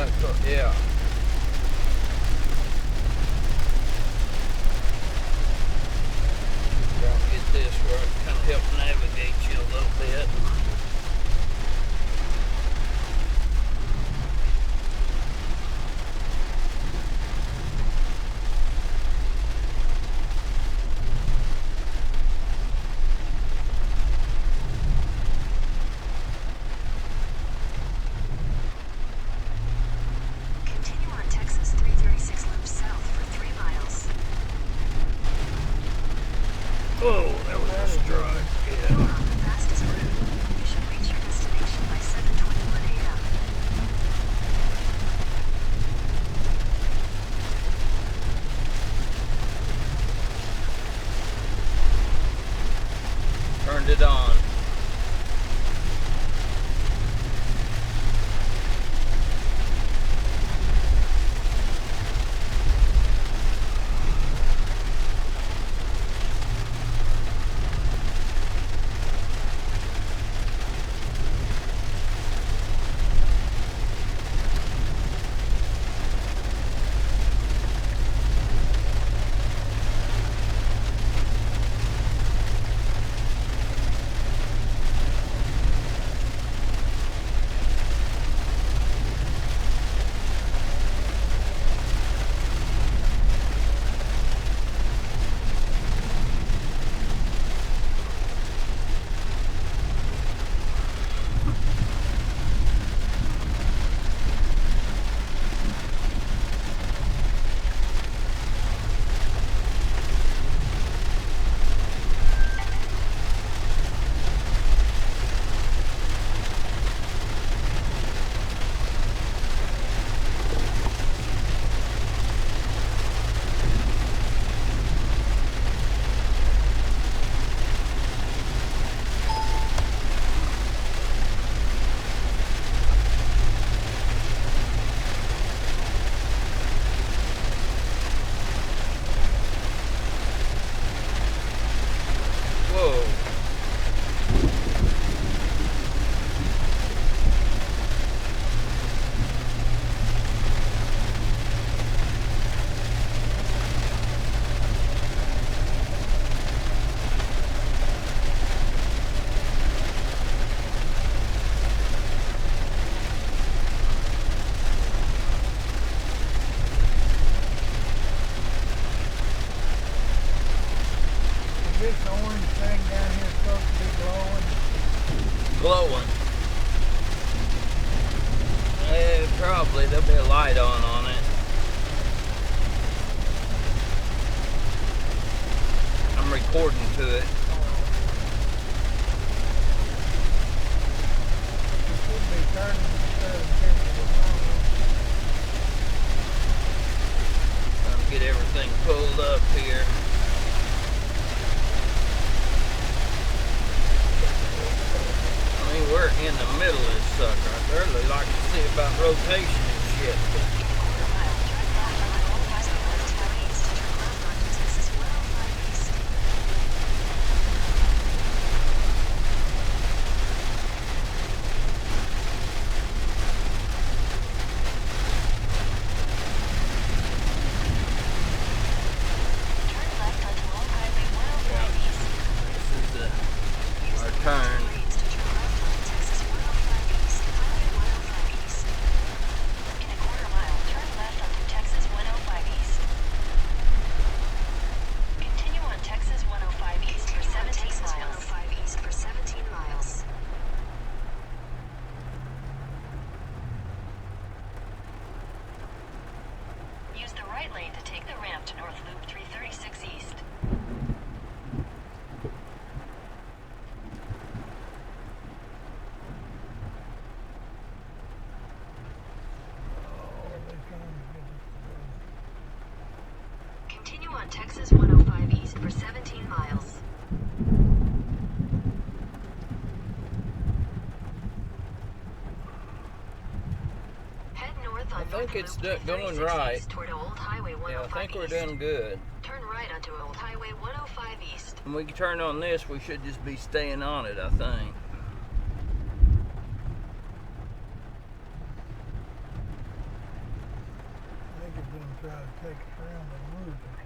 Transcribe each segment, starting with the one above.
Yeah. I'll get this where I can kind of help navigate you a little bit. Oh, that was a strike. Yeah. You're on the fastest route. You should reach your destination by 7:21 a.m. Turned it on. This orange thing down here is supposed to be glowing. Glowing. Probably there'll be a light on it. I'm recording to it. It should be turning instead of turning around. Trying to get everything pulled up here. I mean, we're in the middle of this sucker. I'd really like to see about rotation and shit. This is our turn. Use the right lane to take the ramp to North Loop 336 East. Continue on Texas 105 East for 17 miles. Head north on I think it's Loop going 336 right. East toward Old Highway 105 Yeah, I think we're East. doing good. Turn right onto Old Highway 105 East. When we turn on this, we should just be staying on it, I think. gonna try to take us around the woods or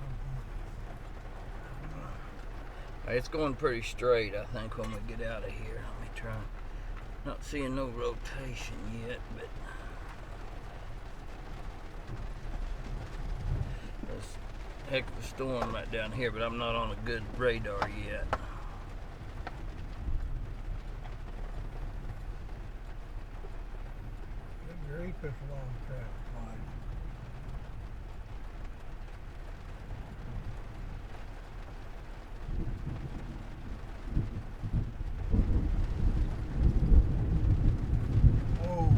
something. It's going pretty straight, I think, when we get out of here. Let me try. Not seeing no rotation yet, but there's a heck of a storm right down here, but I'm not on a good radar yet. Good grief, it's a long traffic light. Oh.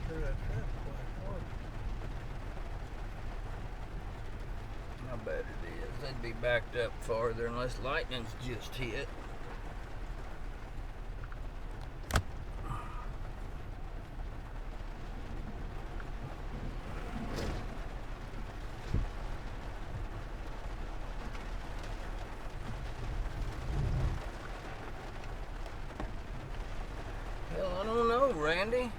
Sure that traffic light's working. I bet it is. They'd be backed up farther unless lightning's just hit. Hell, I don't know, Randy.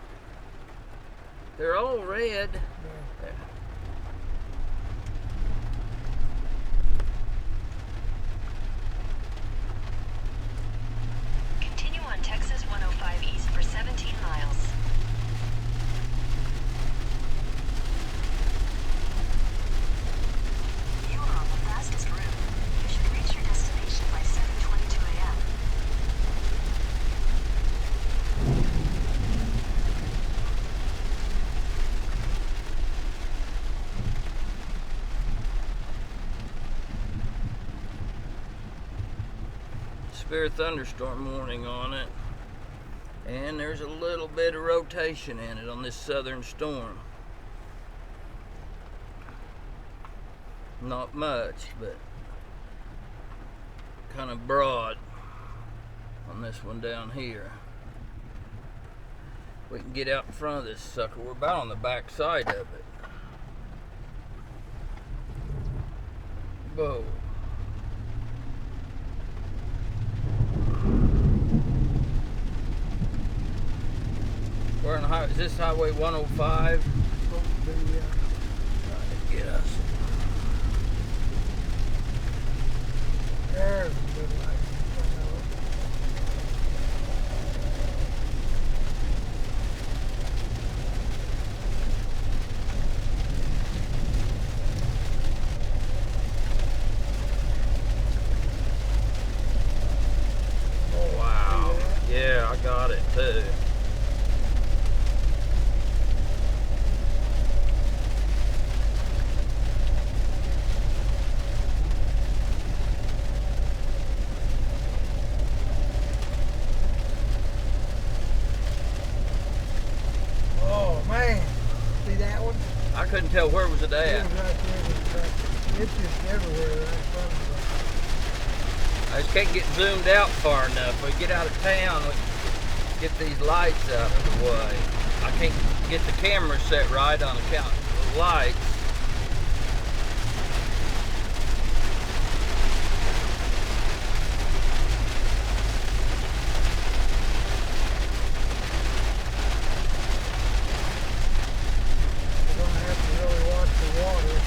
They're all red. Yeah. Continue on Texas 105 East for 17 miles. You are on the fastest route. You should reach your destination by 7:22 a.m. Severe thunderstorm warning on it, and there's a little bit of rotation in it on this southern storm. Not much, but kind of broad on this one down here. We can get out in front of this sucker. We're about on the back side of it. Whoa. We're on is this Highway 105? Supposed to be, Trying to get us. there's a good light. Wow. Yeah, I got it too. Oh man, see that one? I couldn't tell where was it It at. was right there with the tractor. It's just everywhere right in front of us. I just can't get zoomed out far enough. We get out of town, we get these lights out of the way. I can't get the camera set right on account of the lights. We're gonna have to really watch the water.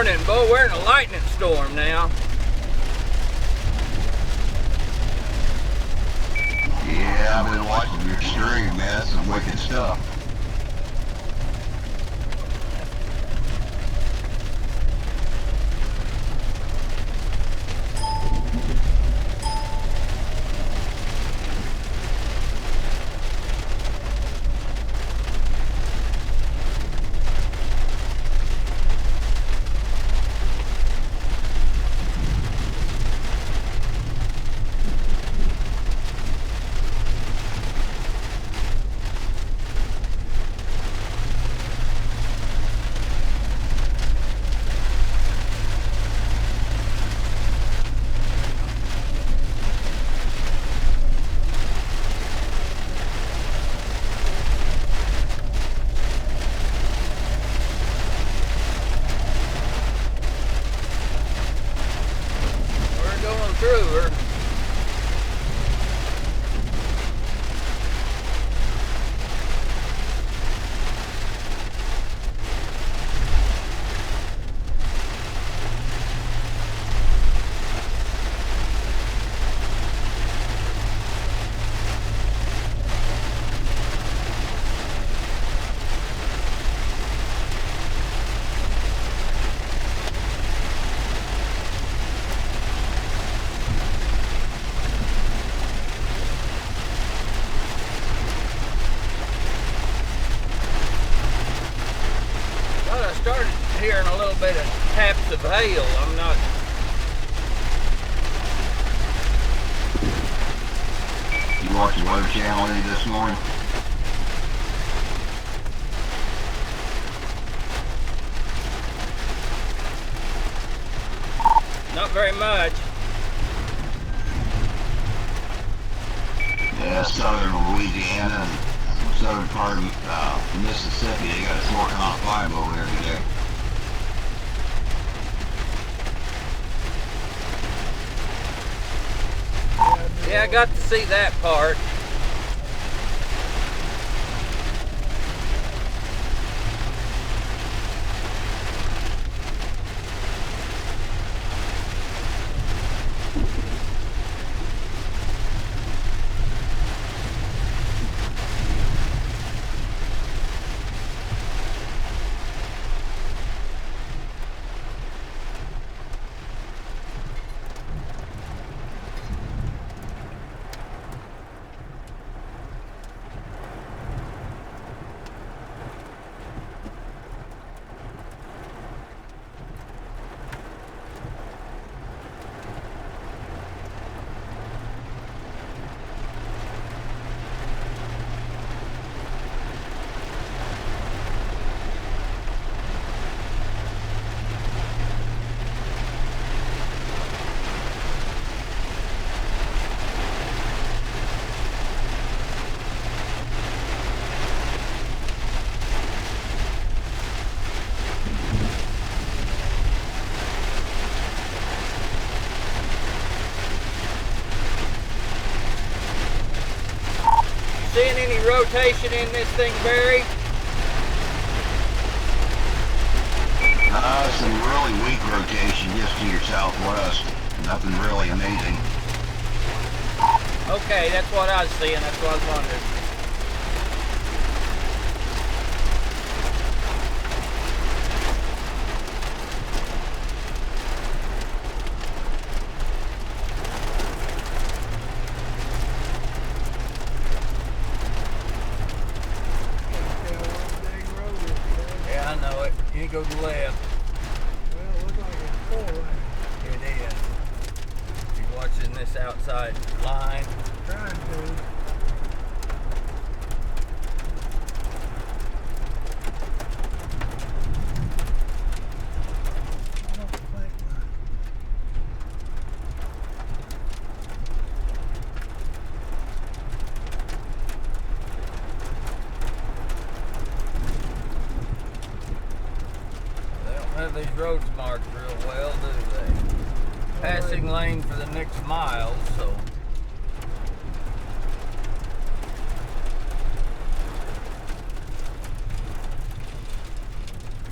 morning. Boy, we're in a lightning storm now. Yeah, I've been watching your stream, man. That's some wicked stuff. Through her. Started hearing a little bit of taps of hail. I'm not. You watch the Weather Channel any this morning? Not very much. Yeah, southern Louisiana and southern part of Mississippi, they got a 4.5 over there today. Yeah, I got to see that part. Seeing any rotation in this thing, Barry? Some really weak rotation just to your southwest. Nothing really amazing. Okay, that's what I was seeing. That's what I was wondering. Yeah, I know it. You go to the left. Well, it looks like it's full right It is. You're watching this outside line. now. Trying to. I don't think my They don't have these roads marked real well, do they? Passing lane for the next mile, so.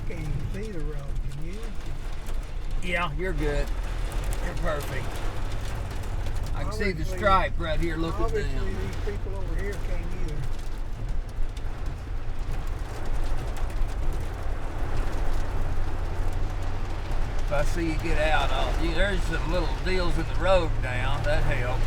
can't even see the road, can you? Yeah, you're good. You're perfect. I can see the Obviously- stripe right here looking Obviously, down. these people over here can't either. If I see you get out, there's some little deals in the road now. That helps.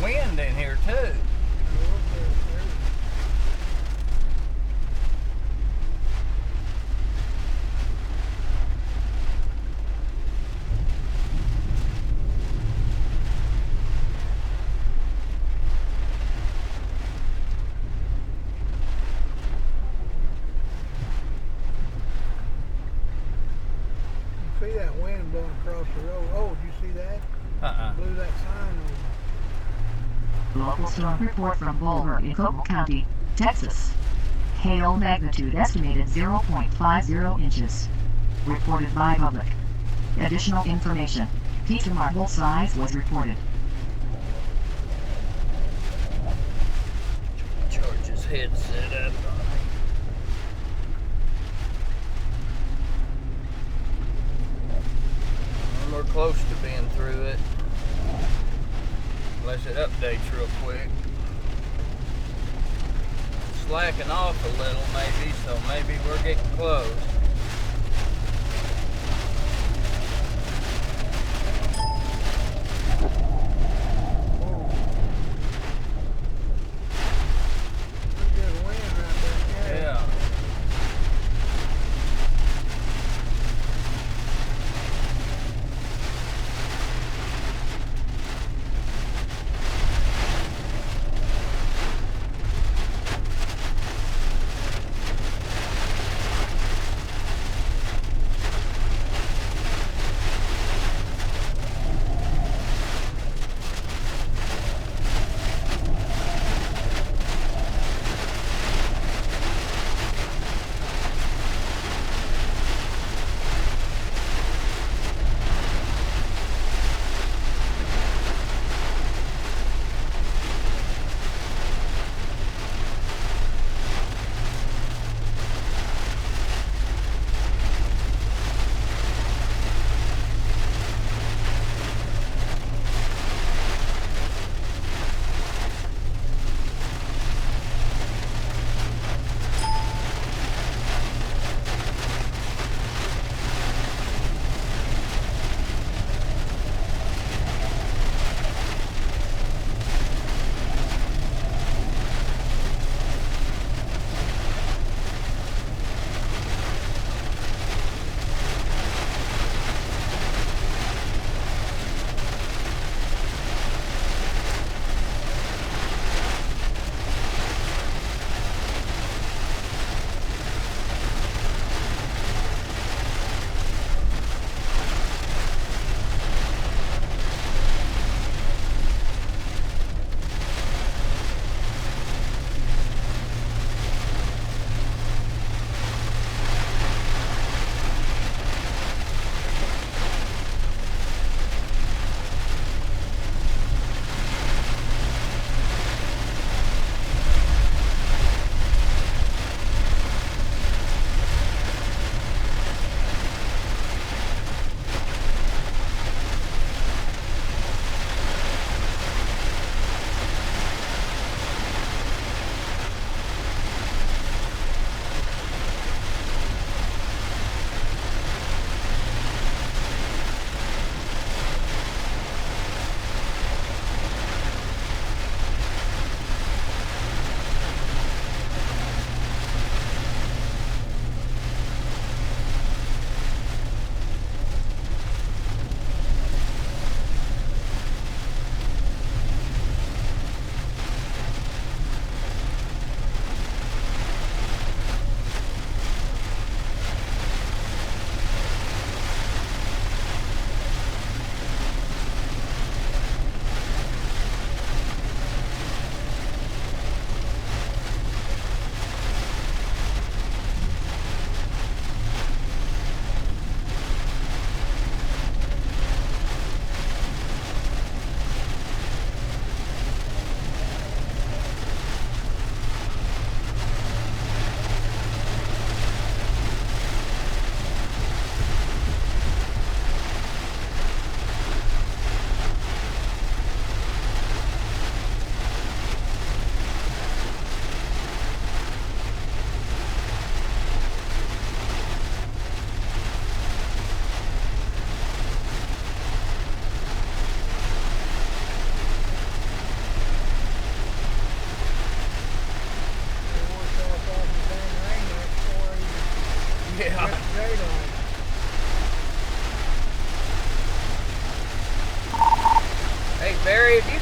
Wind in here too. You see that wind blowing across the road? Oh, did you see that? Blew that sign over. Local storm report from Boulder in Coble County, Texas. Hail magnitude estimated 0.50 inches. Reported by public. Additional information. Peter marble size was reported. Charge his headset up. We're close to being through it. Unless it updates real quick. Slacking off a little maybe, so maybe we're getting close. Pretty good wind right there. Yeah.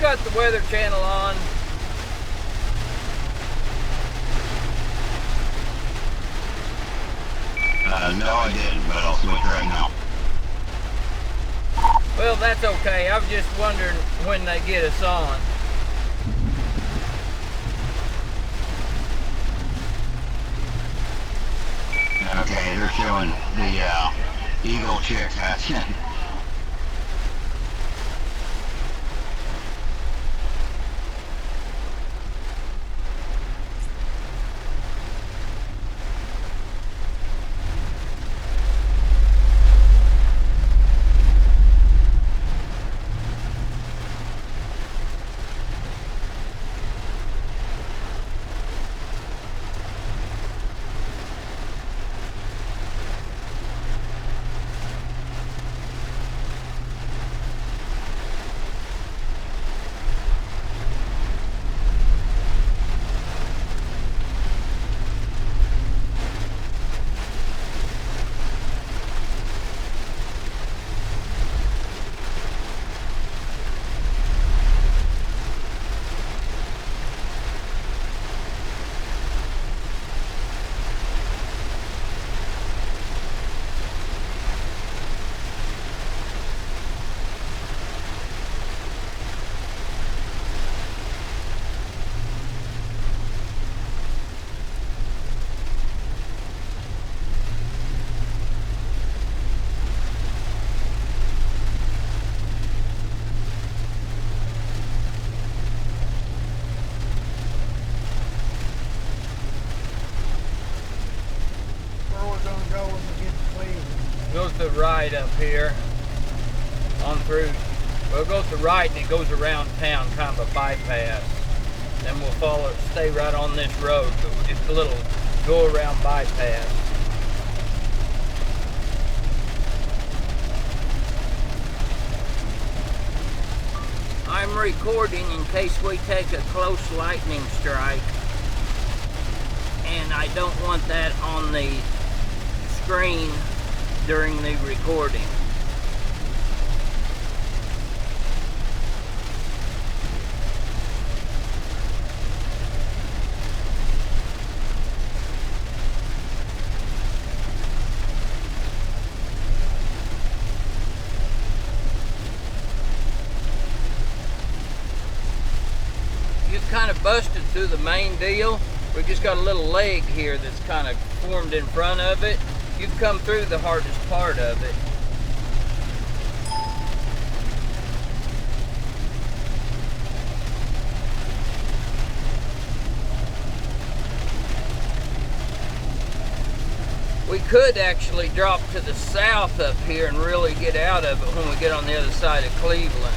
got the Weather Channel on? No, I didn't, but I'll switch right now. Well, that's okay. I was just wondering when they get us on. Okay, they're showing the Eagle chick hatching. Goes to the right up here, on through. We'll go to the right and it goes around town, kind of a bypass. Then we'll follow, stay right on this road, but we'll just a little go around bypass. I'm recording in case we take a close lightning strike, and I don't want that on the screen during the recording. You've kind of busted through the main deal. We've just got a little leg here that's kind of formed in front of it. You've come through the hardest part of it. We could actually drop to the south up here and really get out of it when we get on the other side of Cleveland.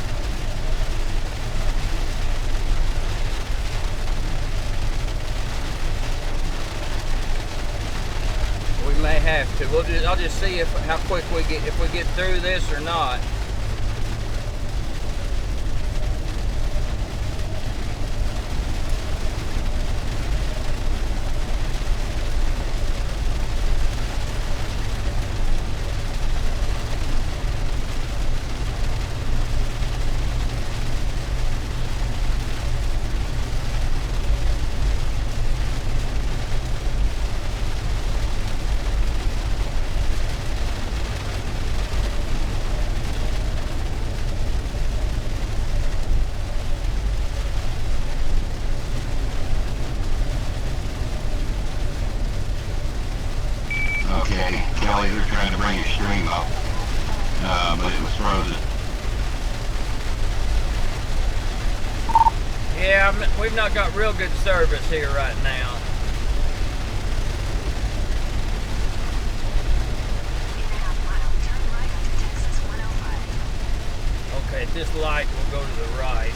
We may have to. I'll just see how quick we get through this or not. Okay, Kelley, they're trying to bring your stream up, but it was frozen. Yeah, we've not got real good service here right now. Okay, at this light, we'll go to the right.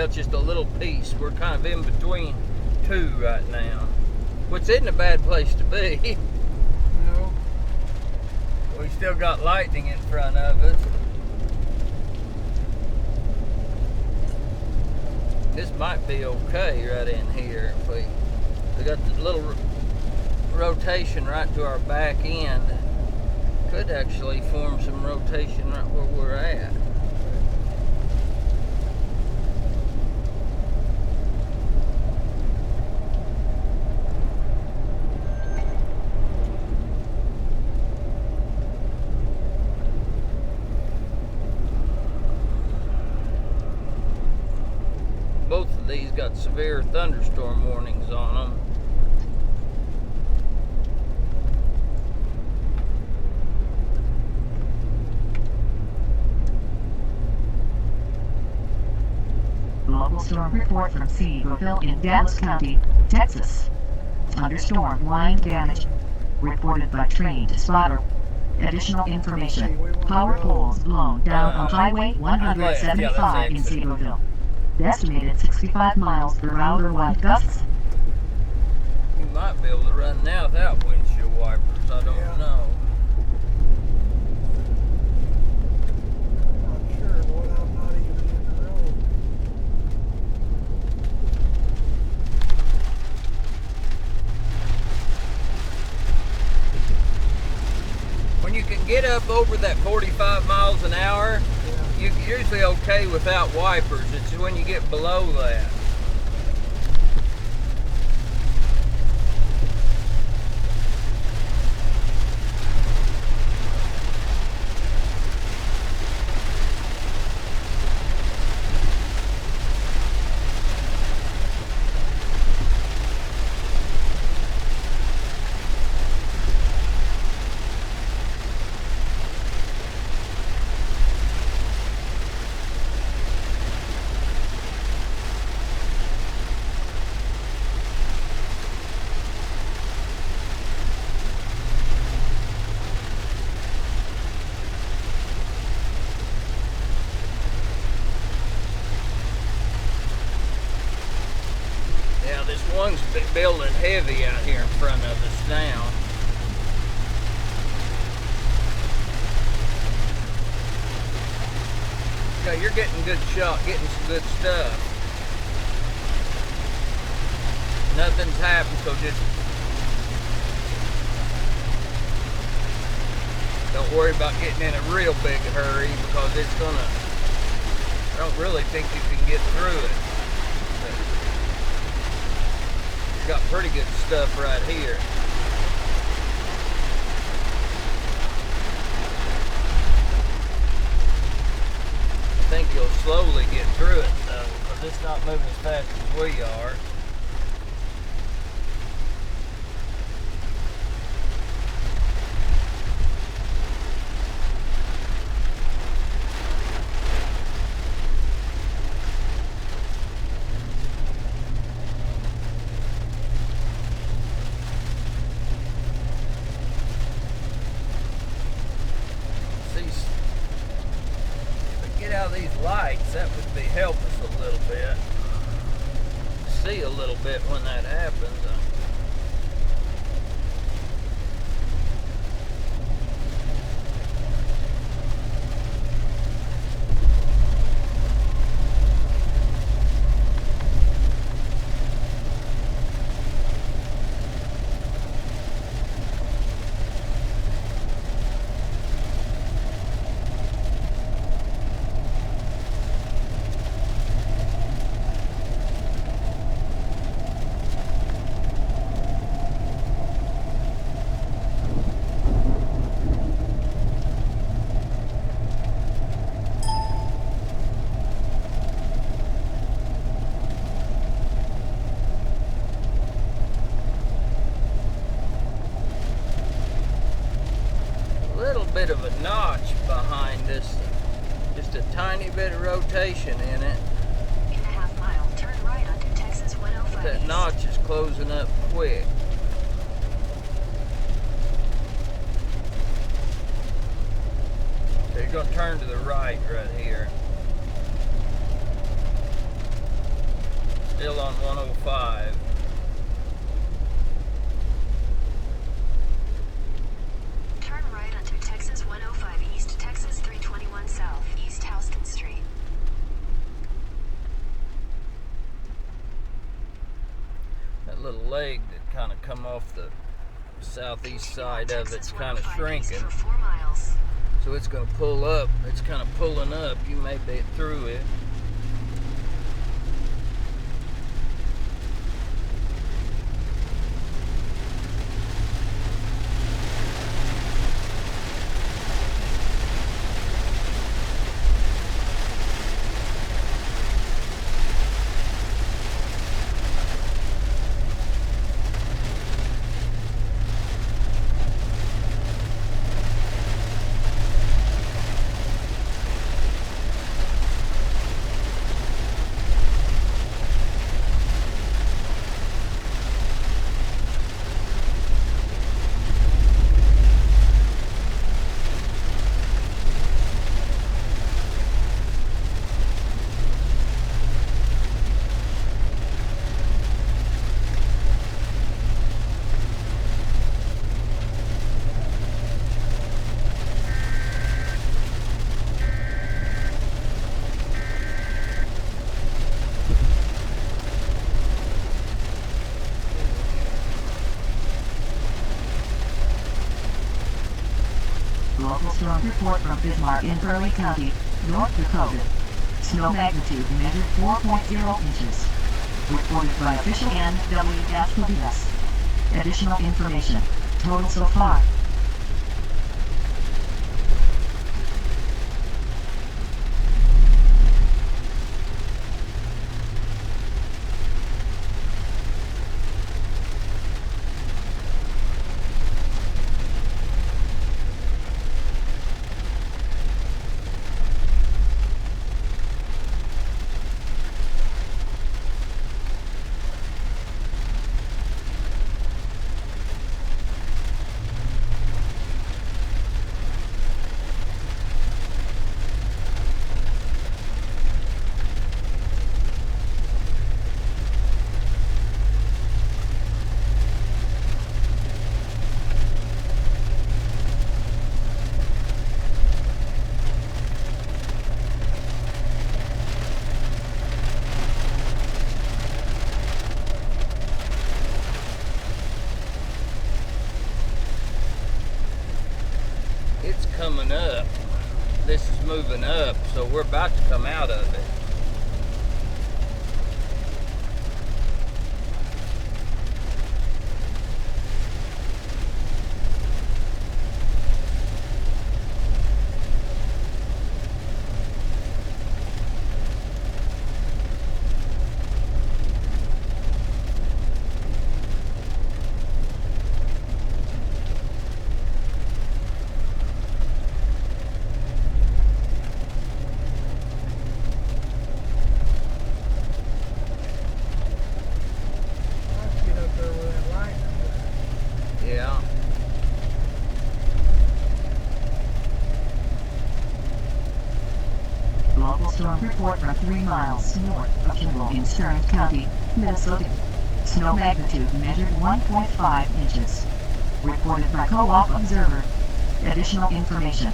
Well, it's just a little piece. We're kind of in between two right now, which isn't a bad place to be. No. We still got lightning in front of us. This might be okay right in here. If we got the little rotation right to our back end. Could actually form some rotation right where we're at. Both of these got severe thunderstorm warnings on them. Local storm report from Seagoville in Dallas County, Texas. Thunderstorm line damage reported by trained spotter. Additional information. Power poles blown down on Highway 175 in Seagoville. Estimated 65 miles per hour wind gusts. You might be able to run now without windshield wipers. I don't know. Not sure, boy. I'm not even in the road. When you can get up over that 45 miles an hour, you're usually okay without wipers. It's when you get below that. This one's building heavy out here in front of us now. Okay, you're getting good shot, getting some good stuff. Nothing's happened, so just don't worry about getting in a real big hurry because it's gonna, I don't really think you can get through it. Got pretty good stuff right here. I think you'll slowly get through it though, because it's not moving as fast as we are. These lights, that would help us a little bit. See a little bit when that happens. Bit of a notch behind us, just a tiny bit of rotation in it. In a half mile, turn right onto Texas 105. That notch is closing up quick. So you're going to turn to the right here. Still on 105. Turn right onto Texas 105 East, Texas 321 South, East Houston Street. That little leg that kind of come off the southeast side of it's kind of shrinking. For 4 miles. So it's going to pull up. It's kind of pulling up. You may be through it. Local storm report from Bismarck in Early County, North Dakota. Snow magnitude measured 4.0 inches. Reported by official NW-PBS. Additional information. Total so far. It's coming up. This is moving up, so we're about to come out of it. Yeah. Local storm report from 3 miles north of Kimball in Stearns County, Minnesota. Snow magnitude measured 1.5 inches. Reported by Co-op Observer. Additional information.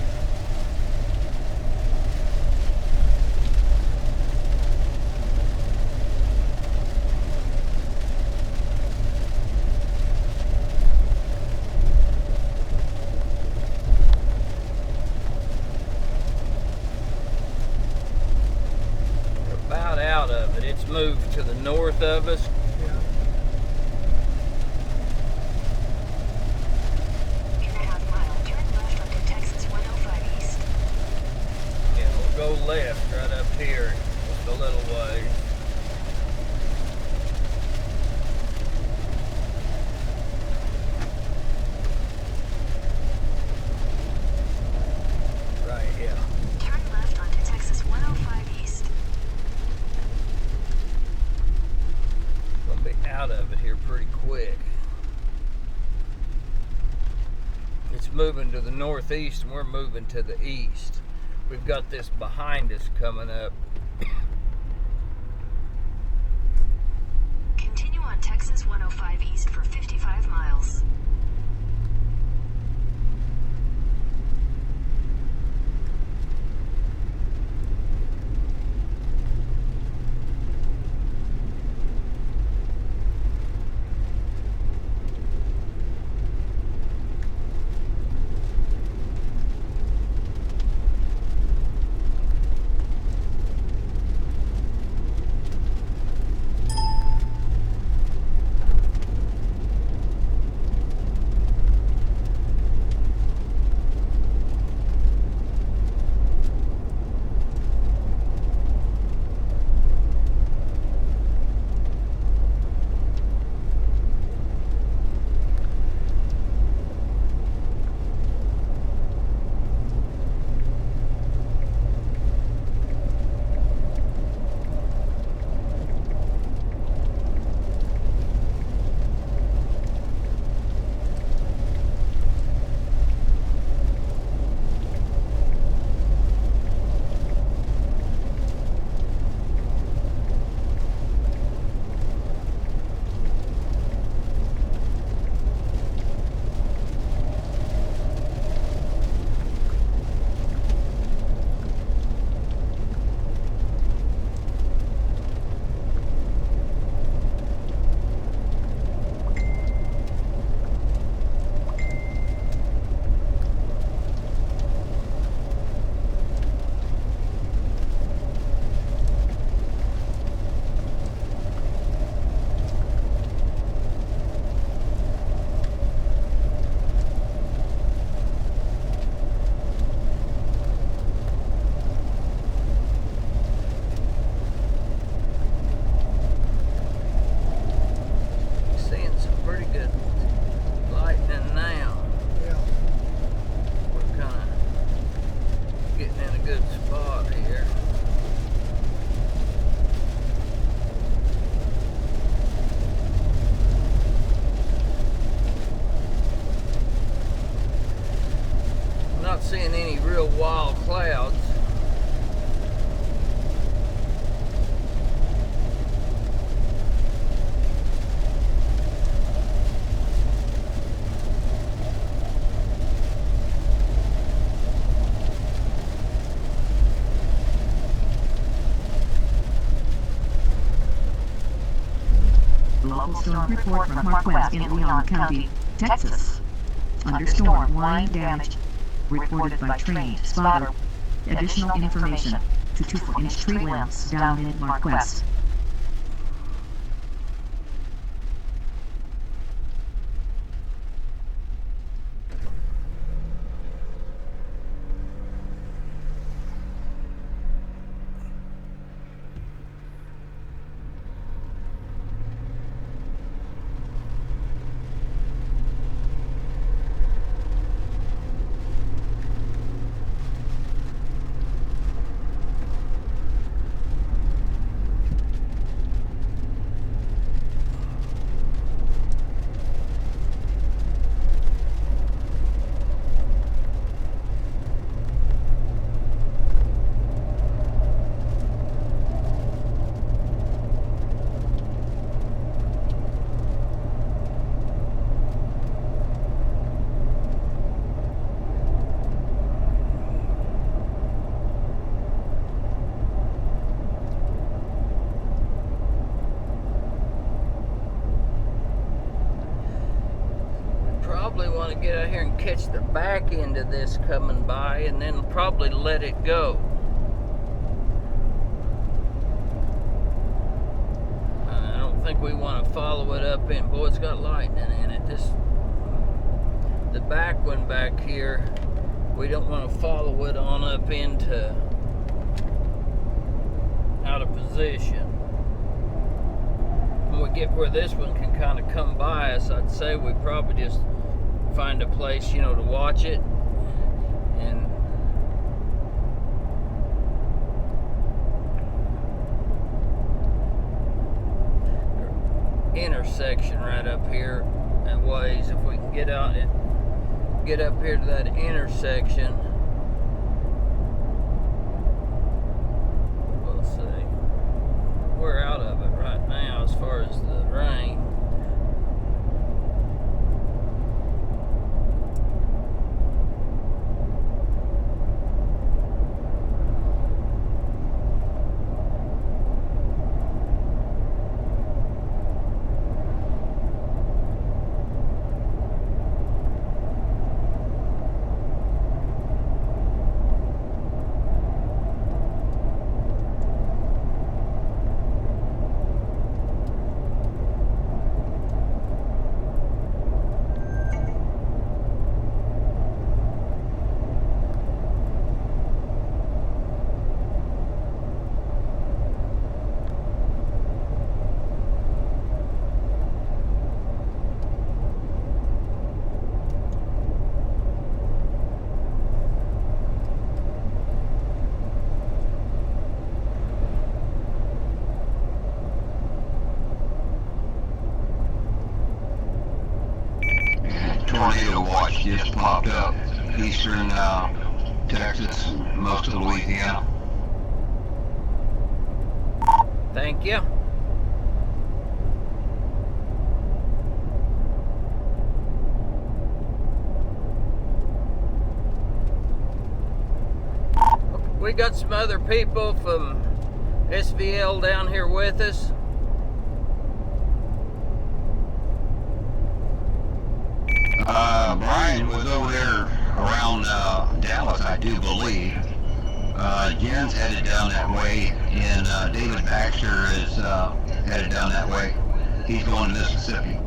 About out of it. It's moved to the north of us. In a half mile, turn left onto Texas 105 East. Yeah, we'll go left right up here. Just a little way. Right, yeah. Turn left onto Texas 105 East. Gonna be out of it here pretty quick. It's moving to the northeast and we're moving to the east. We've got this behind us coming up. 105 east for 55 miles. Seeing any real wild clouds. Local storm report from Mark West in Leon County, Texas. Thunderstorm, wind damage. Reported by trained spotter. Additional information to 2-inch tree limbs down in Mark West. Want to get out here and catch the back end of this coming by and then probably let it go. I don't think we want to follow it up in. Boy, it's got lightning in it. The back one back here, we don't want to follow it on up into out of position. When we get where this one can kind of come by us, I'd say we probably just find a place, you know, to watch it and intersection right up here at ways. If we can get out and get up here to that intersection, we'll see. We're out of it right now as far as the rain. tornado watch just popped up. Eastern Texas, most of Louisiana. Thank you. We got some other people from SVL down here with us. Brian was over there around Dallas, I do believe. Jen's headed down that way, and David Baxter is headed down that way. He's going to Mississippi.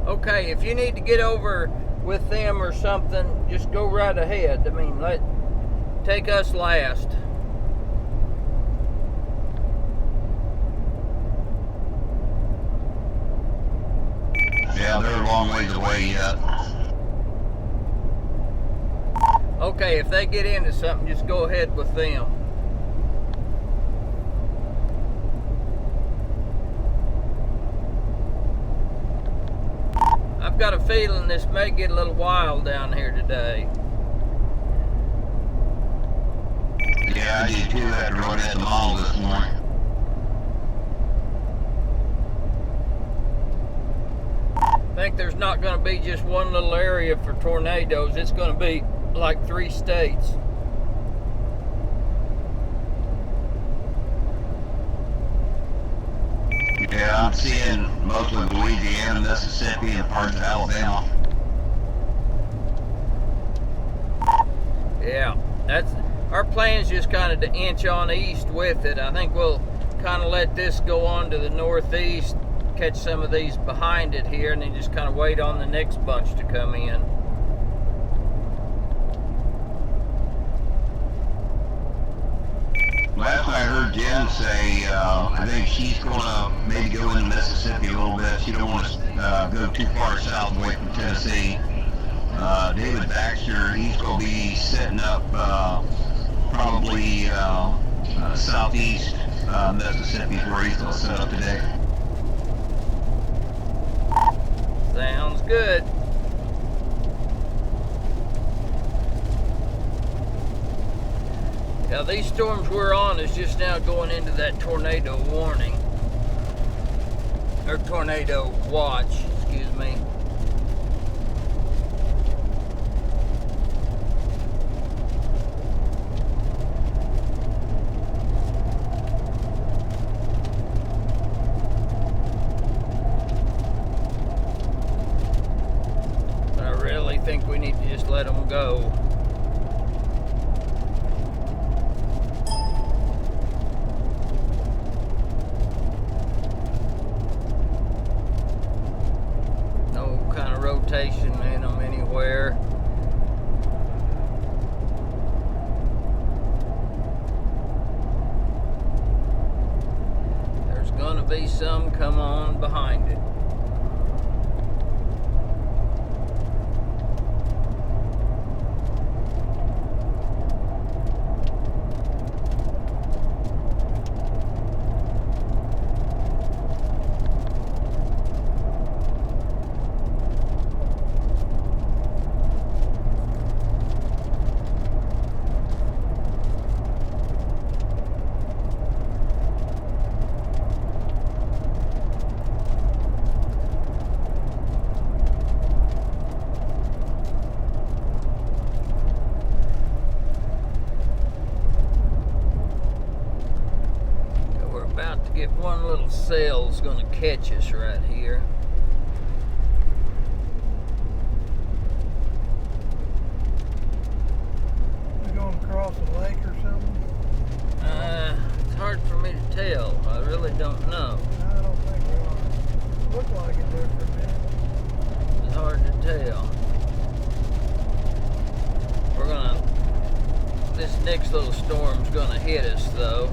Okay, if you need to get over with them or something, just go right ahead. I mean, take us last. Yeah, they're a long ways away yet. Okay, if they get into something, just go ahead with them. I've got a feeling this may get a little wild down here today. Yeah, I did too after running at the mall this morning. I think there's not going to be just one little area for tornadoes. It's going to be like 3 states. Yeah, I'm seeing mostly Louisiana, Mississippi, and parts of Alabama. Yeah, that's our plan is just kind of to inch on east with it. I think we'll kind of let this go on to the northeast, catch some of these behind it here, and then just kind of wait on the next bunch to come in. Last I heard Jen say, I think she's going to maybe go into Mississippi a little bit. She don't want to go too far south away from Tennessee. David Baxter, he's going to be setting up probably southeast Mississippi is where he's going to set up today. Sounds good. Now these storms we're on is just now going into that tornado warning. Or tornado watch, excuse me. I really think we need to just let them go. Rotation in them anywhere. There's gonna be some come on behind it. Get one little cell's gonna catch us right here. We going across a lake or something? It's hard for me to tell. I really don't know. I don't think we are. Looked like it there for a minute. It's hard to tell. This next little storm's gonna hit us though.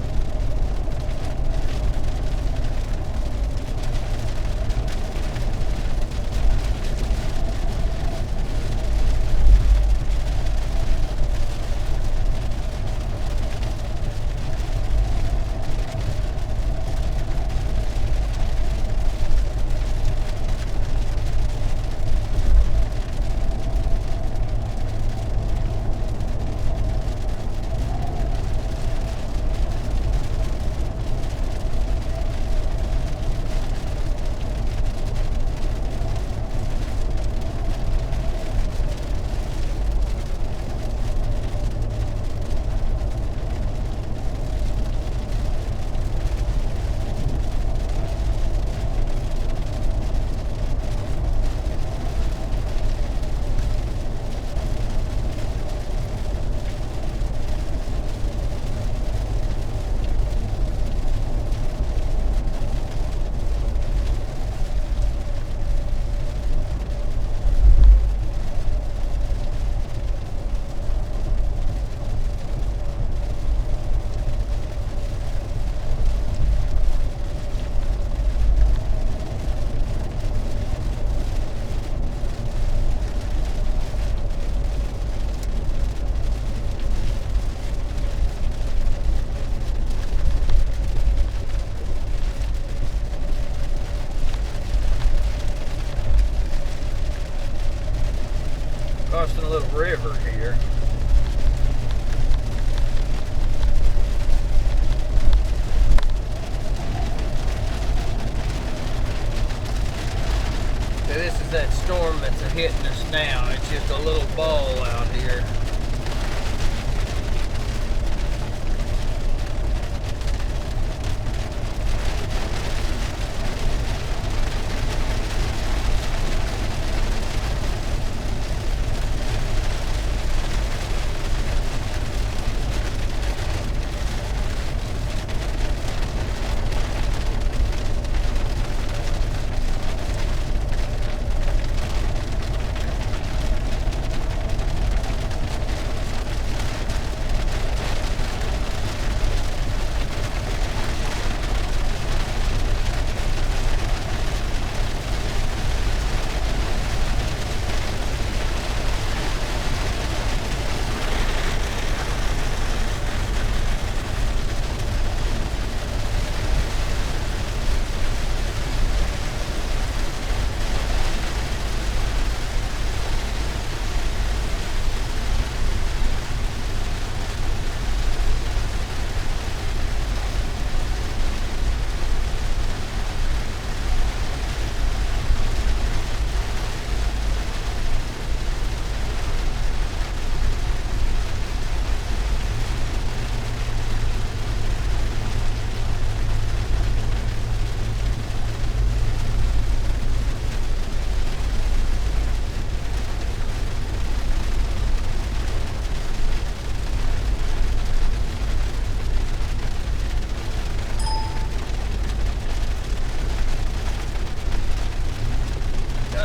crossing a little river here. So this is that storm that's hitting us now. It's just a little ball out here.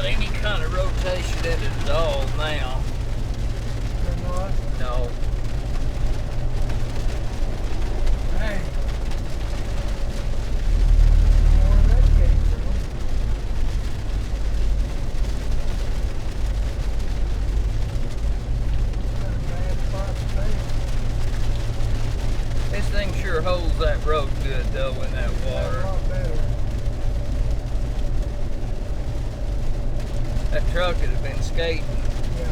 Any kind of rotation in it at all now. No. Hey. Where that came from? That's a bad spot to This thing sure holds that road good though in that stay. A water. lot better. That truck would have been skating. Yeah.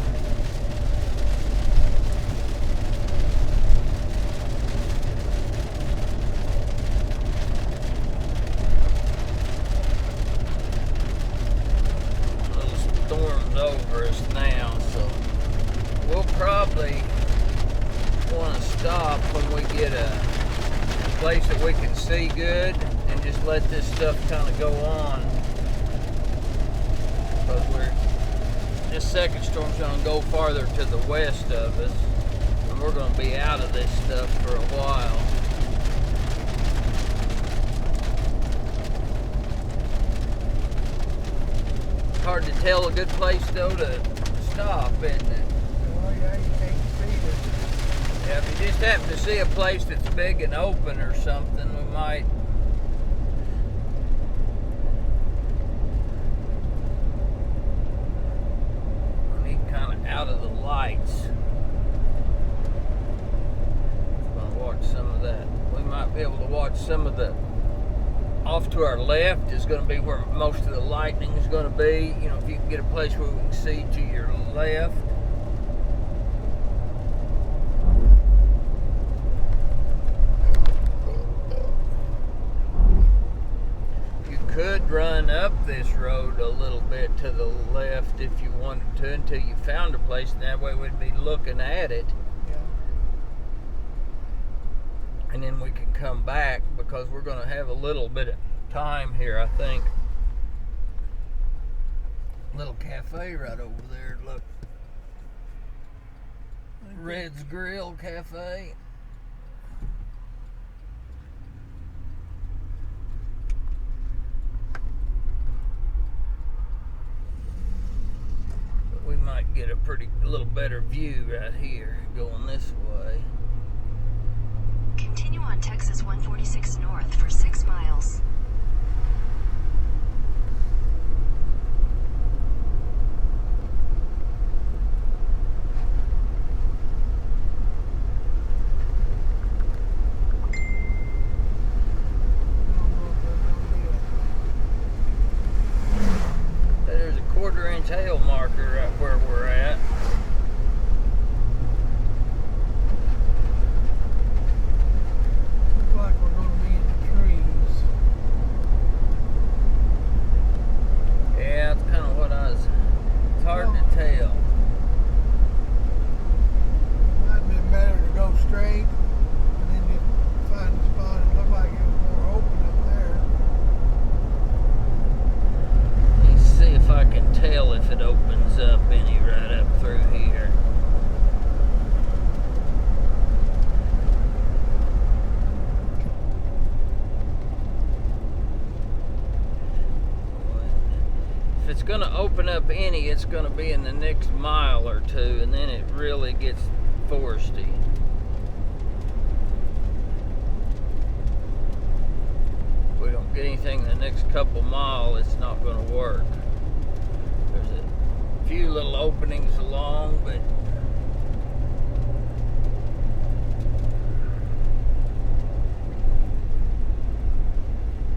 Little storm's over us now, so we'll probably want to stop when we get a place that we can see good and just let this stuff kind of go on. Because this second storm's going to go farther to the west of us, and we're going to be out of this stuff for a while. Hard to tell a good place though to stop, isn't it? Well, yeah, you can't see it. Yeah, if you just happen to see a place that's big and open or something, we might. Out of the lights. Gonna watch some of that. We might be able to watch some of the. Off to our left is going to be where most of the lightning is going to be. You know, if you can get a place where we can see to your left. You could run up this road a little bit to the left if you wanted to until you found a place, and that way we'd be looking at it. Yeah. And then we can come back because we're going to have a little bit of time here, I think. Little cafe right over there, look. Red's Grill Cafe. But we might get a little better view right here going this way. Continue on Texas 146 north for 6 miles. There's a 1/4 inch hail marker right where we're at. it's going to be in the next mile or two, and then it really gets foresty. If we don't get anything in the next couple miles, it's not going to work. There's a few little openings along, but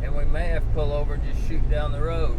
and we may have to pull over and just shoot down the road.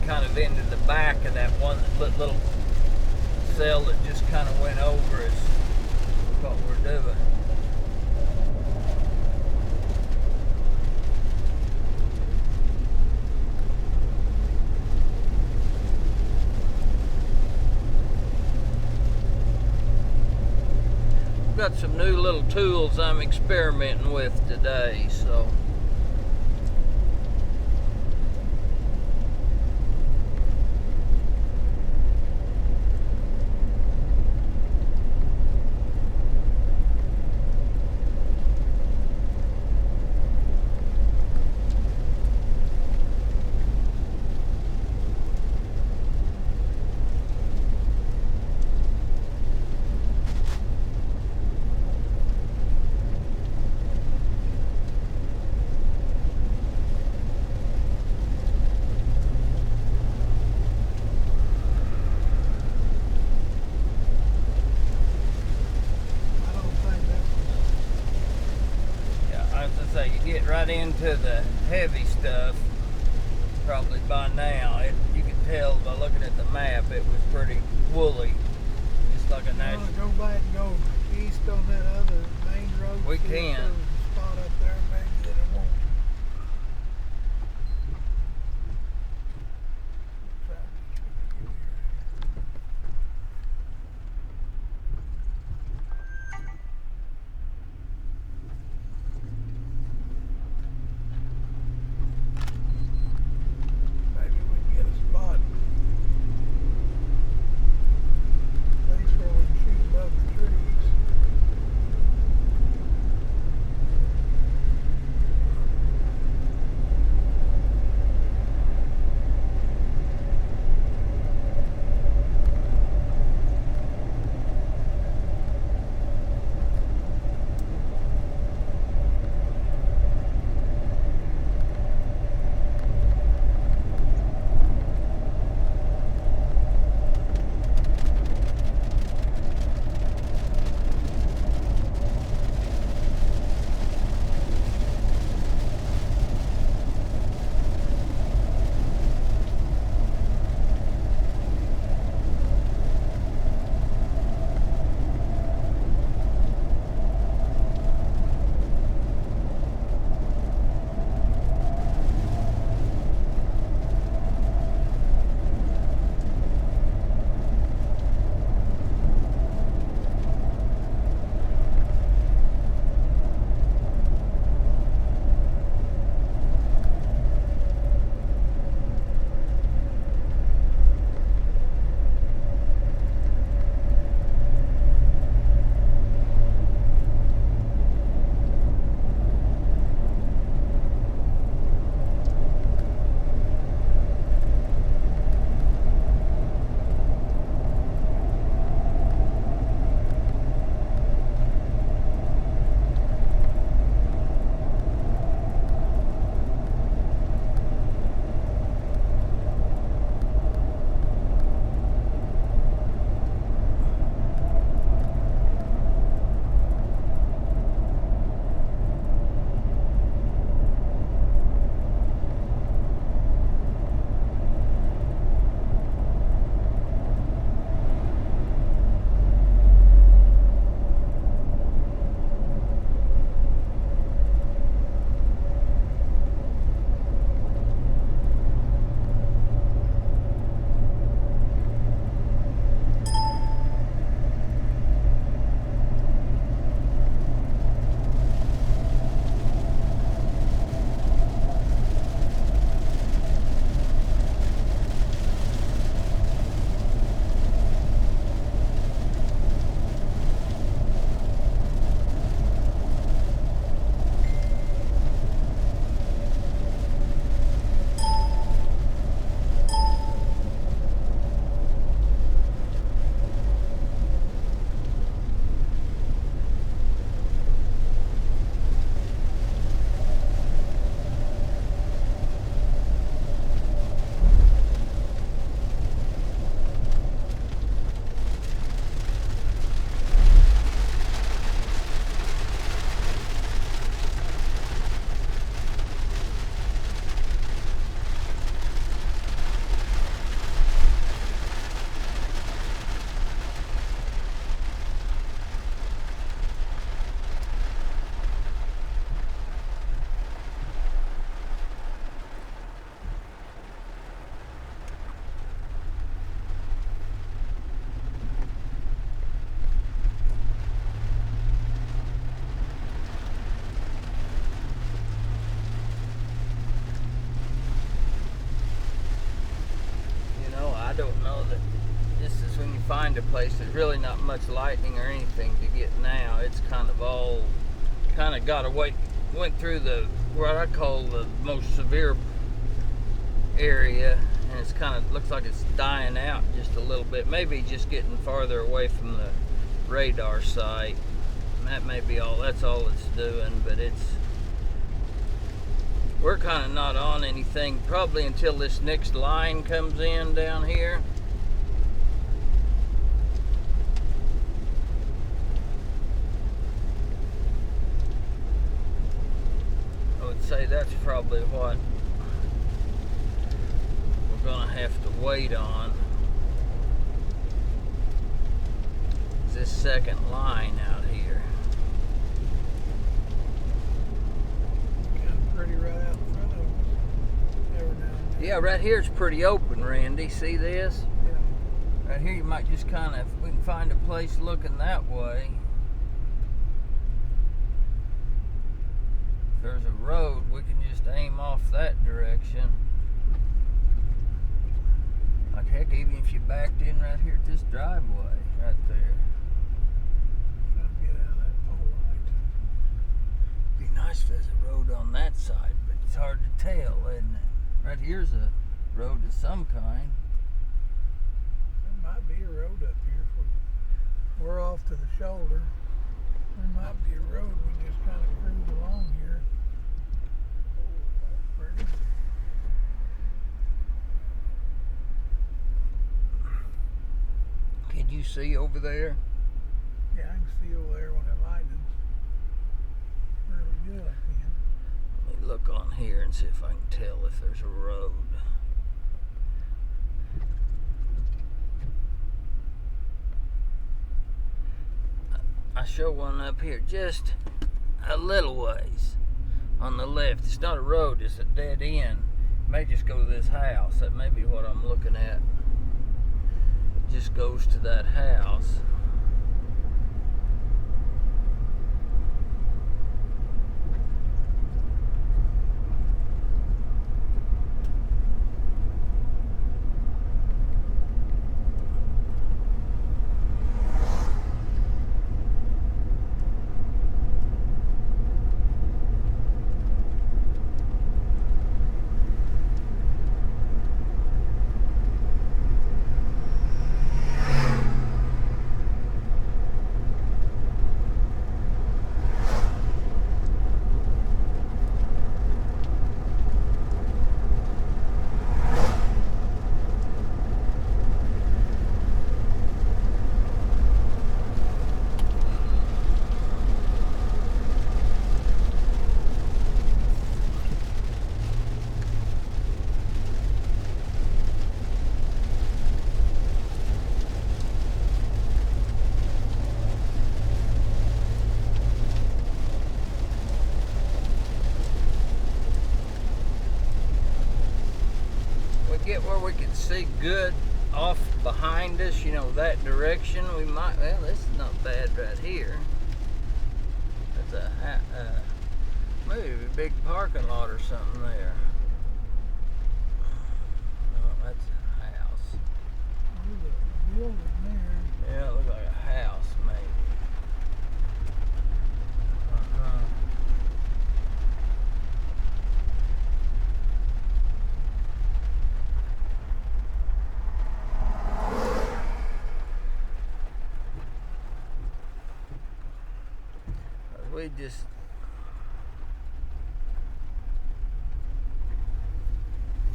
Kind of into the back of that one little cell that just kind of went over is what we're doing. I've got some new little tools I'm experimenting with today, so you get right into the heavy stuff probably by now. You can tell by looking at the map it was pretty woolly, just like a natural. Go back and go east on that other main road. We can. Spot up there, maybe that it won't. find a place. There's really not much lightning or anything to get now. It's kind of got away, went through the, what I call the most severe area, and it's kind of looks like it's dying out just a little bit. Maybe just getting farther away from the radar site. That may be all, that's all it's doing, but we're kind of not on anything probably until this next line comes in down here. I would say that's probably what we're gonna have to wait on. This second line out here. Pretty right out in front of us. Every now and then. Yeah, right here it's pretty open, Randy. See this? Yeah. Right here you might just kind of, we can find a place looking that way. If there's a road, we can just aim off that direction. Like heck, even if you backed in right here at this driveway, right there. Trying to get out of that pole light. Be nice if there's a road on that side, but it's hard to tell, isn't it? Right here's a road of some kind. There might be a road up here. If we're off to the shoulder. There might be a road. We just kind of cruise along here. Pretty. Can you see over there? Yeah, I can see over there when it lightens. Really good, I can. Let me look on here and see if I can tell if there's a road. I show one up here just a little ways on the left. It's not a road, it's a dead end. It may just go to this house. That may be what I'm looking at. It just goes to that house. Get where we can see good off behind us, you know, that direction. We might, well, this is not bad right here. That's a maybe a big parking lot or something there. Oh, that's a house. There's a building there. Yeah, it looks like a house maybe. We just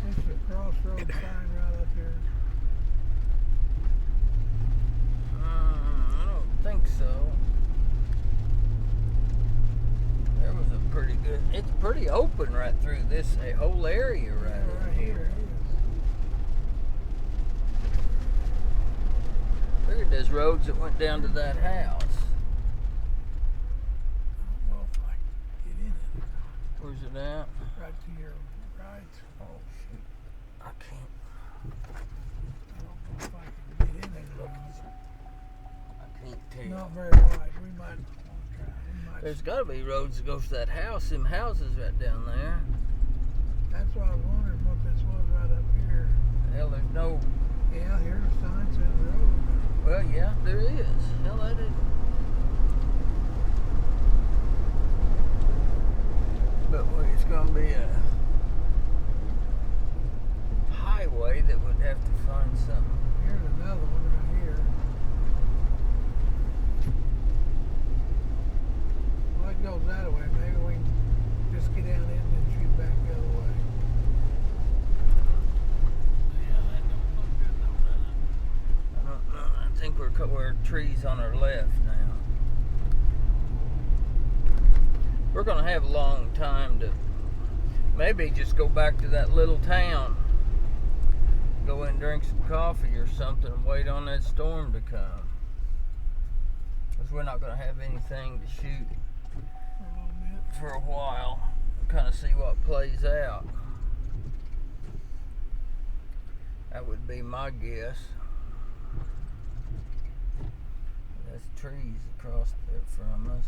It's a crossroad sign right up here. I don't think so. There was a pretty good, it's pretty open right through this whole area right in here. Figured there's roads that went down to that house. Where's it at? Right to your right. Oh shoot. I can't. I don't know if I can get in there. I can't tell. Not very wide. We might try. There's gotta be roads that goes to that house, them houses right down there. That's why I was wondering what this was right up here. Hell, there's no. Yeah, here's a sign says road. Well, yeah, there is. Hell, that is. But it's going to be a highway that would have to find something. Here's another one right here. Well, it goes that way. Maybe we can just get down it and then shoot back the other way. Yeah, that don't look good though, does it? I don't know. I think we're trees on our left now. We're going to have a long time to maybe just go back to that little town. Go in and drink some coffee or something and wait on that storm to come. Because we're not going to have anything to shoot for a while. Kind of see what plays out. That would be my guess. There's trees across there from us.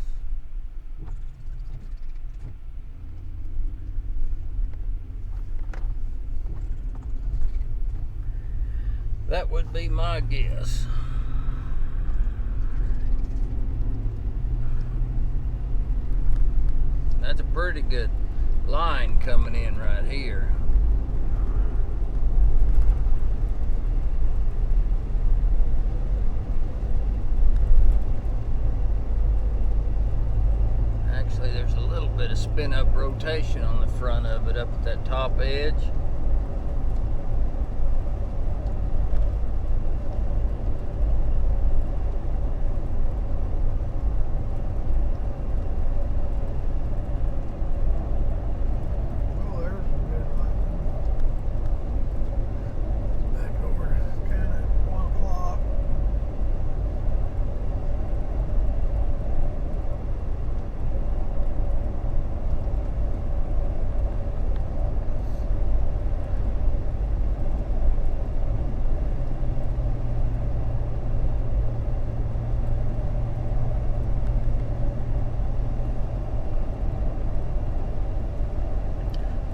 That would be my guess. That's a pretty good line coming in right here. Actually, there's a little bit of spin-up rotation on the front of it up at that top edge.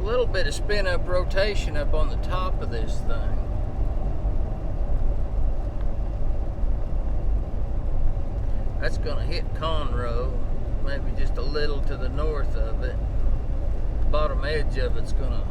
Little bit of spin up rotation up on the top of this thing. That's going to hit Conroe, maybe just a little to the north of it. Bottom edge of it's going to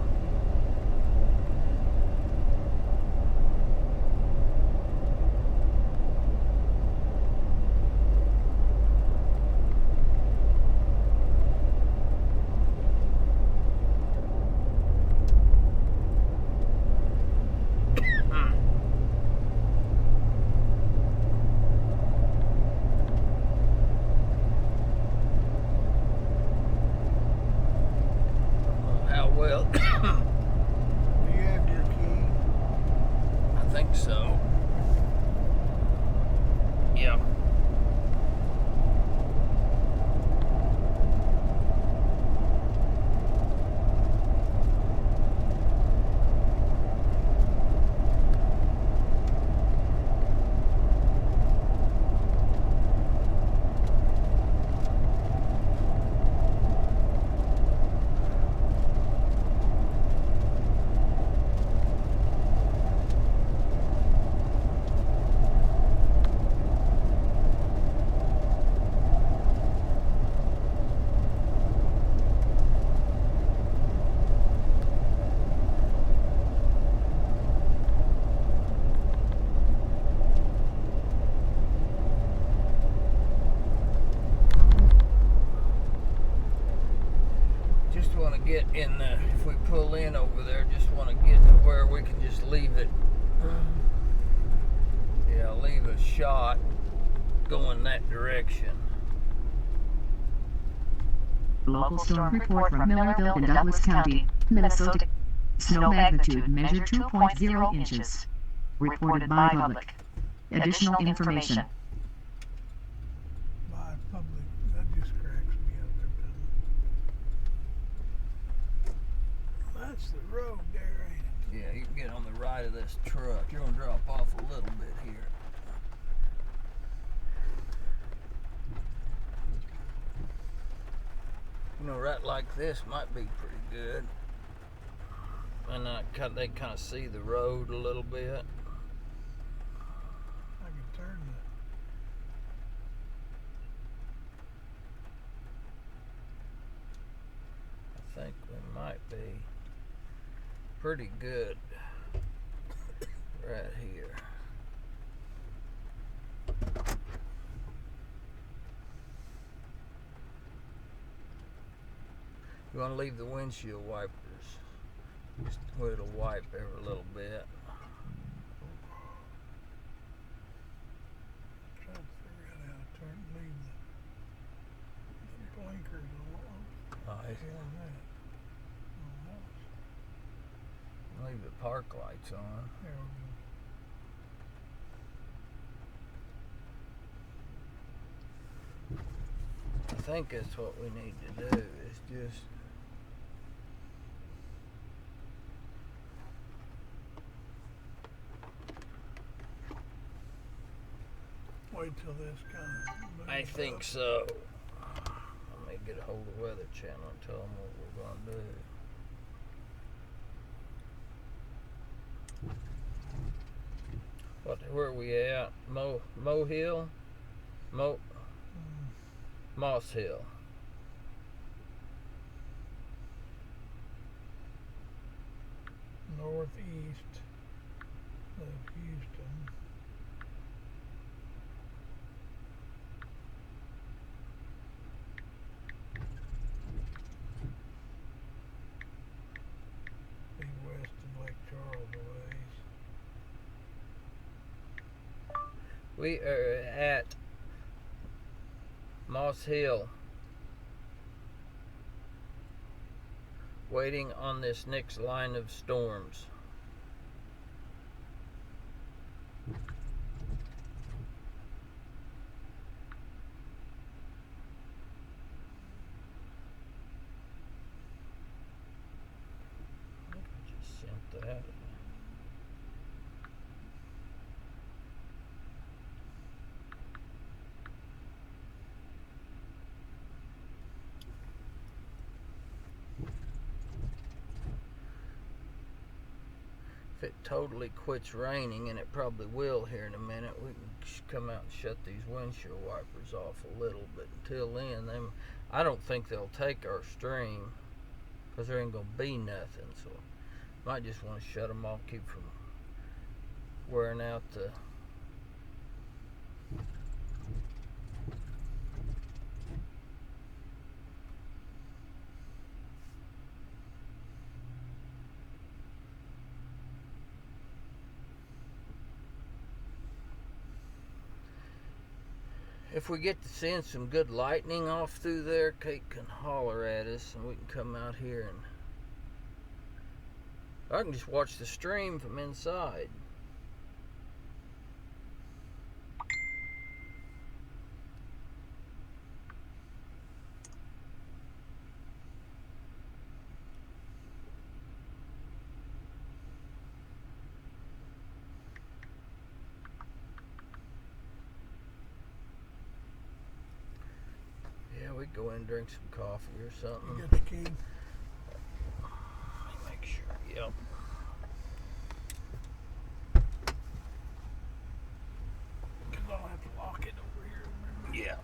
well. Do you have your key? I think so. Yeah. Just want to get in the, if we pull in over there, just want to get to where we can just leave it. Yeah, leave a shot going that direction. Local storm report from Millerville in Douglas County, Minnesota. Snow magnitude measured 2.0 inches. Reported by public. Additional information. By public, that just cracks me up every time. That's the road there, ain't it? Yeah, you can get on the right of this truck. You're going to drop off a little bit here. You know, right like this might be pretty good. And they kind of see the road a little bit. I can turn pretty good right here. You want to leave the windshield wipers just where it'll wipe every little bit. Trying to figure out how to turn, leave the blinkers on. Nice. On that. Leave the park lights on. There we go. I think that's what we need to do, is just Wait till this kind of moves I think up. so. Let me get a hold of Weather Channel and tell them what we're going to do. Where are we at? Mo Hill? Moss Hill. Northeast of Houston. Be west of Lake Charles a ways. We are at Moss Hill, waiting on this next line of storms. I just sent that. If it totally quits raining, and it probably will here in a minute, we can come out and shut these windshield wipers off a little. But until then, I don't think they'll take our stream, because there ain't going to be nothing. So might just want to shut them off, keep from wearing out the If we get to seeing some good lightning off through there, Kate can holler at us and we can come out here and I can just watch the stream from inside. We go in and drink some coffee or something. You got the key? Let me make sure. Yep. Because I'll have to lock it over here. Remember? Yeah.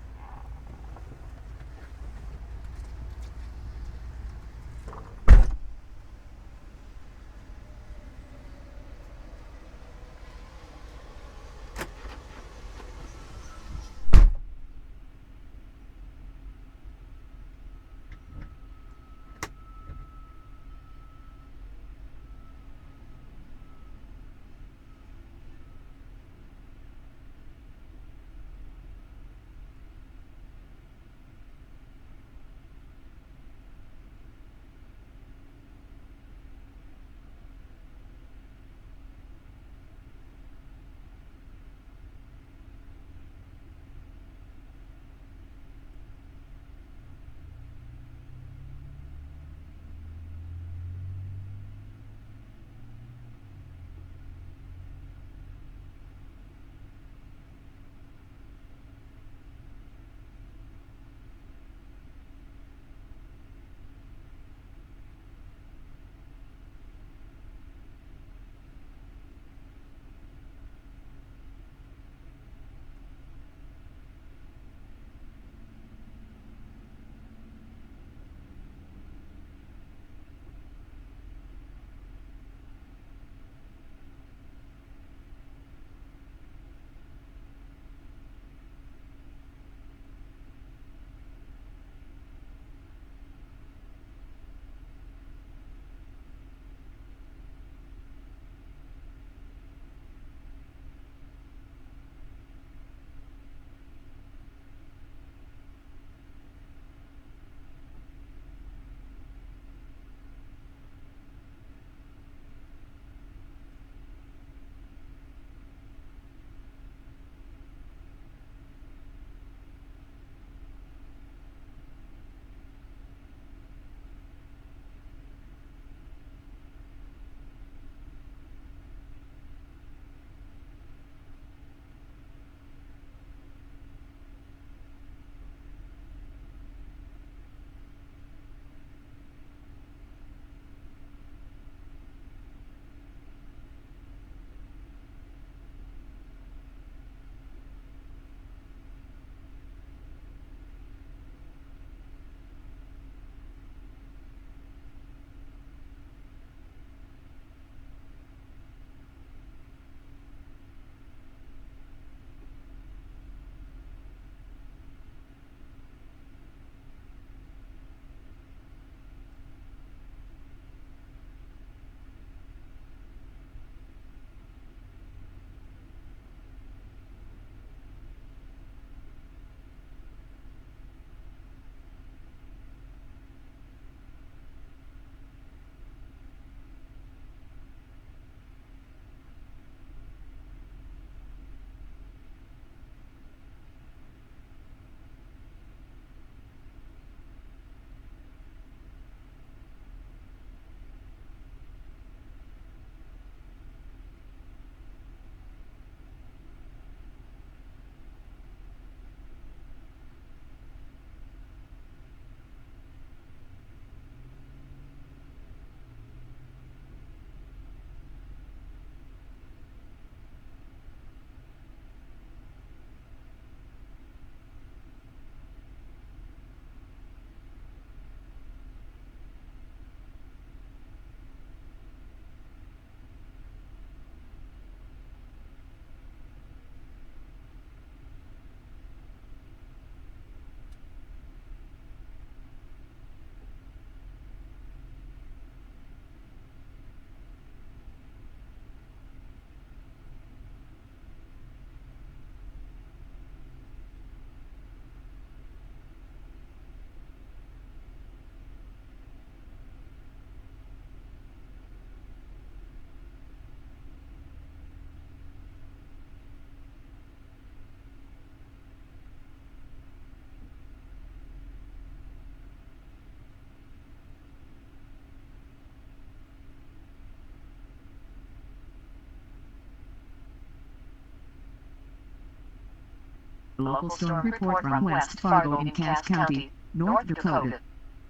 Local storm report from West Fargo in Cass County, North Dakota.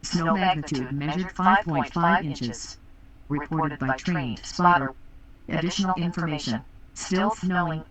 Snow magnitude measured 5.5 inches. Reported by trained spotter. Additional information. Still snowing.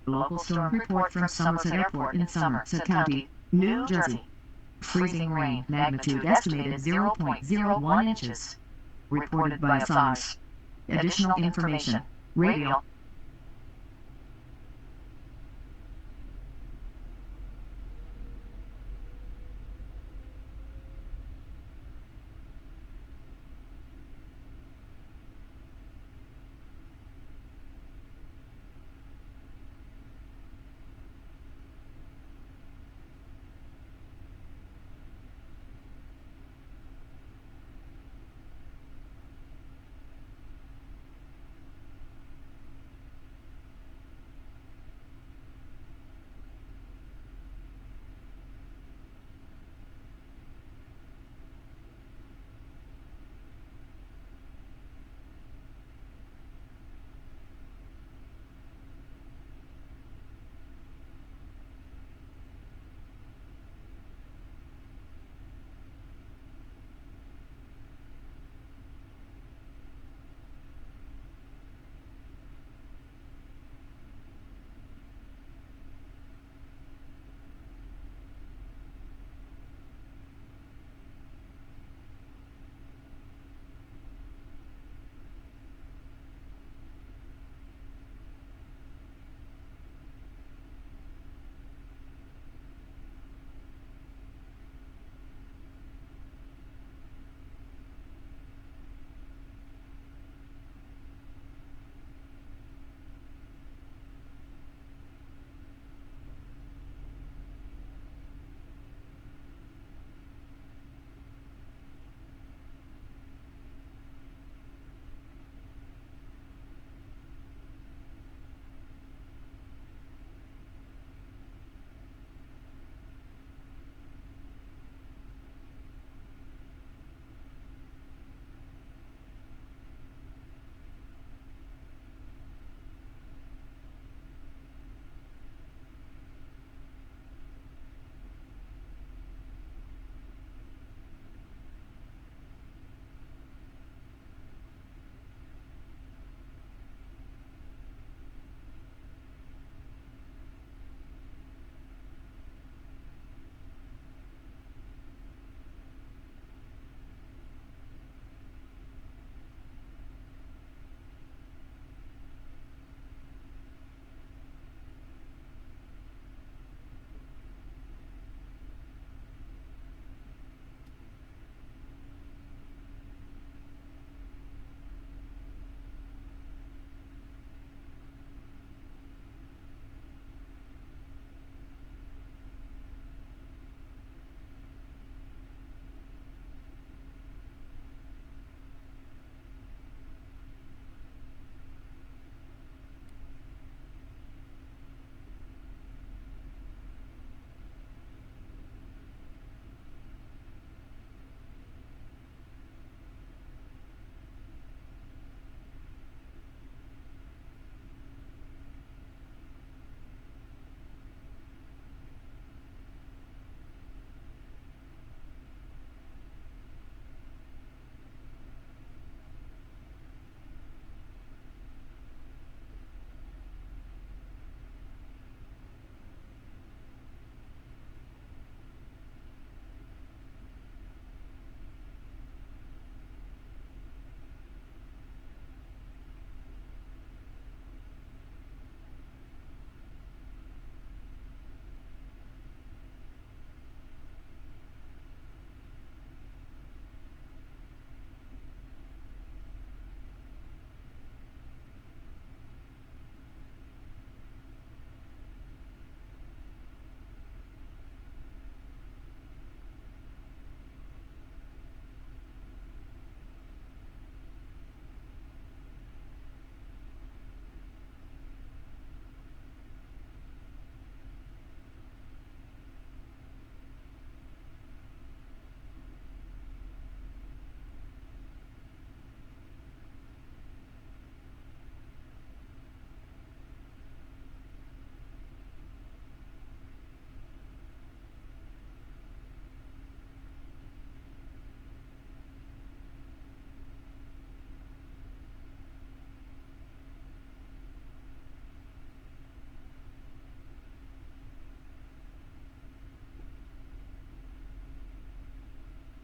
Local storm report from Somerset Airport in Somerset County, New Jersey. Freezing rain, magnitude estimated 0.01 inches. Reported by SARS. Additional information. Radio.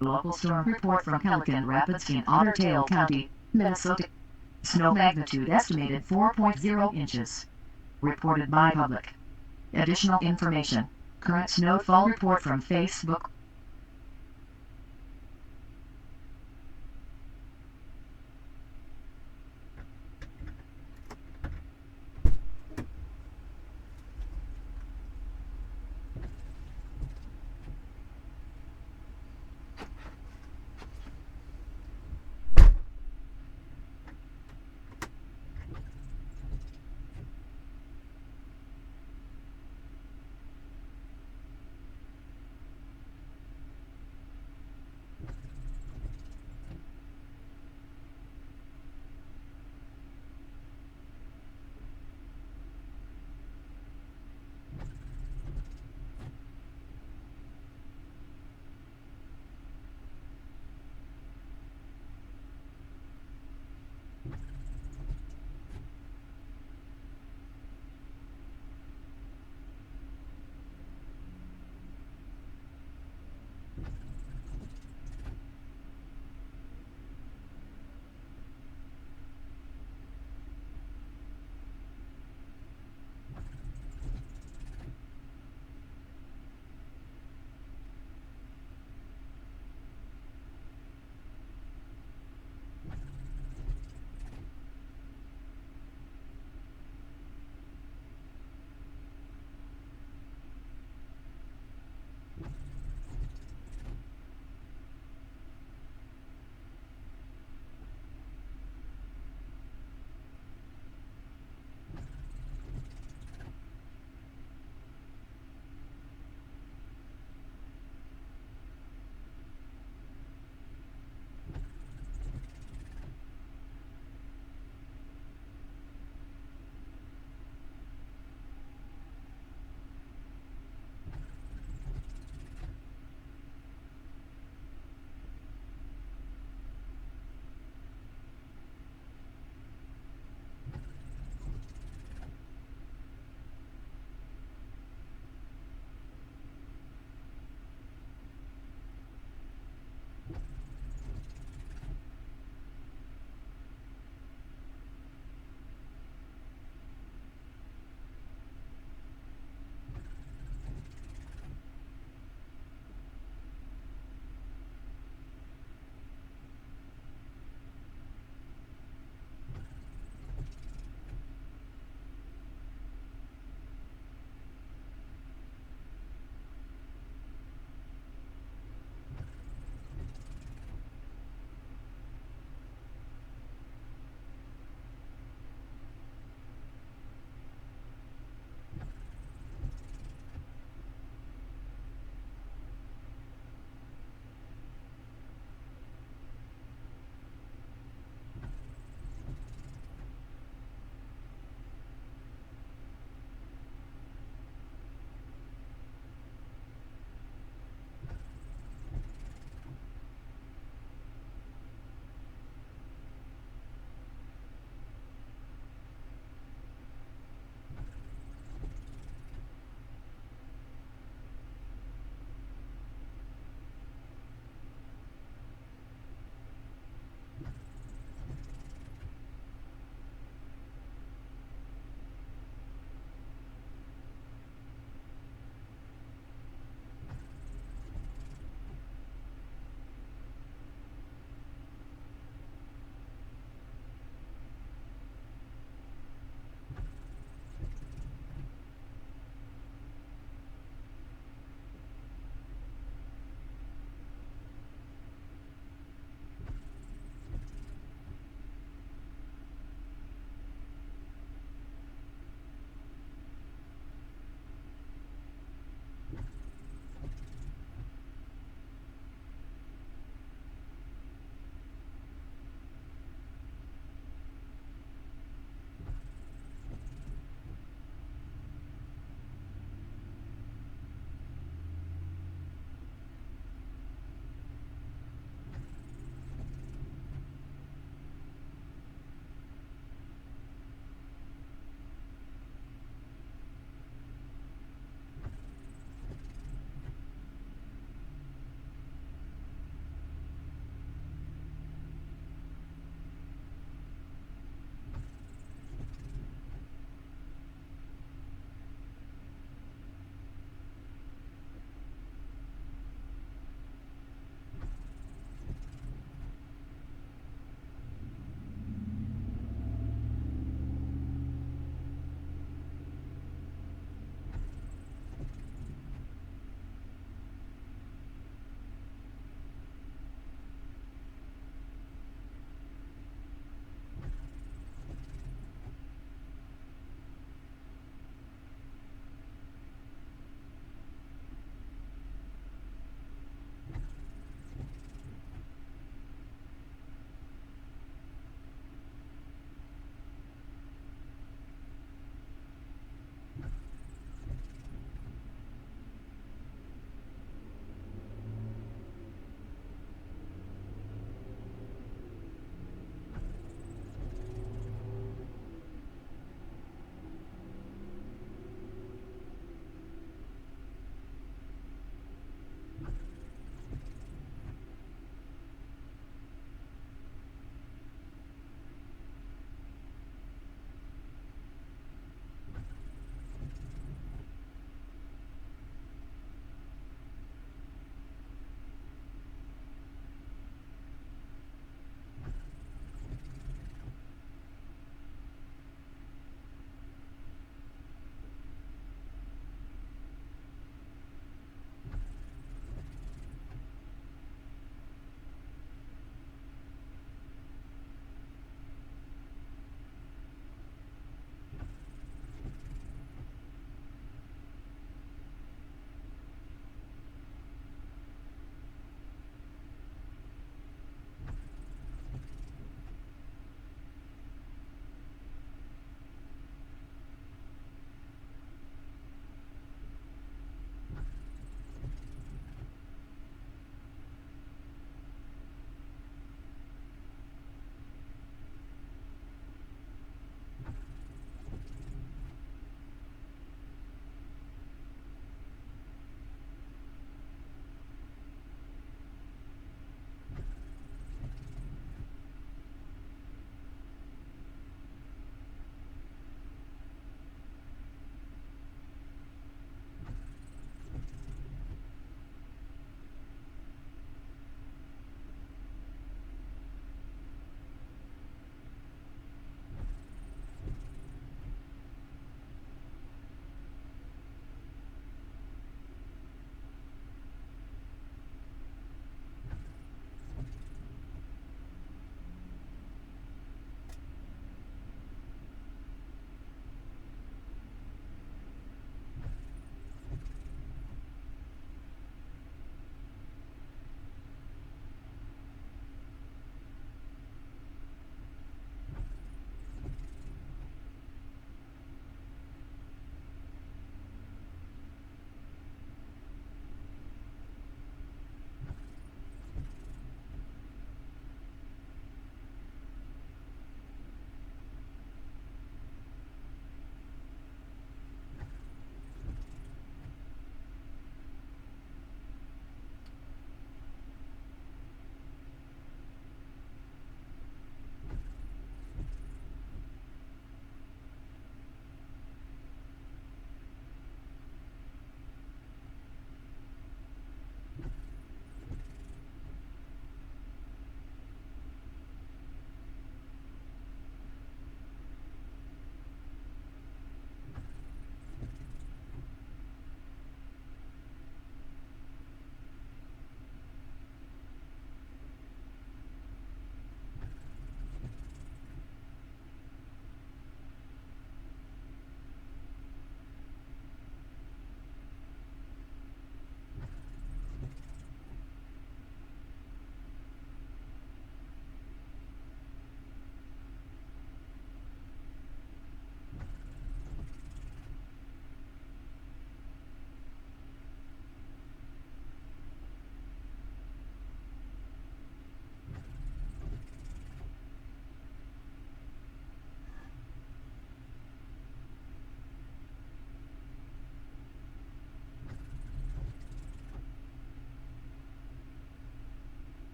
Local storm report from Pelican Rapids in Otter Tail County, Minnesota. Snow magnitude estimated 4.0 inches. Reported by public. Additional information. Current snowfall report from Facebook.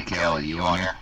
Hey, Kelley, you on here?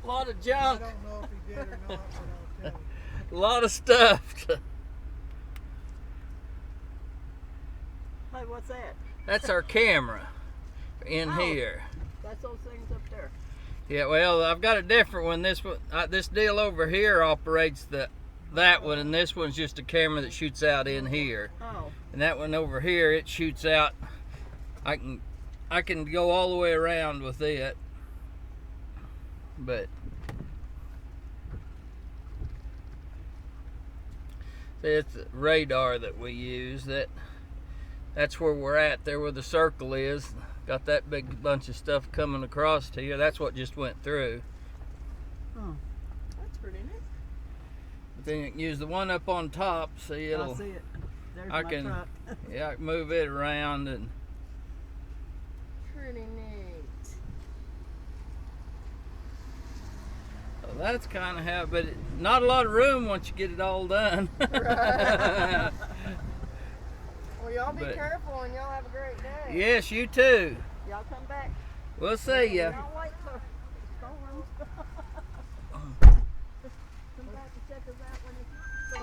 A lot of I junk. don't know if he did or not, but I'll tell you. A lot of stuff. Hey, what's that? That's our camera in Oh. here. That's those things up there. Yeah, well, I've got a different one. This deal over here operates the that one, and this one's just a camera that shoots out in here. Oh. And that one over here, it shoots out. I can go all the way around with it, but see, it's the radar that we use. That's where we're at. There where the circle is. Got that big bunch of stuff coming across to you. That's what just went through. Oh, that's pretty neat. But then you can use the one up on top. See, I see it. There's I my can, truck. yeah, I can move it around and. Pretty neat. So that's kind of how, but not a lot of room once you get it all done. Right. Well, y'all be But- careful and y'all have a great day. Yes, you too. Y'all come back. We'll see ya. Y'all wait for storms. Come back and check us out when it's all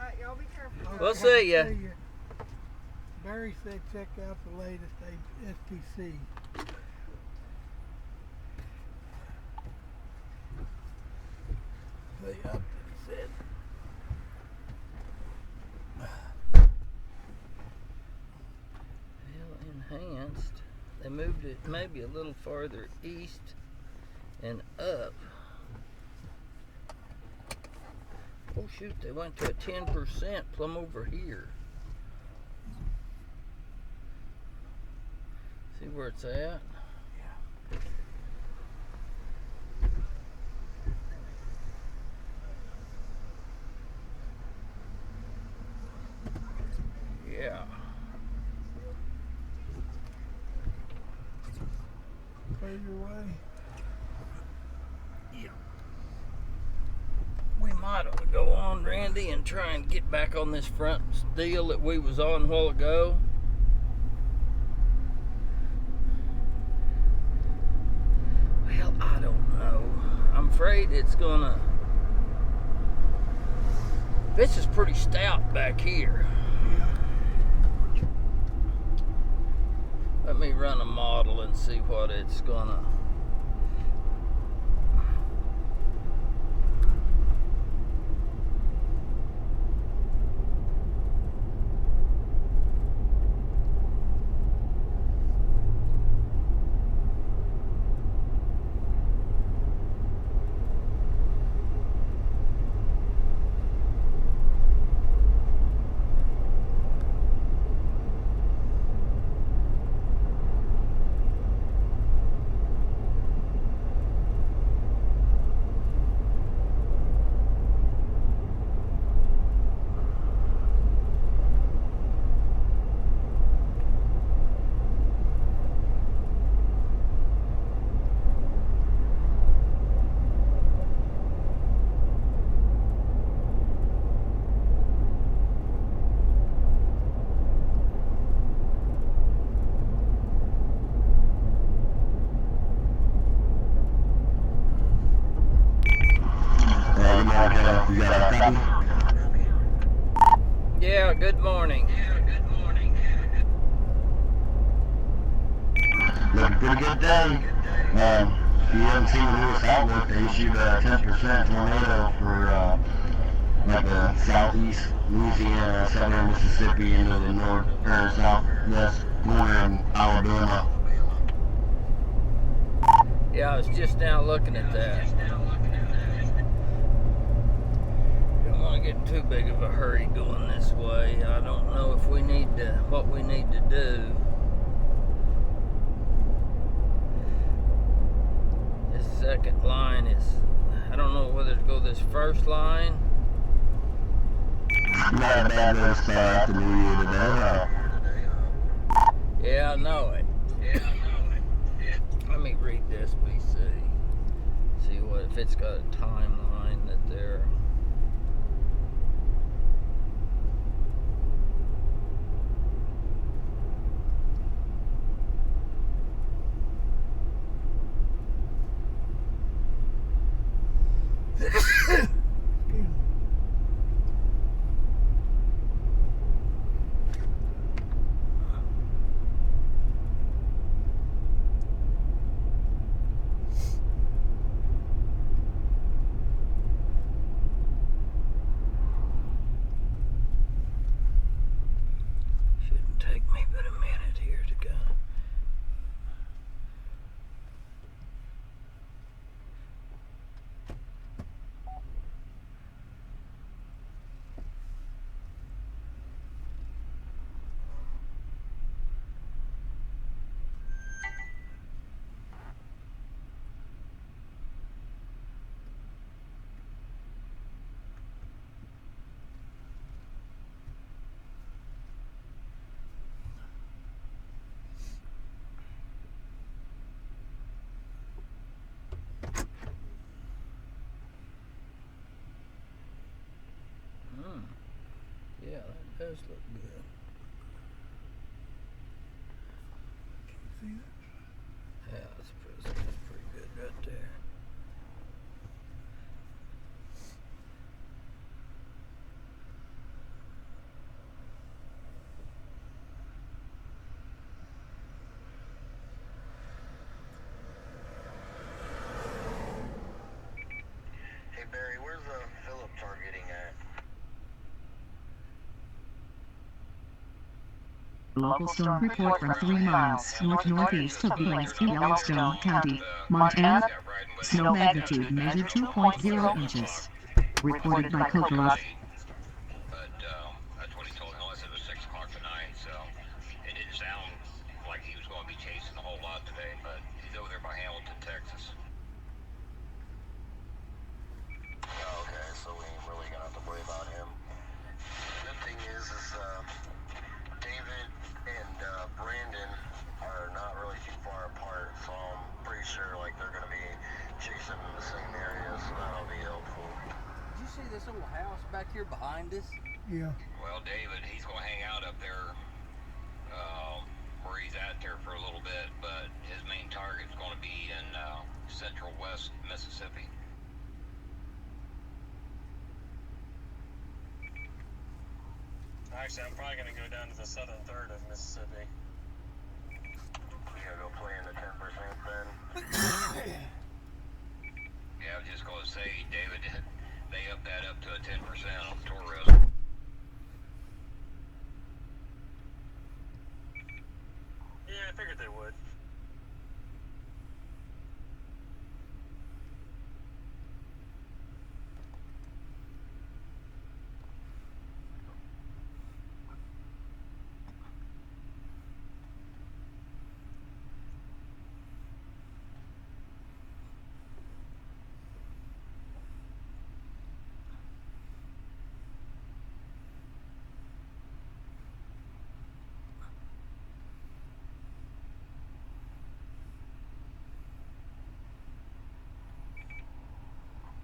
right. Y'all be careful. We'll see ya. Barry said check out the latest STC. They upped it, he said. Well, enhanced. They moved it maybe a little farther east and up. Oh shoot, they went to a 10% plumb over here. See where it's at? Yeah. Clear your way. We might ought to go on, Randy, and try and get back on this front deal that we was on a while ago. Well, I don't know. I'm afraid it's gonna... This is pretty stout back here. Let me run a model and see what it's gonna... You got a copy? Yeah, good morning. Looking pretty good day. If you haven't seen the newest outlook, they issued a 10% tornado for like the southeast Louisiana, southern Mississippi, into the north or southwest corner in Alabama. Yeah, I was just now looking at that. Don't want to get too big of a hurry going this way. I don't know if we need to, what we need to do. This second line is, I don't know whether to go this first line. Not a bad way to start out the new year today. Yeah, I know it. Let me read this BC. See what if it's got a timeline that they're. does look good. See that? Yeah, that's pretty good right there. Hey Barry, where's Philip targeting at? Local storm report from 3 miles north-northeast of Billings in Yellowstone County, Montana. Snow magnitude measured 2.0 inches. Reported by Kokura. But that's what he told me, unless it was 6 o'clock tonight, so it didn't sound like he was going to be chasing a whole lot today, but he's over there by Hamilton, Texas. Okay, so we ain't really gonna have to worry about him. Good thing is David and Brandon are not really too far apart, so I'm pretty sure like they're gonna be chasing in the same area, so that'll be helpful. Did you see this little house back here behind us? Yeah. Well, David, he's gonna hang out up there where he's at there for a little bit, but his main target's gonna be in central west Mississippi. Actually, I'm probably going to go down to the southern third of Mississippi. You gonna go play in the 10% then? Yeah, I was just gonna say, David, they upped that up to a 10% on tourism. Yeah, I figured they would.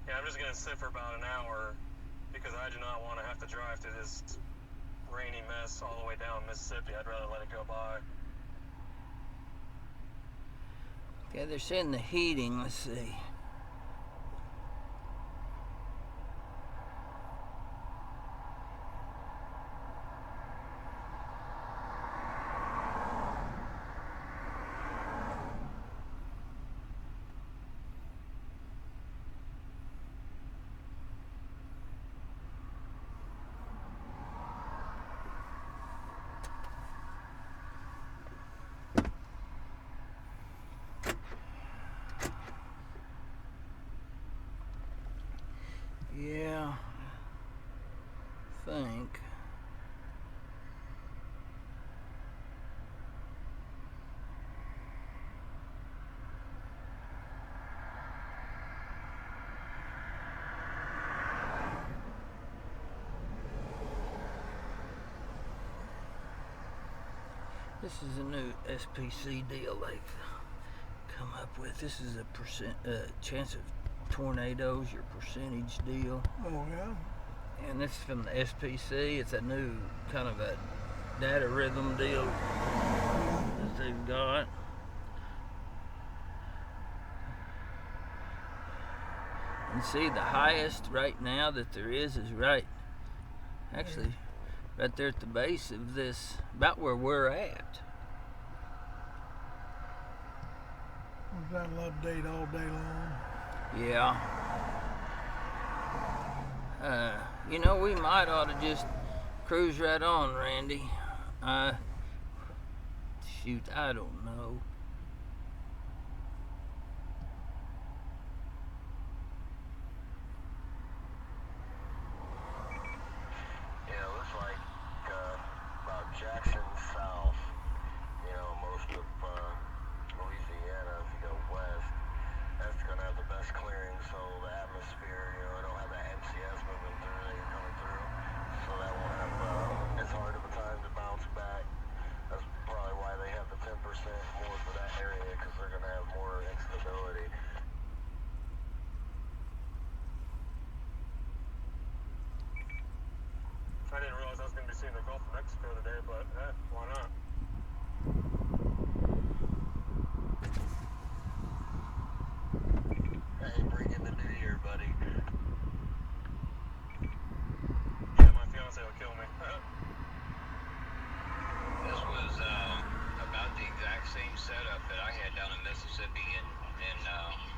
Yeah, I'm just going to sit for about an hour because I do not want to have to drive through this rainy mess all the way down Mississippi. I'd rather let it go by. Okay, they're saying the heating, let's see. Yeah, I think. This is a new SPC deal they've come up with. This is a chance of tornadoes, your percentage deal. Oh, yeah? And this is from the SPC. It's a new kind of a data rhythm deal that they've got. And see, the highest right now that there is right there at the base of this, about where we're at. That'll update all day long. Yeah. You know, we might ought to just cruise right on, Randy. Shoot, I don't know. Yeah, it looks like about Jackson south, you know, most of Louisiana, if you go west, that's going to have the best clearing, so the atmosphere, you know, it don't have that MCS moving through that you're coming through, so that won't have as hard of a time to bounce back. That's probably why they have the 10% more for that area, because they're going to have more instability. I didn't realize I was going to be crossing the Gulf of Mexico today, but why not? Hey, bring in the new year, buddy. Yeah, my fiance will kill me. This was about the exact same setup that I had down in Mississippi in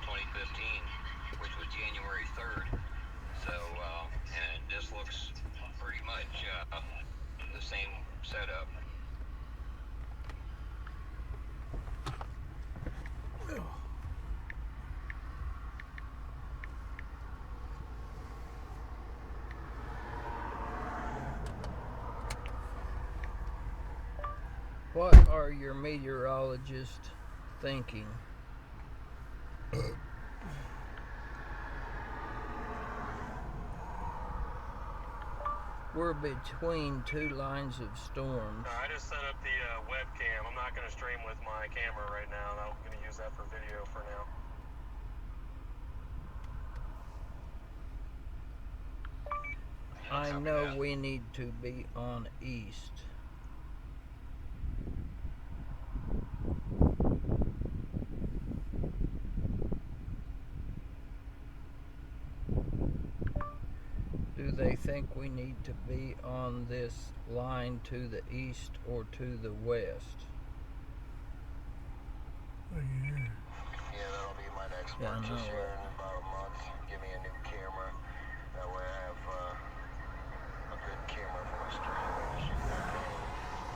2015, which was January 3rd. So, and this looks pretty much the same setup. What are your meteorologists thinking? We're between two lines of storms. I just set up the webcam. I'm not going to stream with my camera right now. I'm going to use that for video for now. I know we need to be on east. Do they think we need to be on this line to the east or to the west? Oh, yeah. Yeah, that'll be my next Yeah, I purchase know. here in about a month. Give me a new camera. That way I have a good camera for my stream and shoot that thing.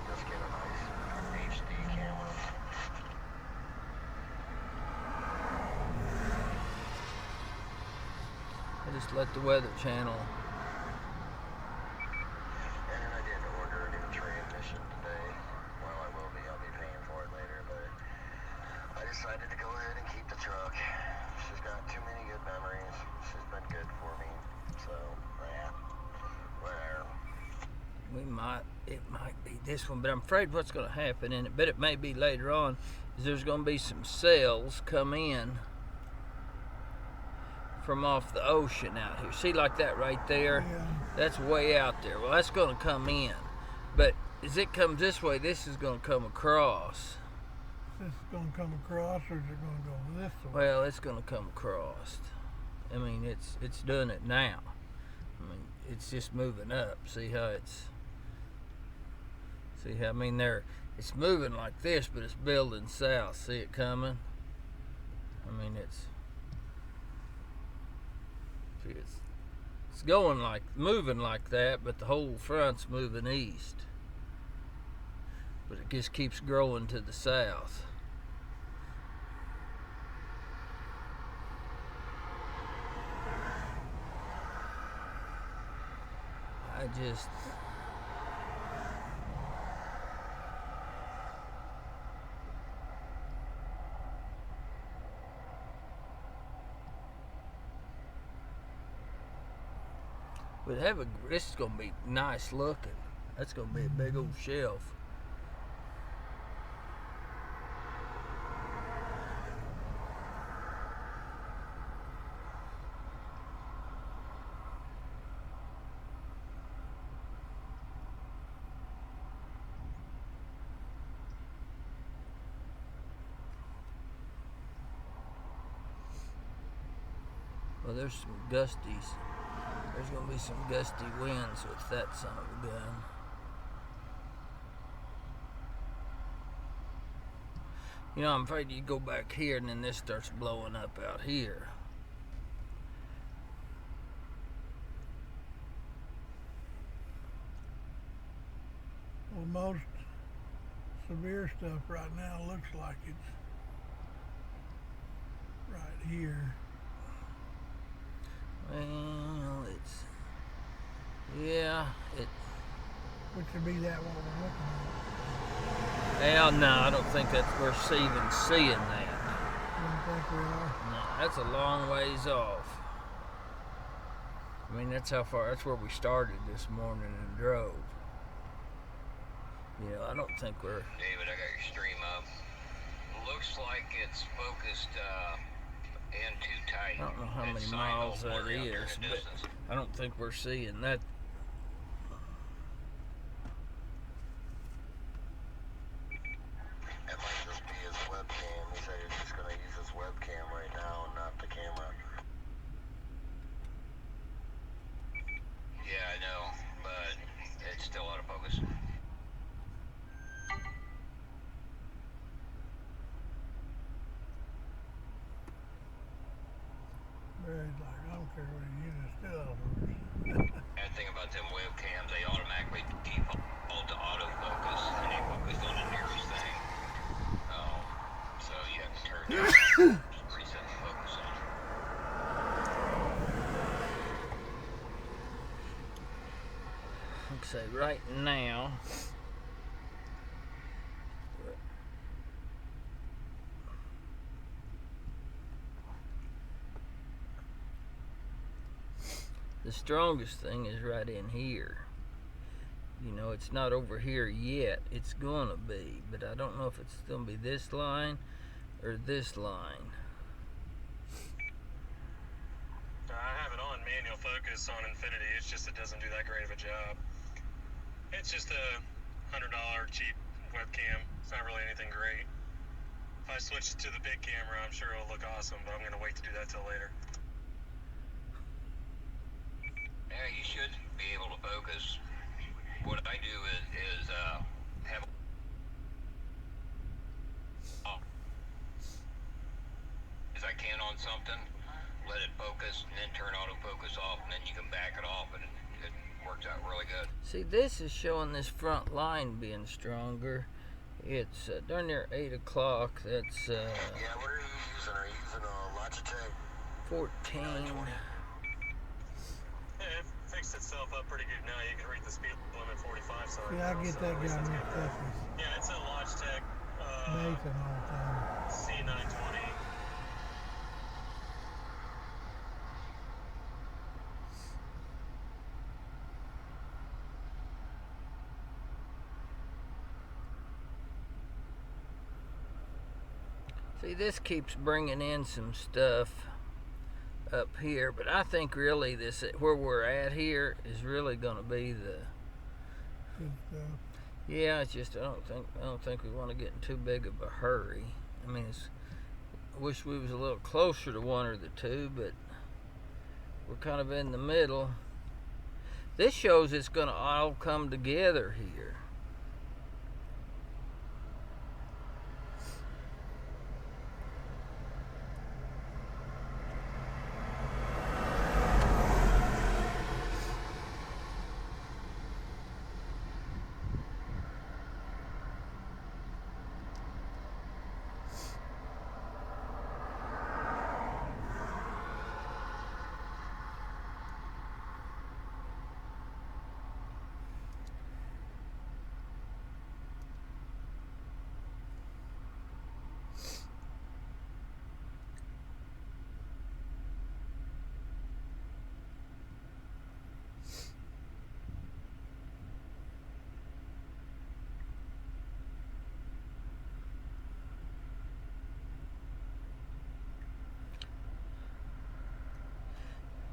Just get a nice HD camera. I just let the Weather Channel. And then I did order a new transmission today. Well, I will be. I'll be paying for it later, but I decided to go ahead and keep the truck. She's got too many good memories. She's been good for me. So, yeah. Whatever. It might be this one, but I'm afraid what's going to happen in it, but it may be later on, is there's going to be some cells come in from off the ocean out here. See, like that right there? Yeah. That's way out there. Well, that's going to come in. But as it comes this way, this is going to come across. Is this going to come across, or is it going to go this way? Well, it's going to come across. I mean, it's doing it now. I mean, it's just moving up. See how I mean, it's moving like this, but it's building south. See it coming? I mean, it's going moving like that, but the whole front's moving east. But it just keeps growing to the south. But this is gonna be nice looking. That's gonna be a big old shelf. Well, there's some gusties. There's going to be some gusty winds with that son of a gun. You know, I'm afraid you go back here and then this starts blowing up out here. Well, most severe stuff right now looks like it's right here. Well, Which would be that what we're looking at. Well, no, I don't think that we're even seeing that. You don't think we are? No, that's a long ways off. I mean, that's where we started this morning and drove. You know, I don't think we're... David, I got your stream up. Looks like it's focused in too tight. I don't know how many miles that is, but I don't think we're seeing that. thing about them webcams, they automatically default to autofocus, and they focus on the nearest thing. So you have to turn that on, reset the focus on it. Like I say, right now, the strongest thing is right in here. You know, it's not over here yet. It's gonna be, but I don't know if it's gonna be this line or this line. I have it on manual focus on Infinity. It's just it doesn't do that great of a job. It's just a $100 cheap webcam. It's not really anything great. If I switch it to the big camera, I'm sure it'll look awesome, but I'm gonna wait to do that till later. Yeah, you should be able to focus. What I do is have as I can on something, let it focus, and then turn autofocus off, and then you can back it off, and it works out really good. See, this is showing this front line being stronger. It's darn near 8 o'clock. That's Yeah, what are you using? Are you using a Logitech 14. 920? Yeah, it fixed itself up pretty good now. You can read the speed limit 45 sign. See, I get that guy mixed up with Yeah, it's a Logitech Nathan all the time. C920. See, this keeps bringing in some stuff up here, but I think really this where we're at here is really going to be the. Good stuff. Yeah, it's just I don't think we want to get in too big of a hurry. I mean, I wish we was a little closer to one or the two, but we're kind of in the middle. This shows it's going to all come together here.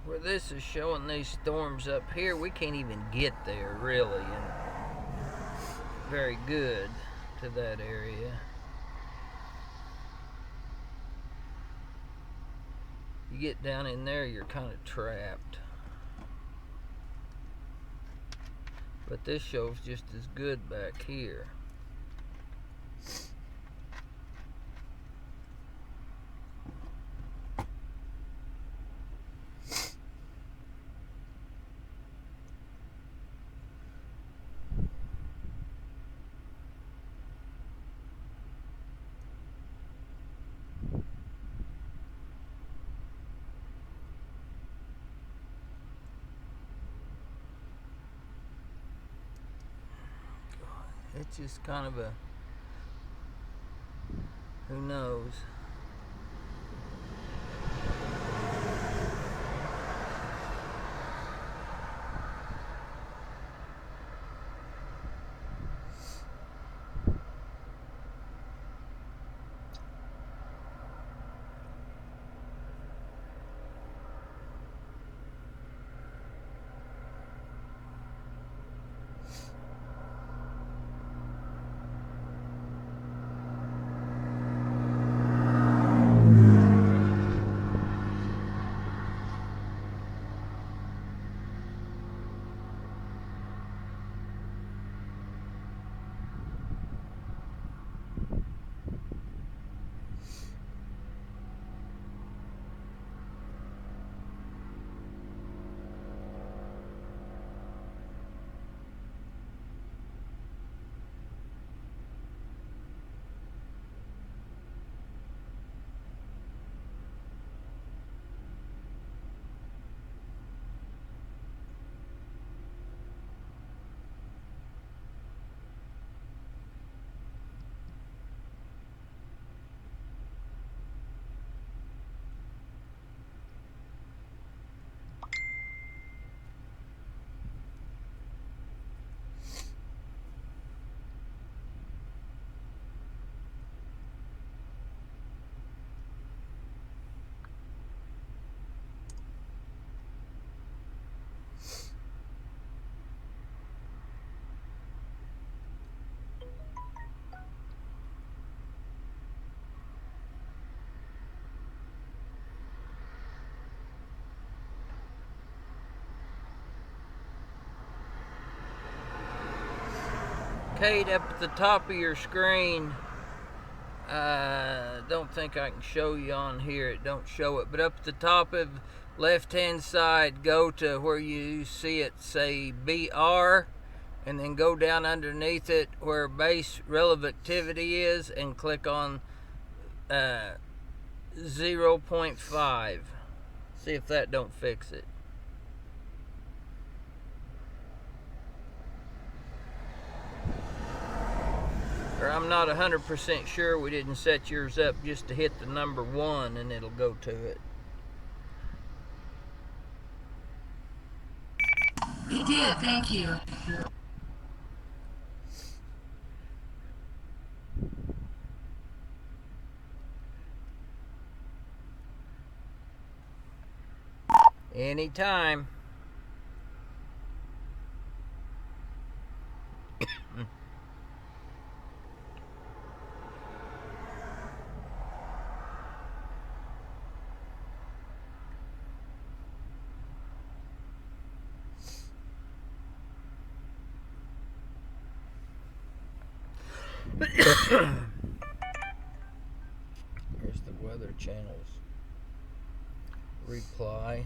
Where this is showing these storms up here, we can't even get there really, and very good to that area. You get down in there, you're kind of trapped. But this shows just as good back here. It's just kind of a, who knows. Kate, up at the top of your screen, don't think I can show you on here. It don't show it, but up at the top of left-hand side, go to where you see it say BR, and then go down underneath it where base relativity is, and click on 0.5. See if that don't fix it. Or I'm not 100% sure we didn't set yours up just to hit the number 1 and it'll go to it. It did, thank you. Anytime. Here's the Weather Channel's reply.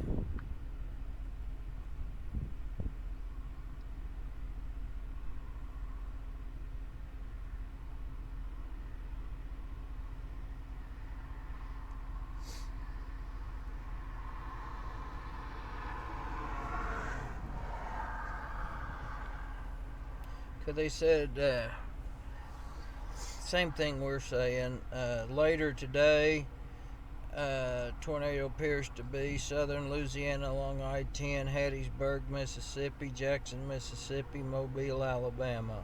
Because they said same thing we're saying. Later today, tornado appears to be southern Louisiana along I-10, Hattiesburg, Mississippi, Jackson, Mississippi, Mobile, Alabama.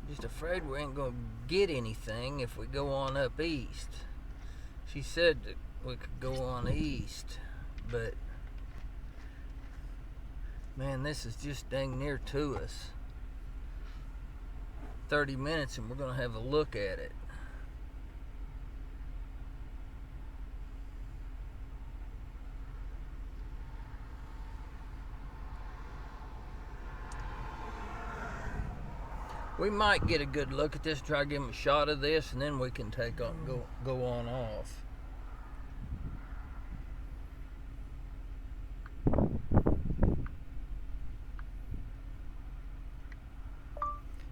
Just afraid we ain't gonna get anything if we go on up east. She said that we could go on east, but man, this is just dang near to us. 30 minutes and we're gonna have a look at it. We might get a good look at this, try to give them a shot of this, and then we can take on, go on off.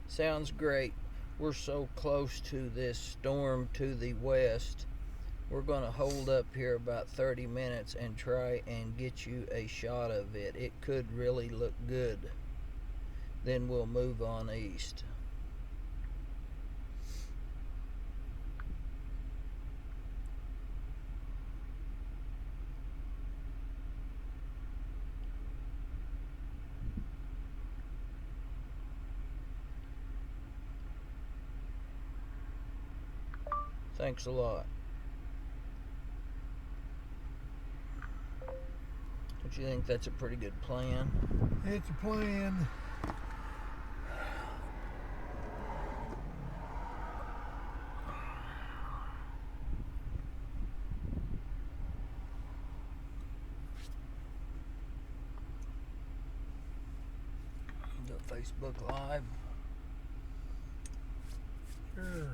Sounds great. We're so close to this storm to the west. We're going to hold up here about 30 minutes and try and get you a shot of it. It could really look good. Then we'll move on east. Thanks a lot. Don't you think that's a pretty good plan? It's a plan. Do a Facebook Live. Sure.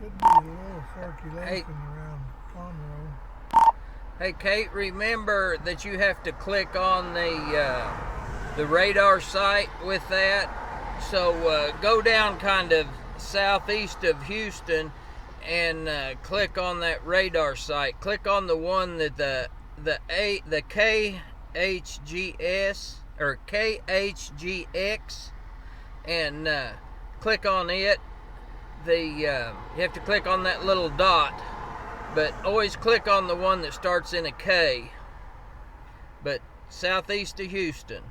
Could be a little circulation around Conroe. Hey, Kate, remember that you have to click on the radar site with that. So go down kind of southeast of Houston and click on that radar site. Click on the one that the KHGS or KHGX, and click on it. You have to click on that little dot, but always click on the one that starts in a K. But southeast of Houston.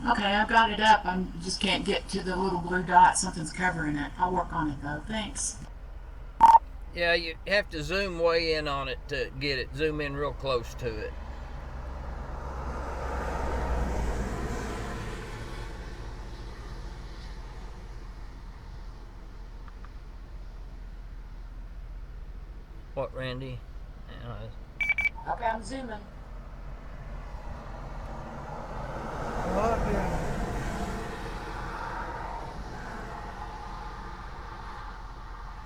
Okay, I've got it up. I just can't get to the little blue dot. Something's covering it. I'll work on it though. Thanks. Yeah, you have to zoom way in on it to get it. Zoom in real close to it. What, Randy? Okay, I'm zooming.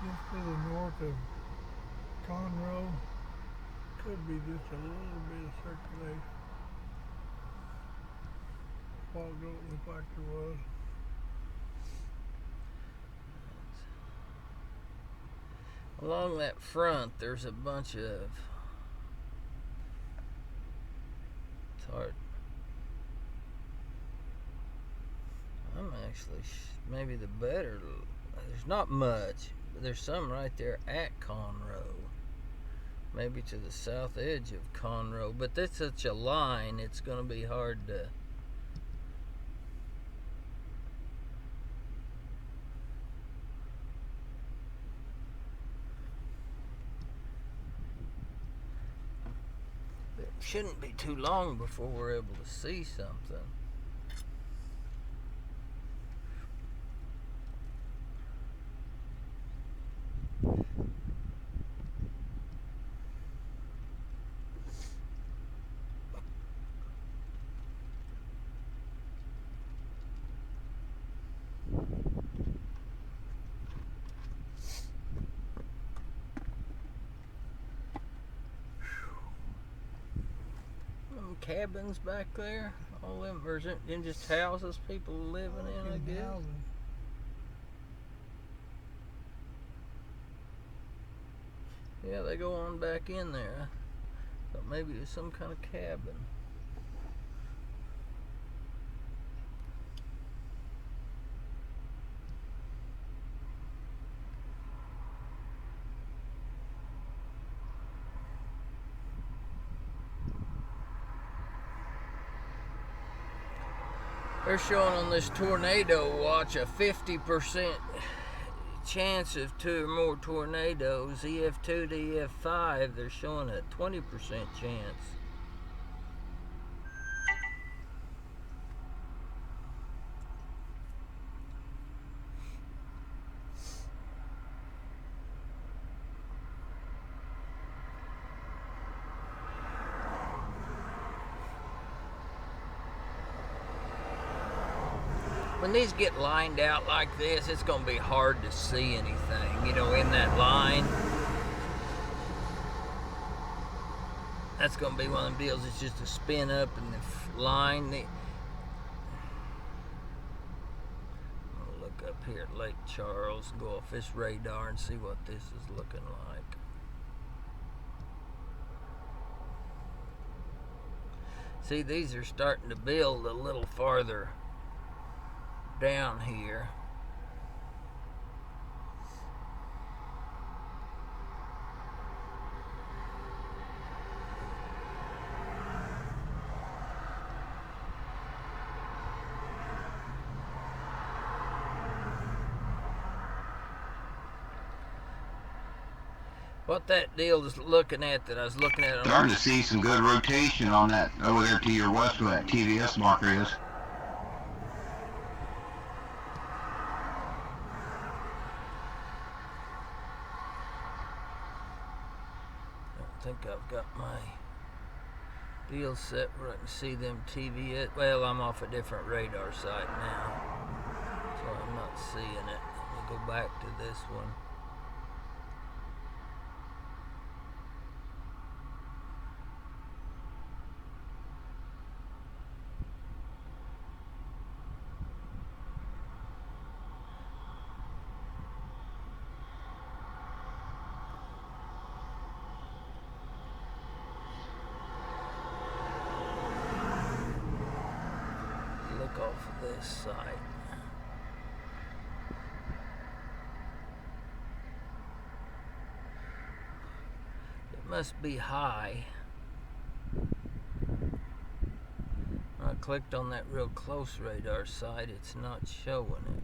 Just to the north of Conroe, could be just a little bit of circulation. Fog don't look like there was. Along that front, there's a bunch of... It's hard. I'm actually... Maybe the better... There's not much, but there's some right there at Conroe. Maybe to the south edge of Conroe. But that's such a line, it's going to be hard to... It shouldn't be too long before we're able to see something. Cabins back there, all them, or is it in just houses people living in, I guess? Houses. Yeah, they go on back in there. Thought maybe it was some kind of cabin. They're showing on this tornado watch a 50% chance of 2 or more tornadoes. EF2 to EF5, they're showing a 20% chance. When these get lined out like this, it's going to be hard to see anything, you know, in that line. That's going to be one of them deals. It's just a spin up in the line. I'm going to look up here at Lake Charles, go off this radar and see what this is looking like. See, these are starting to build a little farther down here. What that deal is looking at that I was looking at on... Starting to see some good rotation on that over there to your west where that TVS marker is. think I've got my deal set where I can see them TV. Well, I'm off a different radar site now, so I'm not seeing it. Let me go back to this one. Off of this site. It must be high. When I clicked on that real close radar site, it's not showing it.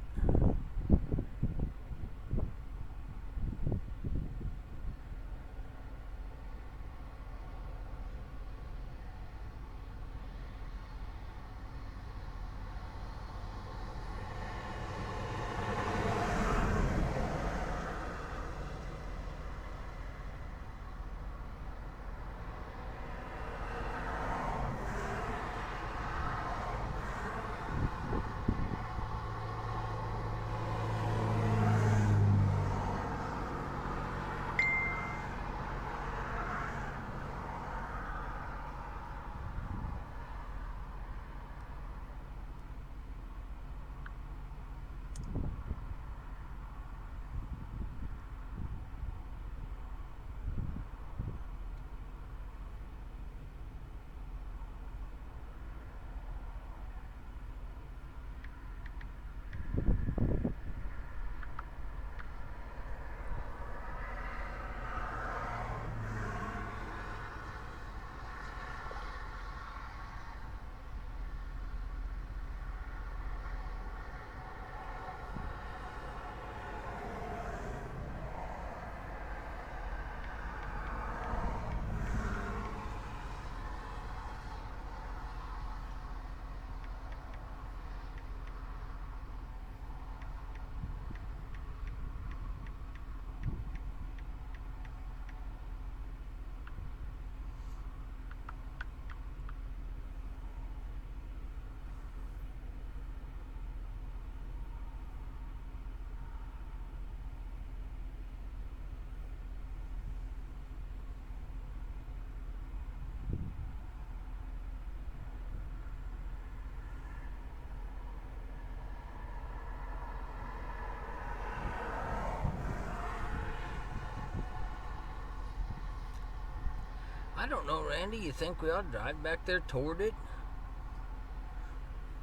I don't know, Randy. You think we ought to drive back there toward it?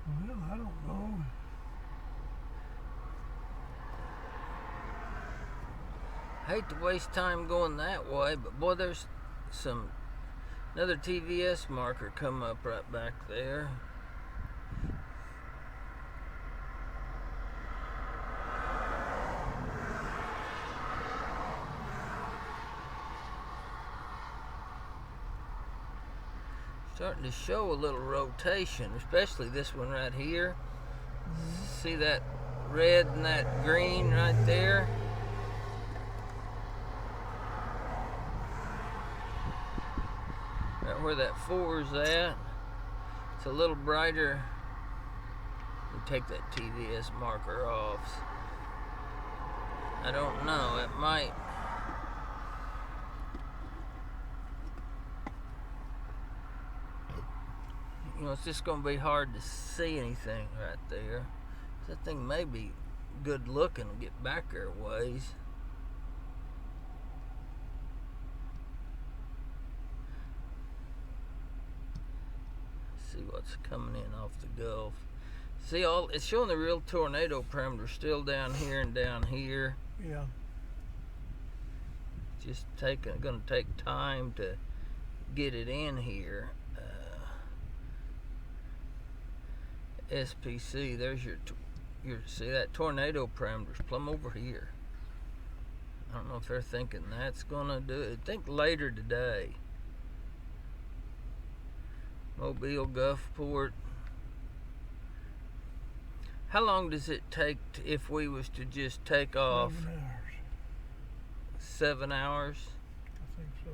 Well, I don't know. Hate to waste time going that way, but boy, there's another TVS marker come up right back there. Starting to show a little rotation, especially this one right here. See that red and that green right there? Right where that 4's at. It's a little brighter. We take that TVS marker off. I don't know, it might. You know, it's just going to be hard to see anything right there. That thing may be good looking and get back there a ways. See what's coming in off the Gulf. See, it's showing the real tornado parameter still down here and down here. Yeah. Just going to take time to get it in here. SPC, there's your see that tornado parameter's plumb over here. I don't know if they're thinking that's gonna do it. I think later today. Mobile, Gulfport. How long does it take if we was to just take off? 7 hours. 7 hours? I think so.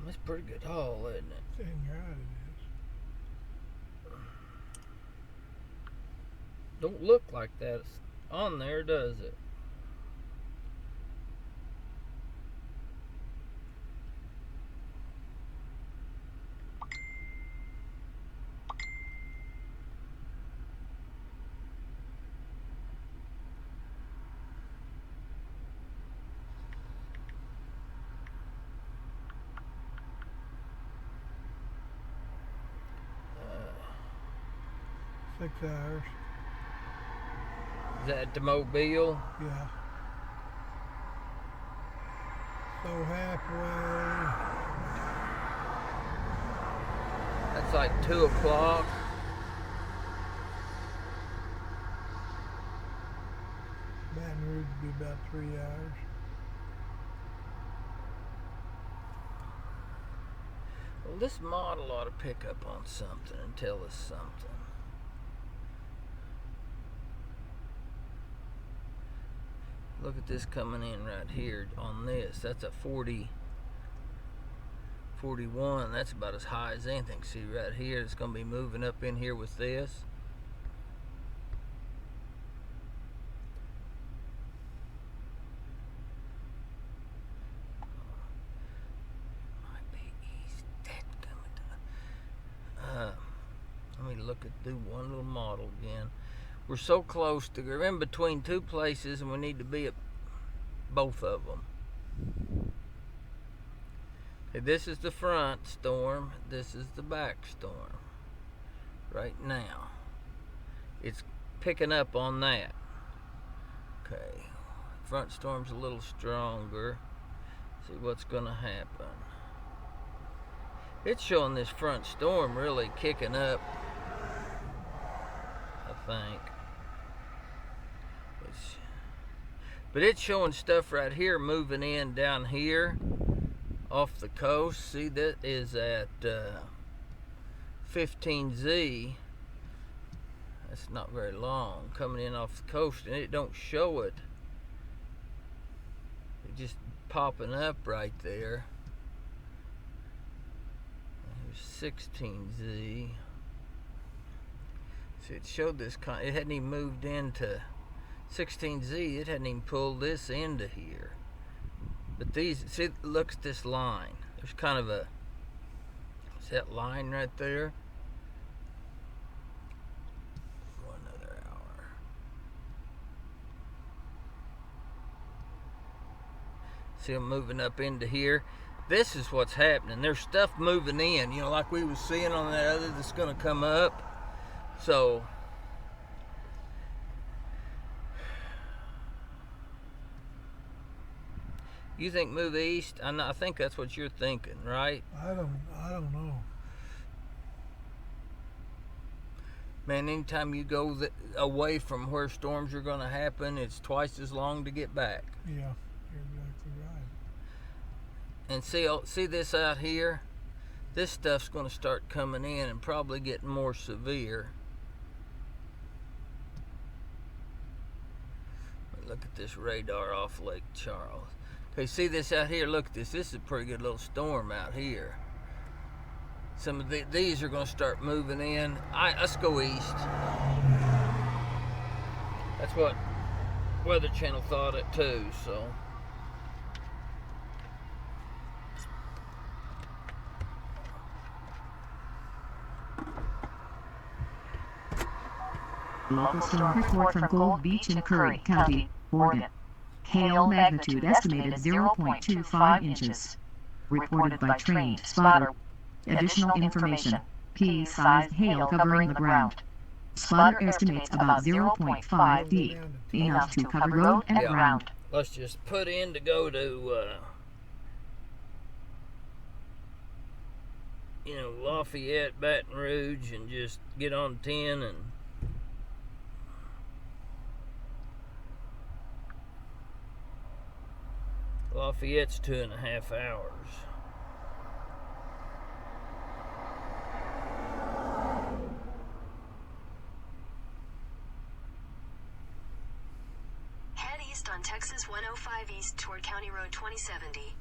That's a pretty good haul, isn't it? Dang right it is. Don't look like that on there, does it? Six hours. Is that the Mobile? Yeah. So halfway. That's like 2 o'clock. Baton Rouge would be about 3 hours. Well, this model ought to pick up on something and tell us something. Look at this coming in right here on this. That's a 40, 41. That's about as high as anything. See right here, it's going to be moving up in here with this. Might be east. That coming. Let me look at do one little model again. We're so close to, we're in between two places and we need to be at both of them. Okay, this is the front storm, this is the back storm. Right now. It's picking up on that. Okay, front storm's a little stronger. See what's gonna happen. It's showing this front storm really kicking up, I think. But it's showing stuff right here moving in down here off the coast. See, that is at 15Z. That's not very long. Coming in off the coast, and it don't show it. It's just popping up right there. There's 16Z. See, it showed this it hadn't even moved into 16Z, it hadn't even pulled this into here. But these, see, look at this line. There's kind of a, see that line right there? Another hour. See them moving up into here? This is what's happening. There's stuff moving in, you know, like we was seeing on that other that's gonna come up. So, you think move east? I think that's what you're thinking, right? I don't know. Man, anytime you go away from where storms are going to happen, it's twice as long to get back. Yeah, you're exactly right. And see this out here? This stuff's going to start coming in and probably getting more severe. Look at this radar off Lake Charles. Okay, see this out here? Look at this. This is a pretty good little storm out here. Some of these are going to start moving in. Let's go east. That's what Weather Channel thought it too, so. Local storm report from Gold Beach in Curry County, Oregon. Hail magnitude estimated 0.25 inches. Reported by trained spotter. Additional information. Pea-sized hail covering the ground. Spotter estimates about 0.5 deep. Enough to cover road and ground. Let's just put in to go to, Lafayette, Baton Rouge, and just get on 10 and Lafayette's 2.5 hours. Head east on Texas 105 east toward County Road 2070.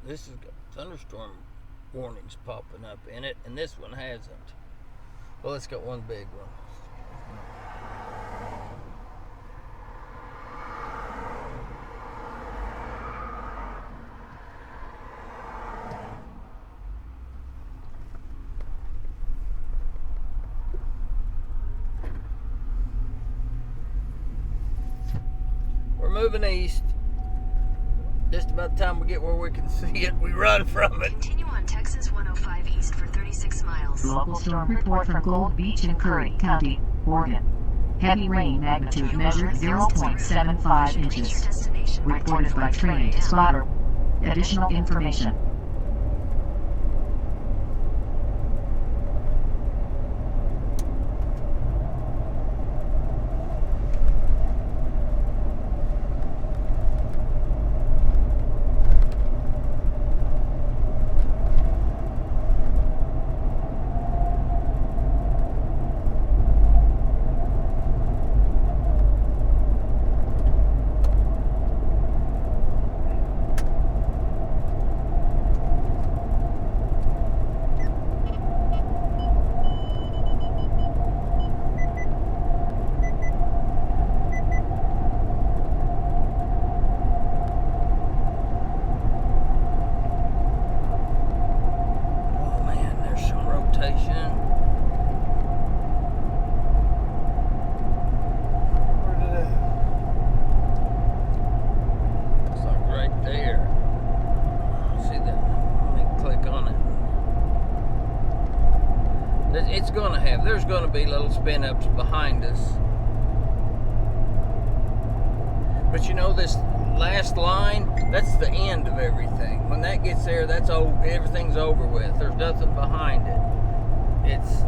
this has got thunderstorm warnings popping up in it, and this one hasn't. Well, it's got one big one. We're moving east. Just about the time we get where we can see it, we run from it. Continue on Texas 105 East for 36 miles. Local storm report from Gold Beach in Curry County, Oregon. Heavy rain magnitude measured 0.75 inches. Reported by trained spotter. Additional information. There's going to be little spin ups behind us. But you know, this last line, that's the end of everything. When that gets there, that's everything's over with. There's nothing behind it. It's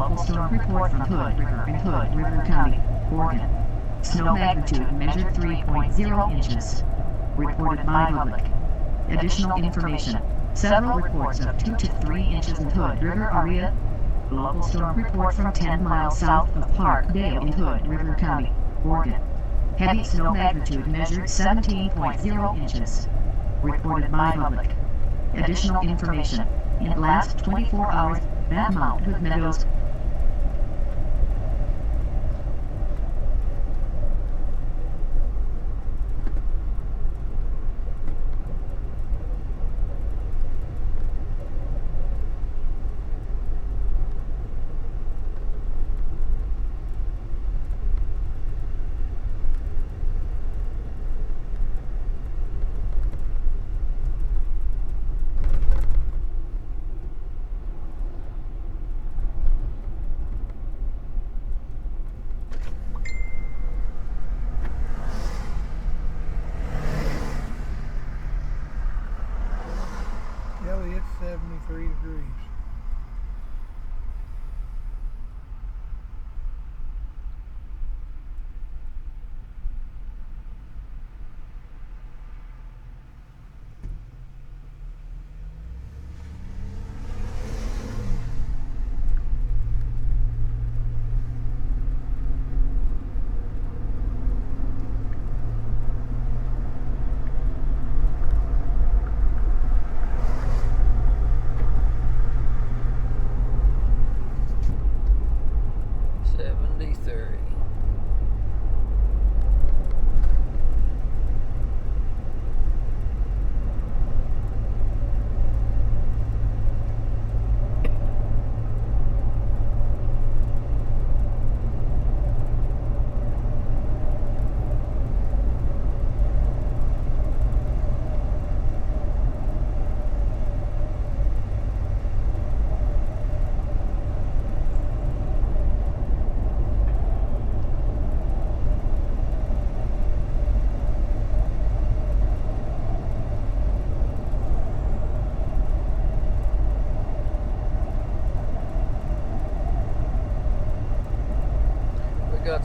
local storm report from Hood River County, Oregon. Snow magnitude measured 3.0 inches. Reported by public. Additional information. Several reports of 2 to 3 inches in Hood River area. Local storm report from 10 miles south of Park Dale in Hood River County, Oregon. Heavy snow magnitude measured 17.0 inches. Reported by public. Additional information. In the last 24 hours, Mount Hood Meadows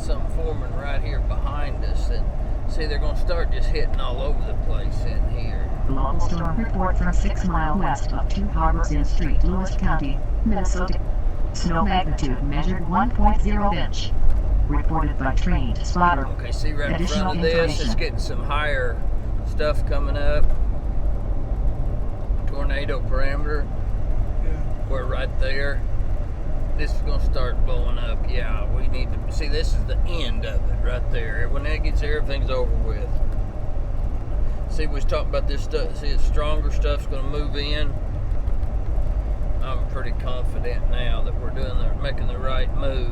something forming right here behind us, and see, they're going to start just hitting all over the place in here. Global storm report from 6 miles west of 2 Harbors Inn Street, Lewis County, Minnesota. Snow magnitude measured 1.0 inch. Reported by trained spotter. Okay, see right in Additional front of this, it's information. getting some higher stuff coming up. Tornado parameter. Yeah. We're right there. This is going to start blowing up. Yeah, we need to see, this is the end of it right there. When that gets there, everything's over with. See, we was talking about this stuff. See, the stronger stuff's going to move in. I'm pretty confident now that we're making the right move.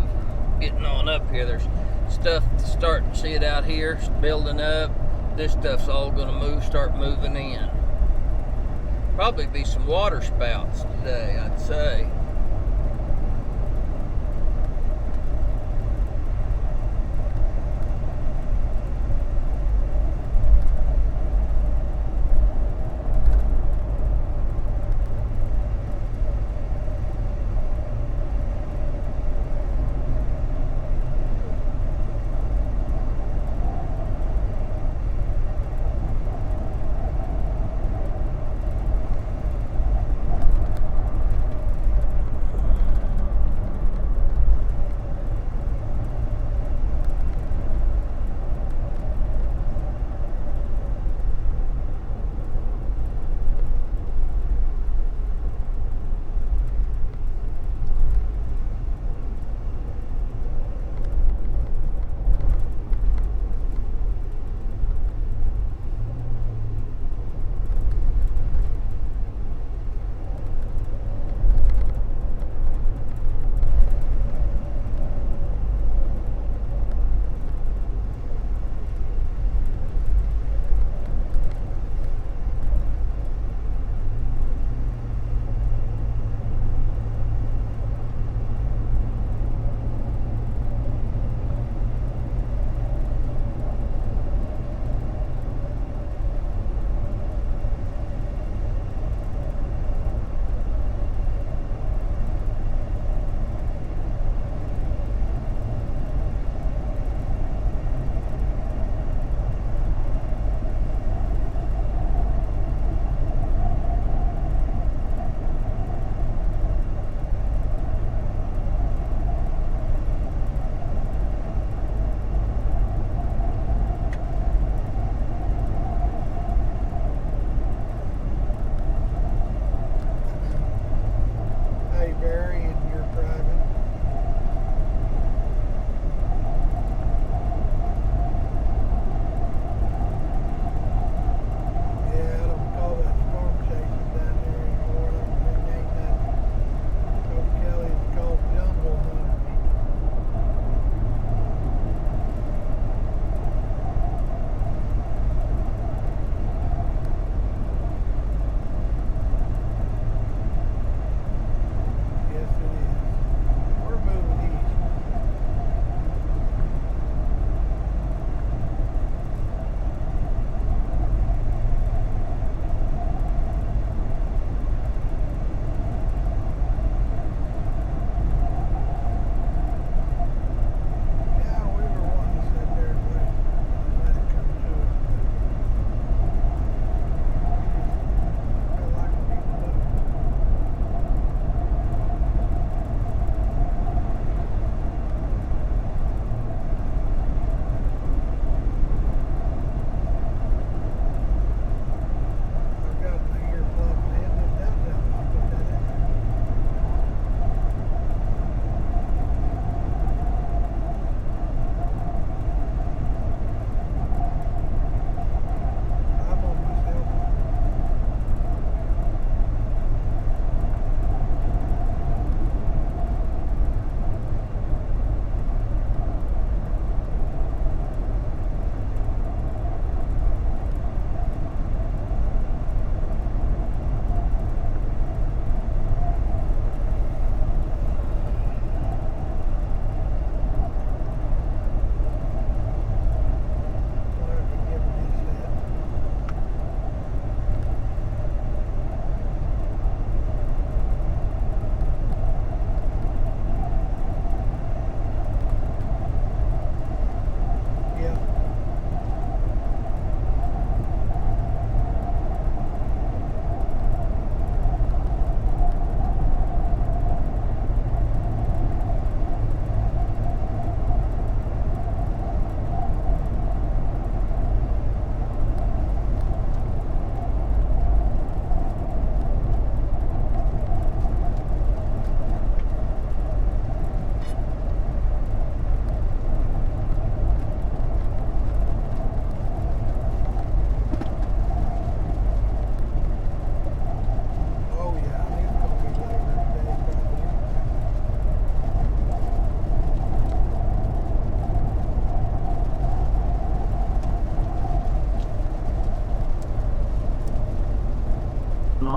Getting on up here, there's stuff starting. See it out here, it's building up. This stuff's all going to start moving in. Probably be some water spouts today, I'd say.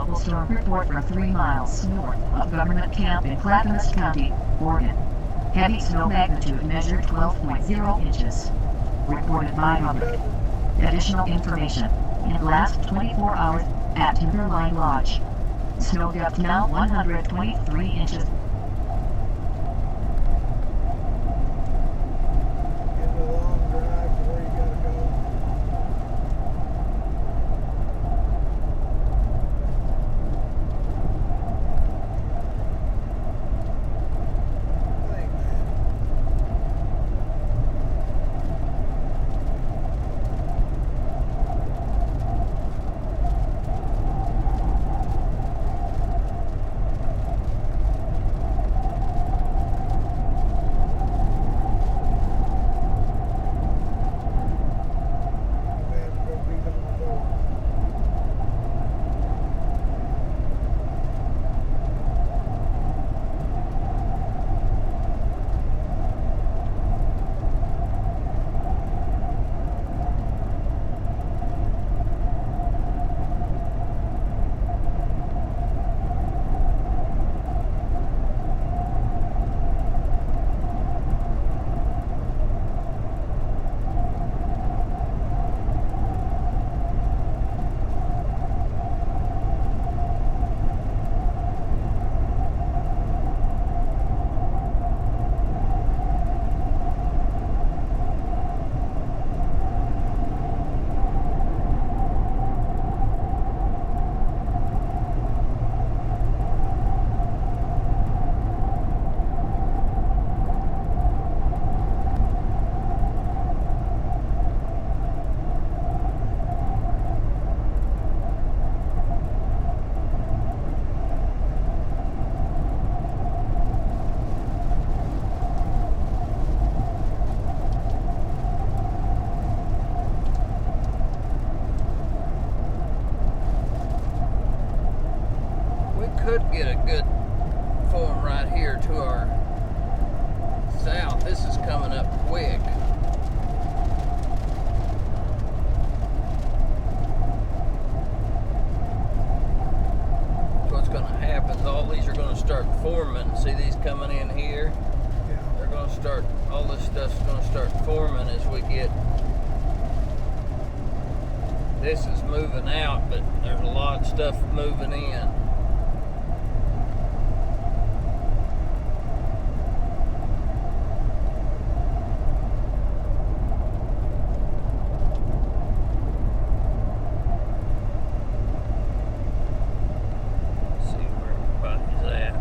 local storm report from 3 miles north of Government Camp in Clackamas County, Oregon. Heavy snow magnitude measured 12.0 inches. Reported by public. Additional information. In last 24 hours at Timberline Lodge. Snow depth now 123 inches. It's a long drive to where you gotta go. Thanks. We have to go beat on the door. We could get a good form right here to our south. This is coming up quick. What's going to happen is all these are going to start forming. See these coming in here? Yeah. They're going to start, all this stuff's going to start forming as we get, this is moving out, but there's a lot of stuff moving in. See where everybody's at.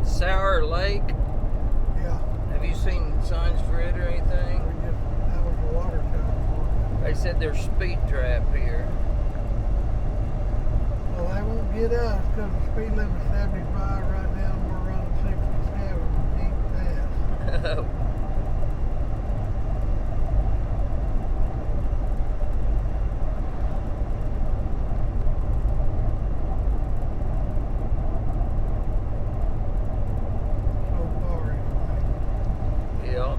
Sour Lake. Yeah. Have you seen signs for it or anything? We just water tower. They said there's speed trap here. Well, they won't get us because the speed limit's 75 right now and we're running 67. We can't pass. So far, anyway. Yeah.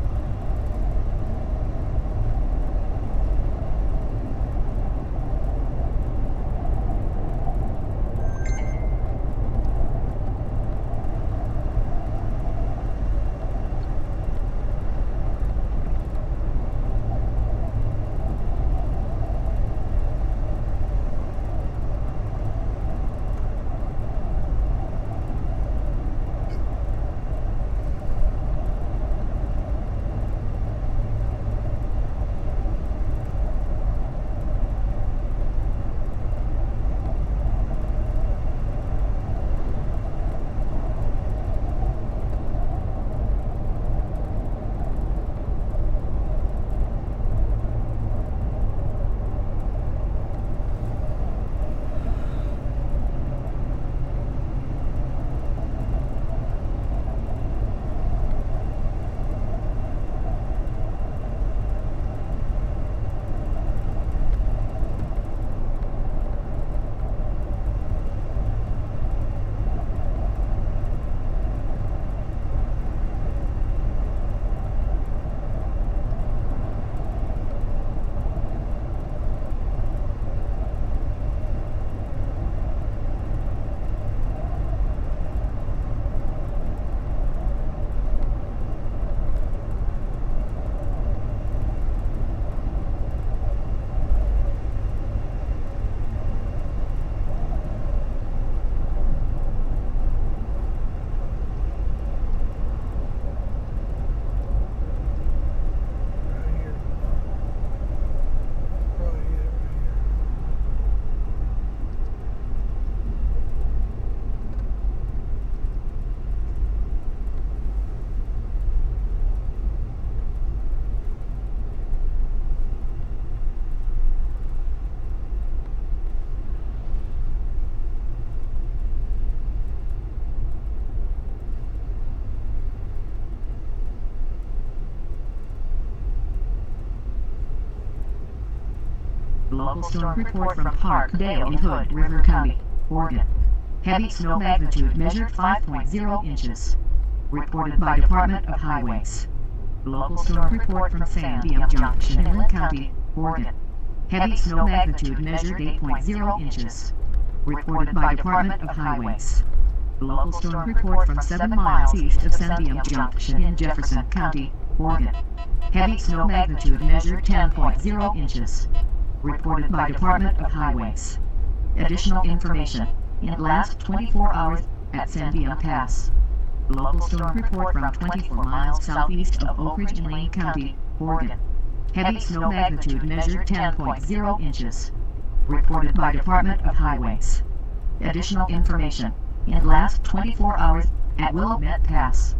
Right here. Probably it right here. Local storm report from Park, Dale, and Hood, River County, Oregon. Heavy snow magnitude measured 5.0 inches. Reported by Department of Highways. Local storm report from Sandium Junction, Inland County, Oregon. Heavy snow magnitude measured 8.0 inches. Reported by Department of Highways. Local storm report from 7 miles east of Sandium Junction in Jefferson County, Oregon. Heavy snow magnitude measured 10.0 inches. Reported by Department of Highways. Additional information in last 24 hours at Sandium Pass. Local storm report from 24 miles southeast of Oak Ridge in Lane County, Oregon. Heavy snow magnitude measured 10.0 inches. Reported by Department of Highways. Additional information in last 24 hours at Willamette Pass.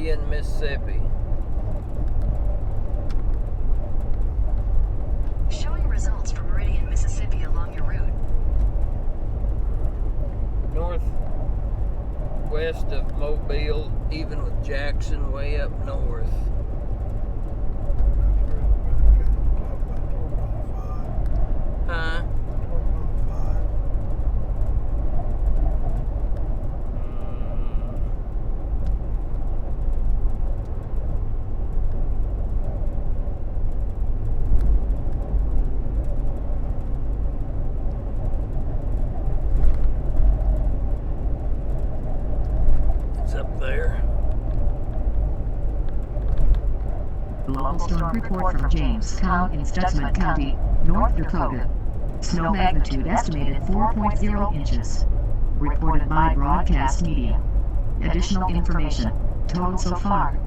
Meridian, Mississippi. Showing results from Meridian, Mississippi along your route. Northwest of Mobile, even with Jackson way up north. Huh? Up there. Local storm report from Jamestown in Stutsman County, North Dakota. Snow magnitude estimated 4.0 inches. Reported by broadcast media. Additional information. Total so far.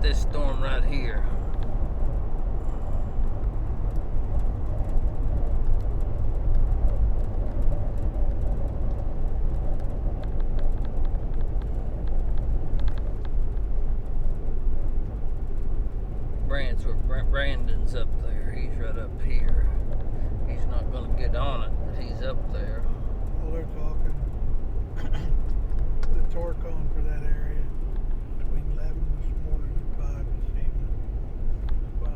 This storm right here. Brandon's up there. He's right up here. He's not going to get on it, but he's up there. Well, they're talking the torque on for that area between 11 this morning and 5 this evening. 5.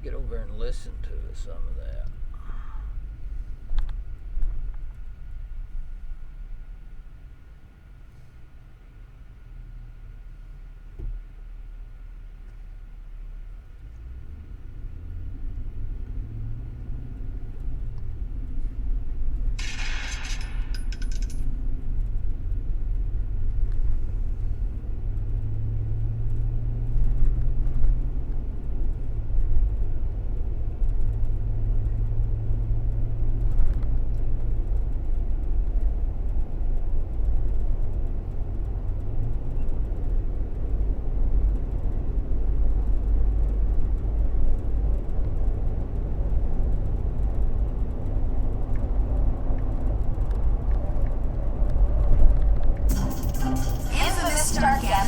Get over and listen to some of that.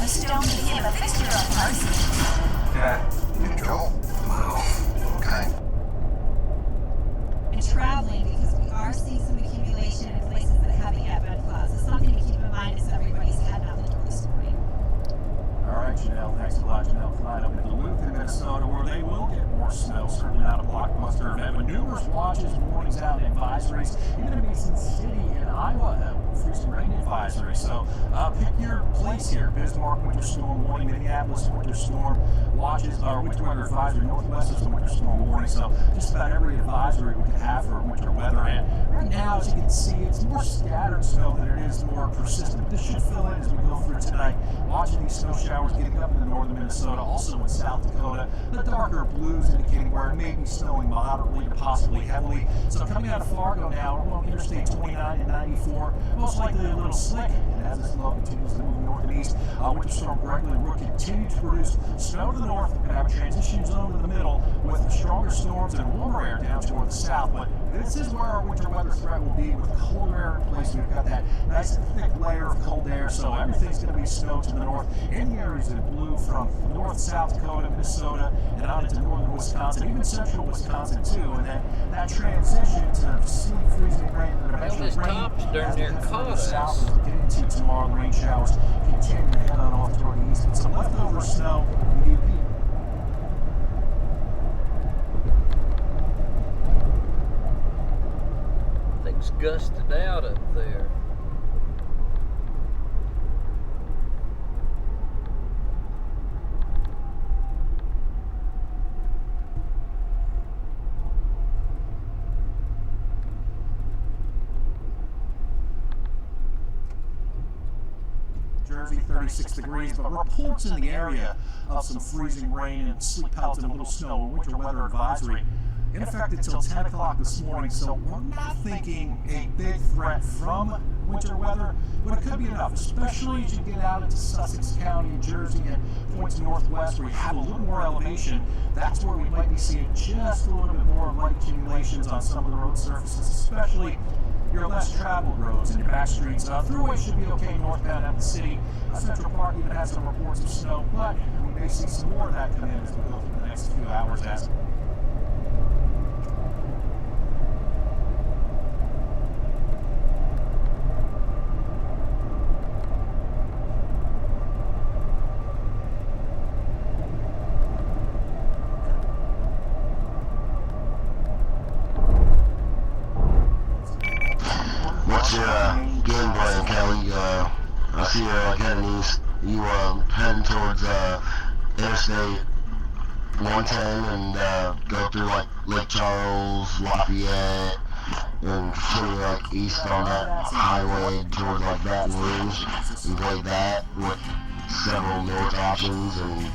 Stone became a fixture on Parsi. Neutral? Wow. Okay. And traveling, because we are seeing some accumulation in places that haven't yet been clouds. So something to keep in mind as everybody's heading out the door this morning. All right, Janelle. Thanks a lot, Janelle. Flying up into Duluth in Minnesota, where they will get more snow. Certainly not a blockbuster event, but numerous watches, warnings out, and advisories. Even in Mason City in Iowa have freezing rain advisory. So pick your place here. Bismarck, winter storm warning. Minneapolis, winter storm watches, or winter weather advisory. Northwest is a winter storm warning. So just about every advisory we can have for winter weather. And right now, as you can see, it's more scattered snow than it is more persistent. But this should fill in as we go through tonight. Watching these snow showers getting up into northern Minnesota, also in South Dakota. The darker blues indicating where it may be snowing moderately to possibly heavily. So coming out of Fargo now, we're on Interstate 29 and 94. Most likely a little slick, and as this low continues to move north and east, winter storm Gregory will continue to produce snow to the north. We're going to have a transition zone in the middle with stronger storms and warmer air down toward the south, but This is where our winter weather threat will be with cold air in place. We've got that nice thick layer of cold air, so everything's going to be snow to the north. In the areas in blue from north, South Dakota, Minnesota, and out into northern Wisconsin, even central Wisconsin too. And then that transition to sea freezing rain and eventually this rain top's darn as we near head caught further us. south as we get into tomorrow. Rain showers continue to head on off toward the east, but some leftover snow in the UP. Things gusted out up there. Jersey, 36 degrees, but reports in the area of some freezing rain and sleet pelts and a little snow. A winter weather advisory in effect until 10 o'clock this morning, so we're not thinking a big threat from winter weather, but it could be enough, especially as you get out into Sussex County and Jersey and points northwest where you have a little more elevation. That's where we might be seeing just a little bit more light accumulations on some of the road surfaces, especially your less traveled roads and your back streets. Throughway should be okay northbound out of the city. Central Park even has some reports of snow, but we may see some more of that come in as we go through the next few hours. What's your game plan, Kelley? I see you're heading east. You heading towards Interstate 110 and go through like Lake Charles, Lafayette, and continue like east on that highway towards like Baton Rouge, and play that with several north options and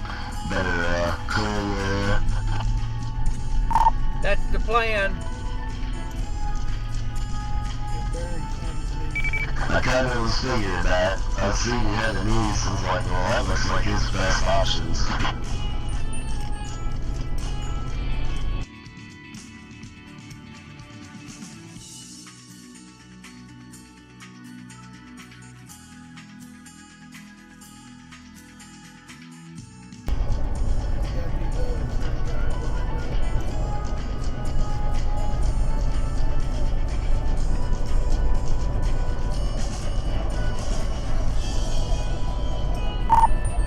better cooling area. That's the plan. I kind of was figuring that. I seen you heading east and was like, well, that looks like his best options.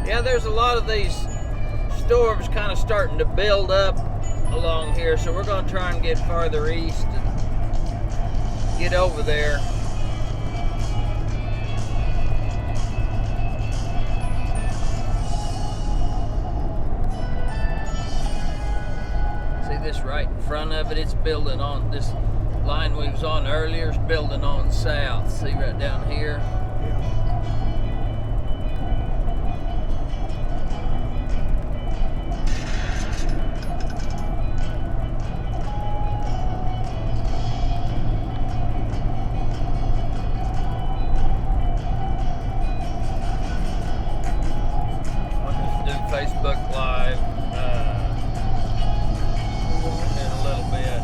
Yeah, there's a lot of these storms kind of starting to build up along here, so we're going to try and get farther east and get over there. See this right in front of it? It's building on this line we was on earlier. It's building on south. See right down here? Facebook Live in a little bit.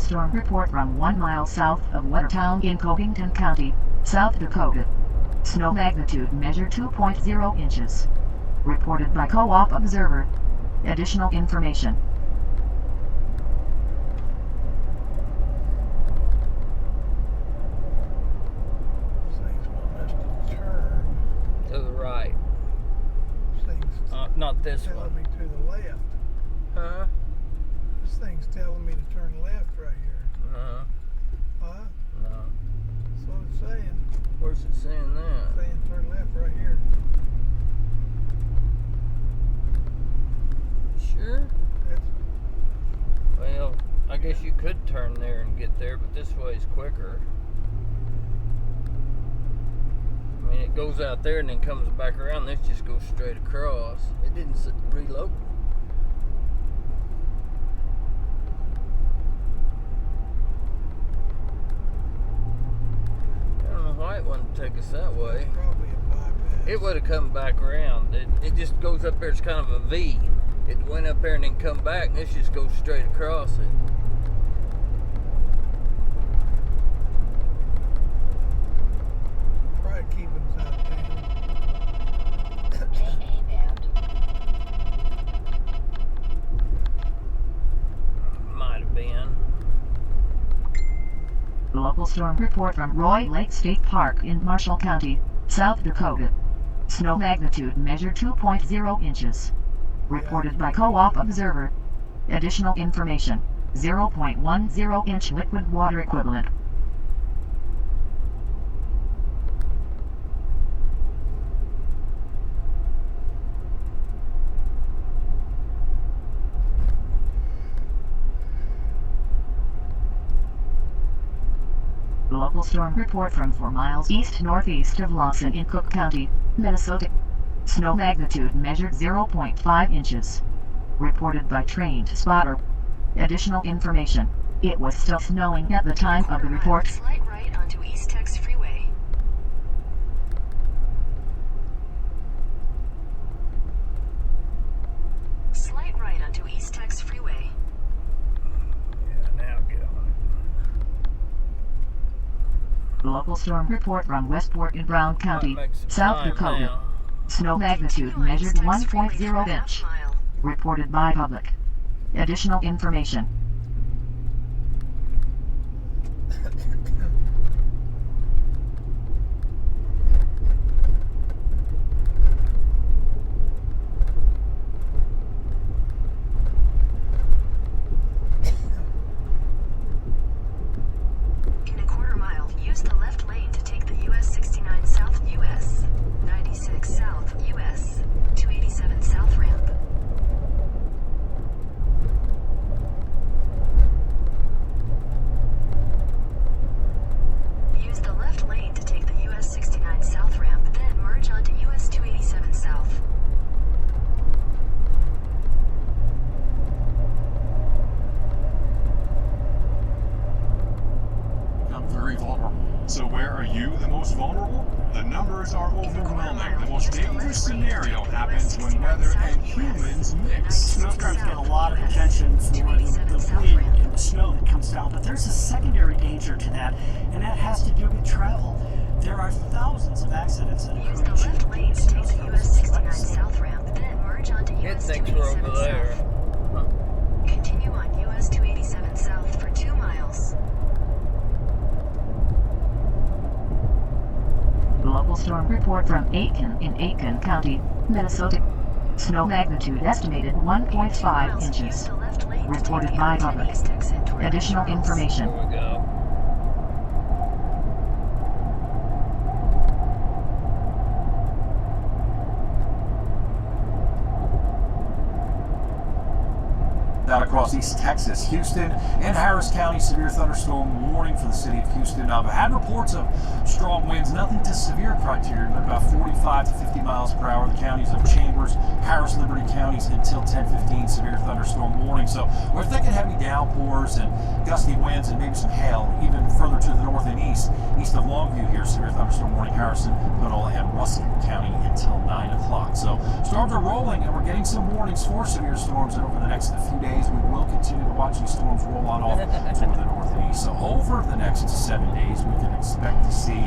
storm report from 1 mile south of Watertown in Covington County, South Dakota. Snow magnitude measured 2.0 inches. Reported by Co-op Observer. Additional information. Things want us to turn. To the right. Things Not this telling one. me to the left. Huh? This thing's telling me to turn left right here. No. Huh? No. That's what it's saying. Where's it saying that? It's saying turn left right here. Sure? That's, Well, I guess you could turn there and get there, but this way's quicker. I mean, it goes out there and then comes back around. This just goes straight across. It didn't reload. I don't know why it wouldn't take us that way. probably a bypass. It would have come back around. It just goes up there. It's kind of a V. It went up there and then come back, and this just goes straight across it. Probably keeping us out of town. Might have been. Local storm report from Roy Lake State Park in Marshall County, South Dakota. Snow magnitude measured 2.0 inches. Reported by Co-op Observer. Additional information. 0.10 inch liquid water equivalent. Local storm report from 4 miles east-northeast of Lawson in Cook County, Minnesota. Snow magnitude measured 0.5 inches. Reported by trained spotter. Additional information. It was still snowing at the time of the report. Slight right onto East Tex Freeway. Slight right onto East Tex Freeway. Yeah, now get on it. Local storm report from Westport in Brown County, Might make some South time Dakota. now. Snow magnitude measured 1.0 inch. Reported by public. Additional information. In a quarter mile, use the left lane to take the US 69 South US 96 South US 287 South ramp. Use the left lane to take the US 69 South ramp, then merge onto US 287 South. I'm very vulnerable. So where are you the most vulnerable? The numbers are overwhelming. The most dangerous scenario happens when weather and humans mix. Snowstorms get a lot of attention for the wind and the snow that comes down, but there's a secondary danger to that, and that has to do with travel. There are thousands of accidents that occur Use the each year left lane due to to take the snowstorms. US 69 South ramp, then merge onto It US thinks we're 287 over there. South. Continue on US 287 South for 2 miles. Local storm report from Aiken in Aiken County, Minnesota. Snow magnitude estimated 1.5 inches. Reported by public. Additional information. There we go. Down across East Texas, Houston, and Harris County, severe thunderstorm warning for the city of Houston. I've had reports of strong winds, nothing to severe criteria, but about 45 to 50 miles per hour. The counties of Chambers, Harris, Liberty counties until 10:15, severe thunderstorm warning. So we're thinking heavy downpours and gusty winds and maybe some hail, even further to the north and east. East of Longview here, severe thunderstorm warning, Harrison, Panola, and Russell County until 9 o'clock. So storms are rolling, and we're getting some warnings for severe storms. And over the next few days, we will continue to watch these storms roll on off toward the north and east. So over the next 7 days, we can expect to see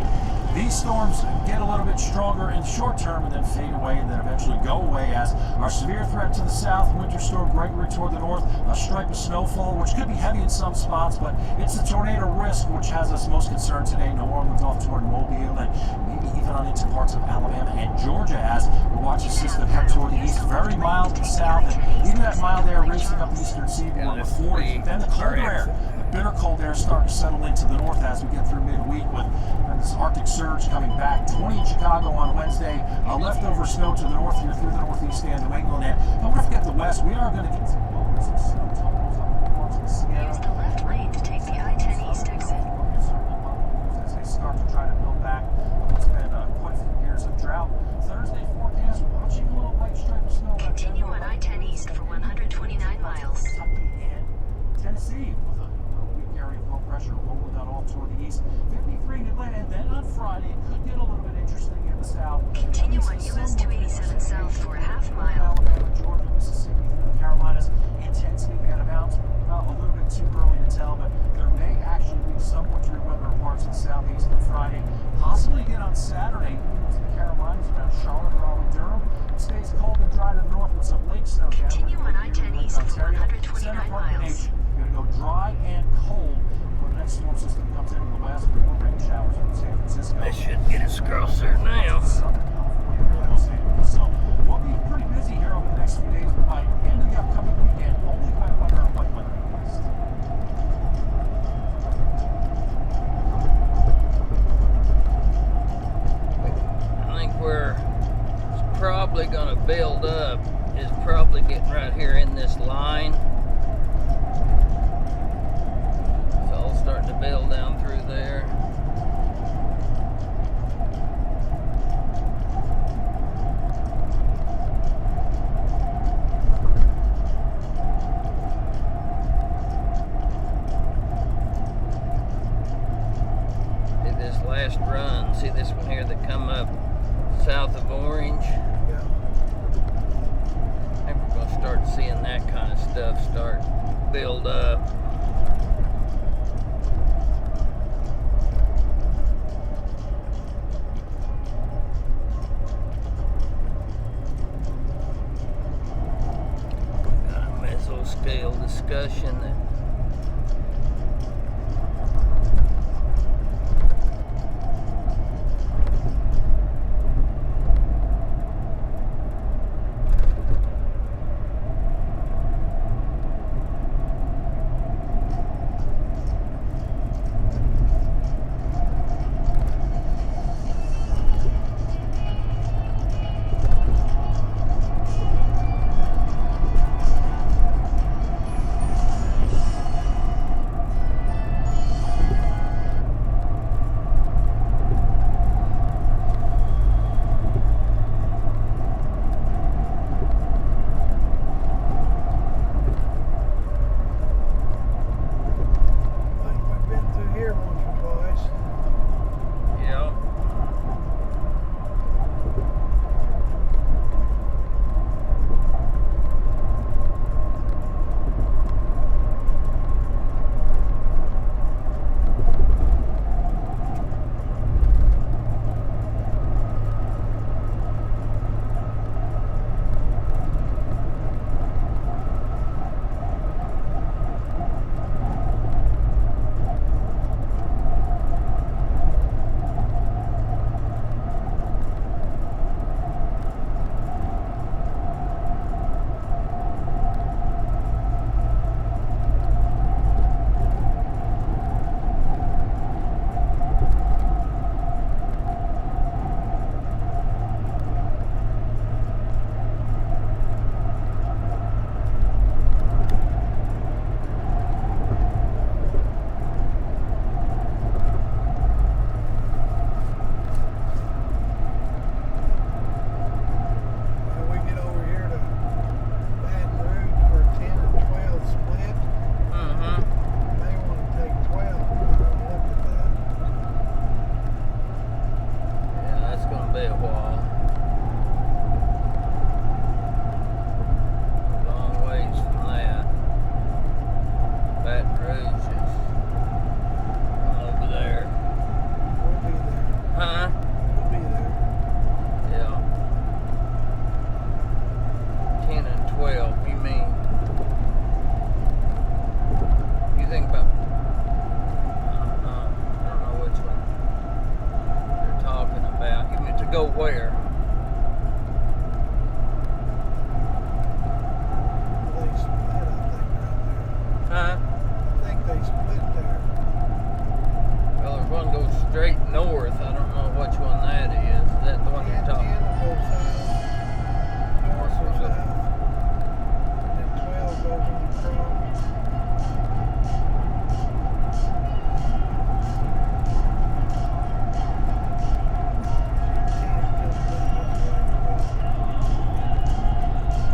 these storms get a little bit stronger in the short term and then fade away and then eventually go away as our severe threat to the south, Winter Storm Gregory toward the north, a stripe of snowfall, which could be heavy in some spots, but it's the tornado risk which has us most concerned today. New Orleans off toward Mobile and maybe even on into parts of Alabama and Georgia as we watch the system head toward the east, very mild to the south, and even that mild air racing up the eastern seaboard with 40s. Then the colder air, the bitter cold air starting to settle into the north as we get through midweek with this Arctic surge coming back. 20 in Chicago on Wednesday. Leftover snow to the north here through the northeast and New England. And don't forget the west. We are going to get some snow totals up in parts of the Sierra. Use the left lane to take the I-10 East exit. As they start to try to build back what's been quite a few years of drought. Thursday forecast, watching a little white stripe of snow. Continue on I-10 East for 129 miles. Tennessee with a weak area of low pressure rolling that off toward the east. 53 in Atlanta, and then on Friday it could get a little bit interesting in the south. Continue on US 287 south for a half mile. Alabama, Georgia, Mississippi, through the Carolinas. Intensity out of bounds. Well, a little bit too early to tell, but there may actually be some wintry weather in parts of the southeast on Friday. Possibly again on Saturday. To the Carolinas around Charlotte, Raleigh, Durham. It stays cold and dry to the north with some lake snow down. Continue on I-10 East for 129 miles. Going to go dry and cold when the next storm system comes into the west. More rain showers in San Francisco. They should get us across there now. Southern California, so we'll be pretty busy here over the next few days, but by the end of the upcoming weekend, only wet weather and white weather in the west. I think where it's probably going to build up is probably getting right here in this line. It's all starting to build down through there. See this last run, see this one here that come up south of Orange? Yeah. I think we're going to start seeing that kind of stuff start build up. Got a mesoscale discussion that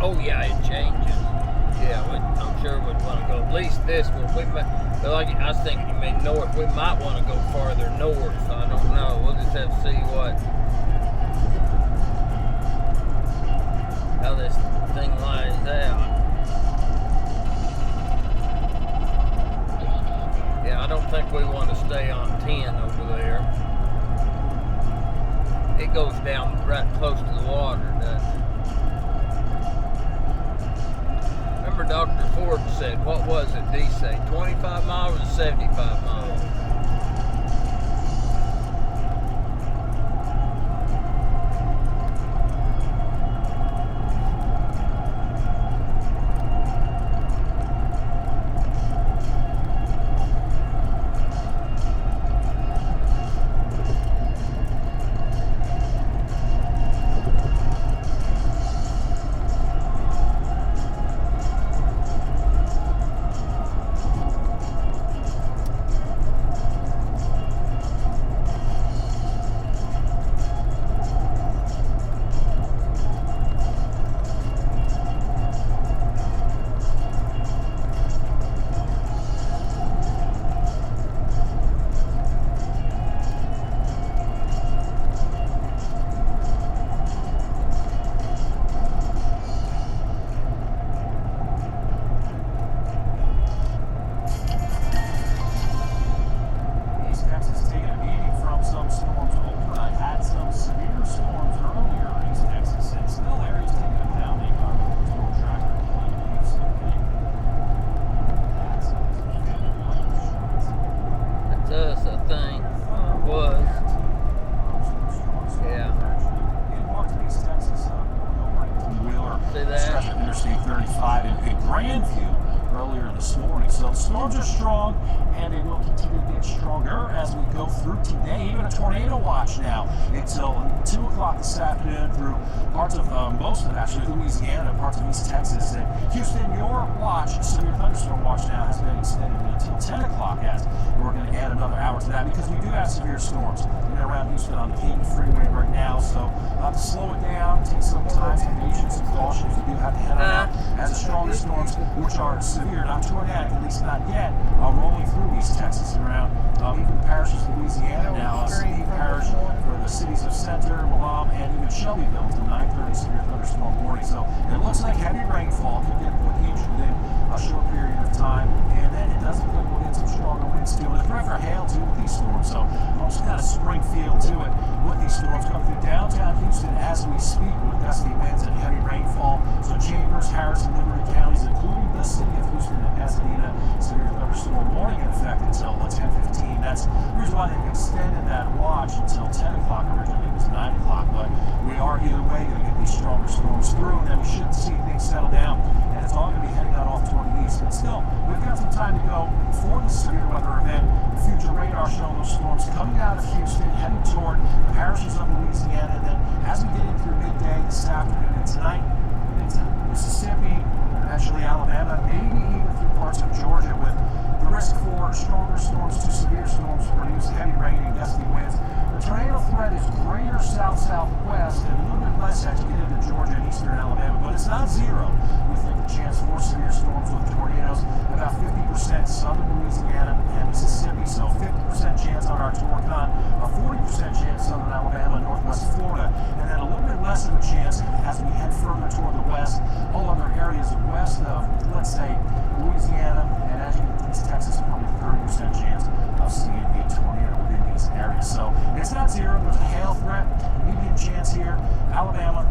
Oh yeah, it changes. Yeah, I'm sure we'd want to go at least this one. We might, but like I was thinking, you mean north. We might want to go farther north. So I don't know. We'll just have to see how this thing lines out. Yeah, I don't think we want to stay on 10 over there. It goes down right close to the water, doesn't it? Remember Dr. Ford said, what was it, did he say, 25 miles or 75 miles? Louisiana, parts of East Texas, and Houston, your watch, severe thunderstorm watch now has been extended until 10 o'clock as we're going to add another hour to that because we do have severe storms around Houston on the King Freeway right now, so to slow it down, take some time, some patience, some caution if you do have to head on out as the strongest storms, which are severe, not tornadic, at least not yet, rolling through East Texas and around even the parishes of Louisiana now, Steve Parish for the cities of Center, Milam, and even Shelbyville until 9:30 severe thunderstorm warning. So it looks like heavy rainfall could get put each within a short period of time, and then it doesn't look like we'll get some stronger winds too. And the threat for hail too with these storms, so almost kind of spring feel to it with these storms coming through downtown Houston as we speak with gusty winds and heavy rainfall. So Chambers, Harrison, Liberty counties, including the city of Houston and Pasadena, severe thunderstorm warning in effect until 10:15. That's the reason why they've extended that watch until 10 o'clock. Originally it was 9 o'clock, but we are either way going to get these stronger storms through, and then we should see things settle down, and it's all going to be heading out off toward the east. But still, we've got some time to go before the severe weather event. Future radar showing those storms coming out of Houston, heading toward the parishes of Louisiana, and then as we get in through midday this afternoon and tonight, into Mississippi, eventually Alabama, maybe even through parts of Georgia, with the risk for stronger storms to severe storms produce heavy rain and gusty winds. The tornado threat is greater south-southwest and a little bit less as you get into Georgia and eastern Alabama, but it's not zero. We think the chance for severe storms with tornadoes, about 50% southern Louisiana and Mississippi, so 50% chance on our Torcon, a 40% chance southern Alabama and northwest Florida, and then a little bit less of a chance as we head further toward the west. All other areas west of, let's say, Louisiana, and as you get to East Texas, probably a 30% chance of seeing a tornado within these areas. So it's not zero. There's a hail threat, medium chance here. Alabama,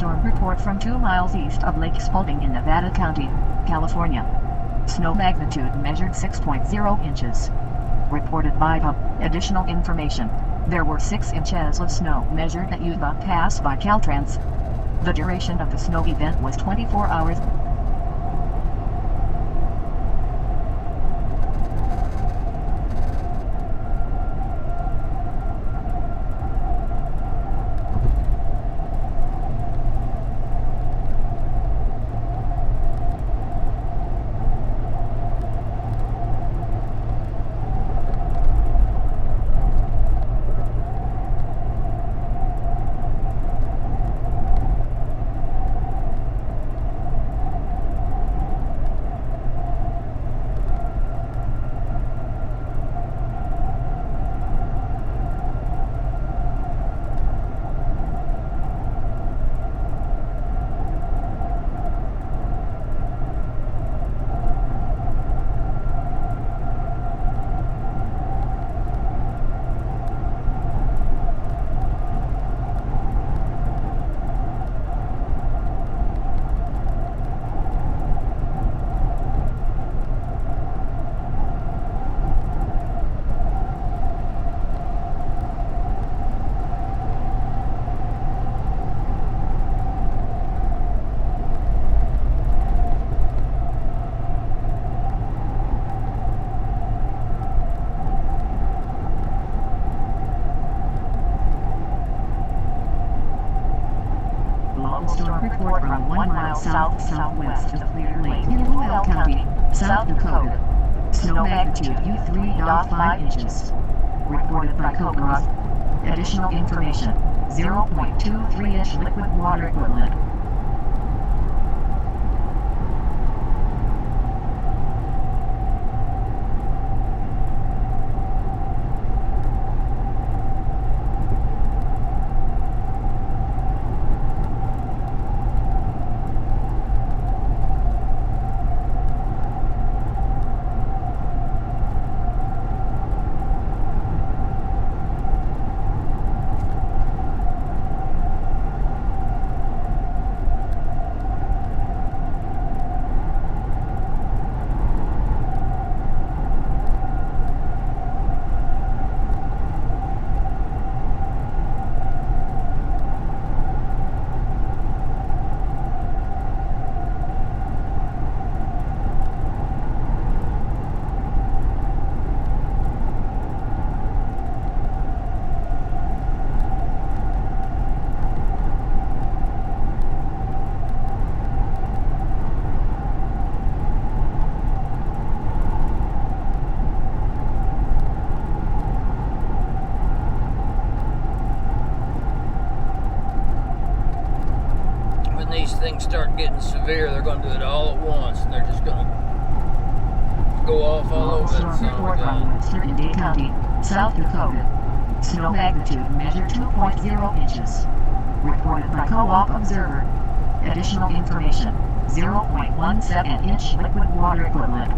Storm report from 2 miles east of Lake Spalding in Nevada County, California. Snow magnitude measured 6.0 inches. Reported by Hub. Additional information. There were 6 inches of snow measured at Yuba Pass by Caltrans. The duration of the snow event was 24 hours. Storm report from 1 mile south-southwest of Clear Lake in Will County, South Dakota. Snow magnitude U3.5 inches. Reported by Cobra. Additional information. 0.23-inch liquid water equivalent. These things start getting severe, they're going to do it all at once, and they're just going to go off all over that son of a gun. In Dade County, South Dakota. Snow magnitude measured 2.0 inches. Reported by Co-op Observer. Additional information. 0.17-inch liquid water equivalent.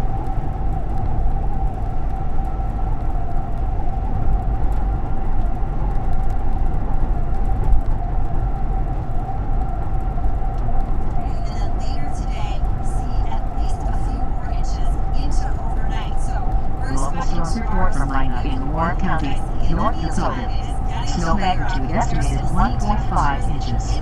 Report from Lina in Warren County, North Dakota. Snow magnitude estimated 1.5 inches.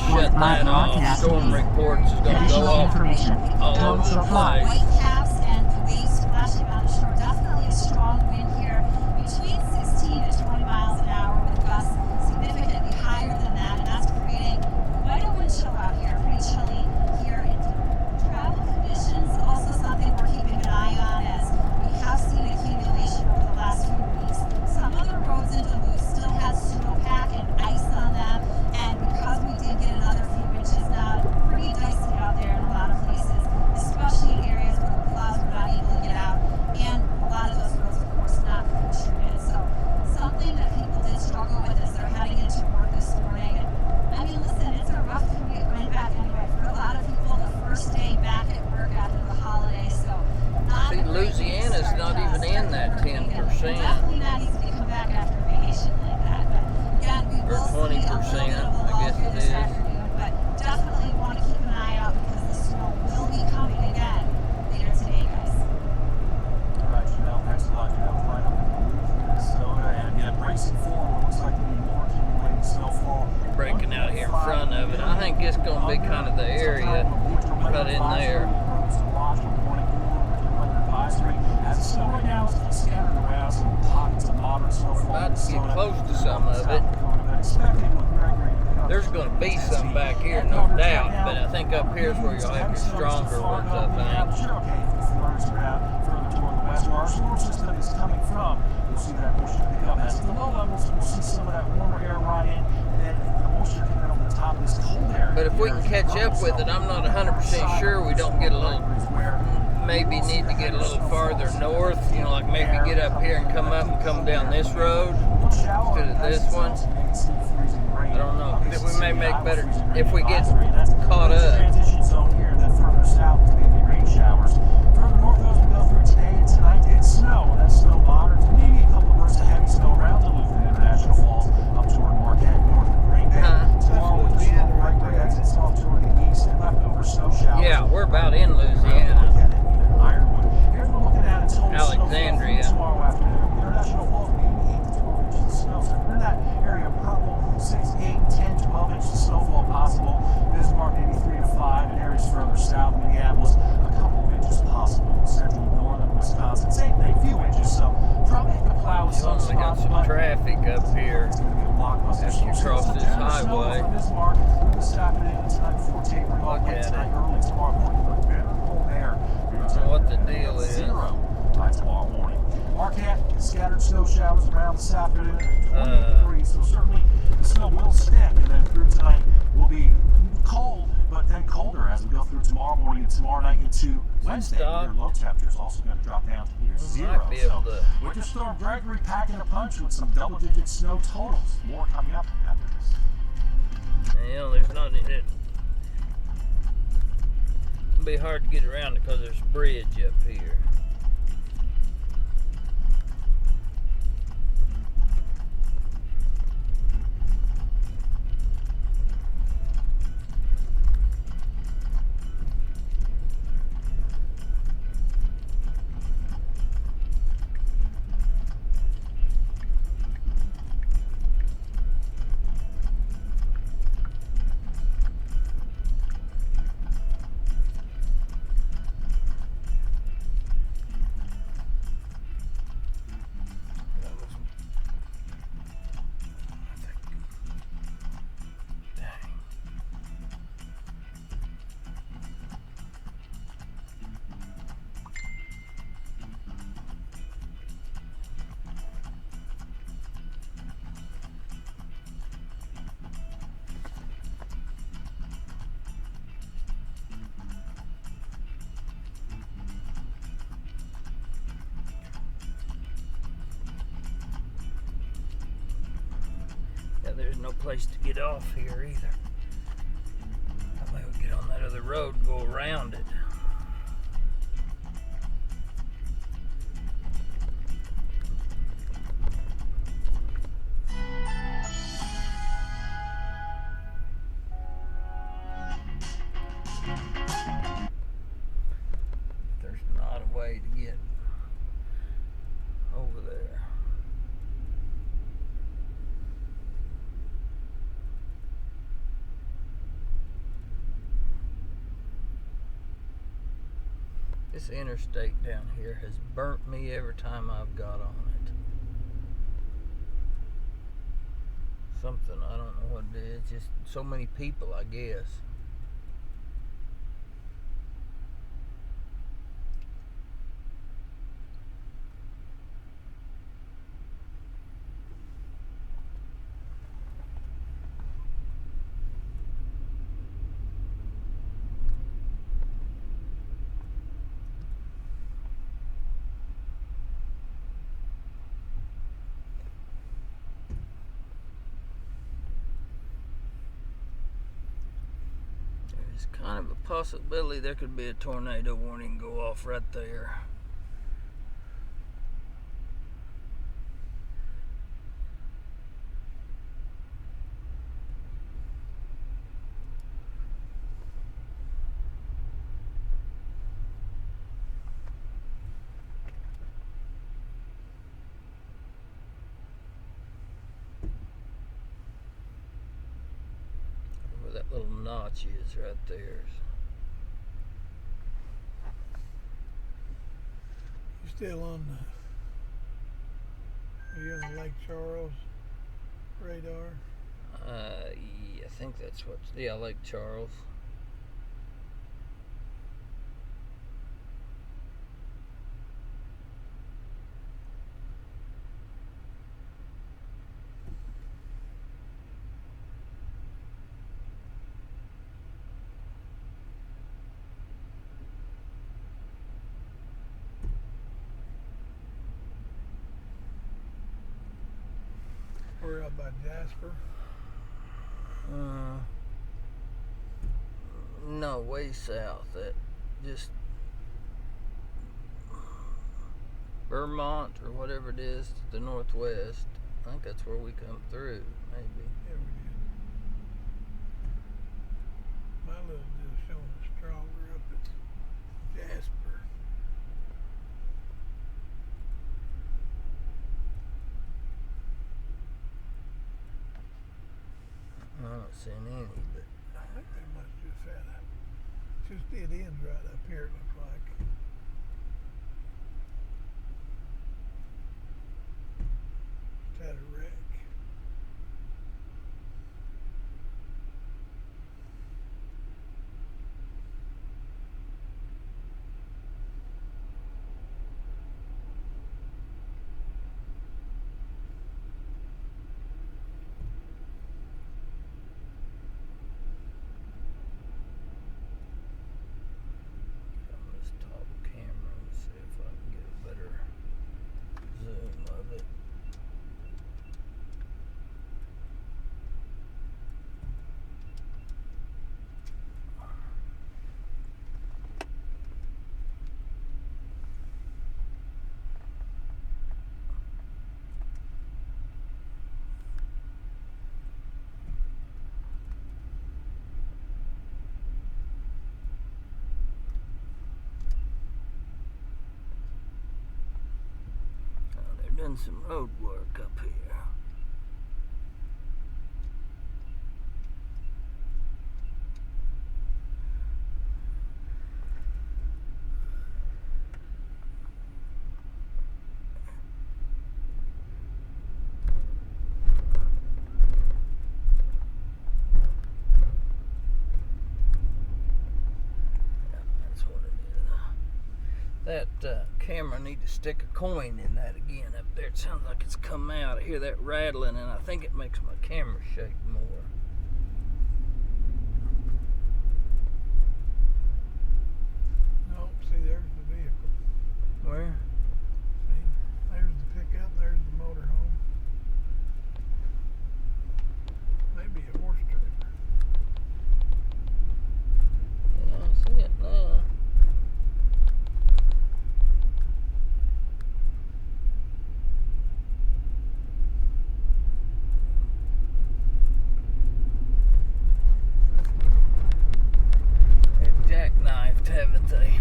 Shut that off. Storm reports is going to go off all over the place. White caps and waves splashing on the shore. Definitely a strong wind here, between 16 to 20 miles an hour, with gusts significantly higher than that, and that's creating quite a wind chill out here. Pretty chilly here. Travel conditions also something we're keeping an eye on, as we have seen accumulation over the last few weeks. Some of the roads in Duluth still have snowpack and ice on them, and because we did get another few inches now, pretty dicey out there in a lot of places, especially in areas where the plows were not able to get out, and a lot of those roads, of course, not treated. So something that people did struggle with as they're heading into work this morning. And I mean, listen, it's a rough commute going back anyway. For a lot of people, the first day back at work after the holidays, so not See, Louisiana's not even in that 10%. Definitely not easy to come back after a vacation like that. But again, we will see a little bit of a lull here this afternoon. But think it's going to be kind of the area right in there. About to get close to some of it. There's going to be some back here, no doubt, but I think up here is where you'll have your stronger ones, I think. Where our storm system is coming from, you'll see that moisture pick up. As the low levels, we'll see some of that warmer air ride in, and then the moisture picking up on the top of this cold air. But if we can catch up with it, I'm not 100% sure we don't get a little, maybe need to get a little farther north, you know, like maybe get up here and come up and come down this road instead of this one. I don't know. We may make better if we get caught up. Transition zone here, then further south to maybe rain showers. Further north as we go through today and tonight, it's snow. That snow moderate to maybe a couple of bursts of heavy snow around Duluth and International Falls up toward Marquette, north of Green Bay. Tomorrow with the storm right exits off toward the east and leftover snow showers. Yeah, we're about in Louisiana. Ironwood. Here's what we're looking at until Alexandria. Tomorrow afternoon. International Falls maybe 8 to 12 inches of snow. So if we're in that area purple, 6, 8, 10, 12 inches of snowfall possible. Bismarck maybe 3 to 5 in areas further south. Minneapolis, a couple of inches possible. Central and northern Wisconsin, same thing, few inches. So probably hit the plow with some We got some traffic up here as you cross this highway. Bismarck, we're this afternoon tonight before tapering off late tonight, early tomorrow morning. But better cold air. I don't know what the deal is. 0 by tomorrow morning. Marquette, scattered snow showers around this afternoon at 28 degrees. So certainly the snow will stick, and then through tonight will be cold, but then colder as we go through tomorrow morning and tomorrow night into Wednesday. Your low temperature is also going to drop down to near 0. So Winter Storm Gregory packing a punch with some double-digit snow totals. More coming up after this. You know, there's not it. It'll be hard to get around it because there's a bridge up here. There's no place to get off here either. I might get on that other road and go around it. There's not a way to get over there. This interstate down here has burnt me every time I've got on it. Something, I don't know what it is, just so many people, I guess. Kind of a possibility there could be a tornado warning go off right there. little notch is right there. You still on the? Are you on the Lake Charles radar? Yeah, I think that's what. Yeah, Lake Charles. We're up by Jasper. No, way south. That just Vermont or whatever it is to the northwest. I think that's where we come through, maybe. Yeah, we did. My little deal showing us stronger up at Jasper. I haven't seen any, but I think they must just had just dead ends right up here, it looked like. Just had a wreck. Doing some road work up here. That's what it is. That camera need to stick a coin in that again up there. It sounds like it's come out. I hear that rattling and I think it makes my camera shake more. Nope, see there's the vehicle. Where? See, there's the pickup, there's the motorhome. Maybe a horse trailer. Yeah, I see it now. Jackknifed, haven't they?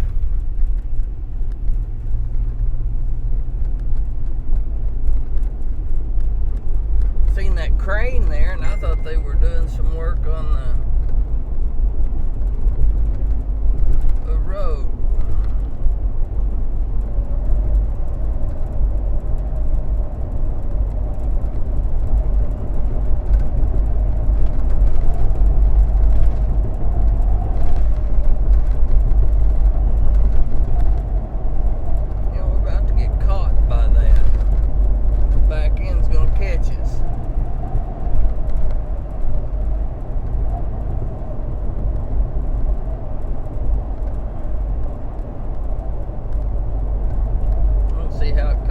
Seen that crane there, and I thought they were doing some work on the road.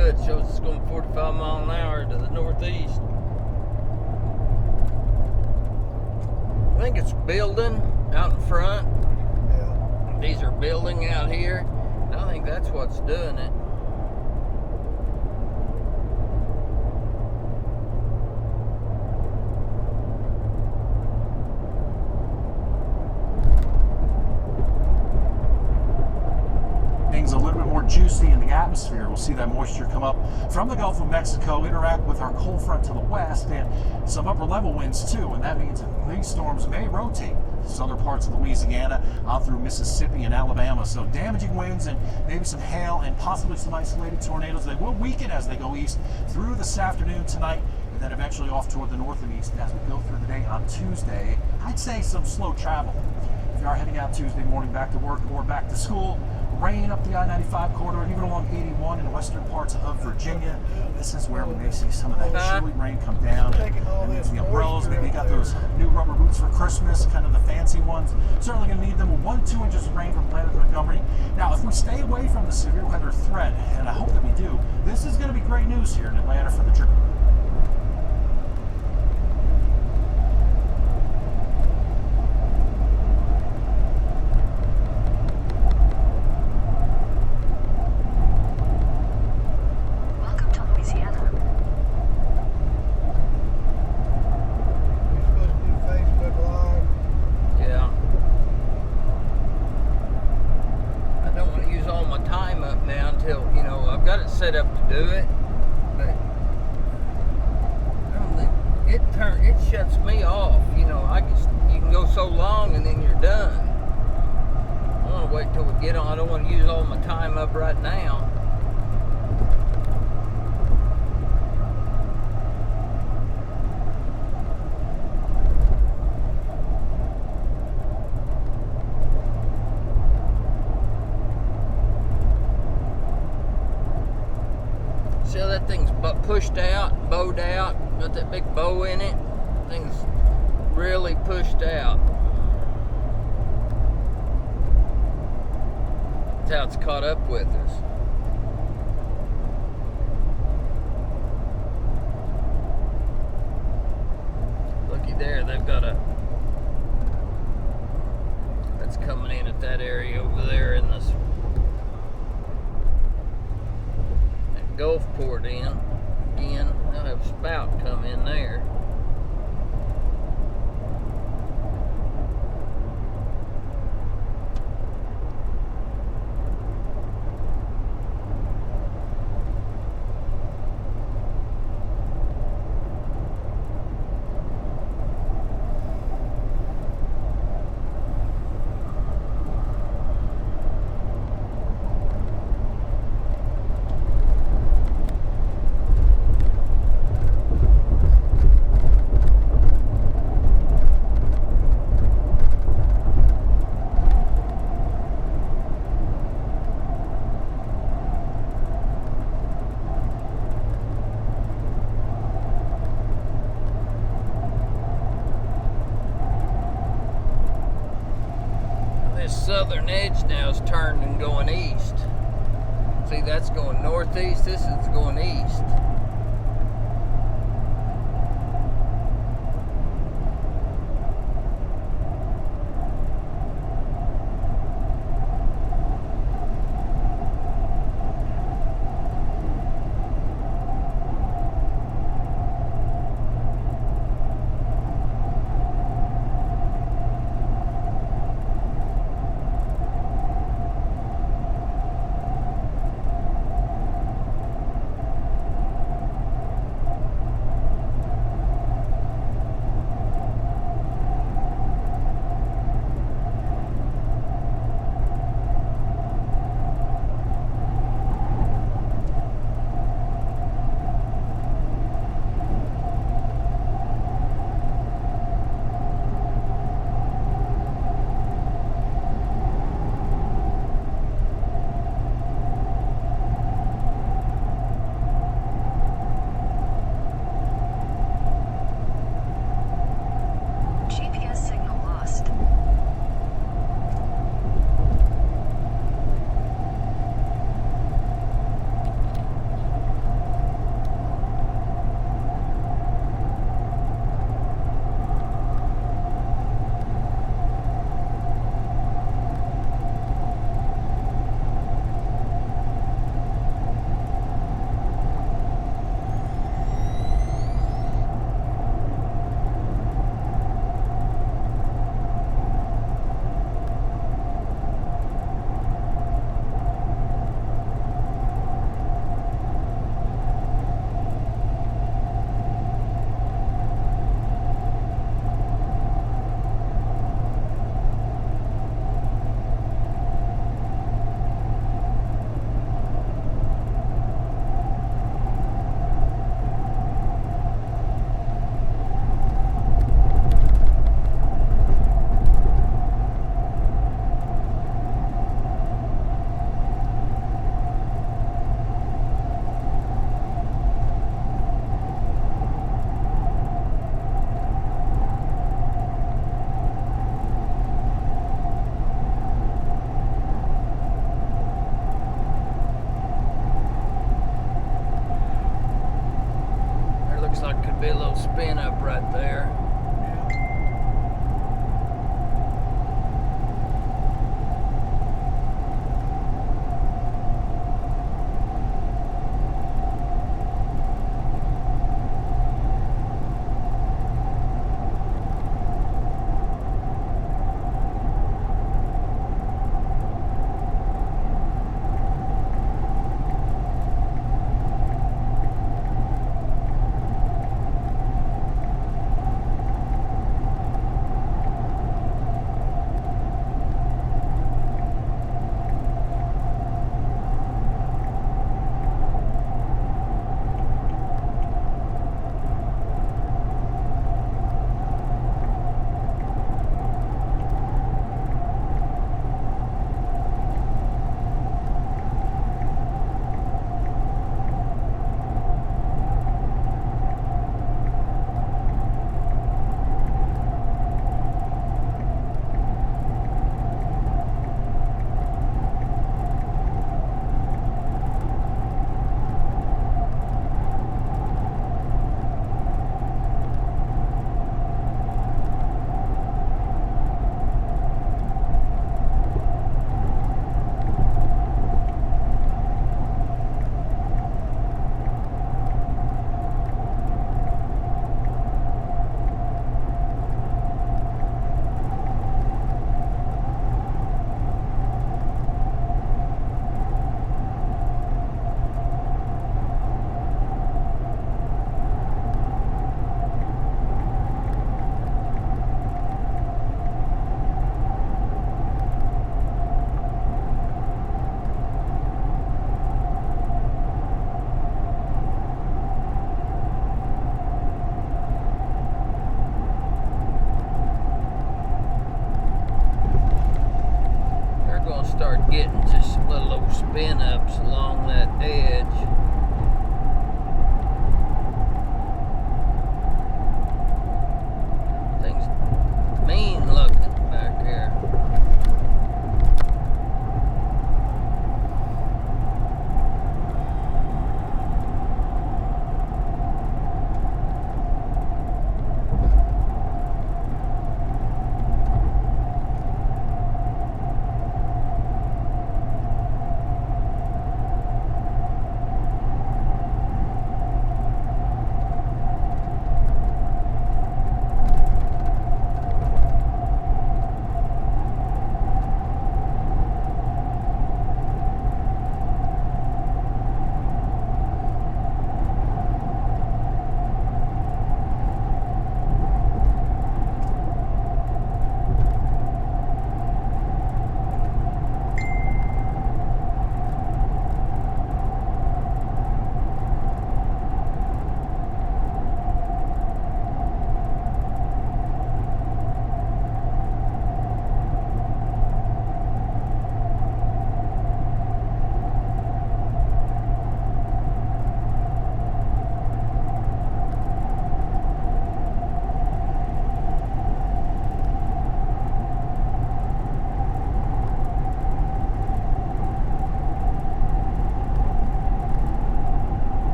It shows it's going 45 miles an hour to the northeast. I think it's building out in front. Yeah. These are building out here. And I think that's what's doing it. Things a little bit more juicy in the atmosphere We'll see that moisture come up from the Gulf of Mexico, interact with our cold front to the west, and some upper level winds too, and that means these storms may rotate southern parts of Louisiana out through Mississippi and Alabama. So damaging winds and maybe some hail and possibly some isolated tornadoes. They will weaken as they go east through this afternoon, tonight, and then eventually off toward the north and east as we go through the day on Tuesday. I'd say some slow travel. If you are heading out Tuesday morning back to work or back to school, rain up the I-95 corridor, even along 81 in western parts of Virginia. This is where we may see some of that chilly rain come down. And maybe the umbrellas, maybe you got those new rubber boots for Christmas, kind of the fancy ones. Certainly going to need them. 1-2 inches of rain from Planet Montgomery. Now, if we stay away from the severe weather threat, and I hope that we do, this is going to be great news here in Atlanta for the trip. Set up to do it, but I don't think it shuts me off. You know, you can go so long and then you're done. I want to wait till we get on. I don't want to use all my time up right now. See how that thing's pushed out, bowed out, got that big bow in it. Thing's really pushed out. That's how it's caught up with us. Looky there, they've got that's coming in at that area over there in this Gulfport in. Again, they'll have a spout come in there. Southern edge now is turned and going east. See, that's going northeast, this is going east.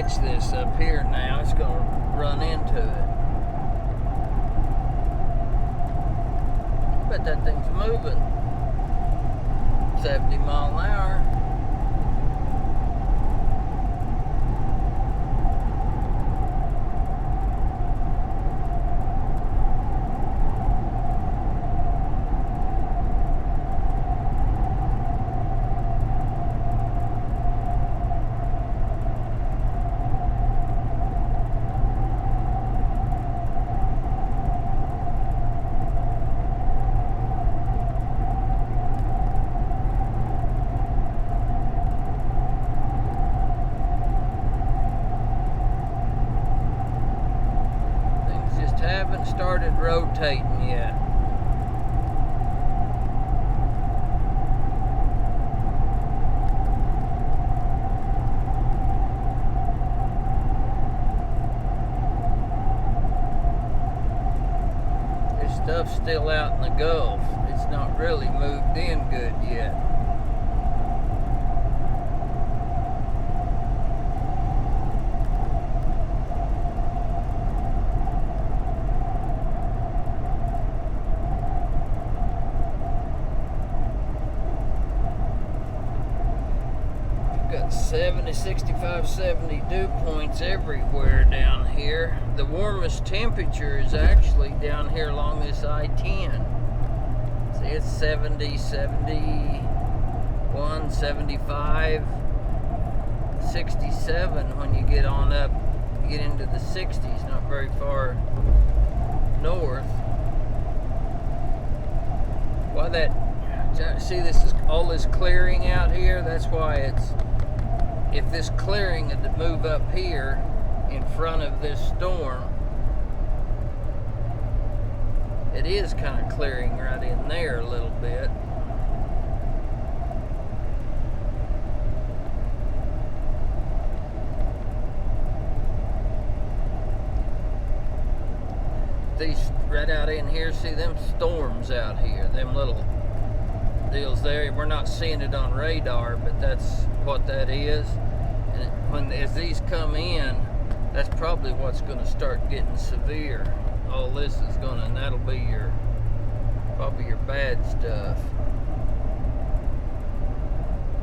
catch this up here now. It's going to run into it. But that thing's moving 70 mile an hour. Haven't started rotating yet. This stuff's still out in the Gulf. It's not really moved in good yet. Got 70, 65, 70 dew points everywhere down here. The warmest temperature is actually down here along this I-10. See, it's 70, 71, 75, 67 when you get on up, you get into the 60s, not very far north. Why that, see this is all this clearing out here, that's why it's, if this clearing had to move up here in front of this storm, it is kind of clearing right in there a little bit. These right out in here, see them storms out here, them little deals there. We're not seeing it on radar, but that's what that is. And as these come in, that's probably what's going to start getting severe. All this is going to, and that'll be probably your bad stuff,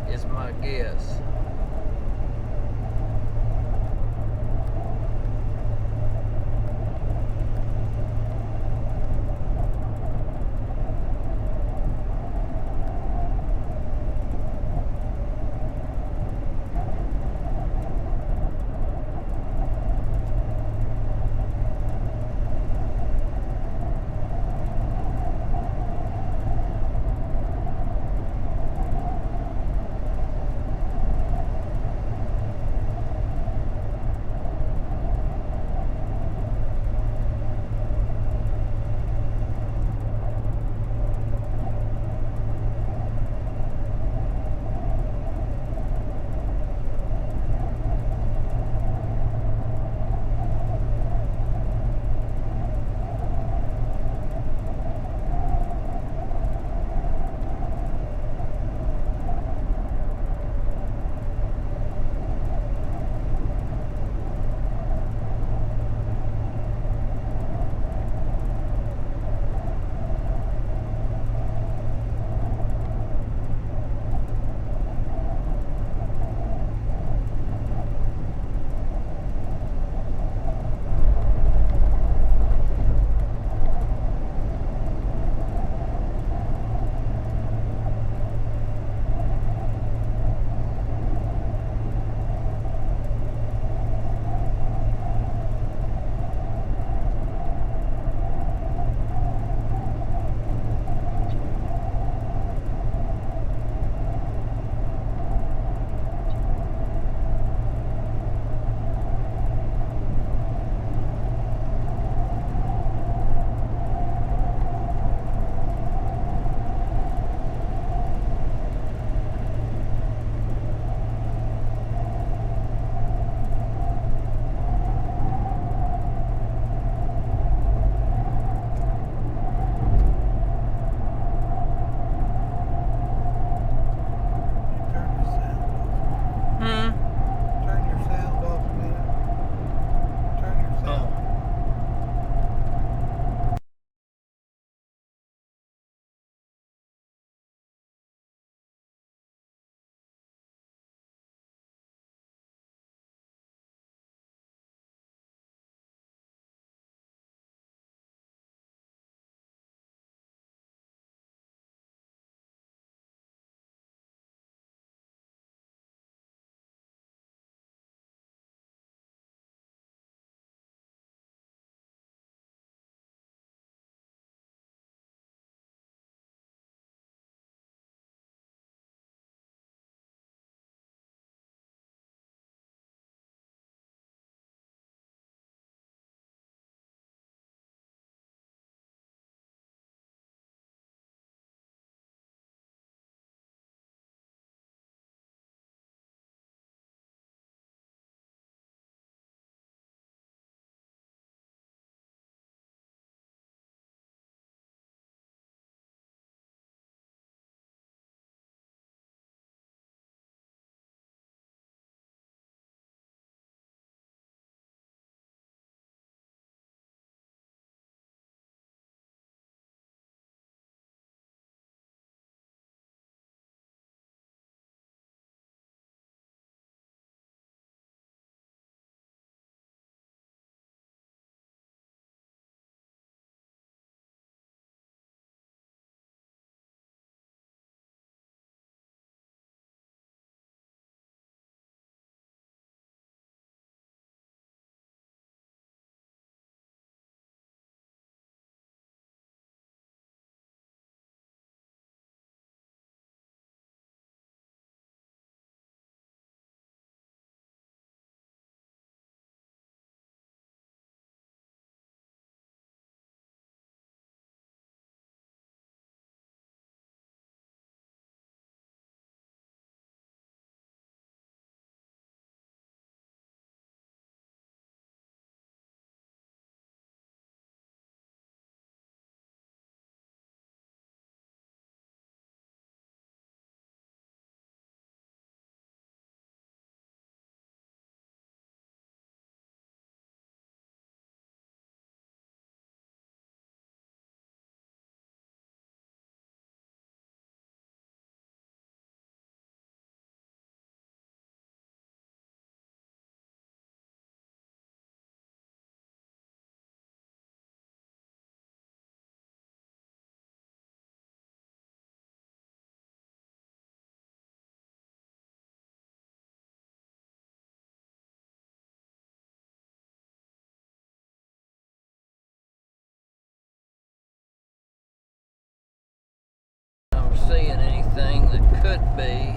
is my guess. seeing anything that could be.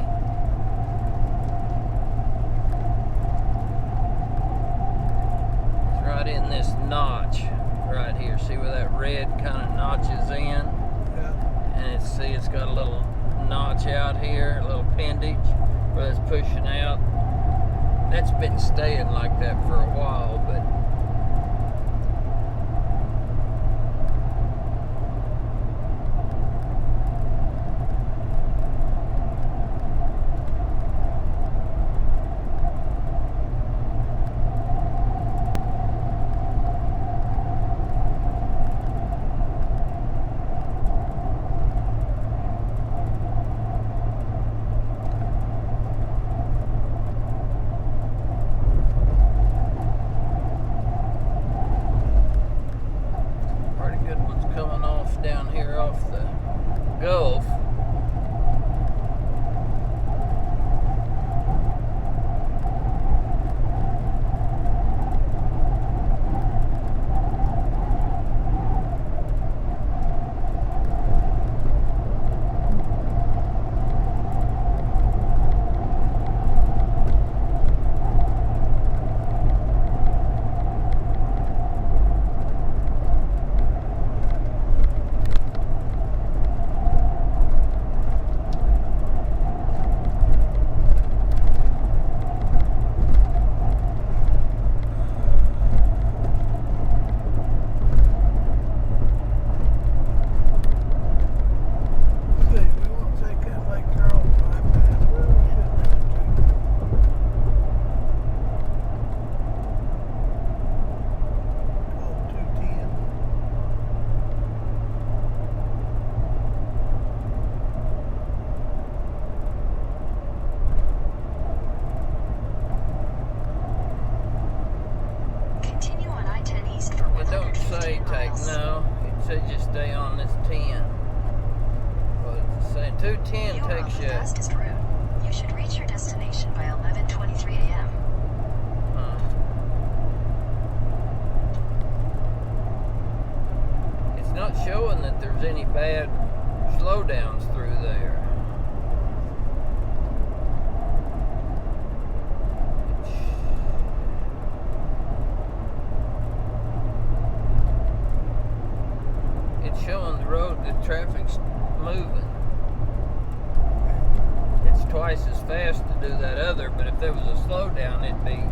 It's right in this notch right here. See where that red kind of notches in? Yeah. And it's got a little notch out here, a little appendage where it's pushing out. That's been staying like that for a while, but down here off the Gulf. No, it said just stay on this 10. But it's saying 210 You are on takes the you. fastest route. You should reach your destination by 11:23 a.m. It's not showing that there's any bad slowdowns through there. It's showing the road, the traffic's moving. It's twice as fast to do that other, but if there was a slowdown, it'd be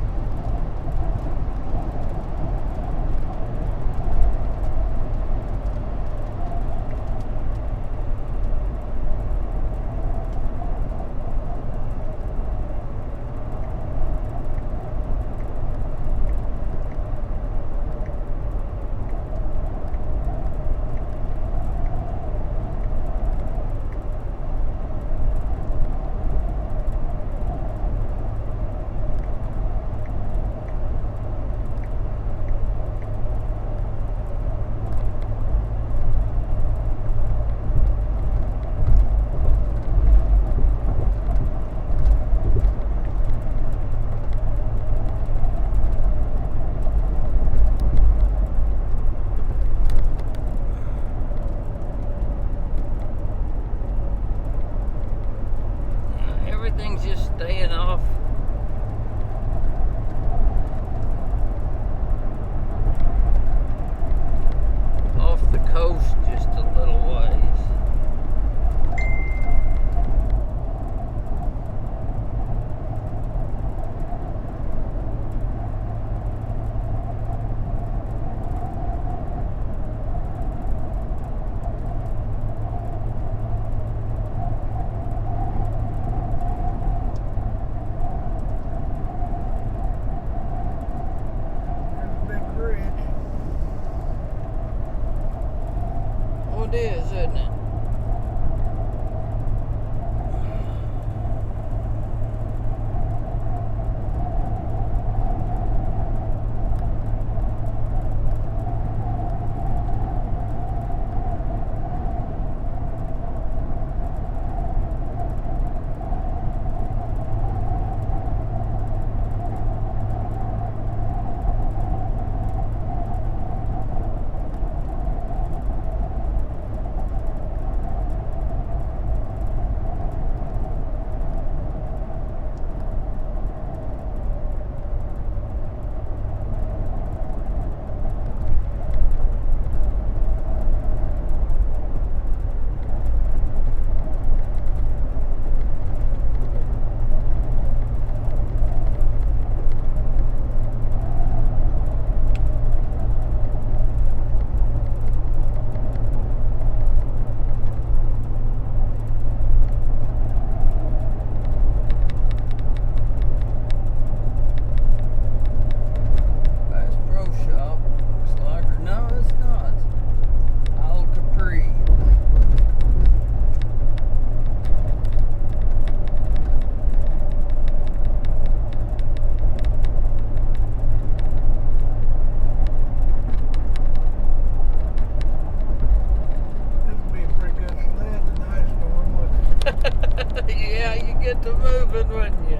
get to moving, wouldn't you?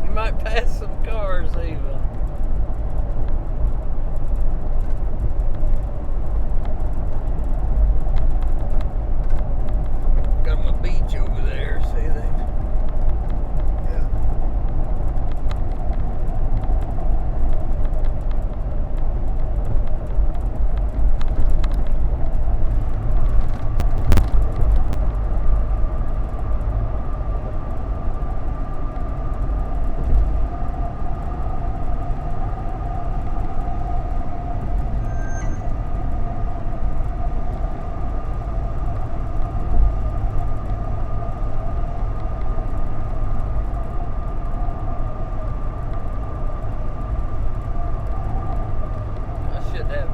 You might pass some cars even. Got my beach over there, see that?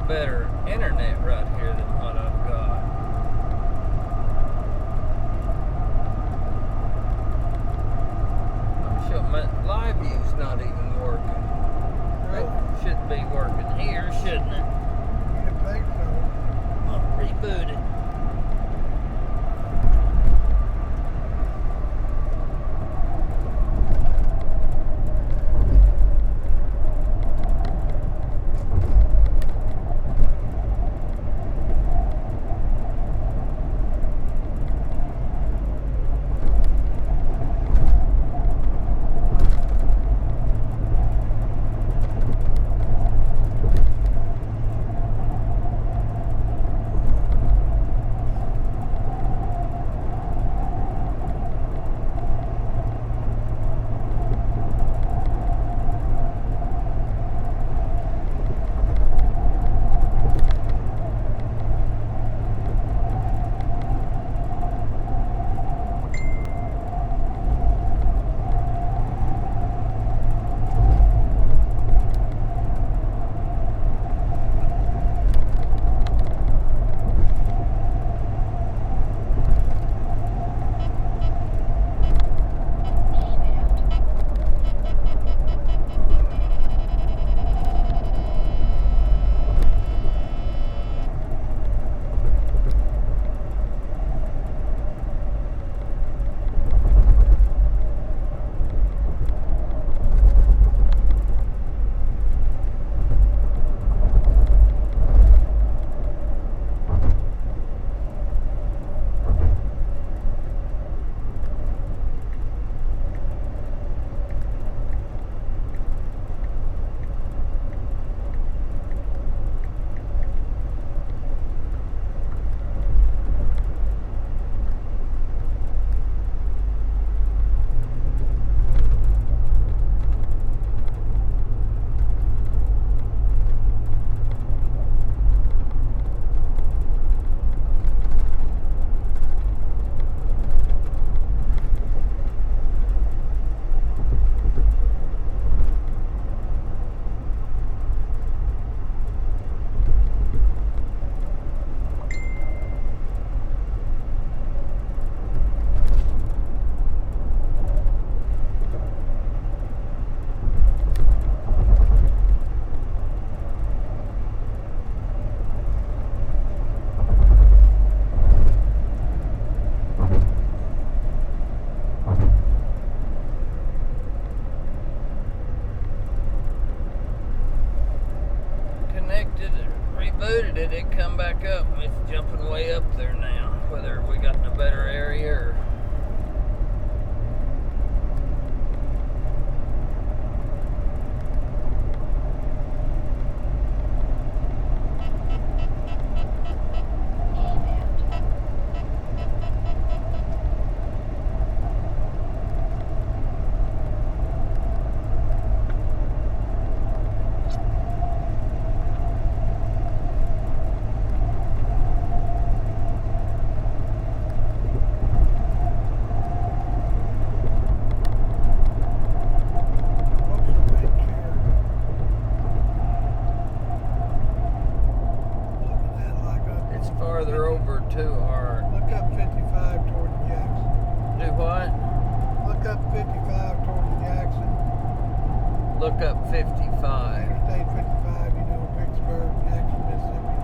Better internet right here than what I've got. I'm sure my live view's not even working. Really? It should be working here, shouldn't it? You think so? I'll reboot it. Rebooted it, it come back up. It's jumping way up there now. Whether we got in a better area or farther over to our... Look up 55 towards Jackson. Do what? Look up 55 towards Jackson. Look up 55. Interstate 55, you know, Vicksburg, Jackson, Mississippi.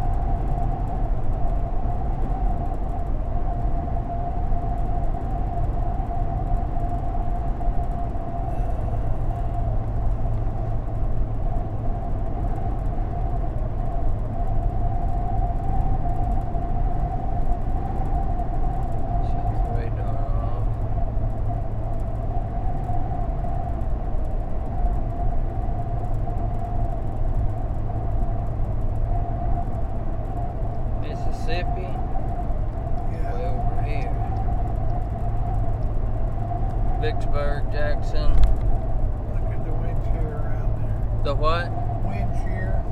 Vicksburg, Jackson. Look at the wind shear around there. The what? Wind shear.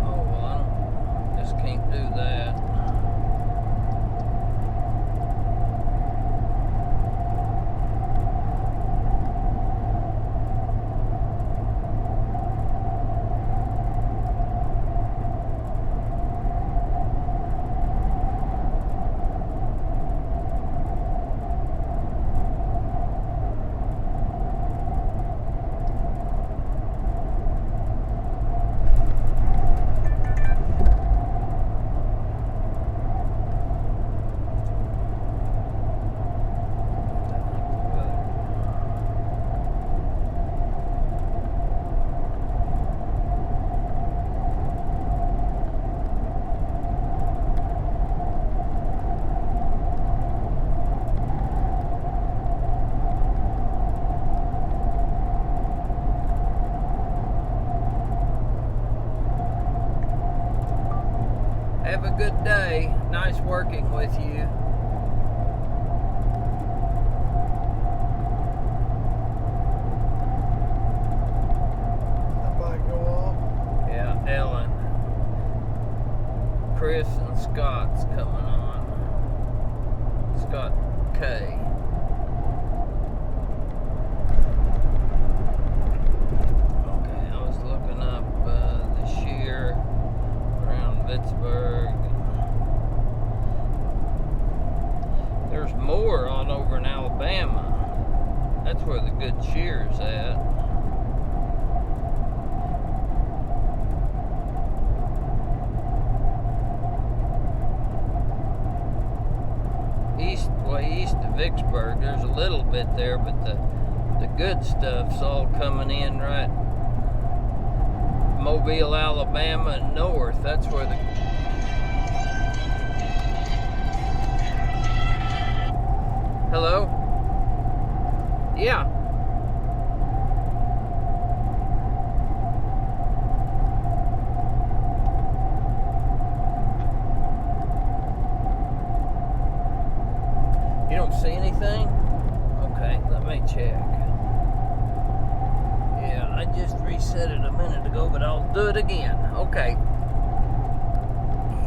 Oh, well, I just can't do that. Have a good day. Nice working with you. Somebody go off. Yeah, Ellen. Chris and Scott's coming on. Scott K. Okay, I was looking up the shear around Vicksburg. There's more on over in Alabama. That's where the good shear's at. Way east of Vicksburg, there's a little bit there, but the good stuff's all coming in right Mobile, Alabama, and north. That's where the hello? Yeah. You don't see anything? Okay, let me check. Yeah, I just reset it a minute ago, but I'll do it again. Okay.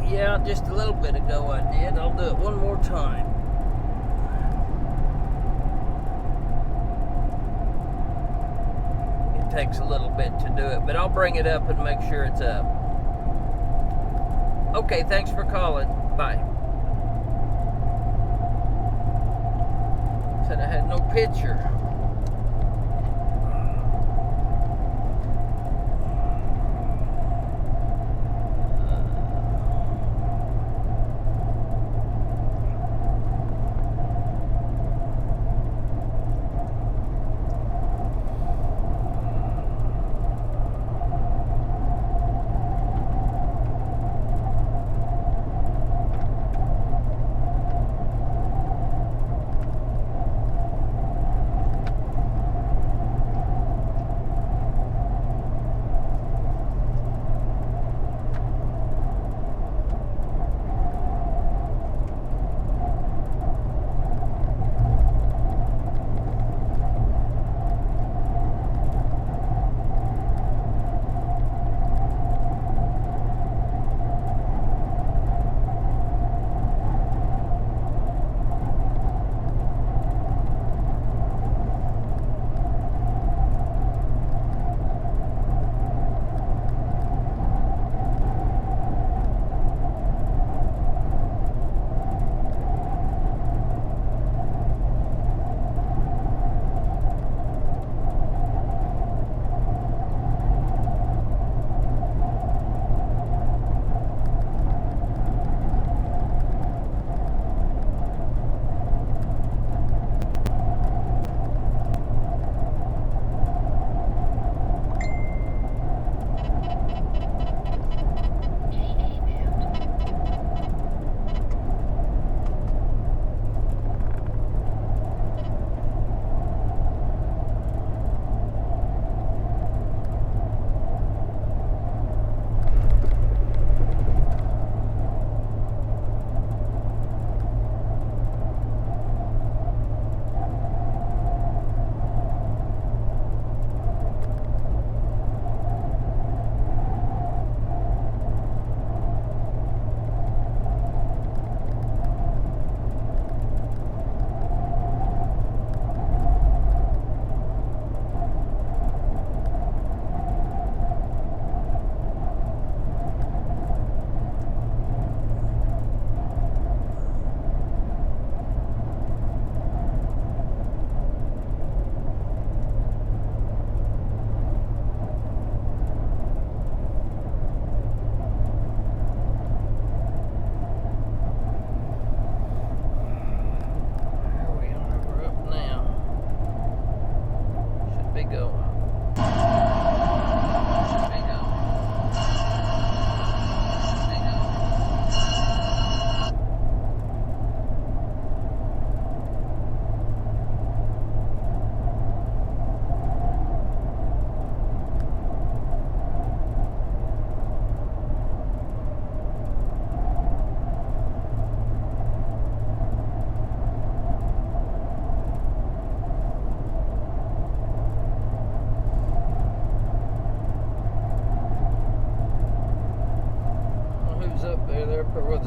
Yeah, just a little bit ago I did. I'll do it one more time. It takes a little bit to do it, but I'll bring it up and make sure it's up. Okay, thanks for calling. Bye. Said I had no picture.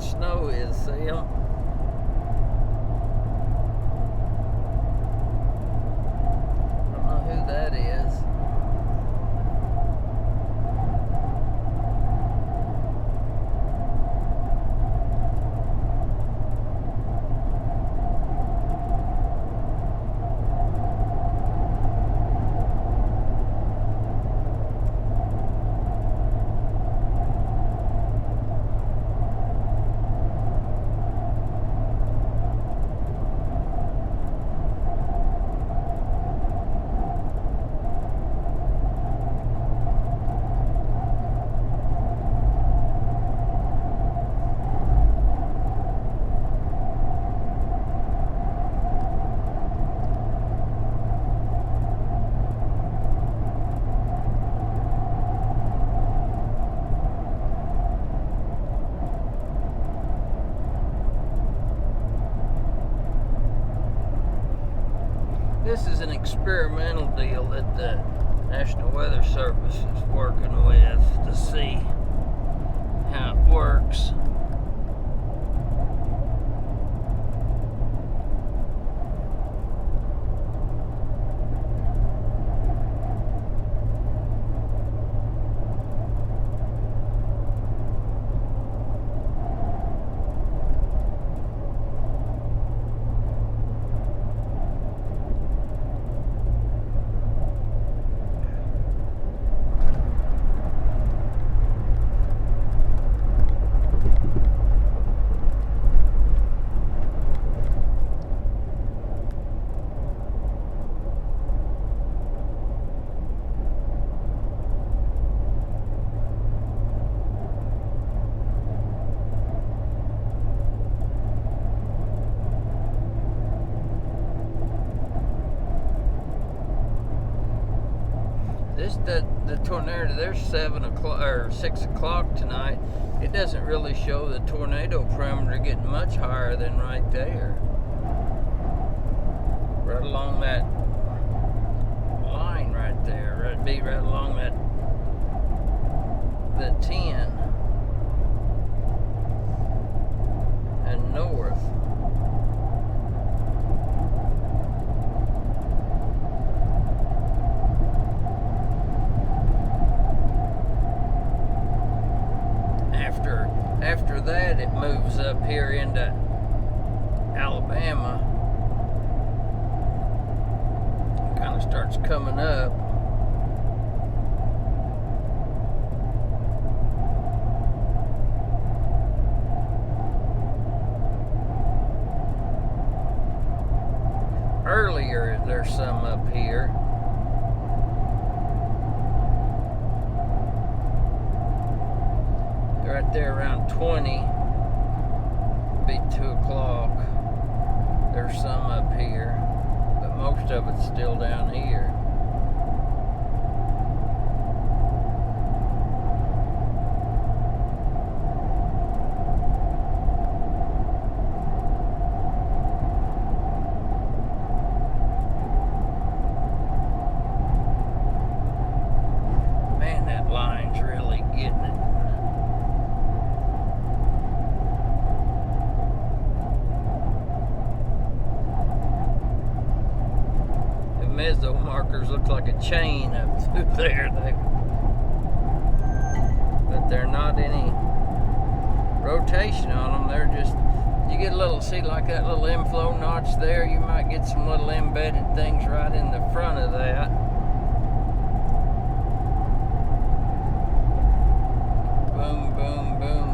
the snow is, see 'em? I don't know who that is. This is an experimental deal that the National Weather Service is working with to see how it works. The tornado, there's 7 o'clock or 6 o'clock tonight. It doesn't really show the tornado perimeter getting much higher than right there. Right along that line right there. It'd be right along the 10 and north. After that, it moves up here into Alabama. Kind of starts coming up. Earlier, there's some up here. Right there around 20, be 2 o'clock. There's some up here, but most of it's still down here. Man, that line's really getting it. Meso markers look like a chain up through there. But they're not any rotation on them. They're just, you get a little, see like that little inflow notch there, you might get some little embedded things right in the front of that. Boom, boom, boom.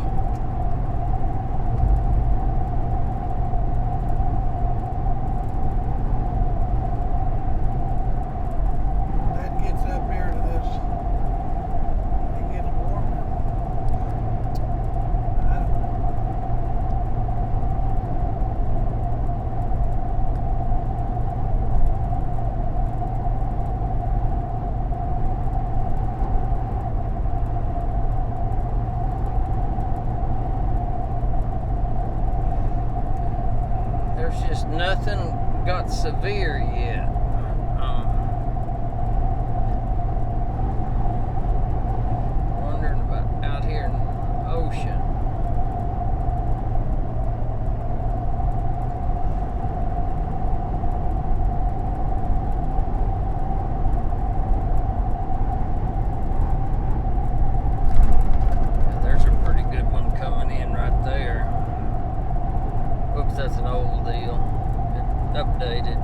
Just nothing got severe yet. Wondering about out here in the ocean. updated.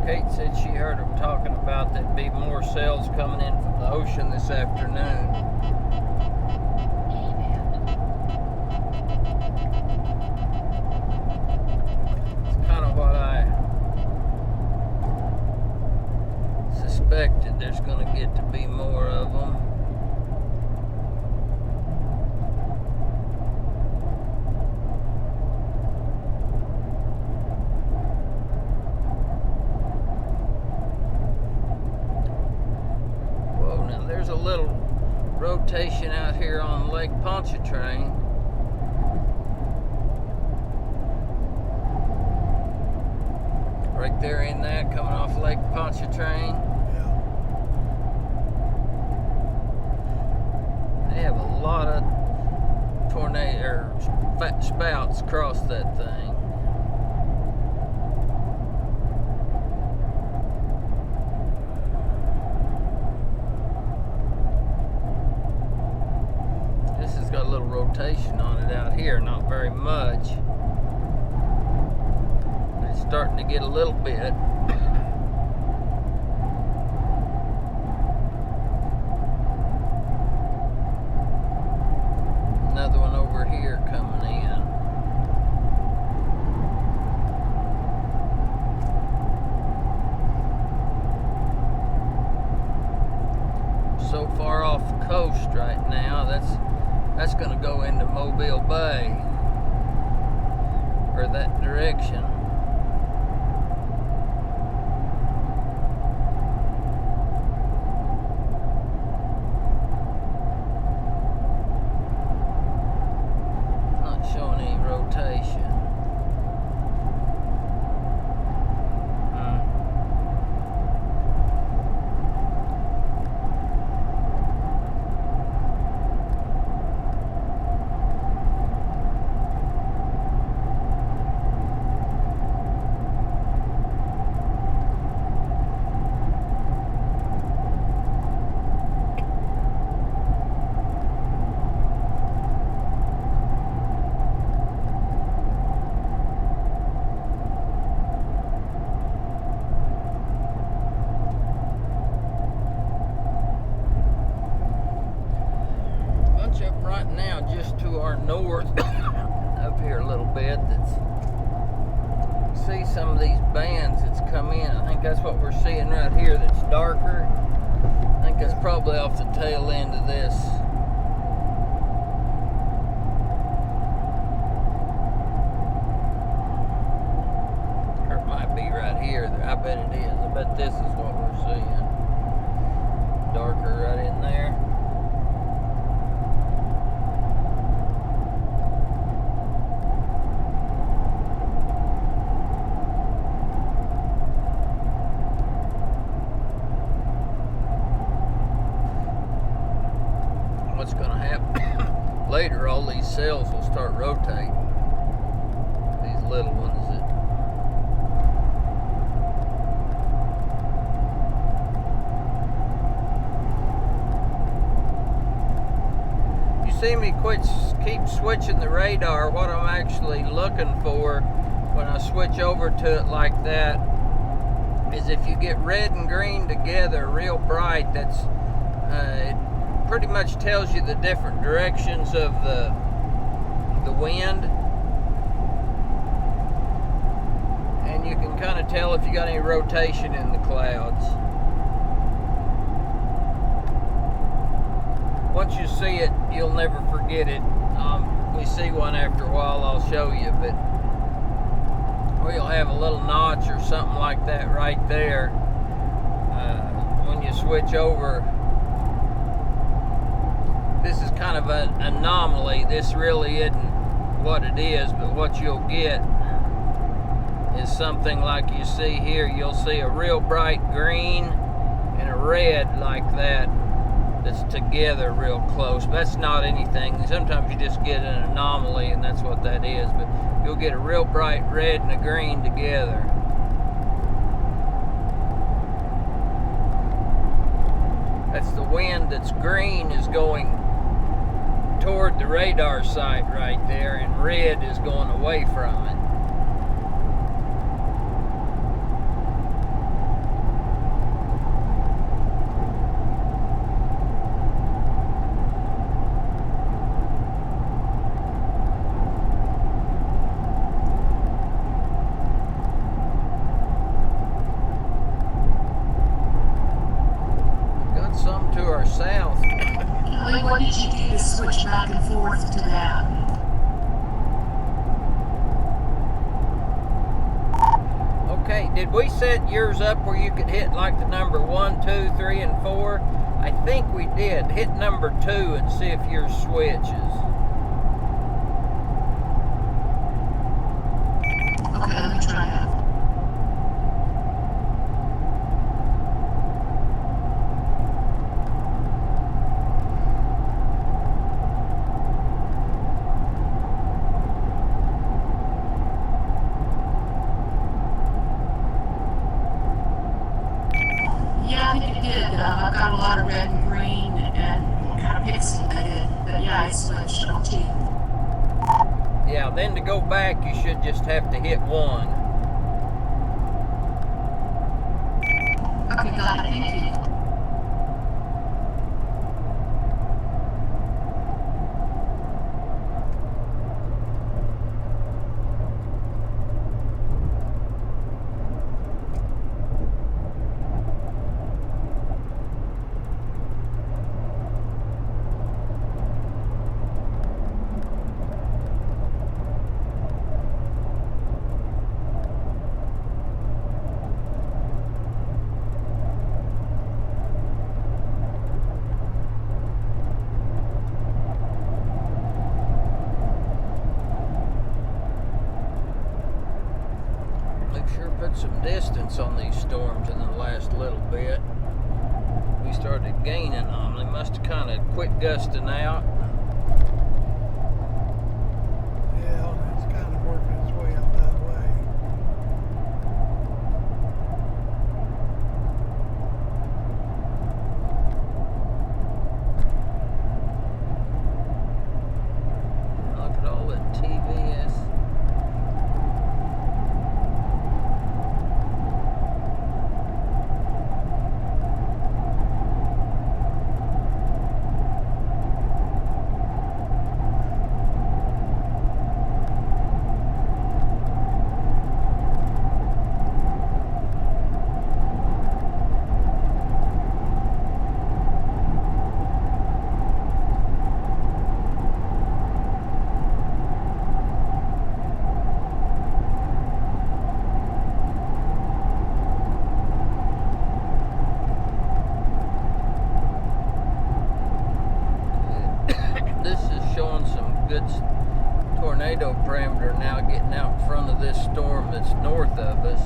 Kate said she heard them talking about there'd be more sales coming in from the ocean this afternoon. It's kind of what I suspected. There's going to get to be more of them. There's a little rotation out here on Lake Pontchartrain. Right there in that, coming off Lake Pontchartrain. Yeah. They have a lot of spouts across that thing. Got a little rotation on it out here, not very much, but it's starting to get a little bit. Another one over here coming in. So far off the coast right now, that's going to go into Mobile Bay, or that direction. Not showing any rotation. Right now, just to our north, up here a little bit, see some of these bands that's come in. I think that's what we're seeing right here that's darker. I think that's probably off the tail end of this. Or it might be right here. I bet it is. I bet this is what we're seeing. Darker right in there. What's going to happen later, all these cells will start rotating. These little ones that you see me keep switching the radar. What I'm actually looking for when I switch over to it like that is if you get red and green together real bright, that's it pretty much tells you the different directions of the wind, and you can kind of tell if you got any rotation in the clouds. once you see it, you'll never forget it. We see one after a while, I'll show you, but we'll have a little notch or something like that right there. When you switch over, this is kind of an anomaly. This really isn't what it is, but what you'll get is something like you see here. You'll see a real bright green and a red like that that's together real close. But that's not anything. Sometimes you just get an anomaly, and that's what that is. But you'll get a real bright red and a green together. That's the wind that's green is going toward the radar site right there, and red is going away from it. Some to our south. What did you do to switch back and forth to that? Okay, did we set yours up where you could hit like the number 1, 2, 3, and 4? I think we did. Hit number 2 and see if yours switches. Okay, let me try that. Yeah, I think it did. I've got a lot of red and green and kind of pixelated, but yeah, I switched on T. Yeah, then to go back, you should just have to hit 1. Okay, got it. Thank you. Put some distance on these storms in the last little bit. We started gaining on them. They must have kind of quit gusting out. Yeah, it's kind of working its way up that way. Look at all that TVS. Tornado parameter now getting out in front of this storm that's north of us.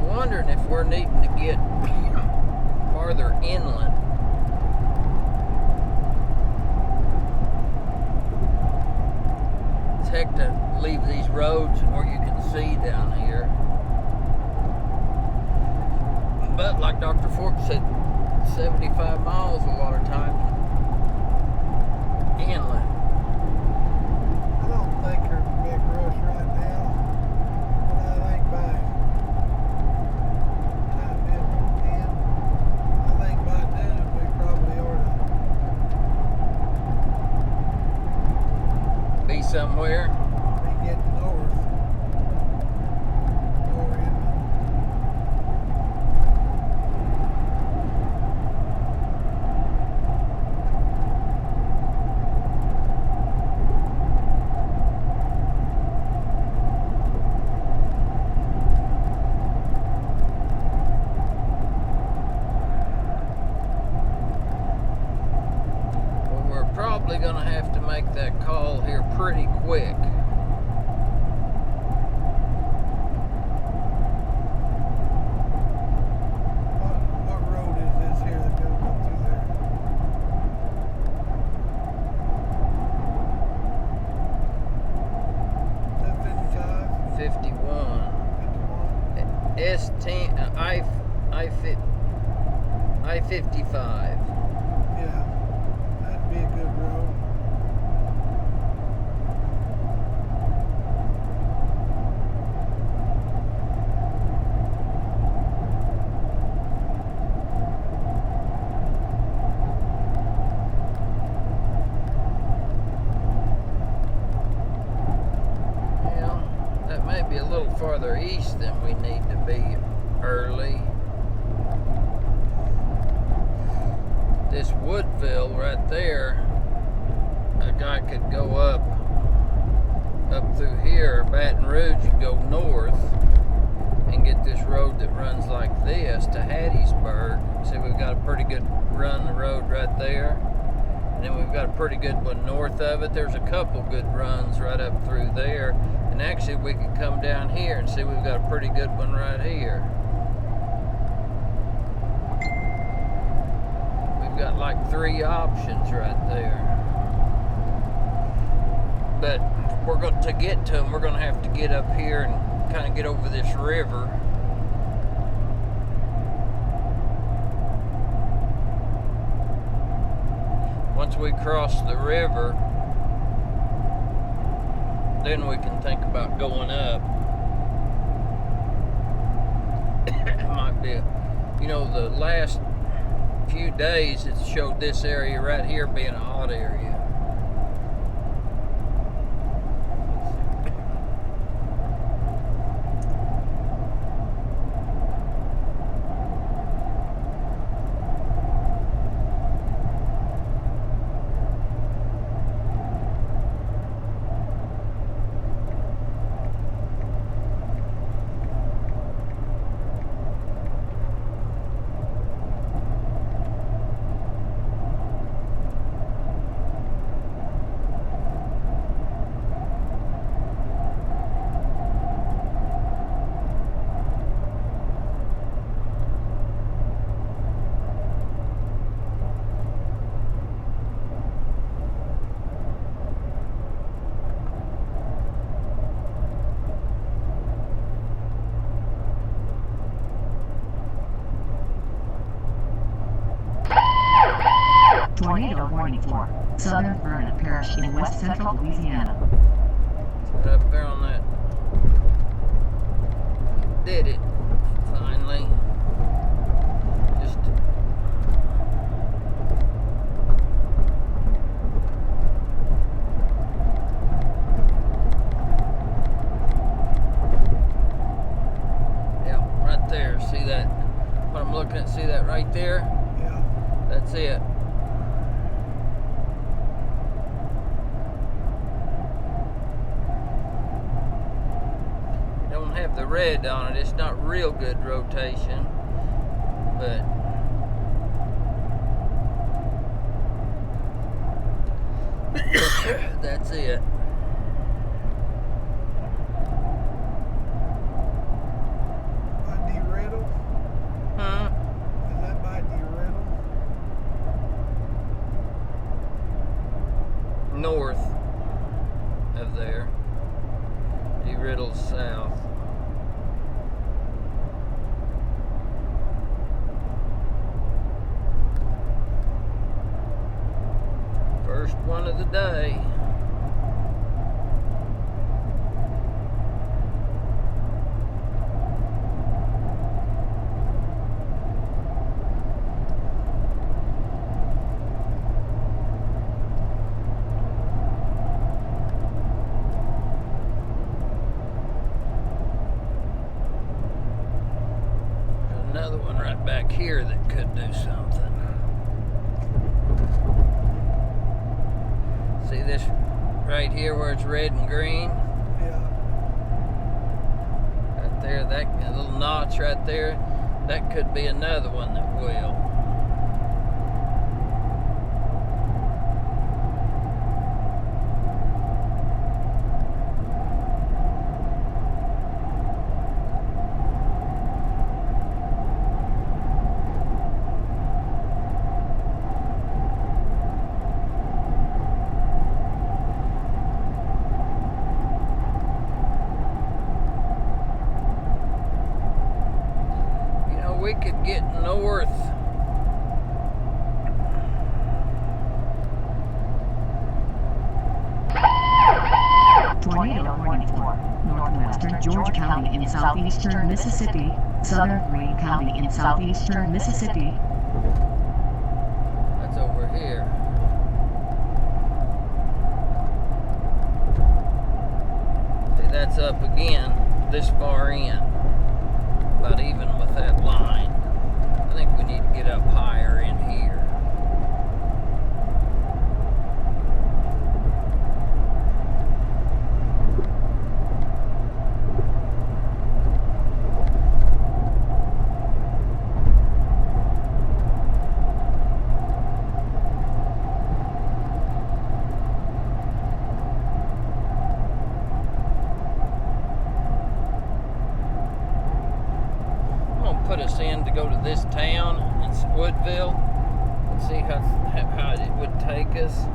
I'm wondering if we're needing to get farther inland. It's heck to leave these roads and where you can see down here. But like Dr. Fork said, 75 miles a lot of times inland. I don't think there's a big rush right now, but I think by time difference 10, I think by noon we probably ought to Be somewhere. be getting north. that call here pretty quick. What road is this here that goes up through there? Is that 55? 51. S10, I-55. Yeah, that'd be a good road. Well, that may be a little farther east than we need to be early. This Woodville right there, a guy could go up through here, Baton Rouge, and go north and get this road that runs like this to Hattiesburg. See, we've got a pretty good run road right there, and then we've got a pretty good one north of it. There's a couple good runs right up through there, and actually we could come down here and see we've got a pretty good one right here. Got like 3 options right there, but to get to them, we're going to have to get up here and kind of get over this river. Once we cross the river, then we can think about going up. It might be, the last few days it showed this area right here being a hot area. Tornado warning for Southern Vernon Parish in west central Louisiana. Right up there on that. Did it. Finally. Just. Yeah, right there. See that? What I'm looking at, see that right there? Yeah. That's it. Have the red on it. It's not real good rotation, but that's it. By DeRiddle? Huh? Is that by DeRiddle? North of there. DeRiddle's south. First one of the day. Another one right back here that could do something. See this right here where it's red and green? Yeah. Right there, that little notch right there, that could be another one that will. we could get north. Tornado warning for northwestern Georgia County in southeastern Mississippi, southern Greene County in southeastern Mississippi. That's over here. See, that's up again, this far in. About even with that line. I think we need to get up higher in here. Put us in to go to this town in Woodville and see how it would take us.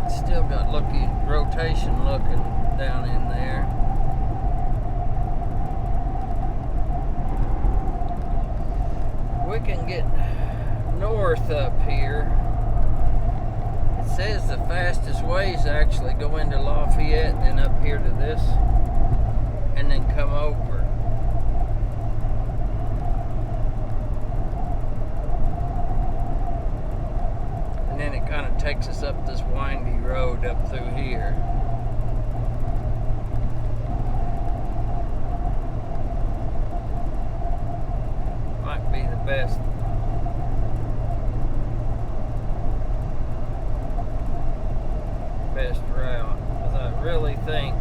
Still got rotation looking down in there. We can get north up here. It says the fastest ways actually go into Lafayette and then up here to this and then come over. And then it kind of takes us up this windy road up through here. Might be the best route, because I really think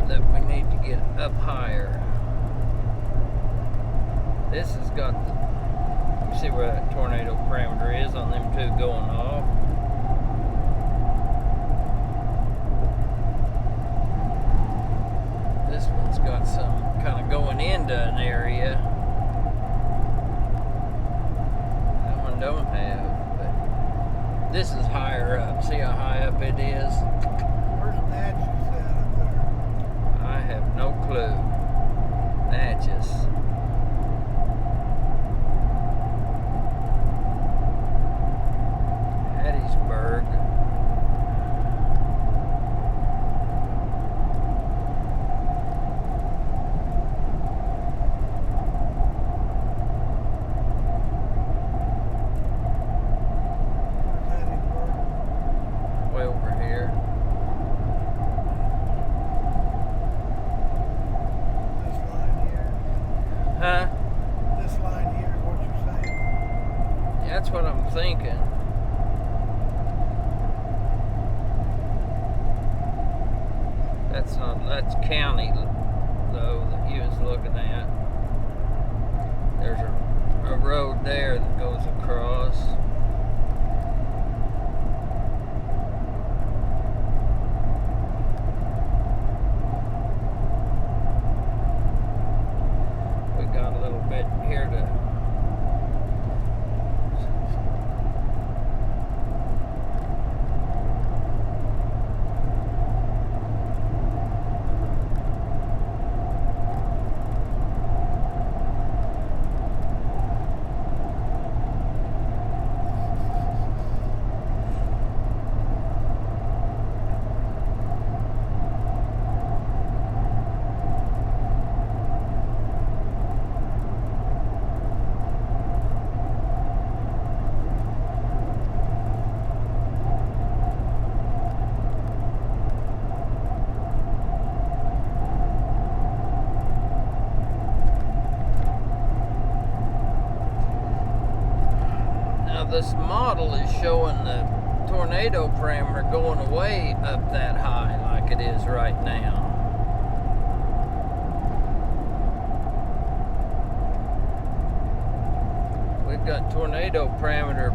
that we need to get up higher. This has got the, you see where that tornado parameter is on them two going off. That's county though that he was looking at. There's a road there that goes across. We got a little bit here to this model is showing the tornado parameter going away up that high like it is right now. We've got tornado parameter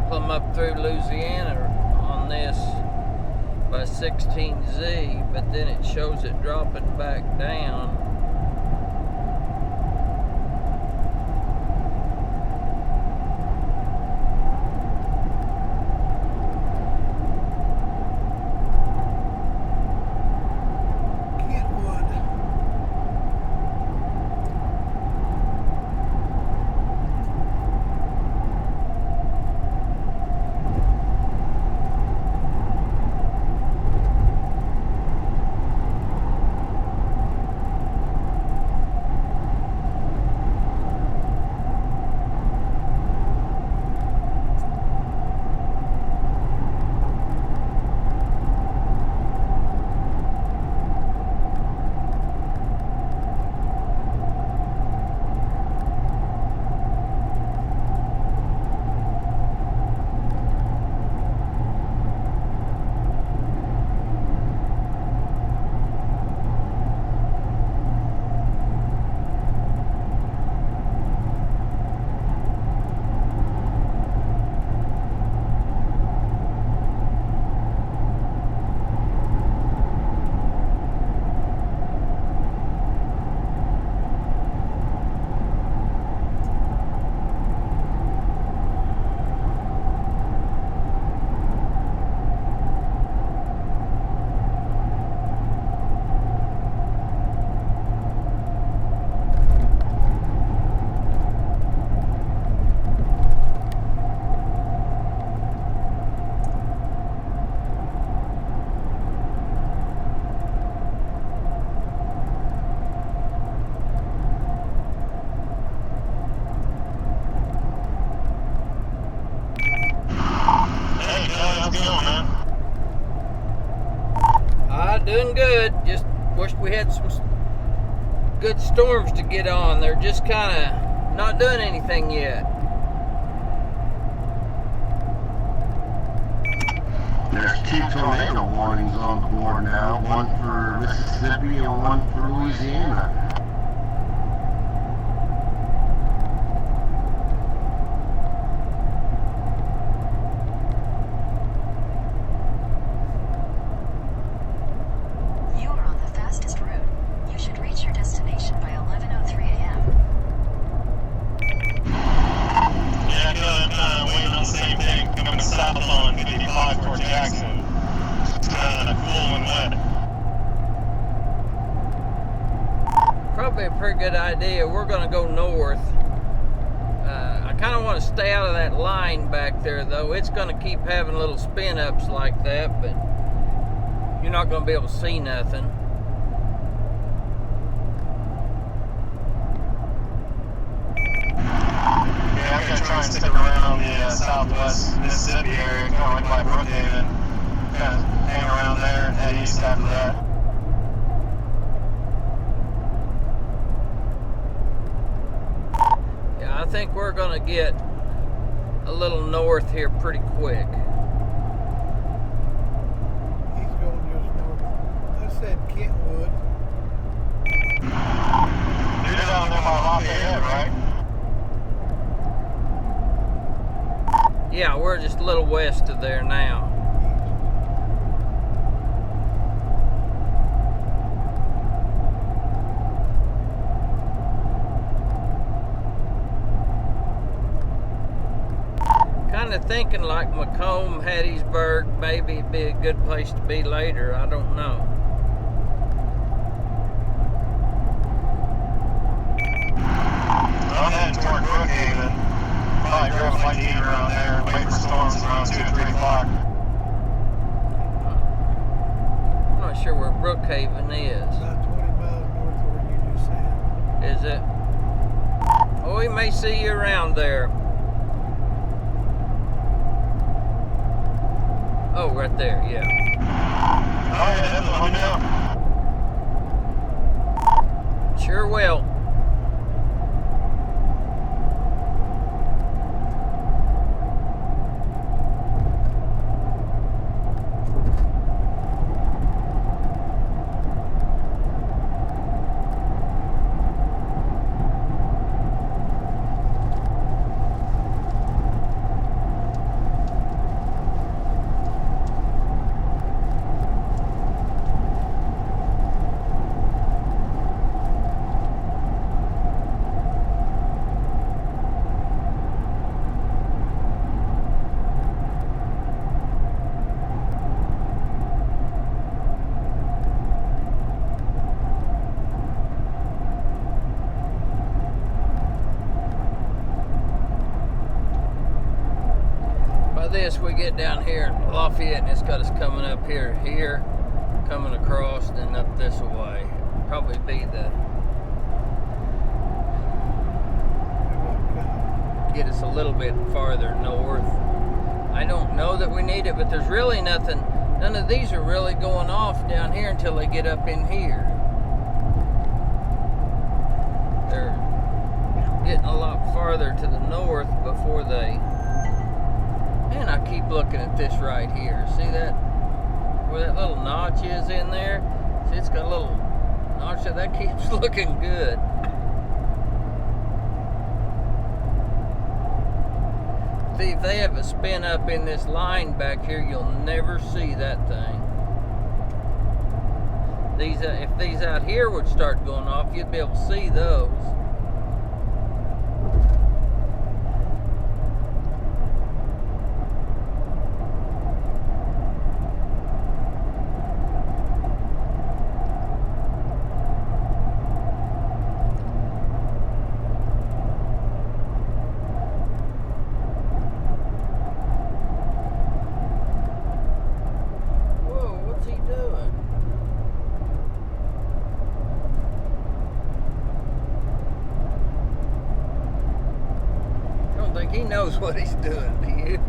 plumb up through Louisiana on this by 16Z, but then it shows it dropping back down. Doing good. Just wish we had some good storms to get on. They're just kind of not doing anything yet. There's 2 tornado warnings on the board now, one for Mississippi and one for Louisiana. Probably a pretty good idea. We're going to go north. I kind of want to stay out of that line back there, though. It's going to keep having little spin-ups like that, but you're not going to be able to see nothing. Yeah, I'm going to try and stick around the southwest Mississippi area, kind of like by Brookhaven, kind of hang around there and head east after that. I think we're going to get a little north here pretty quick. He's going just north. I said little west of there now. Kind of thinking like Macomb, Hattiesburg, maybe it'd be a good place to be later. I don't know. I'm heading toward Brookhaven. Probably driving like 8 around there, waiting for storms around 2 or 3 o'clock. I'm not sure where Brookhaven is. About 20 miles north of where you just said. Is it? Oh, we may see you around there. Oh, right there, yeah. Oh, yeah, definitely. Let me know. Sure will. This we get down here in Lafayette, and it's got us coming up here, coming across, and up this way. Probably be the get us a little bit farther north. I don't know that we need it, but there's really nothing. None of these are really going off down here until they get up in here. They're getting a lot farther to the north before they. And I keep looking at this right here. See that? Where that little notch is in there? See, it's got a little notch there. That keeps looking good. See, if they have a spin up in this line back here, you'll never see that thing. If these out here would start going off, you'd be able to see those. He knows what he's doing, do you?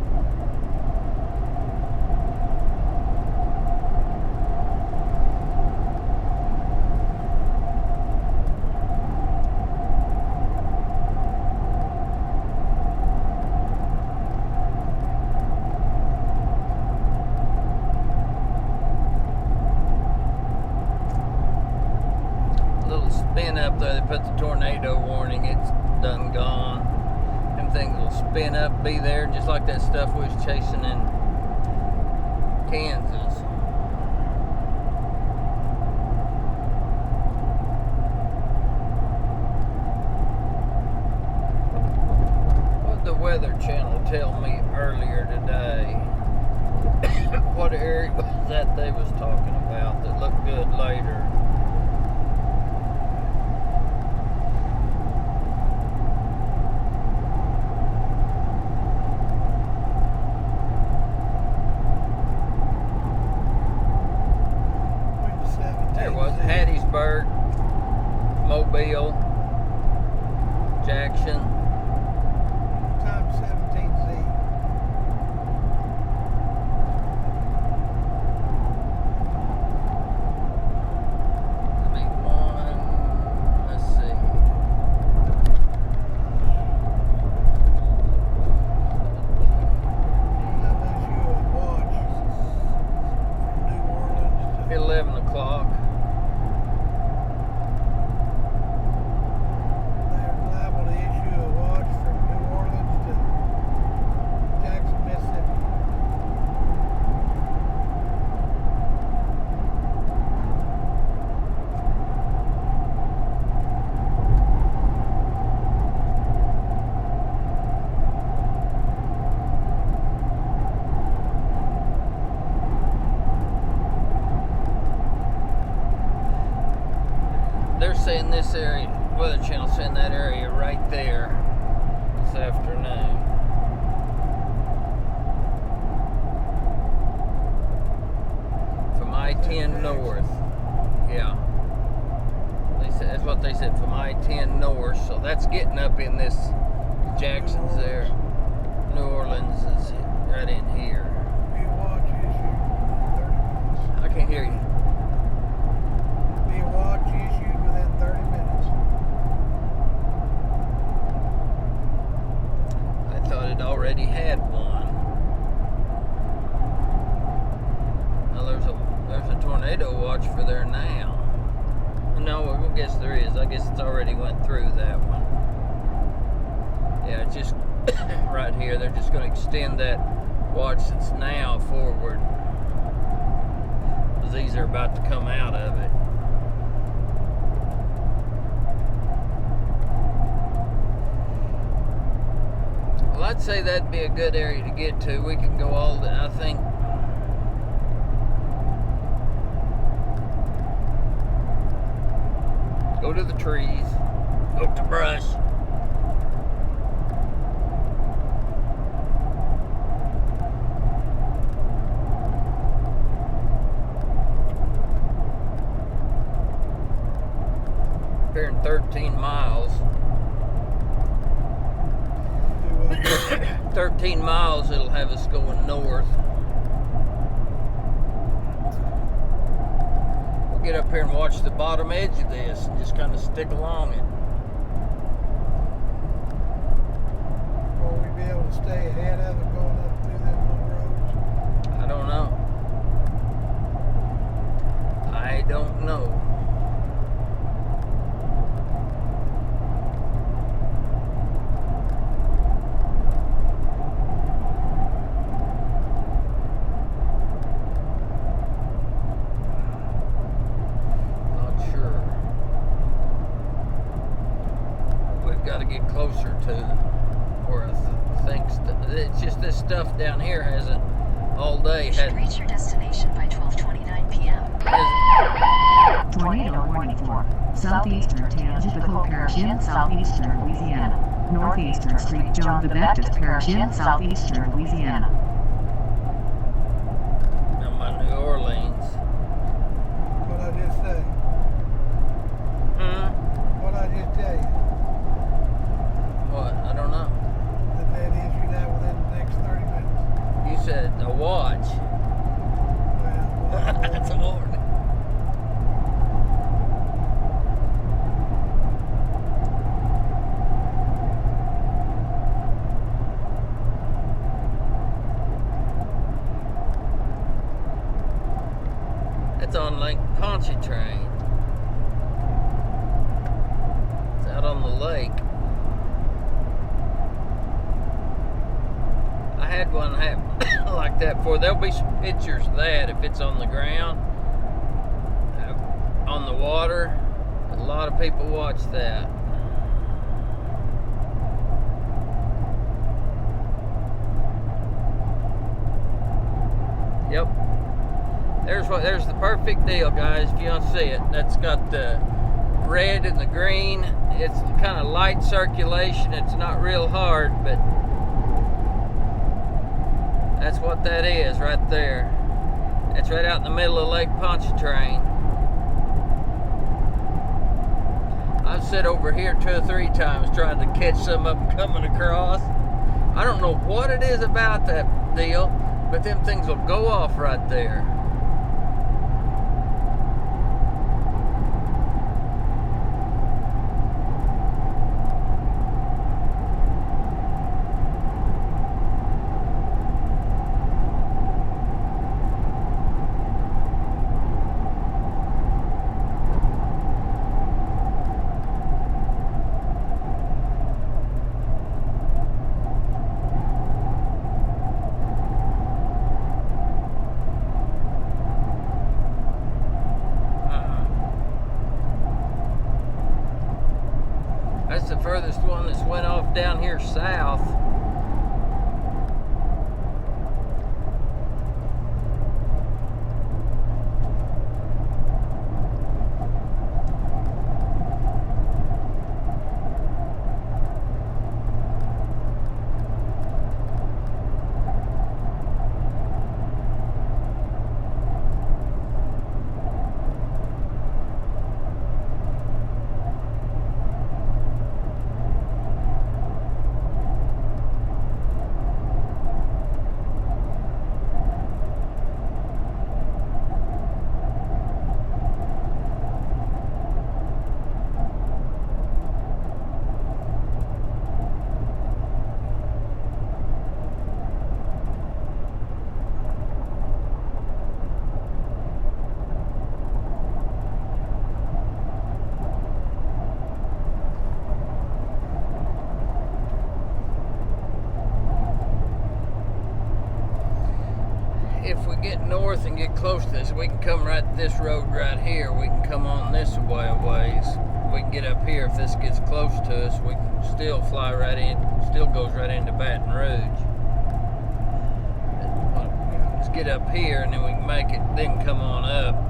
A little spin up there, they put the tornado warning, it's done gone. Things will spin up, be there, just like that stuff we was chasing in Kansas. What did the Weather Channel tell me earlier today? What area was that they was talking about that looked good later? Hattiesburg, Mobile, Jackson. Time 17Z. Let's see. Unless you watch from New Orleans to 11 o'clock. They're liable to issue a watch from New Orleans to Jackson, Mississippi. saying this area, Weather Channel saying that area right there this afternoon. From I-10 north. Yeah. They said, that's what they said, from I-10 north. So that's getting up in this, Jackson's there. New Orleans is right in here. Be a watch issue within 30 minutes. I can't hear you. Be a watch issued within 30 minutes. I thought it already had one. Now there's a tornado watch for there now. No, I guess there is. I guess it's already went through that one. Yeah, it's just right here. They're just going to extend that watch that's now forward, because these are about to come out of it. Well, I'd say that'd be a good area to get to. We can go all the, I think. Go to the trees. Go to brush. Here in 13 miles. 13 miles, it'll have us going north. We'll get up here and watch the bottom edge of this and just kind of stick along it. Will we be able to stay ahead of it going up through them little roads? I don't know. I don't know. Get closer to where I think it's just this stuff down here hasn't all day You should reach your destination by 12:29 p.m. Tornado warning for southeastern Tangipahoa Parish in southeastern Louisiana. Northeastern Street John the Baptist Parish in southeastern Louisiana. Now my New Orleans. What I just say? What I just tell you? What? I don't know. That they'd issue that within the next 30 minutes. You said a watch. Well, That's a warning. It's on Lake Pontchartrain. It's out on the lake. I had one happen like that before. There'll be some pictures of that if it's on the ground, on the water. A lot of people watch that. Yep. There's the perfect deal, guys. If you don't see it, that's got the red and the green. It's kind of light circulation. It's not real hard, but that's what that is right there. It's right out in the middle of Lake Pontchartrain. I've sat over here 2 or 3 times trying to catch some of them coming across. I don't know what it is about that deal, but them things will go off right there. That's the furthest one that's went off down here south. close to this, we can come right this road right here. We can come on this way a ways. We can get up here. If this gets close to us, we can still fly right in. Still goes right into Baton Rouge. Let's get up here and then we can make it. Then come on up.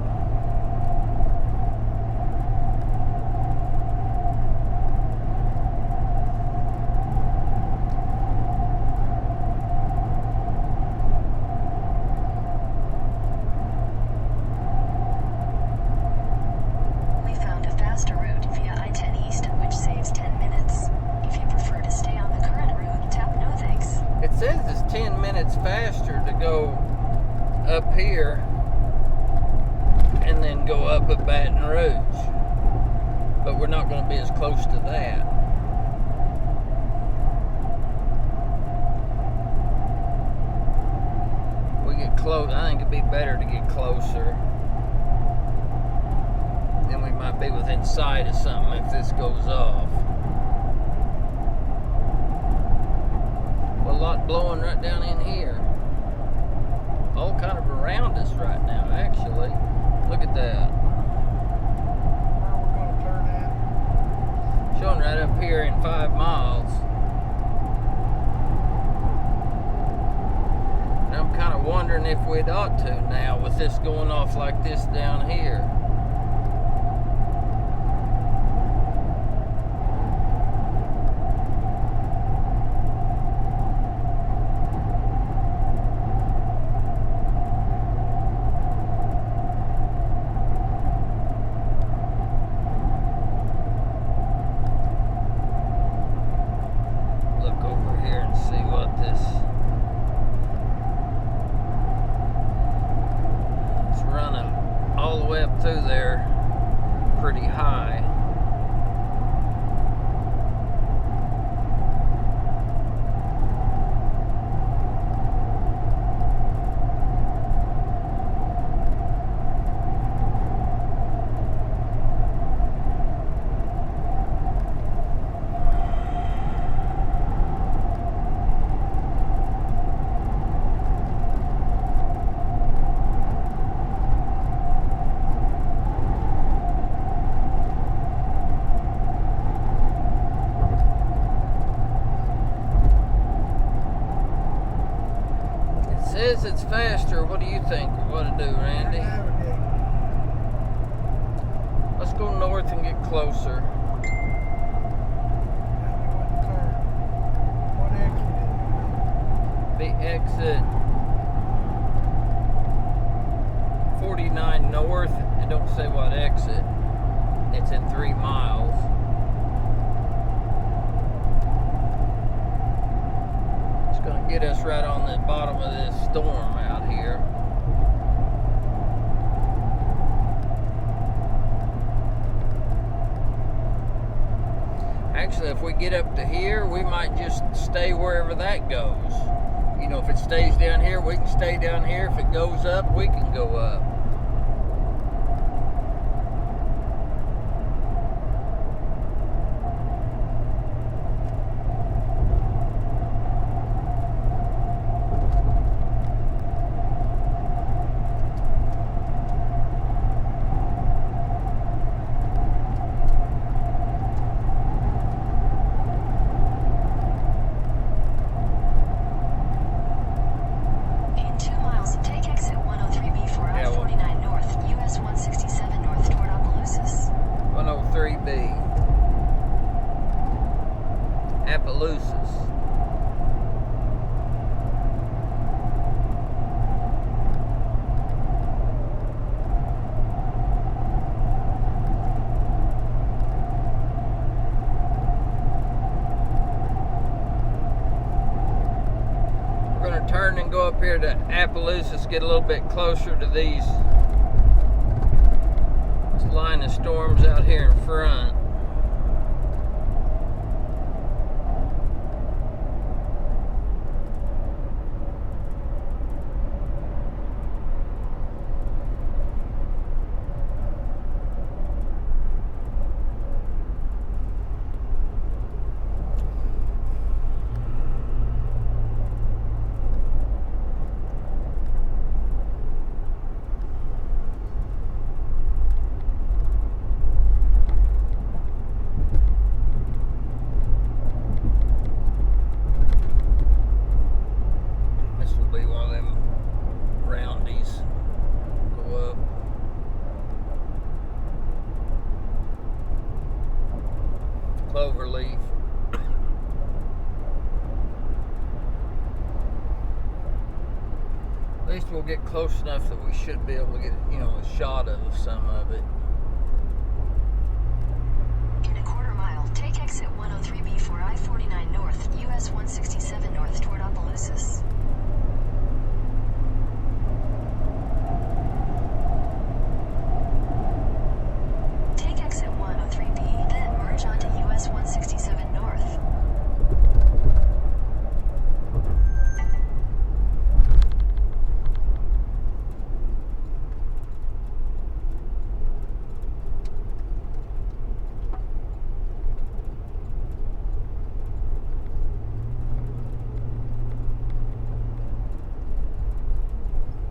Faster to go up here and then go up at Baton Rouge, but we're not going to be as close to that. We get close. I think it'd be better to get closer. Then we might be within sight of something if this goes off. A lot blowing right down in here. All kind of around us right now, actually. Look at that. Where we're going to turn at? Showing right up here in 5 miles. And I'm kind of wondering if we'd ought to now with this going off like this down here. Through there pretty high. Says it's faster. What do you think we ought to do, Randy? Let's go north and get closer. What exit is it? The exit 49 north. It don't say what exit. It's in 3 miles. Going to get us right on the bottom of this storm out here. Actually, if we get up to here, we might just stay wherever that goes. You know, if it stays down here, we can stay down here. If it goes up, we can go up. Turn and go up here to Appaloosas, get a little bit closer to this line of storms out here in front. cloverleaf. At least we'll get close enough that we should be able to get, you know, a shot of some of it. In a quarter mile, take exit 103B for I-49 North, US 167 North toward Opelousas. Take exit 103B, then merge onto US 167 North.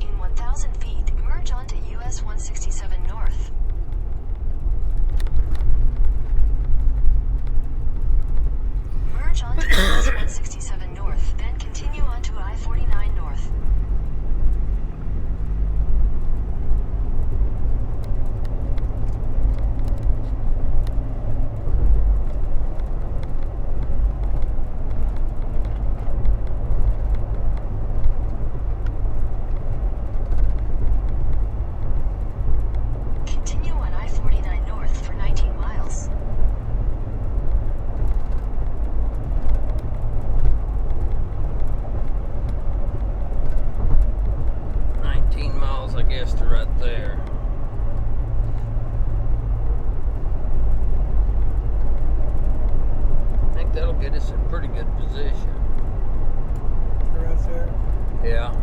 In 1,000 feet, merge onto US 167 North. Merge onto US 167 North, then continue onto I-49 North. Continue on I-49 North for 19 miles. I guess to right there. I think that'll get us in pretty good position. Right there. Yeah.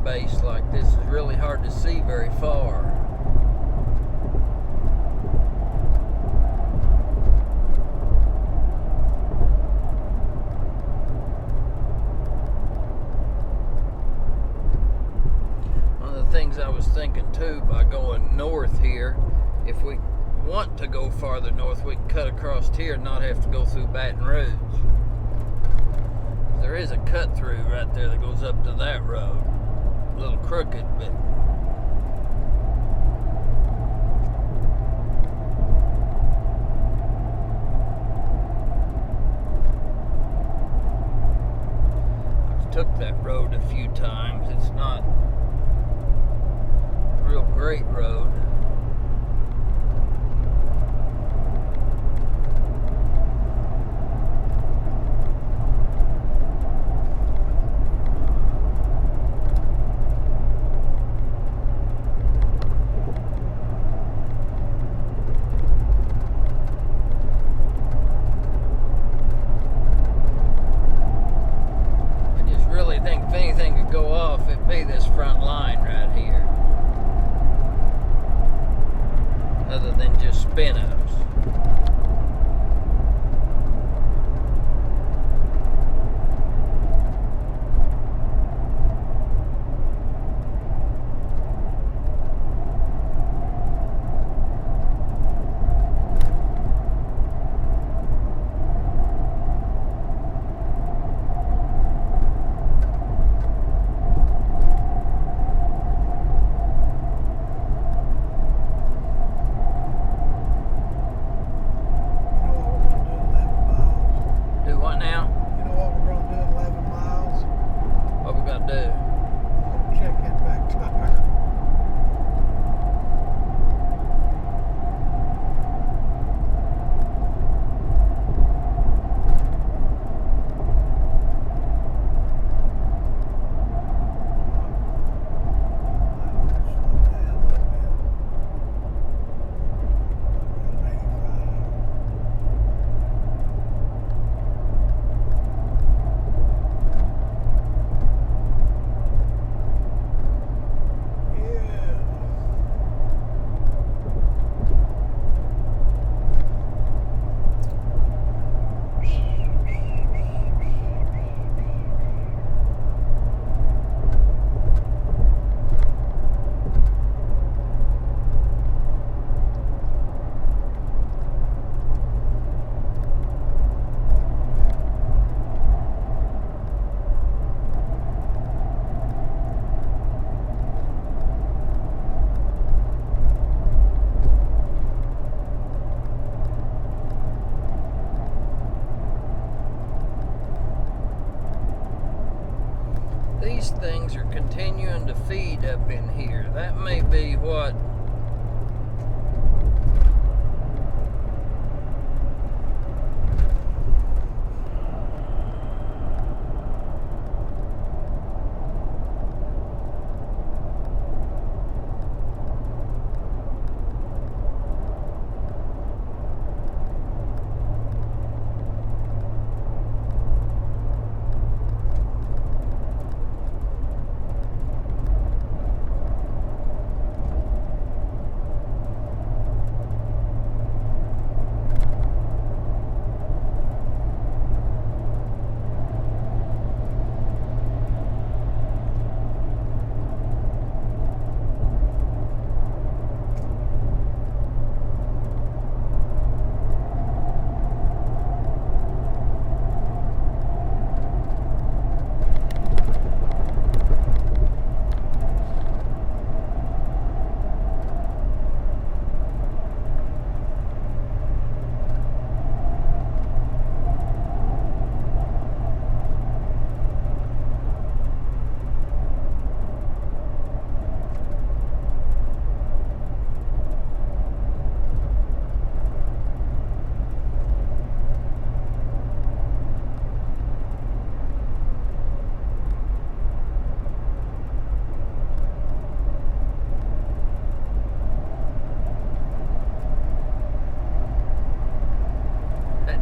Base like this is really hard to see very far. One of the things I was thinking too, by going north here, if we want to go farther north, we can cut across here and not have to go through Baton Rouge. There is a cut through right there that goes up to that road. A little crooked, but I've took that road a few times. It's not a real great road. continuing to feed up in here. That may be what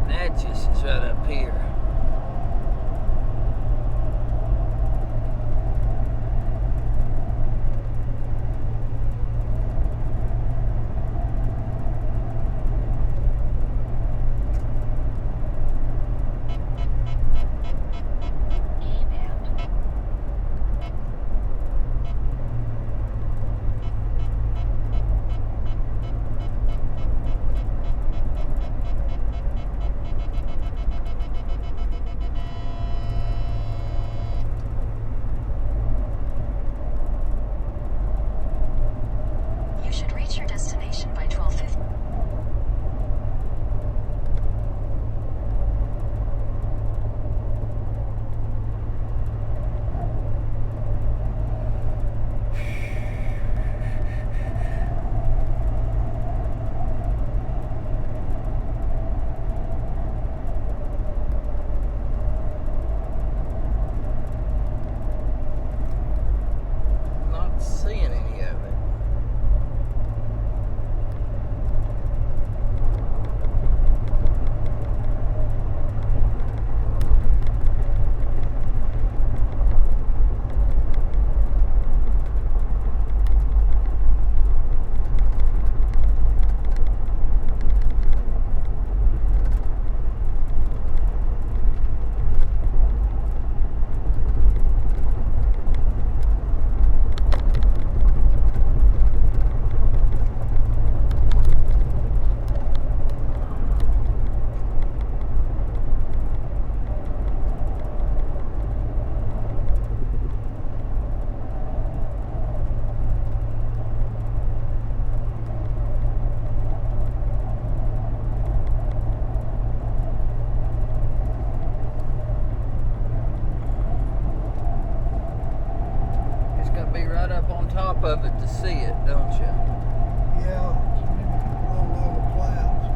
Natchez is right up here. You should reach your destination by 12:50. Not seeing any of it. Be right up on top of it to see it, don't you? Yeah, low level clouds.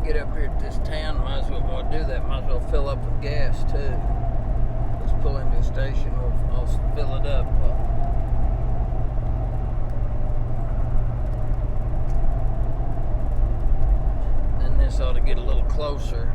Get up here at this town, might as well want to do that. Might as well fill up with gas too. Let's pull into a station. I'll fill it up. Then this ought to get a little closer.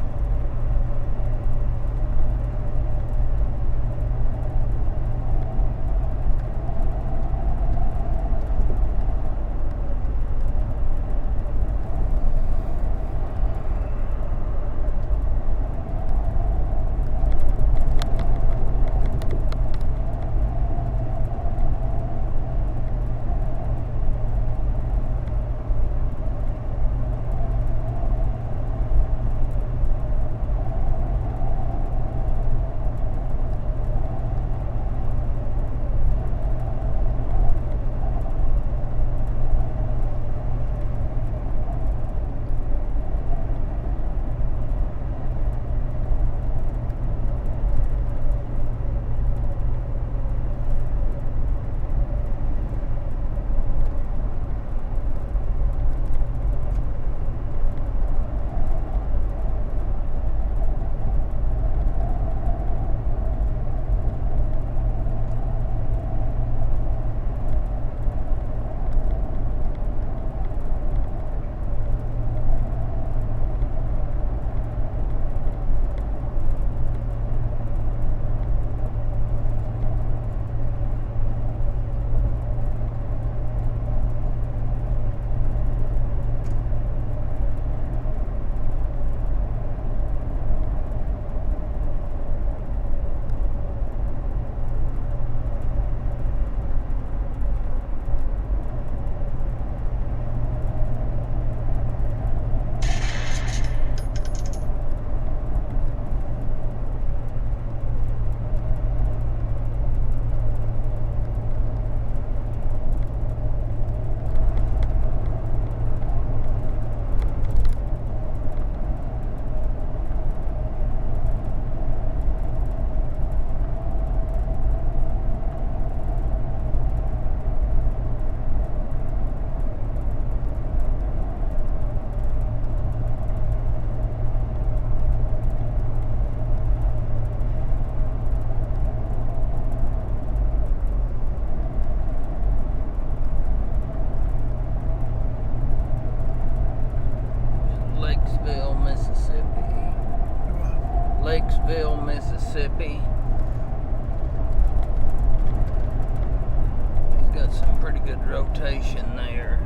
good rotation there.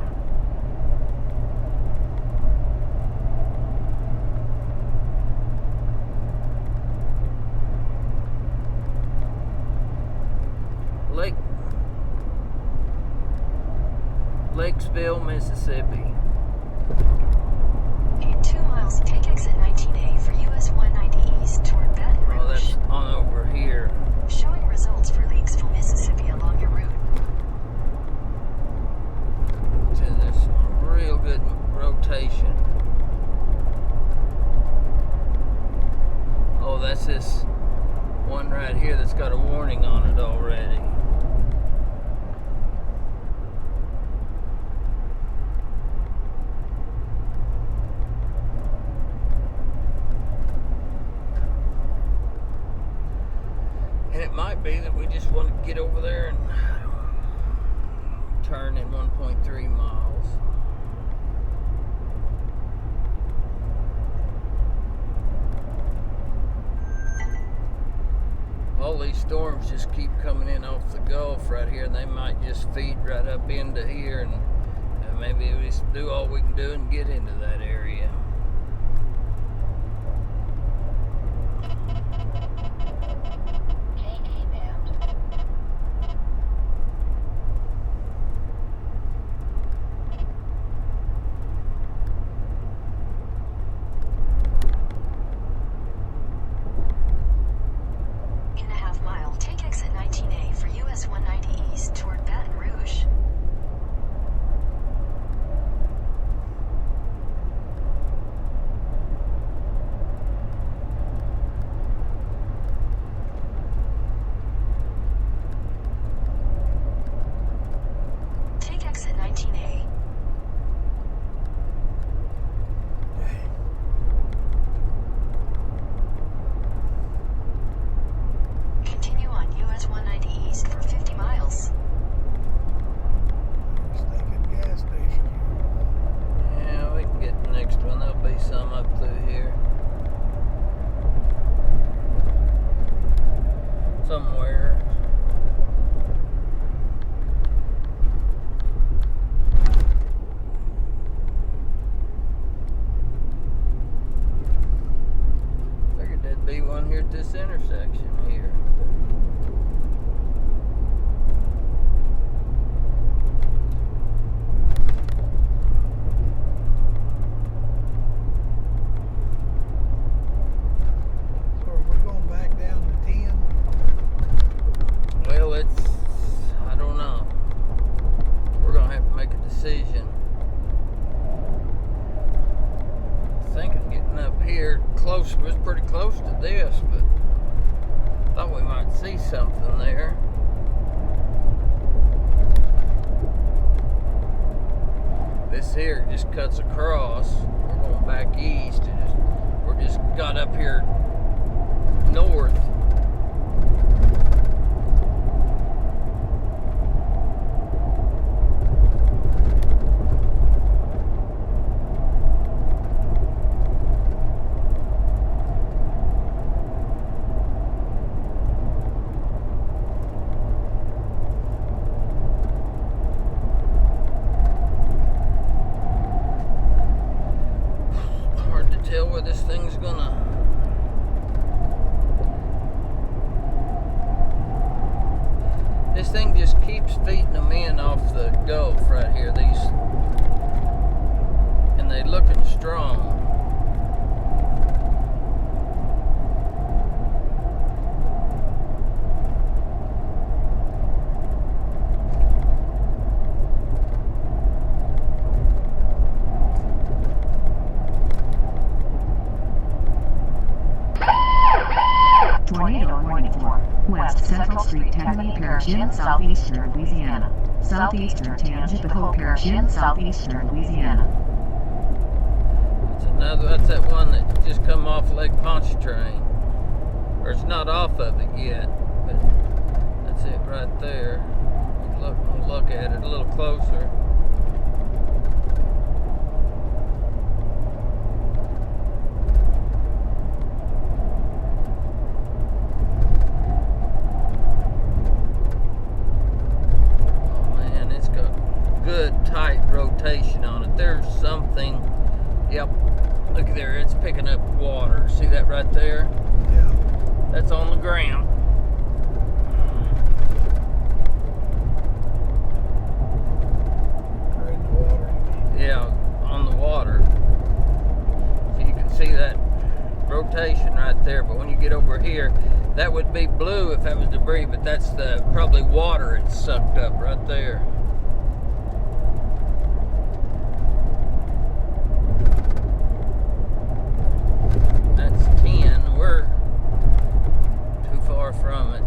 Lakesville, Mississippi. In 2 miles, take exit 19A for US 190 East toward Baton Rouge. Oh, that's on over here. Showing results for Lakesville, Mississippi along your route. So there's some real good rotation. Oh, that's this one right here that's got a warning on it already. And it might be that we just want to get over there and turn in 1.3 miles. All these storms just keep coming in off the Gulf right here, and they might just feed right up into here, and maybe we just do all we can do and get into that area. This intersection here. So are we going back down to 10? Well, I don't know. We're gonna have to make a decision. Thinking getting up here close, was pretty close to this, but thought we might see something there. This here just cuts across. We're going back east. We're just got up here north. Where this thing's gonna this thing just keeps feeding them in off the Gulf right here, these, and they looking strong. Tornado warning for West Central Street, Tammany Parish in southeastern Louisiana. Southeastern Tangipahoa Parish in southeastern Louisiana. That's that one that just come off Lake Pontchartrain. Or it's not off of it yet, but that's it right there. We'll look at it a little closer. It's got rotation on it. There's something. Yep. Look there. It's picking up water. See that right there? Yeah. That's on the ground. Or in the water. Yeah, on the water. So you can see that rotation right there. But when you get over here, that would be blue if that was debris, but that's the probably water it's sucked up right there. That's 10. We're too far from it.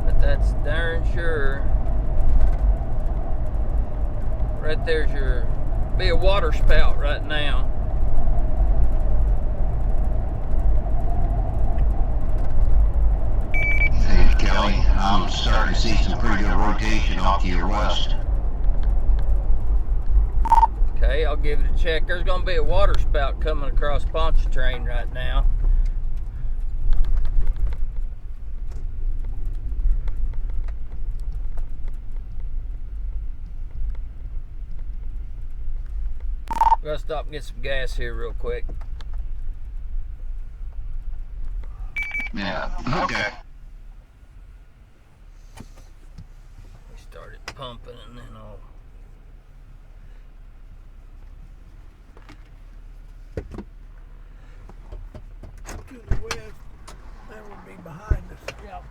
But that's darn sure. Right there's your be a water spout right now. Hey, Kelly, I'm starting to see some pretty good rotation off to your west. Okay, I'll give it a check. There's going to be a water spout coming across Pontchartrain right now. I'm going to stop and get some gas here real quick. Yeah, okay. We started pumping and then I'll... To the west, that would be behind us. Yep.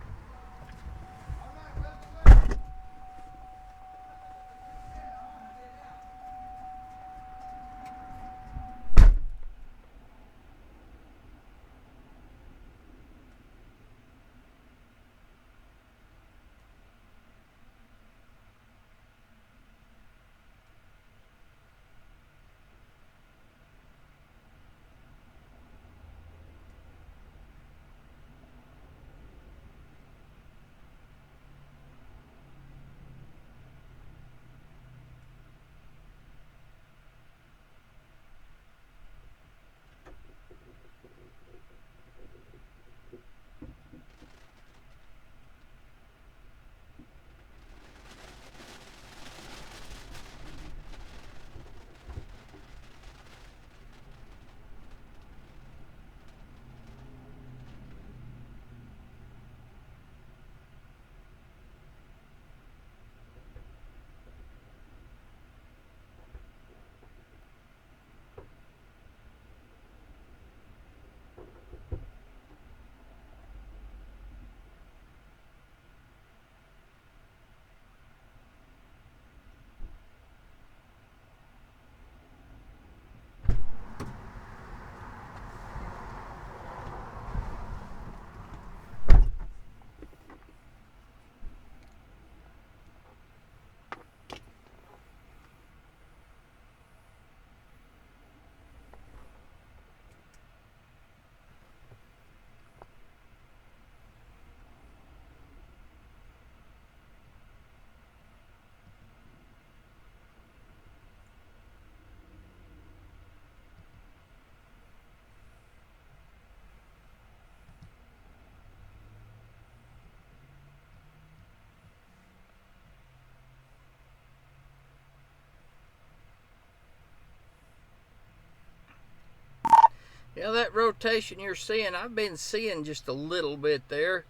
Yeah, that rotation you're seeing, I've been seeing just a little bit there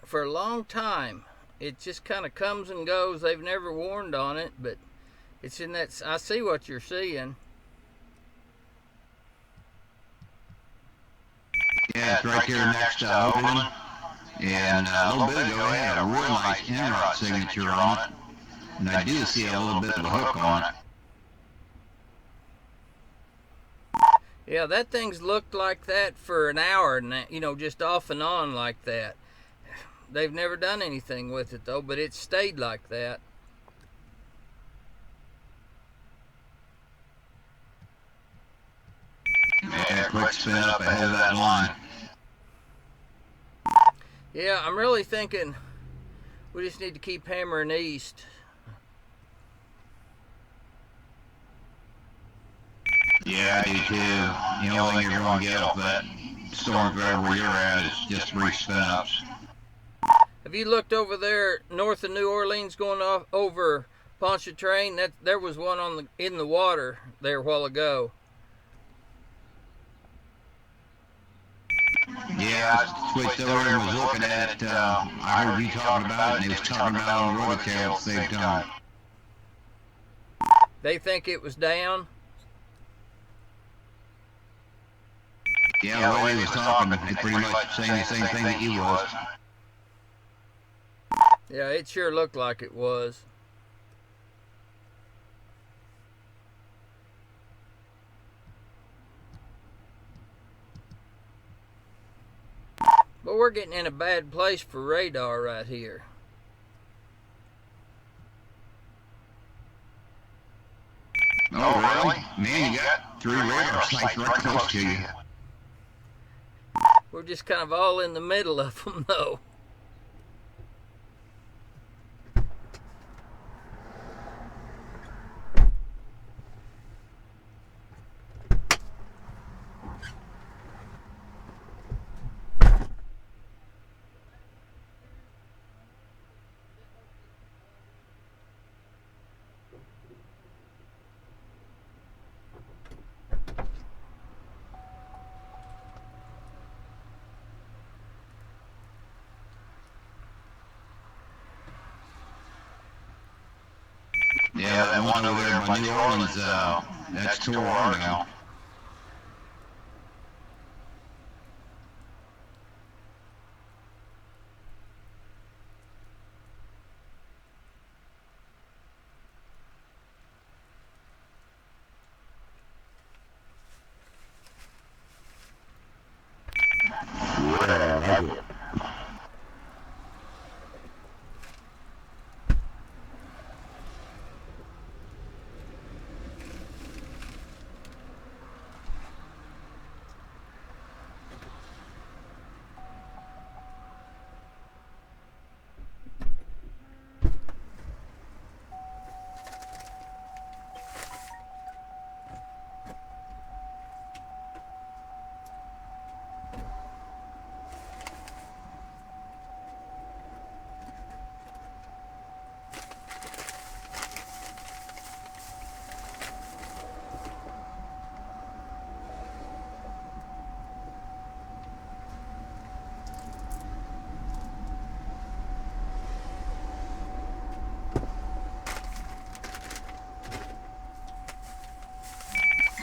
for a long time. It just kind of comes and goes. They've never warned on it, but it's in that. I see what you're seeing. Yeah, it's right there next to Oakland. And a little bit ago, I had a real nice Enrot signature on it. And I do see a little bit of a hook on it. Yeah, that thing's looked like that for an hour, and you know, just off and on like that. They've never done anything with it though, but it stayed like that. Yeah, quick spin up ahead of that line. Yeah, I'm really thinking we just need to keep hammering east. Yeah, I do too. The only thing you're going to get off that storm drive where you're at is just 3 spin-ups. Have you looked over there north of New Orleans going off over Pontchartrain, that there was one on in the water there a while ago. Yeah, I switched over and was looking at it. I heard you talking about it, and they was talking about it on the road tail at the same time. They think it was down. Yeah, the way he was talking, they pretty much saying the same thing that he was. Yeah, it sure looked like it was. But we're getting in a bad place for radar right here. Oh, really? Man, you got 3 radar sites right close to you. We're just kind of all in the middle of them, though. Yeah, that one over there by New Orleans, that's tore now.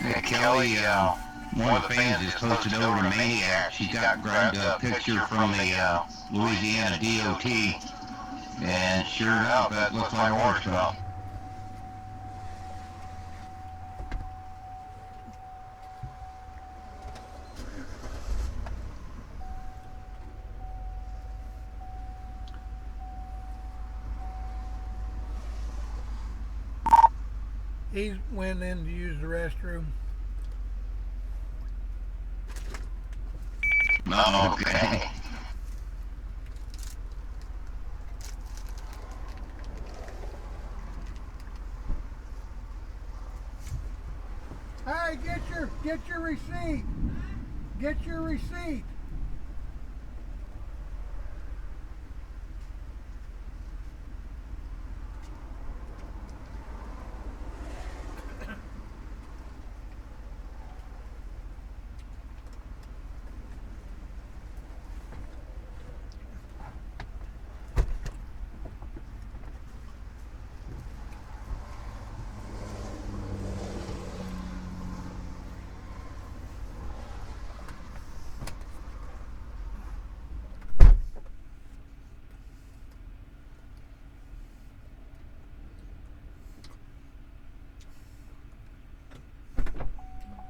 Yeah, Kelley, one of the fans just posted over to Maniac. She grabbed a picture from the Louisiana DOT, and sure enough, that looks like water spout. He went in to use the restroom. Oh, okay. Hey, get your receipt. Get your receipt.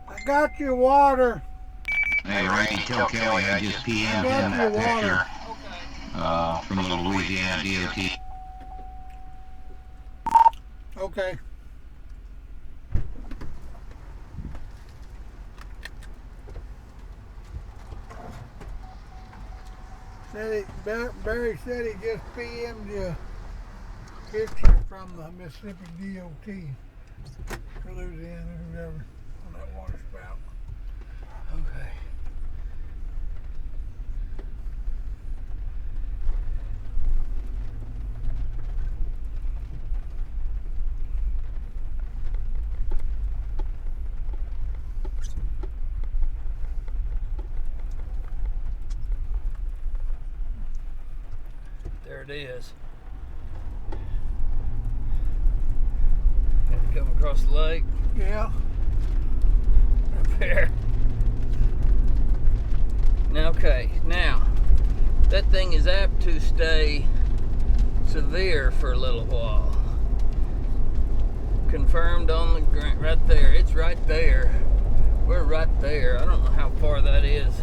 I got your water. Hey, Randy, tell Kelley I just PM'd him that picture from the Louisiana DOT. Okay. Barry said he just PM'd you a picture from the Mississippi DOT for Louisiana, whoever, on that water spout. Okay. it is. Have to come across the lake. Yeah. Up there. Now, okay, now that thing is apt to stay severe for a little while. Confirmed on the ground right there. It's right there. We're right there. I don't know how far that is.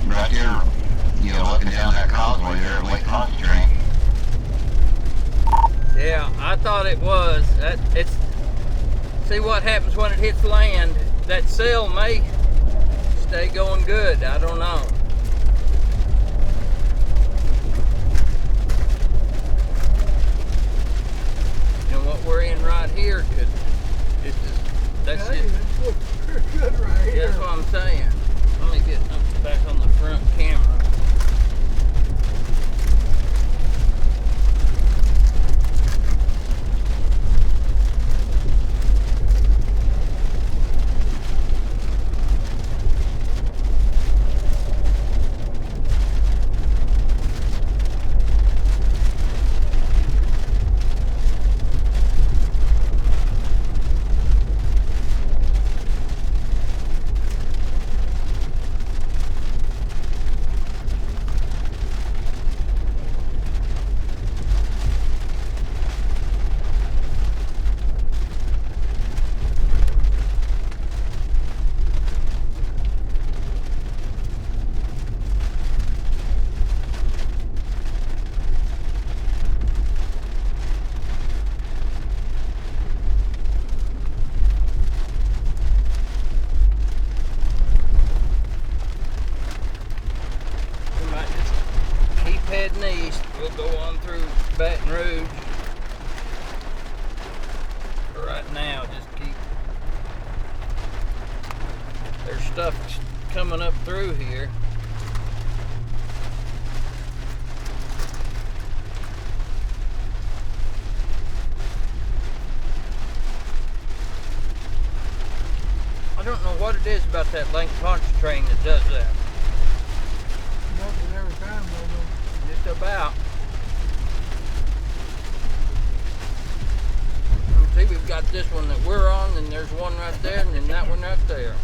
Right there, you know, looking down that causeway there at Lake Pontchartrain. Yeah, I thought it was. It's. See what happens when it hits land. That sail may stay going good. I don't know. You know what we're in right here could. That's Hey, it. that looks pretty good right here. That's what I'm saying. Let me get back on the front camera. Heading east, we'll go on through Baton Rouge. For right now, just keep. There's stuff coming up through here. I don't know what it is about that Lake Pontchartrain that does that. Does it every time, though. Just about. See, we've got this one that we're on, and there's one right there, and then that one right there.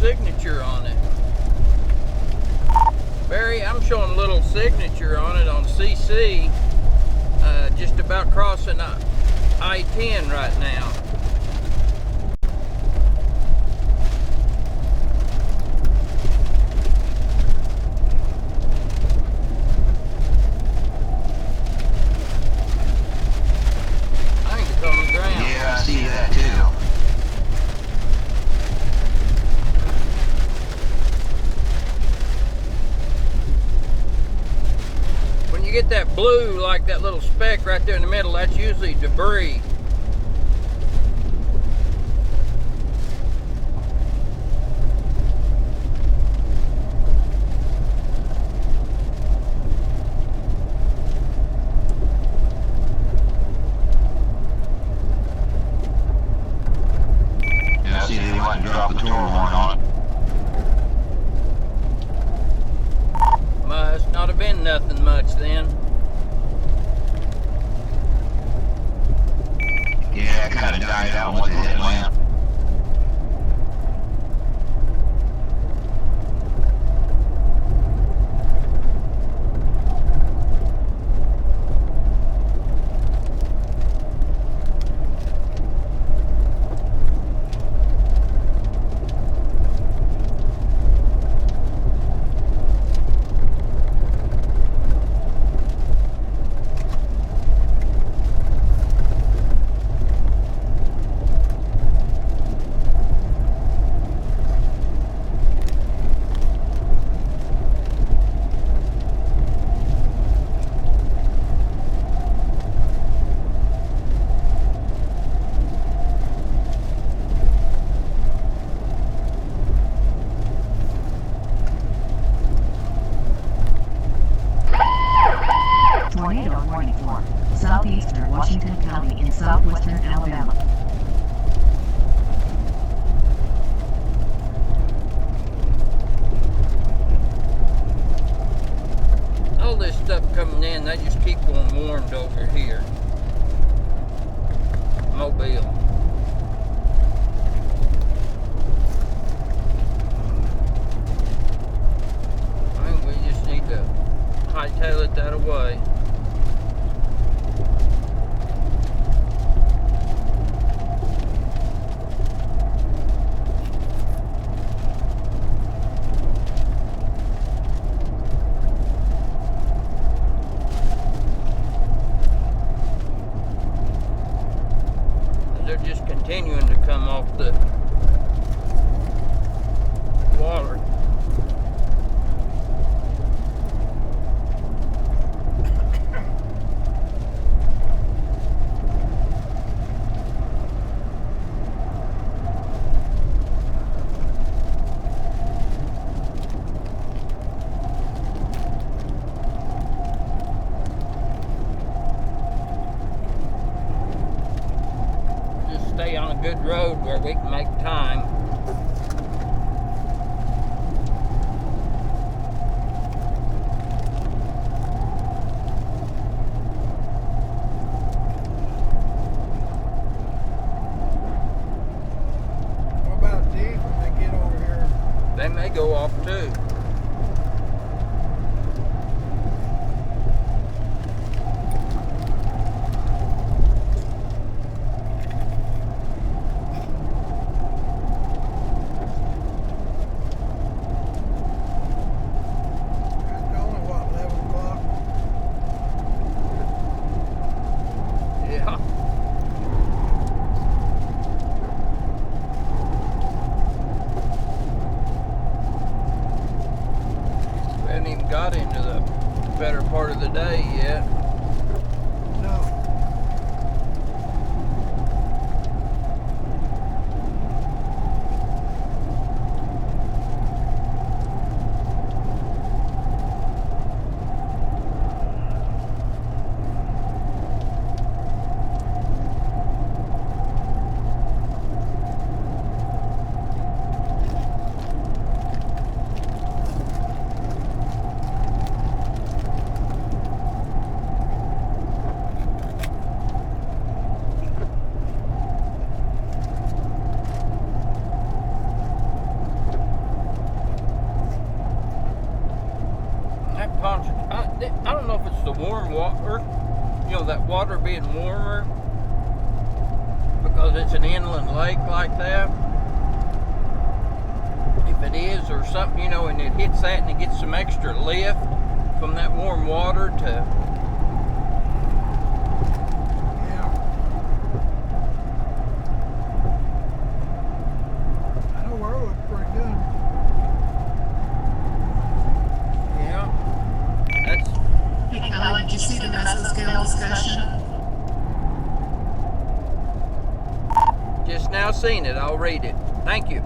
signature on it. Barry, I'm showing a little signature on it on CC, just about crossing I-10 right now. I think it's on the ground. get that blue, like that little speck right there in the middle, that's usually debris. Yeah, I see they want to drop the tour horn on it. Must not have been nothing much then. Yeah, it kind of died out once it hit land. Tornado warning for southeastern Washington County in southwestern Alabama. All this stuff coming in, they just keep going warmed over here. Mobile. I think we just need to hightail it that away. They're just continuing to come off the water. Stay on a good road where we can make time. What about these when they get over here? They may go off too. It's only, what, 11 o'clock? Yeah. We haven't even got into the better part of the day yet. No. That ponch, I don't know if it's the warm water, you know, that water being warmer because it's an inland lake like that. If it is or something, you know, and it hits that and it gets some extra lift from that warm water to I know where it looks pretty good. yeah. That's Hey, Kelley, just now seen it. I'll read it. Thank you.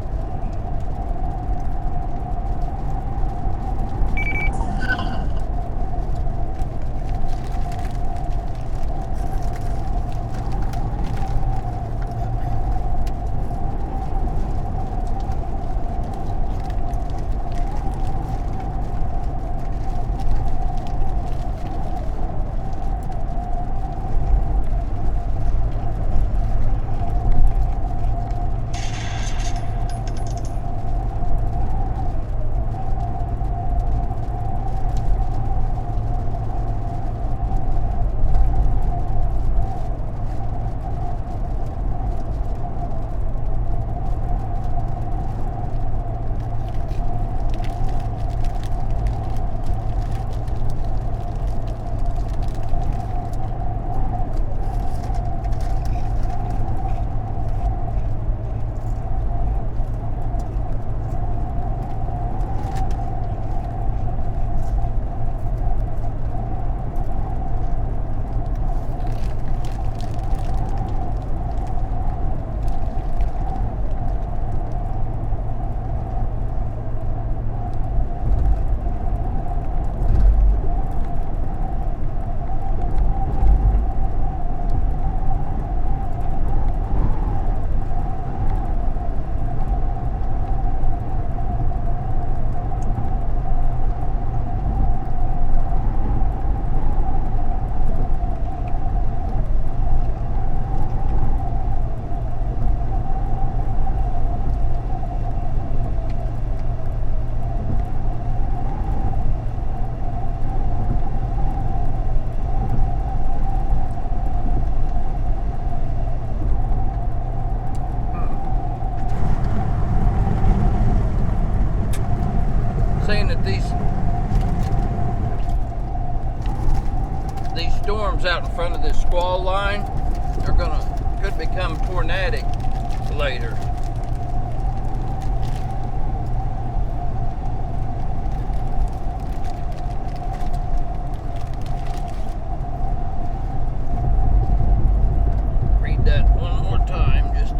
Saying that these storms out in front of this squall line are could become tornadic later. Read that one more time, just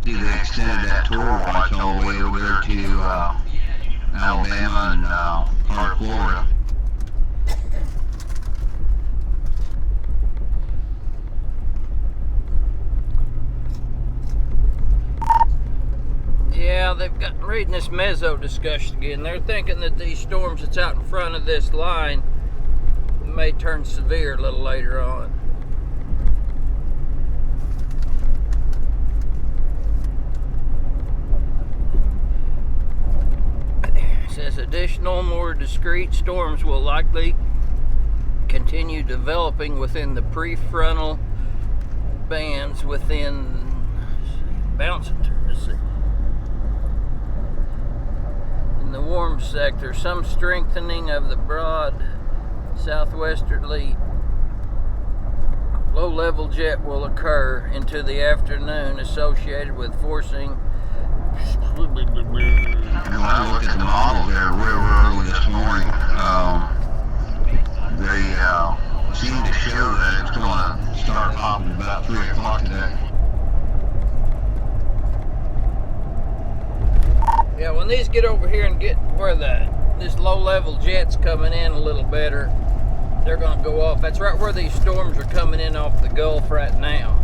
They extended that tour watch all the way over there to Alabama and part of Florida. yeah, they've got reading this meso discussion again. They're thinking that these storms that's out in front of this line may turn severe a little later on. Says additional, more discrete storms will likely continue developing within the prefrontal bands within bouncing in the warm sector. Some strengthening of the broad southwesterly low-level jet will occur into the afternoon, associated with forcing. When I looked at the models there real early this morning, they seem to show that it's going to start popping about 3 o'clock today. Yeah, when these get over here and get where this low-level jet's coming in a little better, they're going to go off. That's right where these storms are coming in off the Gulf right now.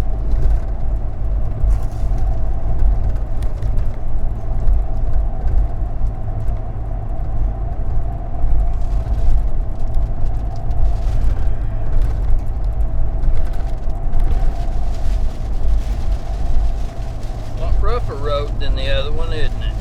road than the other one, isn't it?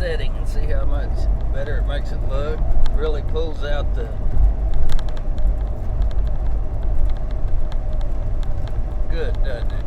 setting and see how much better it makes it look. Really pulls out the good, doesn't it?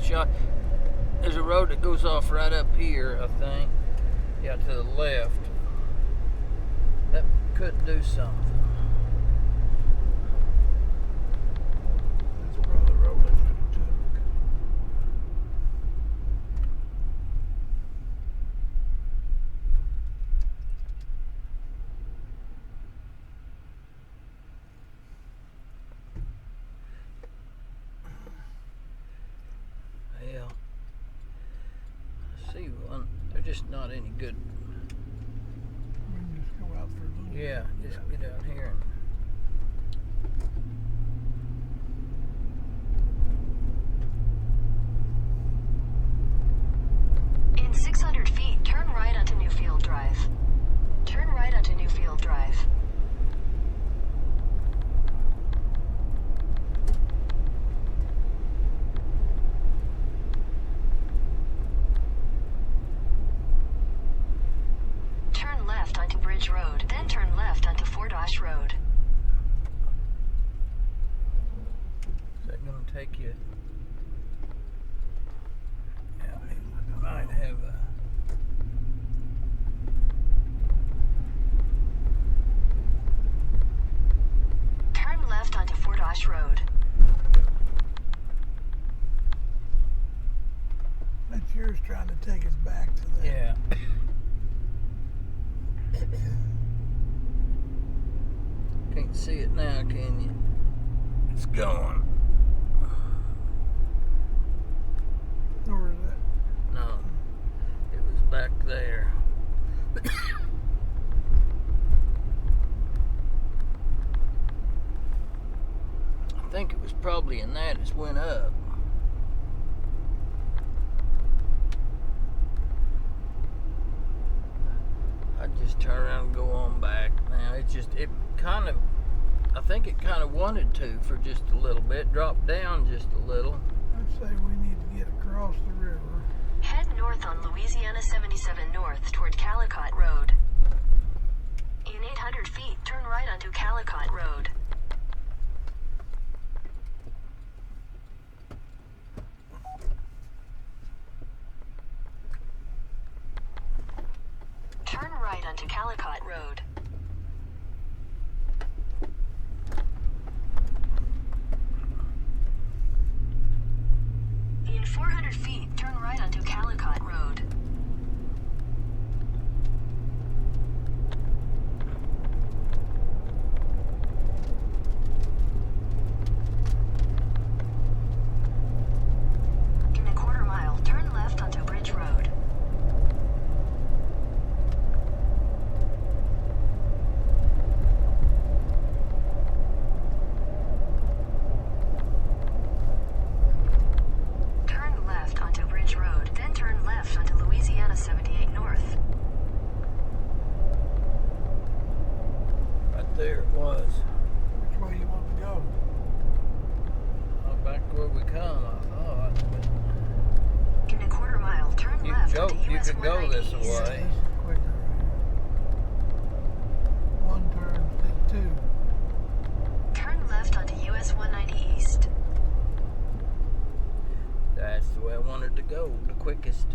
Shot. There's a road that goes off right up here, I think. Yeah, to the left. That could do something. That's probably the road I should have took. Well, I see one. They're just not any good. We can just go out for a little Yeah, bit. just get out here and In 600 feet, turn right onto Newfield Drive. Turn right onto Newfield Drive. Oshkosh Road. That's yours trying to take us back to that. Yeah. Can't see it now, can you? It's gone. Where is that? No. It was back there. I think it was probably in that it went up. I'd just turn around and go on back. Now I think it kind of wanted to for just a little bit, drop down just a little. I'd say we need to get across the river. Head north on Louisiana 77 North toward Callicott Road. In 800 feet, turn right onto Callicott Road. Turn right onto Callicott Road. In 400 feet, turn right onto Callicott Road. In a quarter mile, turn left onto Bridge Road. Turn left onto Bridge Road, then turn left onto Louisiana 78 North. Right there it was. Which way you want to go? Back where we come, I thought. In a quarter mile, turn You left could onto go, you US could go 190 this East. way. This is quicker right here. One turn instead of two. Turn left onto US 190 East. That's the way I wanted to go, the quickest.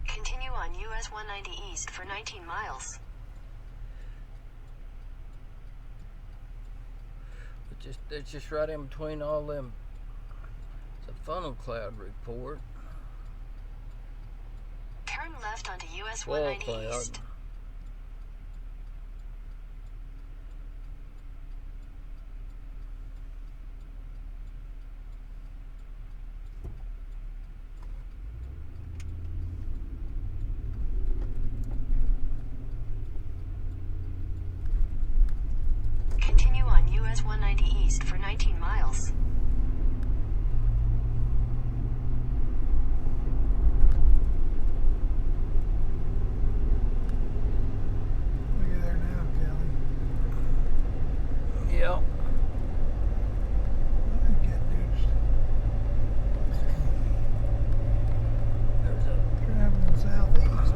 Continue on US 190 East for 19 miles. It's just right in between all them. It's a funnel cloud report. Turn left onto US Wall 190 cloud. East. Continue on US 190 East for 19 miles. Look at there now, Kelly. Yep. I think that dude's There's a traveling southeast.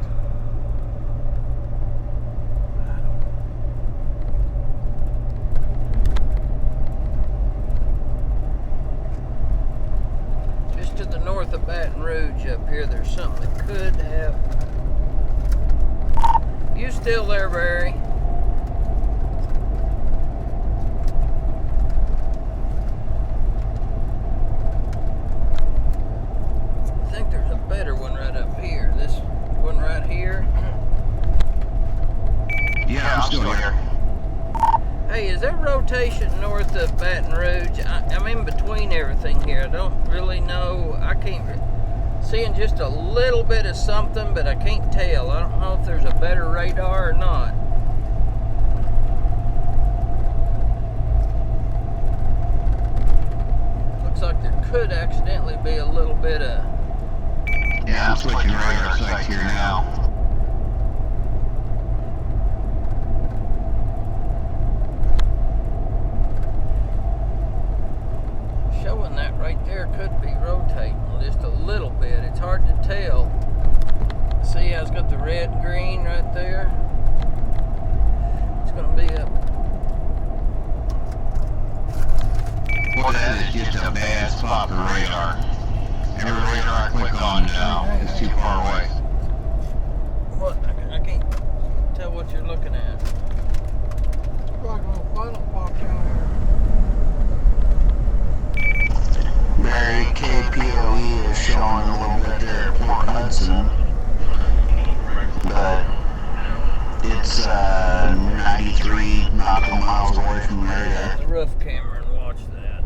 I don't know. just to the north of Baton Rouge up here. There's something that could have. You still there, Barry? I think there's a better one right up here. This one right here. Yeah, I'm still here. Hey, is there rotation north of Baton Rouge? I'm in between everything here. I don't really know. I can't. Seeing just a little bit of something, but I can't tell. I don't know if there's a better radar or not. Looks like there could accidentally be a little bit of. Yeah, I'm switching radar sites here now. Showing that right there could be rotating just a little bit. It's hard to tell. See how it's got the red and green right there? It's going to be up. Boy, that is just a bad spot for radar. Every radar I click on now is too far away. What? I can't tell what you're looking at. like a little funnel pop down Barry, KPOE is showing a little bit there at Port Hudson, but it's 93 nautical miles away from the area. The roof camera and watch that.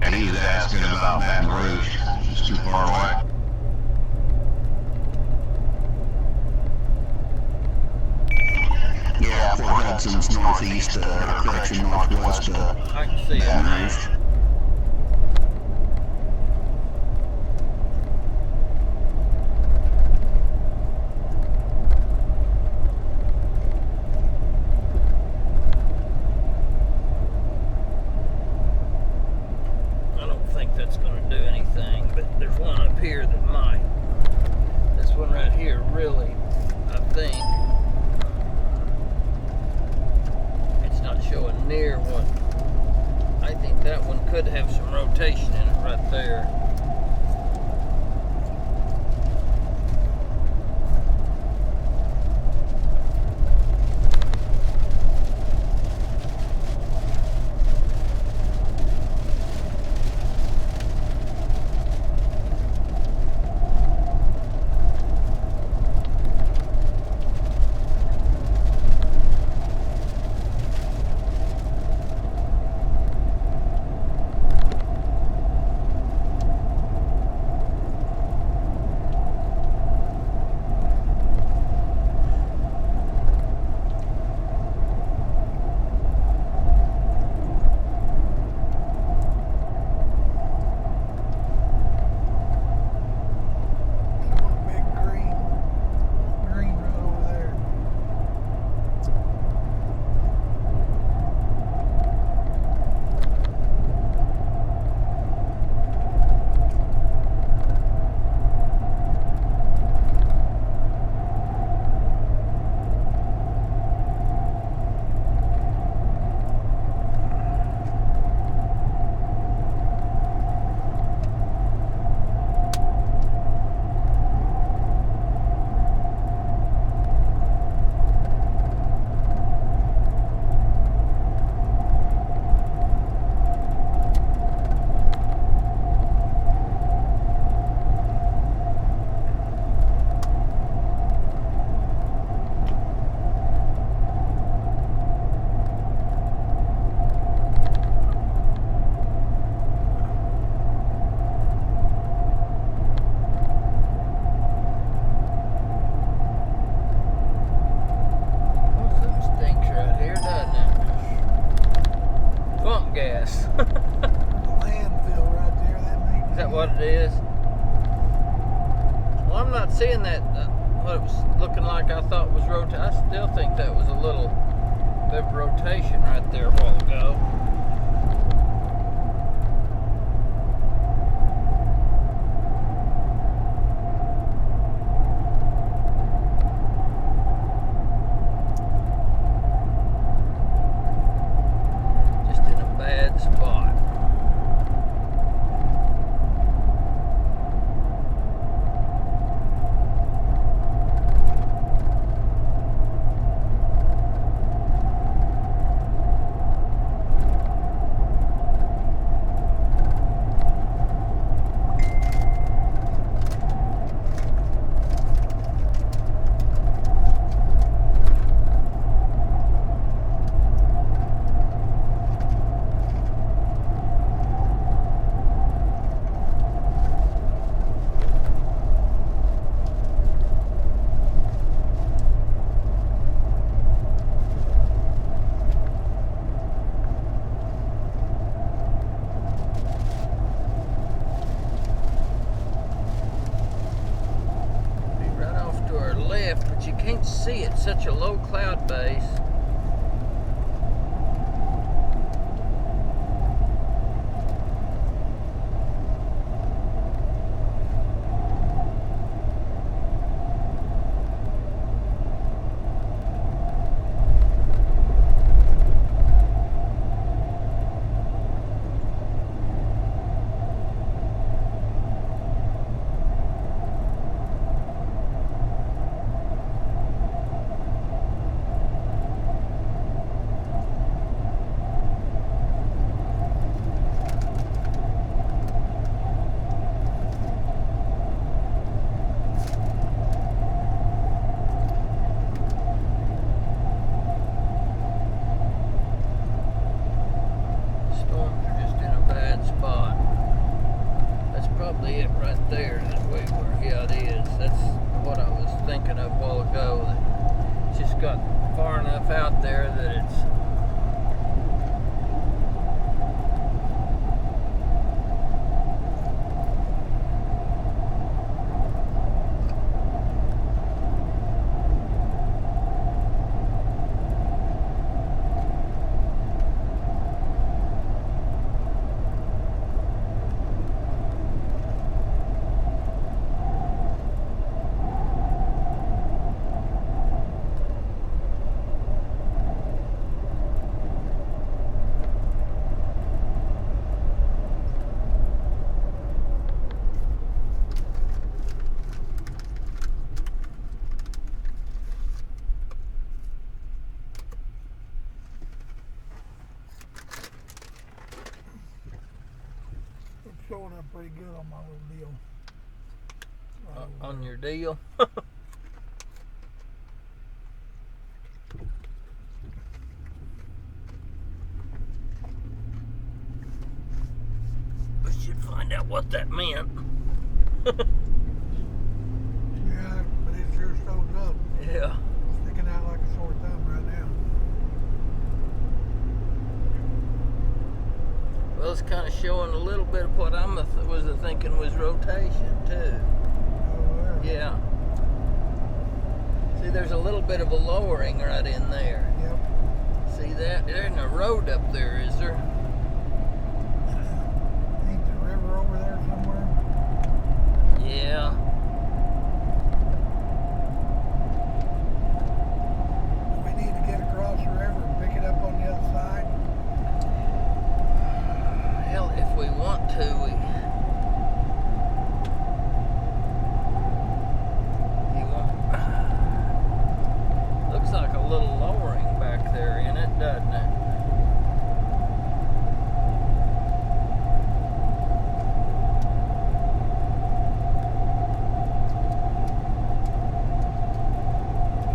And he was asking about Baton Rouge. It's too far away. Yeah, Port Hudson's northeast, northwest I can see Baton it. Rouge. I don't think that's going to do anything, but there's one up here that might. This one right here, really, I think. It's not showing near what. I think that one could have some rotation in it right there. Seeing that, what it was looking like I thought was rotation, I still think that was a little bit of rotation right there a while ago. Just in a bad spot. But you can't see it, such a low cloud base. probably it right there that we were. Yeah, it is. That's what I was thinking of a while ago. That it's just got far enough out there that it's. Showing up pretty good on my little deal. On your deal? We should find out what that meant. Yeah, but it sure shows up. Yeah. Sticking out like a sore thumb right now. Well, it's kind of showing a little bit of what I was thinking was rotation too. Oh, yeah. See, there's a little bit of a lowering right in there. Yep. See that? There isn't a road up there, is there? Ain't the river over there somewhere? Yeah. Do we need to get across the river and pick it up on the other side? Hell, if we want to, looks like a little lowering back there in it, doesn't it?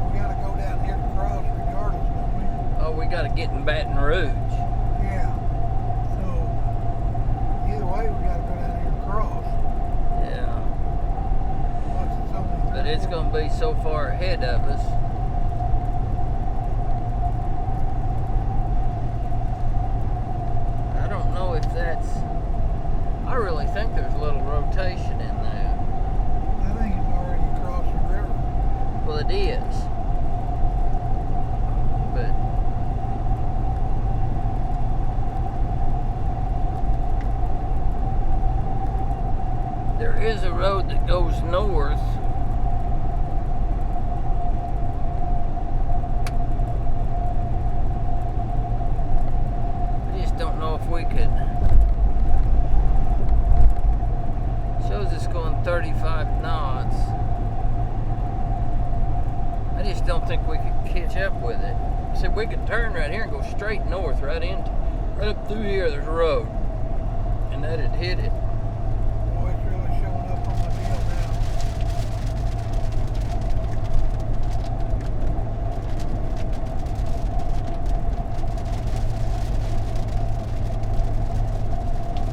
We gotta go down here to cross regardless, don't we? Oh, we gotta get in Baton Rouge. Yeah. So, either way, we gotta go down here and cross. Yeah. Once it's only But it's gonna be so far ahead of us. I don't know if that's. I really think there's a little rotation in there. I think it's already across the river. Well, it is. But there is a road that goes north. I just don't know if we could. Shows it's going 35 knots. I just don't think we could catch up with it. See, we could turn right here and go straight north, right up through here. There's a road, and that'd hit it. Boy, it's really showing up on my deal now.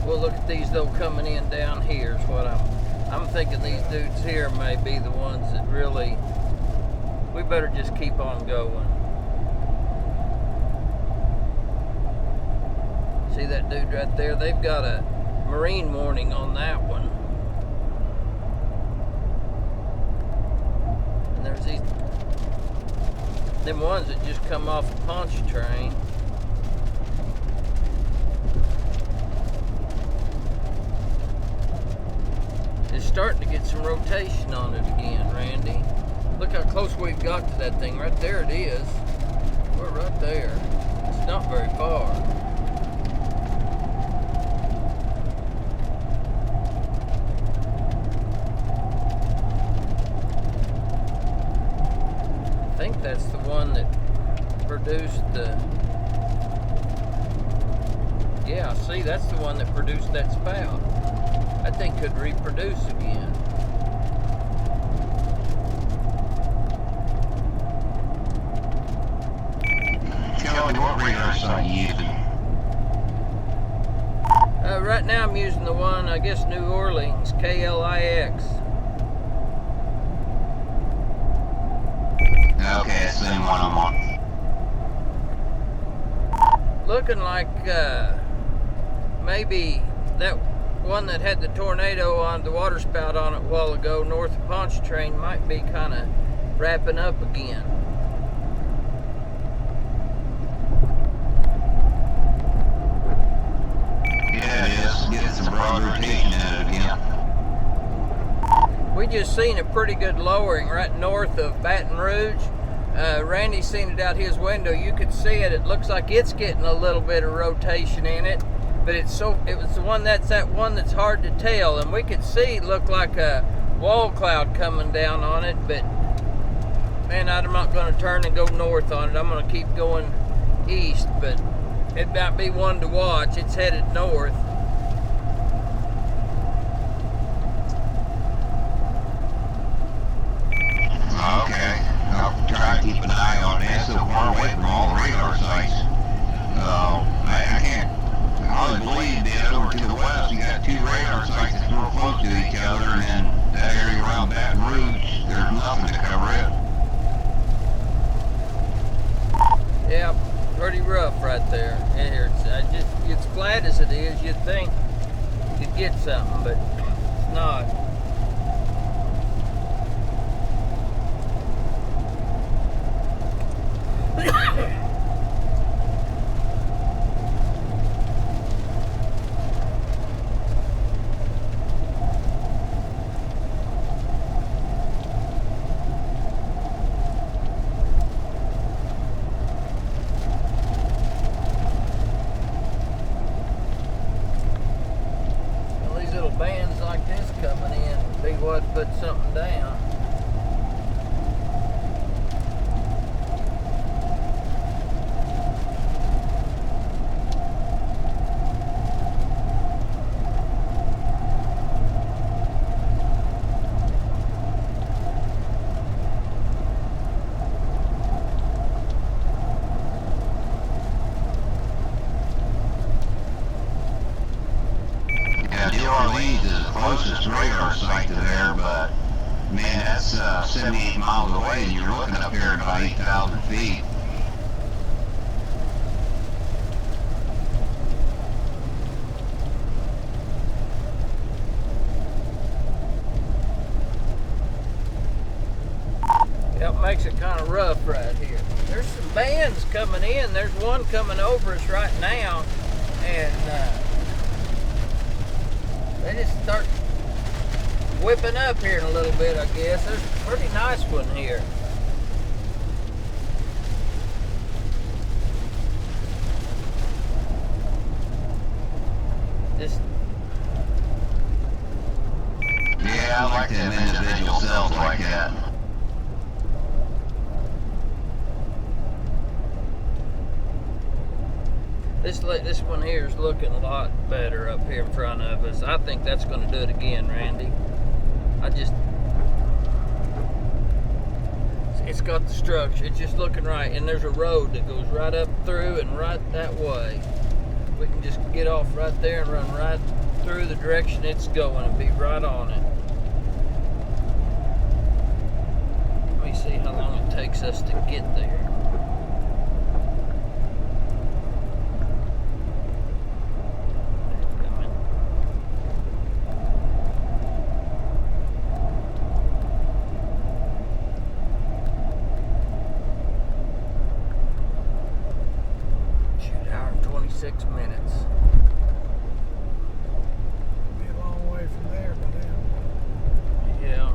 Well, look at these though coming in down here. Is what I'm thinking. These dudes here may be the ones that really. We better just keep on going. See that dude right there? They've got a marine warning on that one. And there's these them ones that just come off the Pontchartrain. It's starting to get some rotation on it again, Randy. Look how close we've got to that thing. Right there it is. We're right there. It's not very far. I think that's the one that produced the... Yeah, see, that's the one that produced that spout. That thing could reproduce again. Kelley, what radar site you using? Right now I'm using the one, I guess, New Orleans, KLIX. Okay, it's the same one I'm on. Looking like maybe that one that had the tornado on the water spout on it a while ago, north of Pontchartrain, might be kind of wrapping up again. Yeah, it is. Getting some broad rotation in it again. We just seen a pretty good lowering right north of Baton Rouge. Randy's seen it out his window. You could see it. It looks like it's getting a little bit of rotation in it, but it was the one that's hard to tell, and we could see it look like a wall cloud coming down on it. But man, I'm not going to turn and go north on it. I'm going to keep going east, but it might be one to watch. It's headed north. Okay. I'll try to keep an eye on it. It's so far away from all the radar sites. I can't hardly believe being over to the west, you got two radar sites that's real close to each other, and then that area around Baton Rouge, there's nothing to cover it. Yeah, pretty rough right there. It's flat as it is. You'd think you'd get something, but it's not. Bands like this coming in would be what put something down. New Orleans is the closest radar site to there, but man, that's 78 miles away, and you're looking up here at about 8,000 feet. That makes it kind of rough right here. There's some bands coming in. There's one coming over us right now, and they just start whipping up here in a little bit, I guess. There's a pretty nice one here. Yeah, I like them individual cells like that. This one here is looking a lot better up here in front of us. I think that's going to do it again, Randy. It's got the structure. It's just looking right, and there's a road that goes right up through and right that way. We can just get off right there and run right through the direction it's going and be right on it. Let me see how long it takes us to get there. Shoot, hour and 26 minutes. Be a long way from there, but then. Yeah.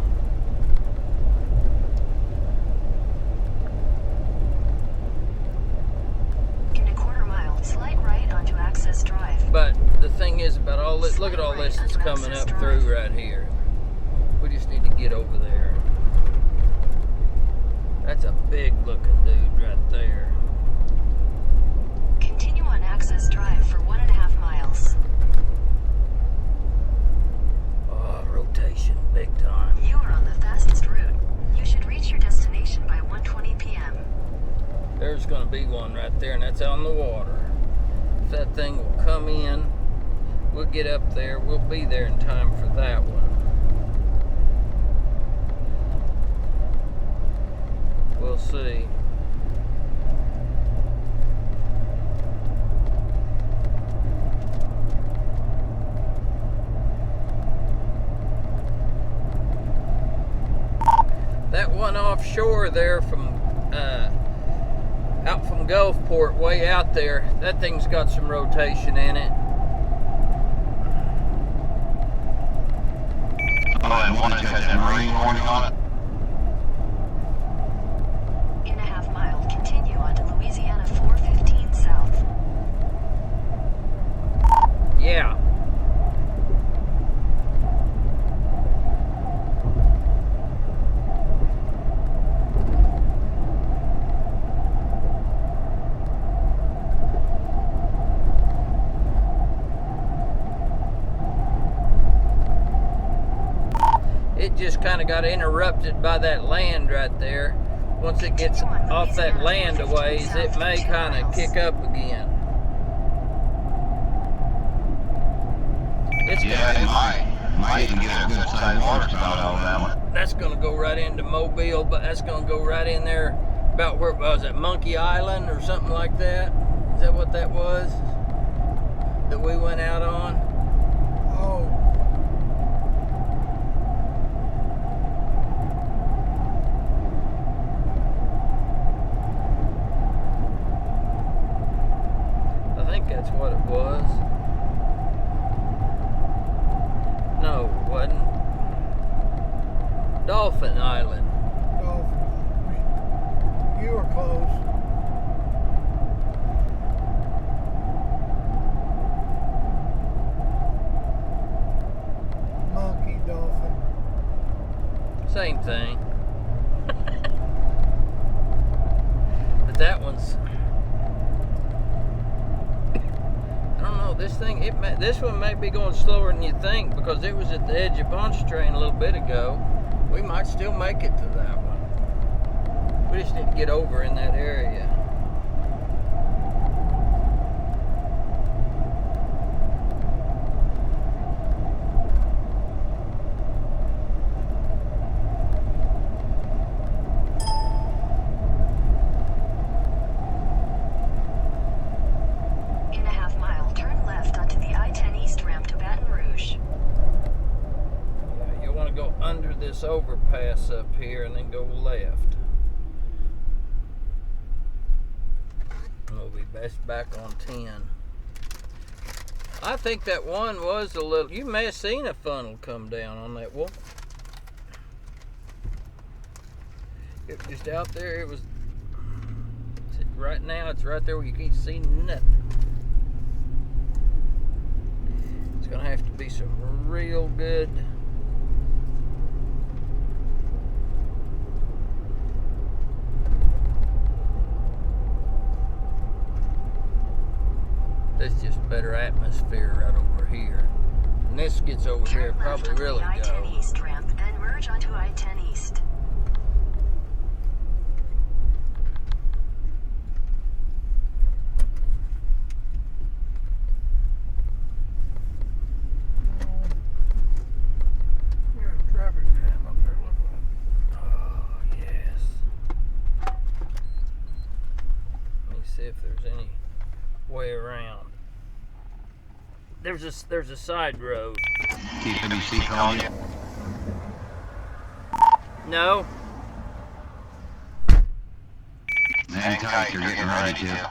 In a quarter mile, slide right onto Access Drive. But the thing is about all this, look at all this that's coming up through right here. We just need to get over there. That's a big looking dude right there. Continue on Access Drive for 1.5 miles. Oh, rotation, big time. You are on the fastest route. You should reach your destination by 1:20 p.m. There's going to be one right there, and that's on the water. If that thing will come in, we'll get up there. We'll be there in time for that one. We'll see. That one offshore there from out from Gulfport, way out there, that thing's got some rotation in it. Oh, and one that's got that marine warning on it. In a half mile, continue onto Louisiana 415 South. Yeah. It just kind of got interrupted by that land right there. Once it gets off that land a ways, it may kind of kick up again. Yeah, it might even get a good sized water spout out of that one. That's going to go right into Mobile, but that's going to go right in there about where was it, Monkey Island or something like that? Is that what that was that we went out on? Oh. I think that's what it was. No, it wasn't. Dolphin Island. Dolphin. You were close. Monkey, dolphin. Same thing. But that one's, I don't know, this thing, this one may be going slower than you think because it was at the edge of Pontchartrain a little bit ago. We might still make it to that one. We just need to get over in that area. In a half mile, turn left onto the I-10 East ramp to Baton Rouge. Yeah, you'll want to go under this overpass up here and then go left. And we'll be best back on 10. I think that one was a little, you may have seen a funnel come down on that one. It was just out there, it was, right now it's right there where you can't see nothing. It's gonna have to be some real good that's just better atmosphere right over here. And this gets over here, Turn left probably onto really the I-10 go. East ramp, then merge onto I-10 East. There's a traffic jam up there. Look at it. Oh, yes. Let me see if there's any way around. There's a side road. TWC calling you. No. Hang tight, you're getting ready to.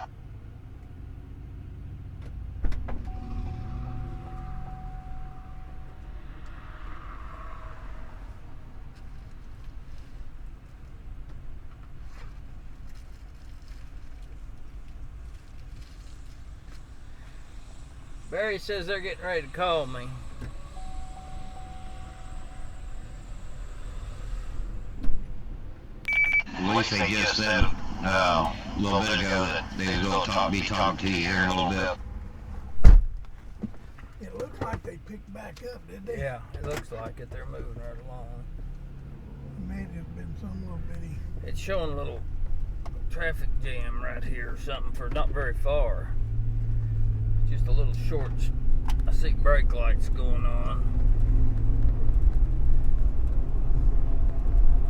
Barry says they're getting ready to call me. At least they just said a little bit ago that they was going to be talking to you here in a little bit. It looks like they picked back up, did they? Yeah, it looks like it. They're moving right along. May have been some little bitty. It's showing a little traffic jam right here or something for not very far. Just a little short, I see brake lights going on.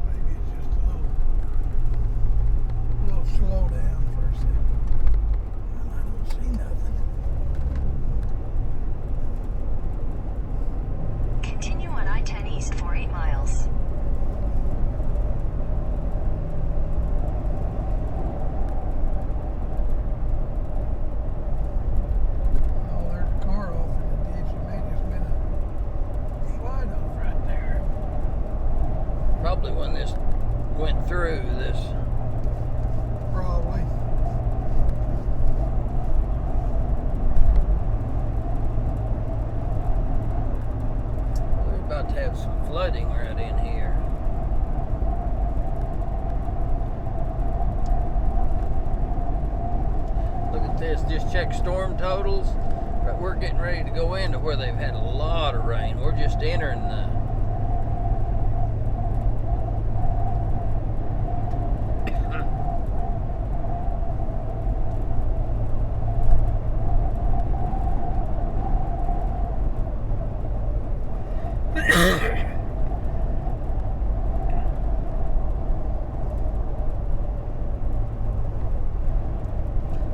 Maybe it's just a little slow down for a second. Well, I don't see nothing. Continue on I-10 East for 8 miles. Oh, there's a car off in the ditch. It may just been a slide off right there. Probably when this went through this. Probably. We're about to have some flooding right in here. Look at this, just check storm totals. But we're getting ready to go into where they've had a lot of rain. We're just entering the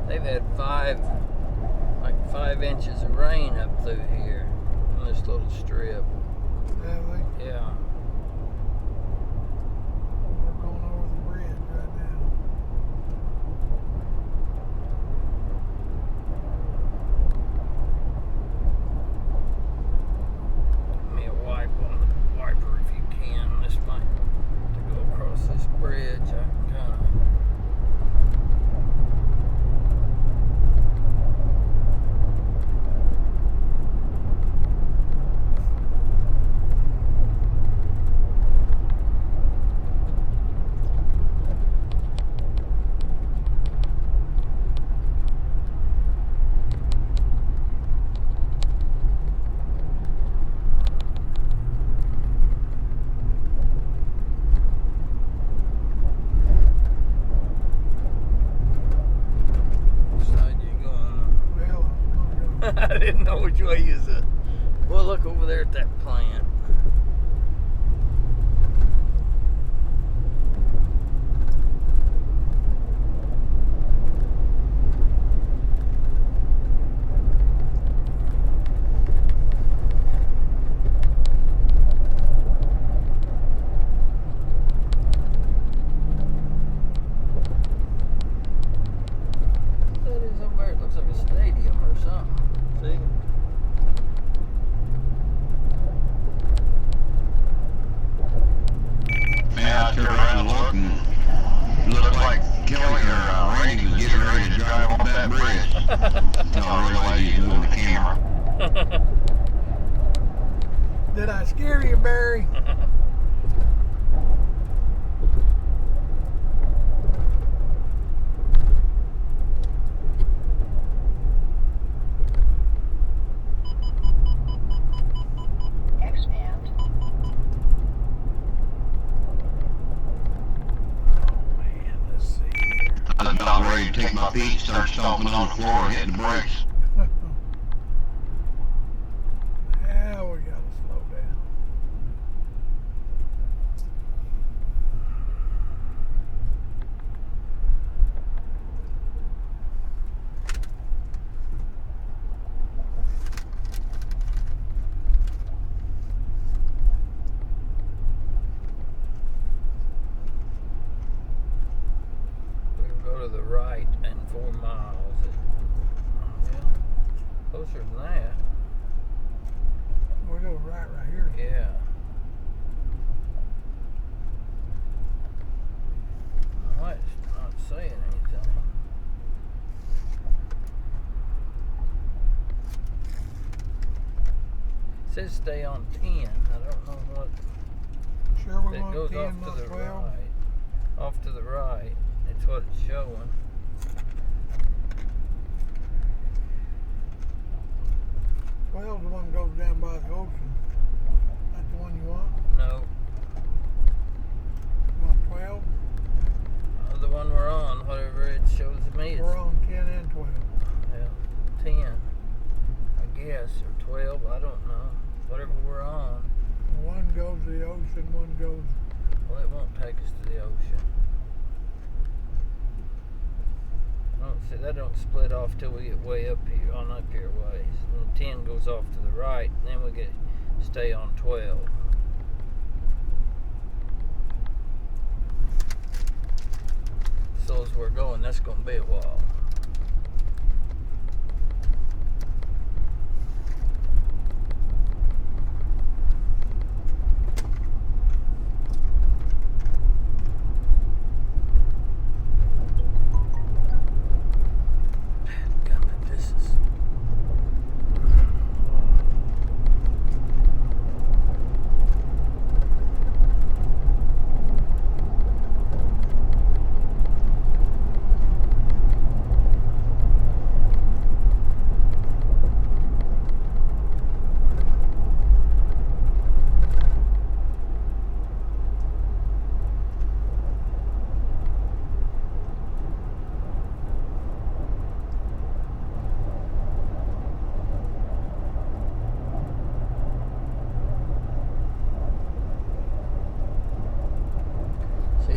they've had 5 inches of rain up through here on this little strip. Have they? Yeah. We're going over the bridge right now. Give me a wiper if you can. This might to go across this bridge. I can kind of. I didn't know which way you said. Well, look over there at that plant. That is over there. It looks like a stadium or something. See? Yeah, I turned around and looked, and looked like Kelley or Randy was getting ready to drive off that bridge. Until I realized he was moving the camera. Did I scare you, Barry? Expand. Let's see here. I was about ready to take my feet and start stomping on the floor and hitting the brakes. Now we gotta slow down. We'll go to the right and 4 miles. Yeah, closer than that. We go right here. Yeah. Why it's not saying anything? It says stay on 10. I don't know what. Sure we're It going goes 10, off to not the 12? right. Off to the right. That's what it's showing. 12's the one that goes down by the ocean. That's the one you want? No. You want 12? The one we're on, whatever it shows me. We're on 10 and 12. Yeah, 10. I guess, or 12. ocean, one goes. Well, it won't take us to the ocean. Oh, see, that don't split off till we get way up here, on up here ways. And 10 goes off to the right, and then we get stay on 12. So as we're going, that's going to be a while.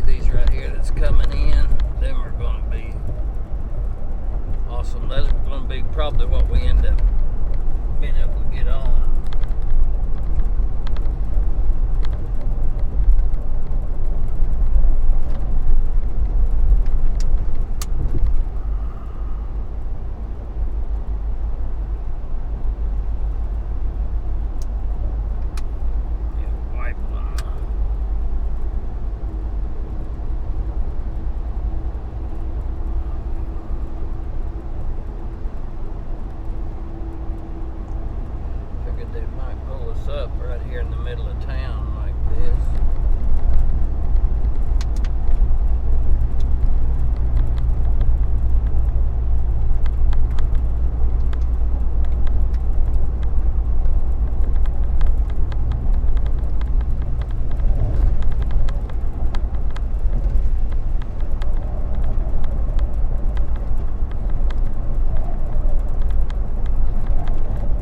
These right here that's coming in, them are going to be awesome. Those are going to be probably what we end up being able to get on. They might pull us up right here in the middle of town like this.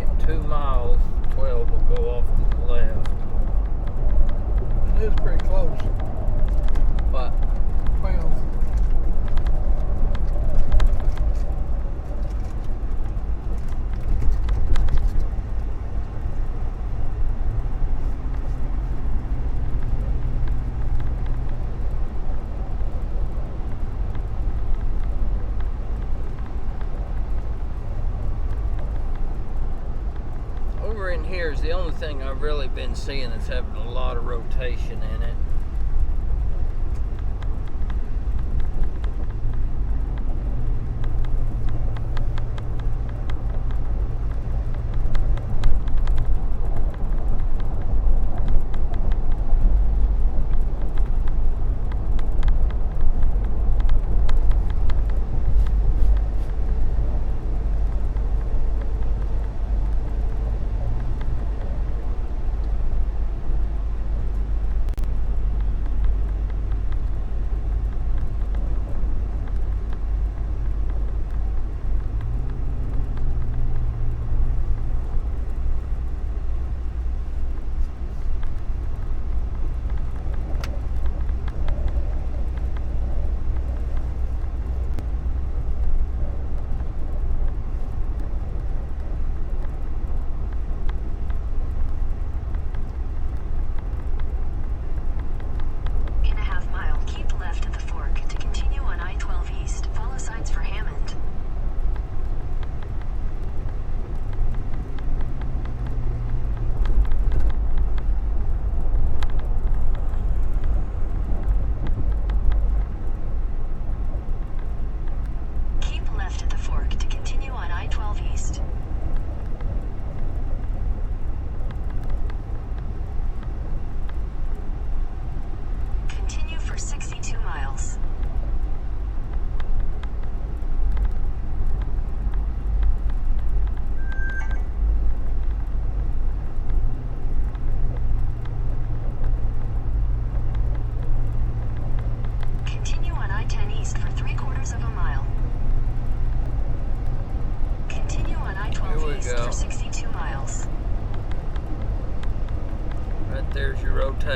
In 2 miles, 12 will go off to the left. It is pretty close. What? 12. Over in here is the only thing I've really been seeing that's having a lot of rotation in it.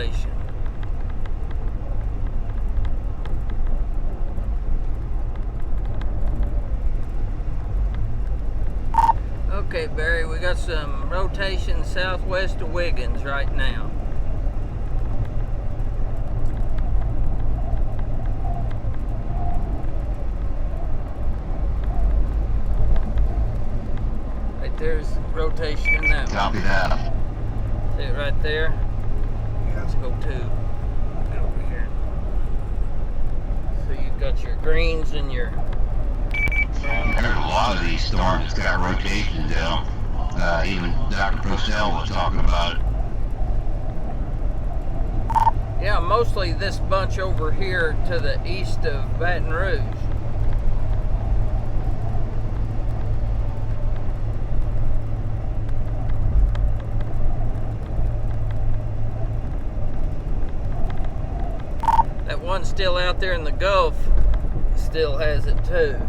rotation. Okay, Barry, we got some rotation southwest of Wiggins right now. Right there's rotation in that one. Copy that. See it right there? Let's go to get over here. So you've got your greens and your There's a lot of these storms that's got rotations in them. Even Dr. Purcell was talking about it. Yeah, mostly this bunch over here to the east of Baton Rouge. That one still out there in the Gulf still has it too.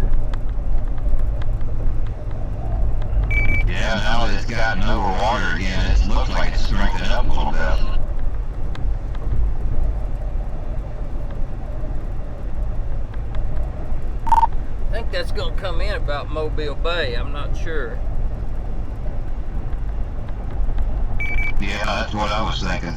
Yeah, now that it's gotten over water again, it looks like it's strengthening up a little bit. I think that's going to come in about Mobile Bay. I'm not sure. Yeah, that's what I was thinking.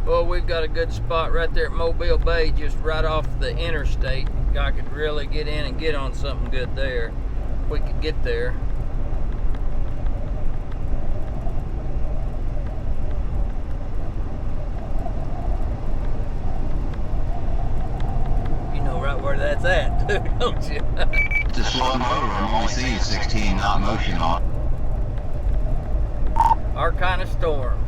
Well, we've got a good spot right there at Mobile Bay, just right off the interstate. I could really get in and get on something good there. If we could get there. You know right where that's at, too, don't you? It's a slow motor. I'm only seeing 16 knot motion on it. Our kind of storm.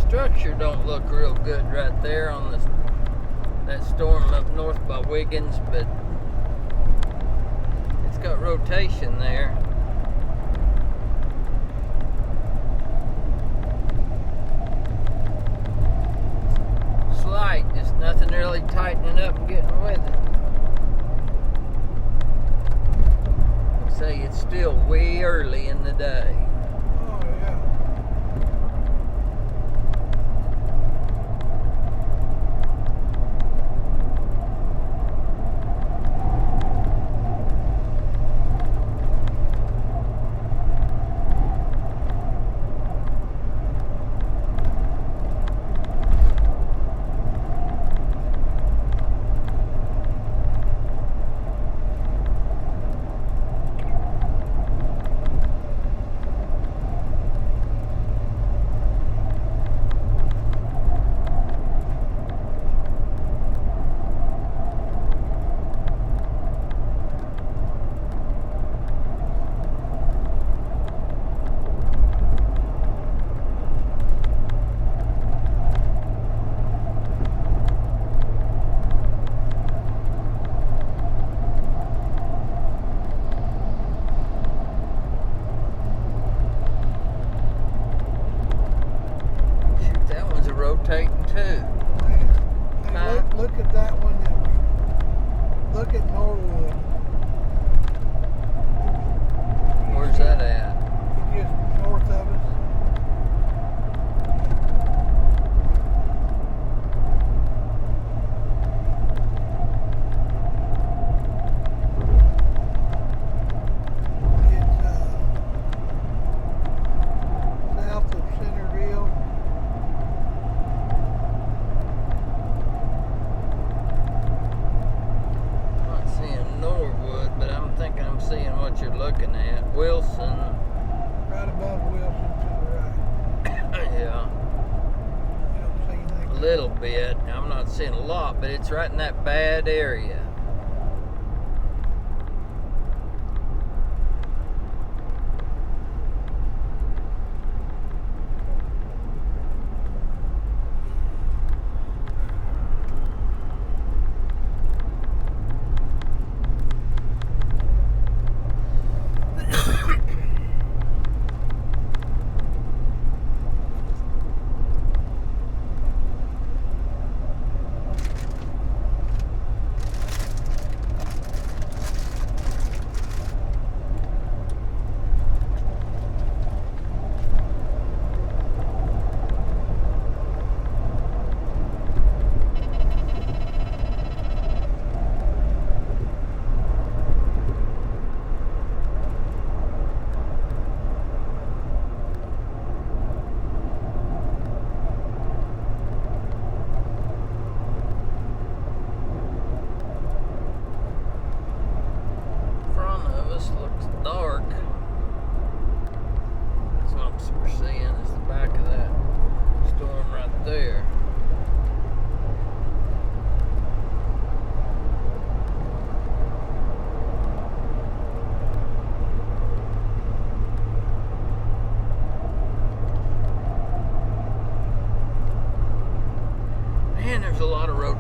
Structure don't look real good right there on that storm up north by Wiggins, but it's got rotation there. Slight, just nothing really tightening up and getting with it. I'd say it's still way early in the day. Oh, yeah. Rotating too. Hey, look at that one. Look at Norwood. Where's that at? Just north of us. It's south of Centerville. What you're looking at, Wilson. Right above Wilson to the right. Yeah. You don't see anything. A little bit. I'm not seeing a lot, but it's right in that bad area.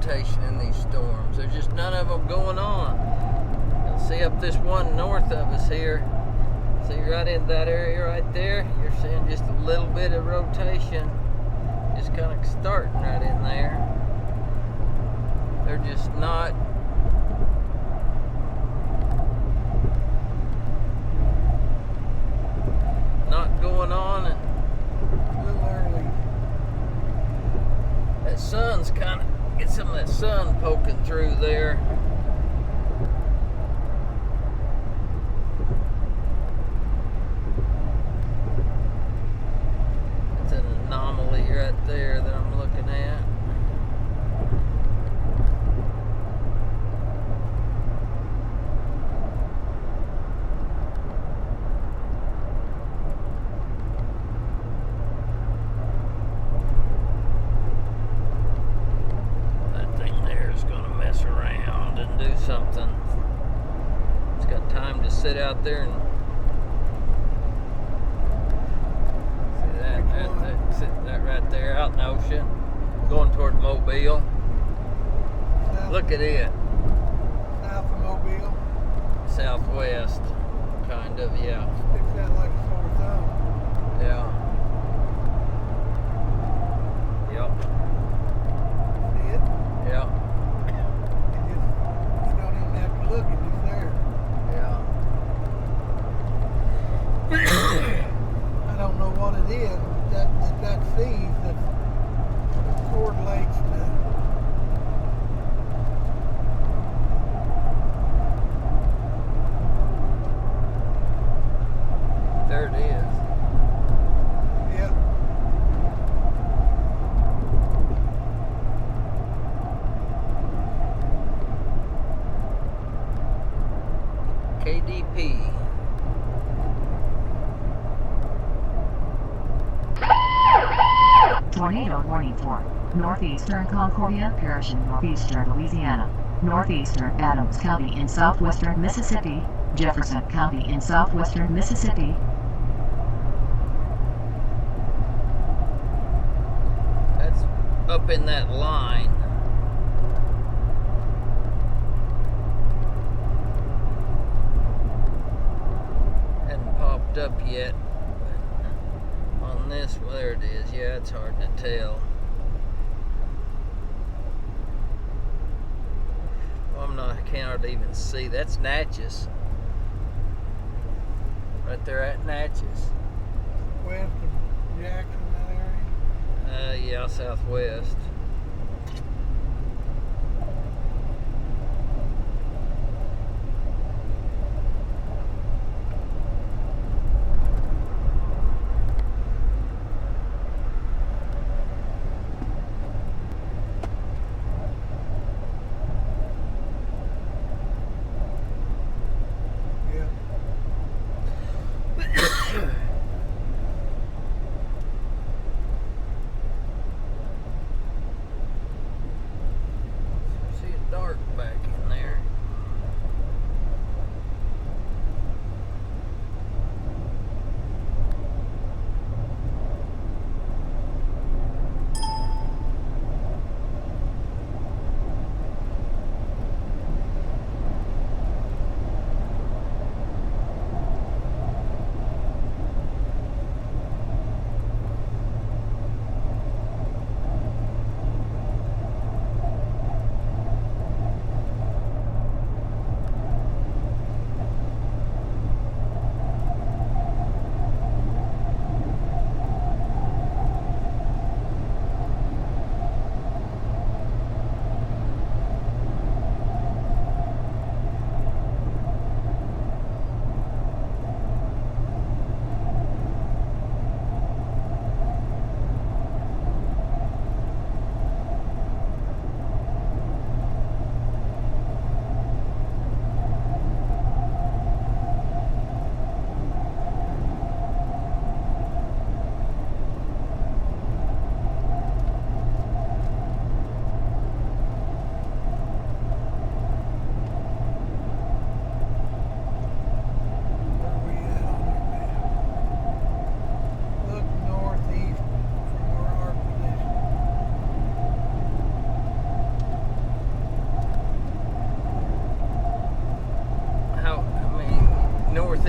rotation in these storms. There's just none of them going on. You'll see up this one north of us here. See right in that area right there, you're seeing just a little bit of rotation. Just kind of starting right in there. They're just not going on, and A little early. that sun's kind of, get some of that sun poking through there. It's an anomaly right there that I'm looking at. Something. It's got time to sit out there and see that right there out in the ocean, going toward Mobile. Look at it. South of Mobile. Southwest, kind of, yeah. Sticks out like a sore thumb. Yeah. Yep. See it? Yeah. Look, it's just there. Yeah. I don't know what it is that sees that correlates to. There it is. Yep. KDP. Tornado warning for northeastern Concordia Parish in northeastern Louisiana, northeastern Adams County in southwestern Mississippi, Jefferson County in southwestern Mississippi. That's up in that line. Up yet, but on this, well, there it is. Yeah, it's hard to tell. Well, I can't hardly even see. That's Natchez. Right there at Natchez. West of Jackson, that area? Yeah, southwest.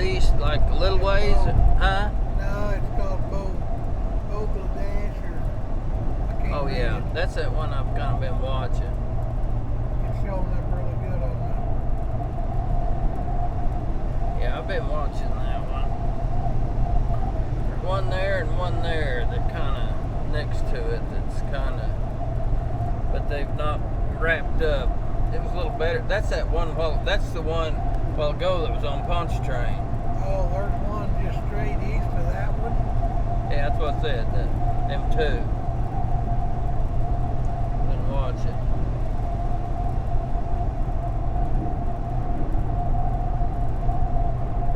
southeast, like a little ways, huh? No, it's called Bogledash or I can't Oh read yeah, it. that's that one I've kind of been watching. It's showing up really good on Yeah, I've been watching that one. There's one there and one there that kind of next to it. That's kind of, but they've not wrapped up. It was a little better. That's that one. Well, that's the one a while ago that was on Pontchartrain. Oh, there's one just straight east of that one. Yeah, that's what I said. Them two. Been watching.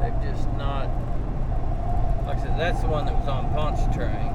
They've just not. Like I said, that's the one that was on Pontchartrain.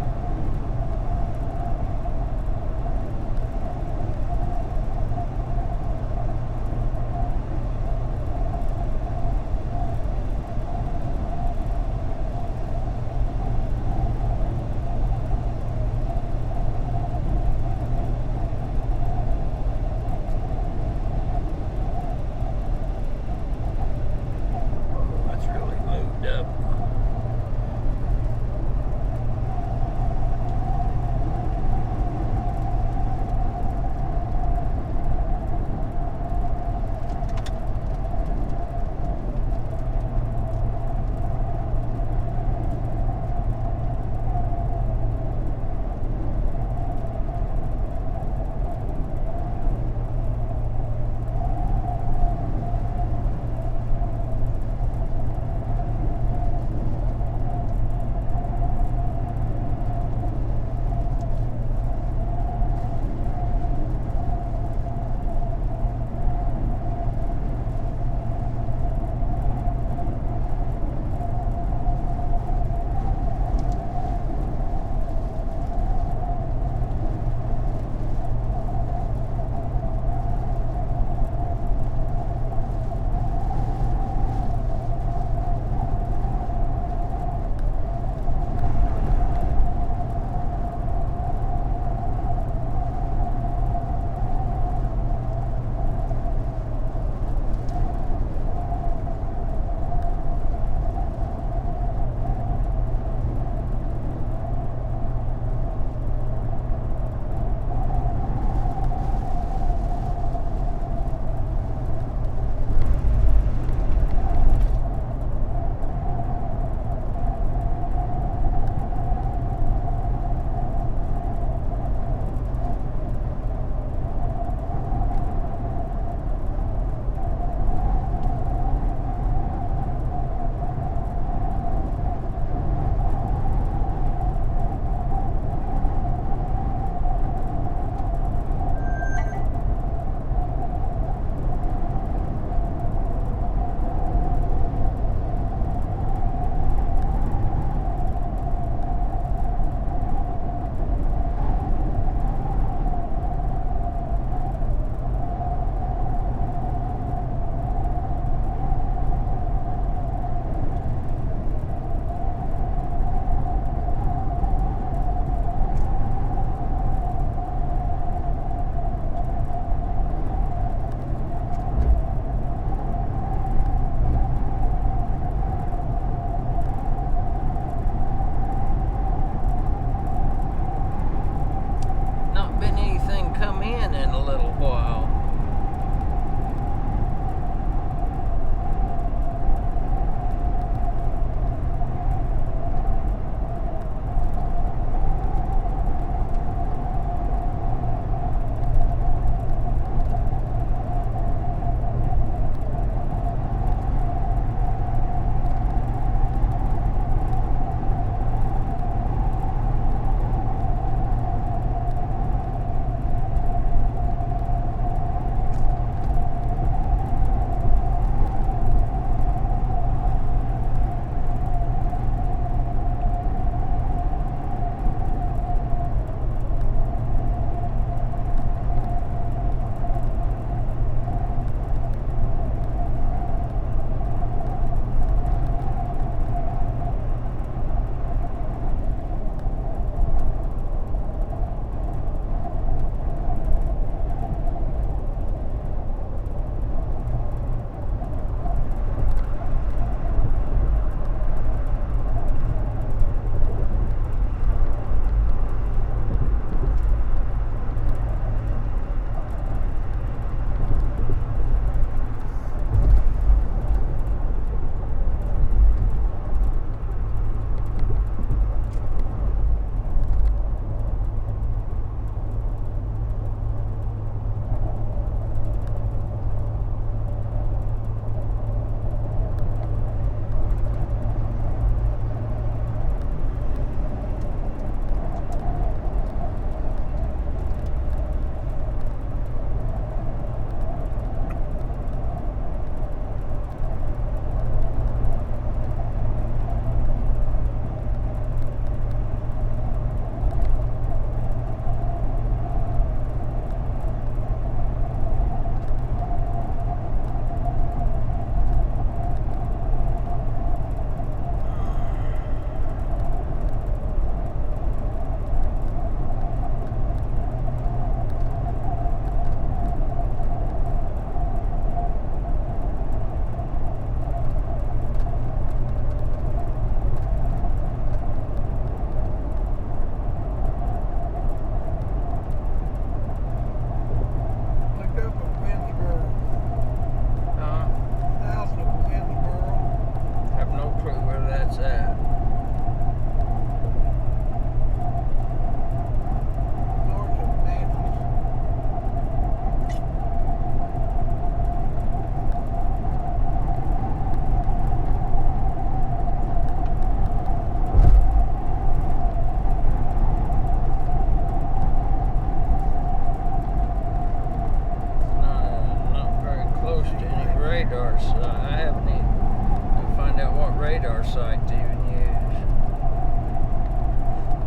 radar site to even use.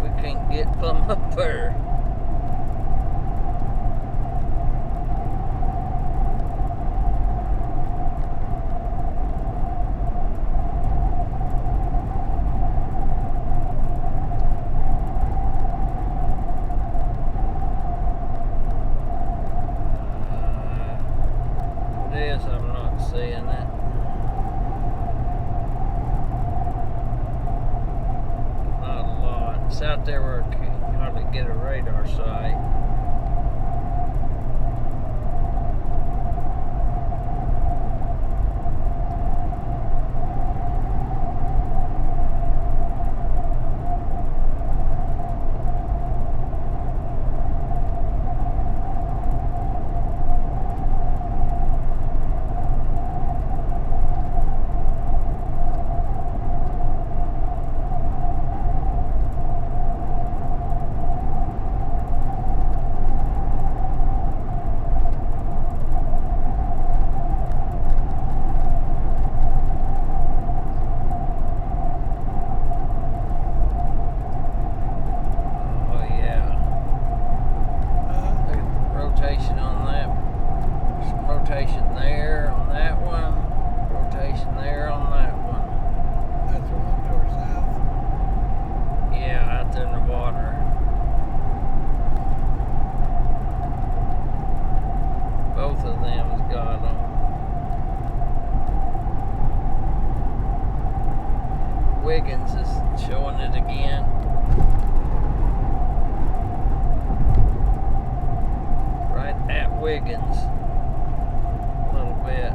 We can't get plumb up there. I'm not seeing it. Not a lot. It's out there where I can't hardly get a radar sight. Wiggins is showing it again. Right at Wiggins. A little bit.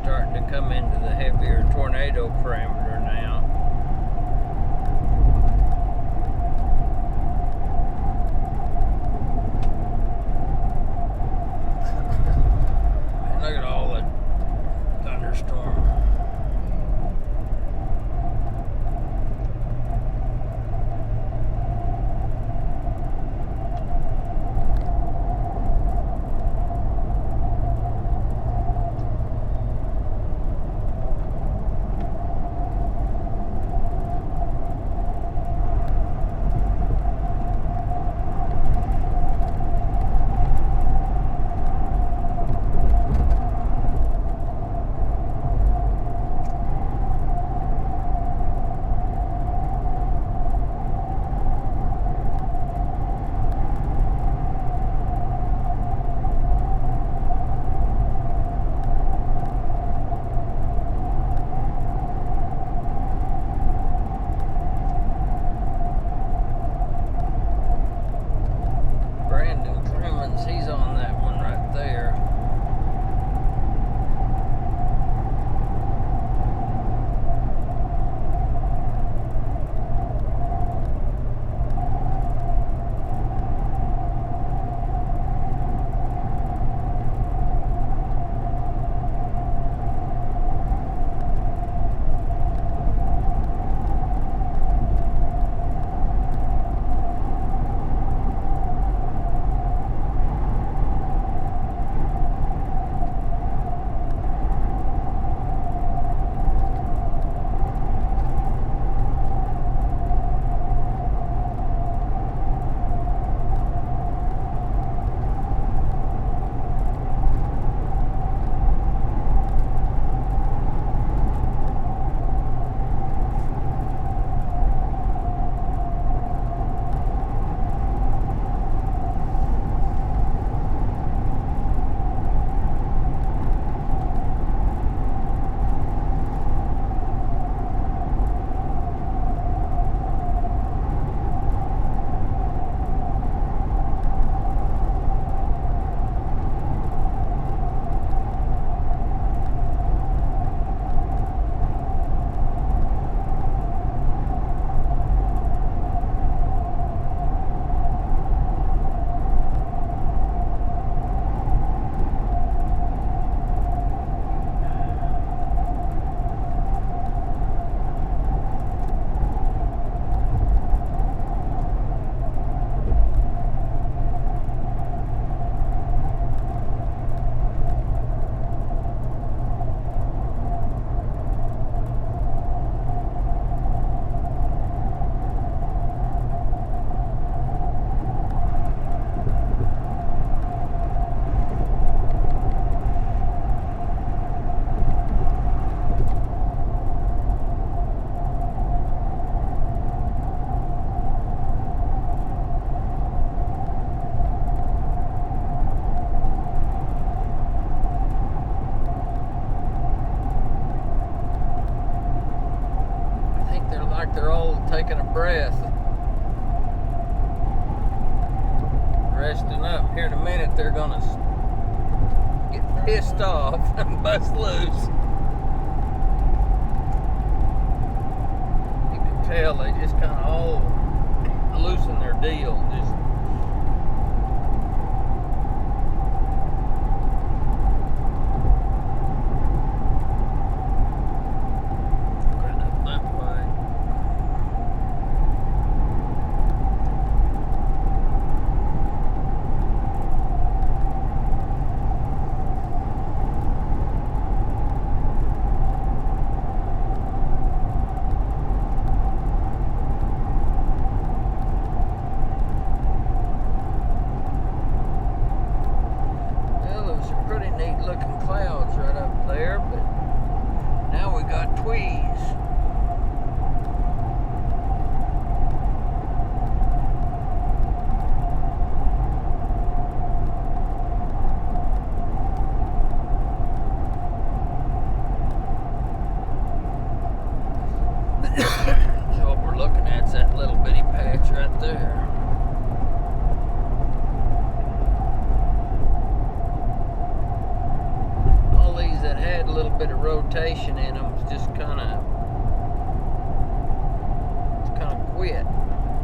Starting to come into the heavier tornado parameter now. And look at all the thunderstorm. He's on that one right there. breath. Resting up. Here in a minute, they're gonna get pissed off and bust loose. You can tell they just kind of all loosen their deal. Just right up that way. Clouds right up there, but now we got tweeze. So what we're looking at is that little bitty patch right there. That had a little bit of rotation in them just kind of quit.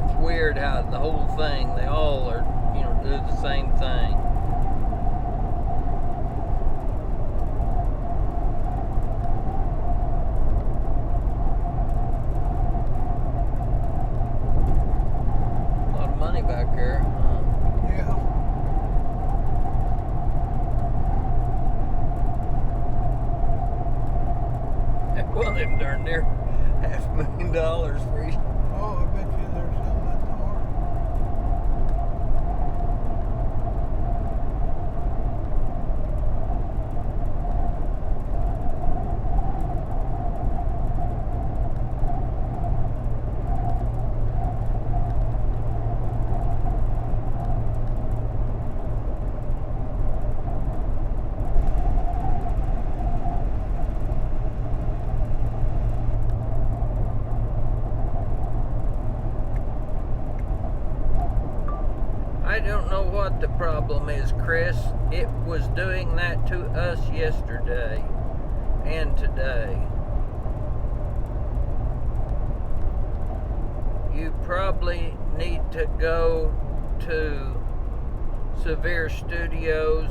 It's weird how the whole thing, they all are, do the same thing. A lot of money back there. Yeah. One of them darn near $500,000 for each. Oh, I bet you there's some at the heart. I don't know what the problem is, Chris. It was doing that to us yesterday and today. You probably need to go to Severe Studios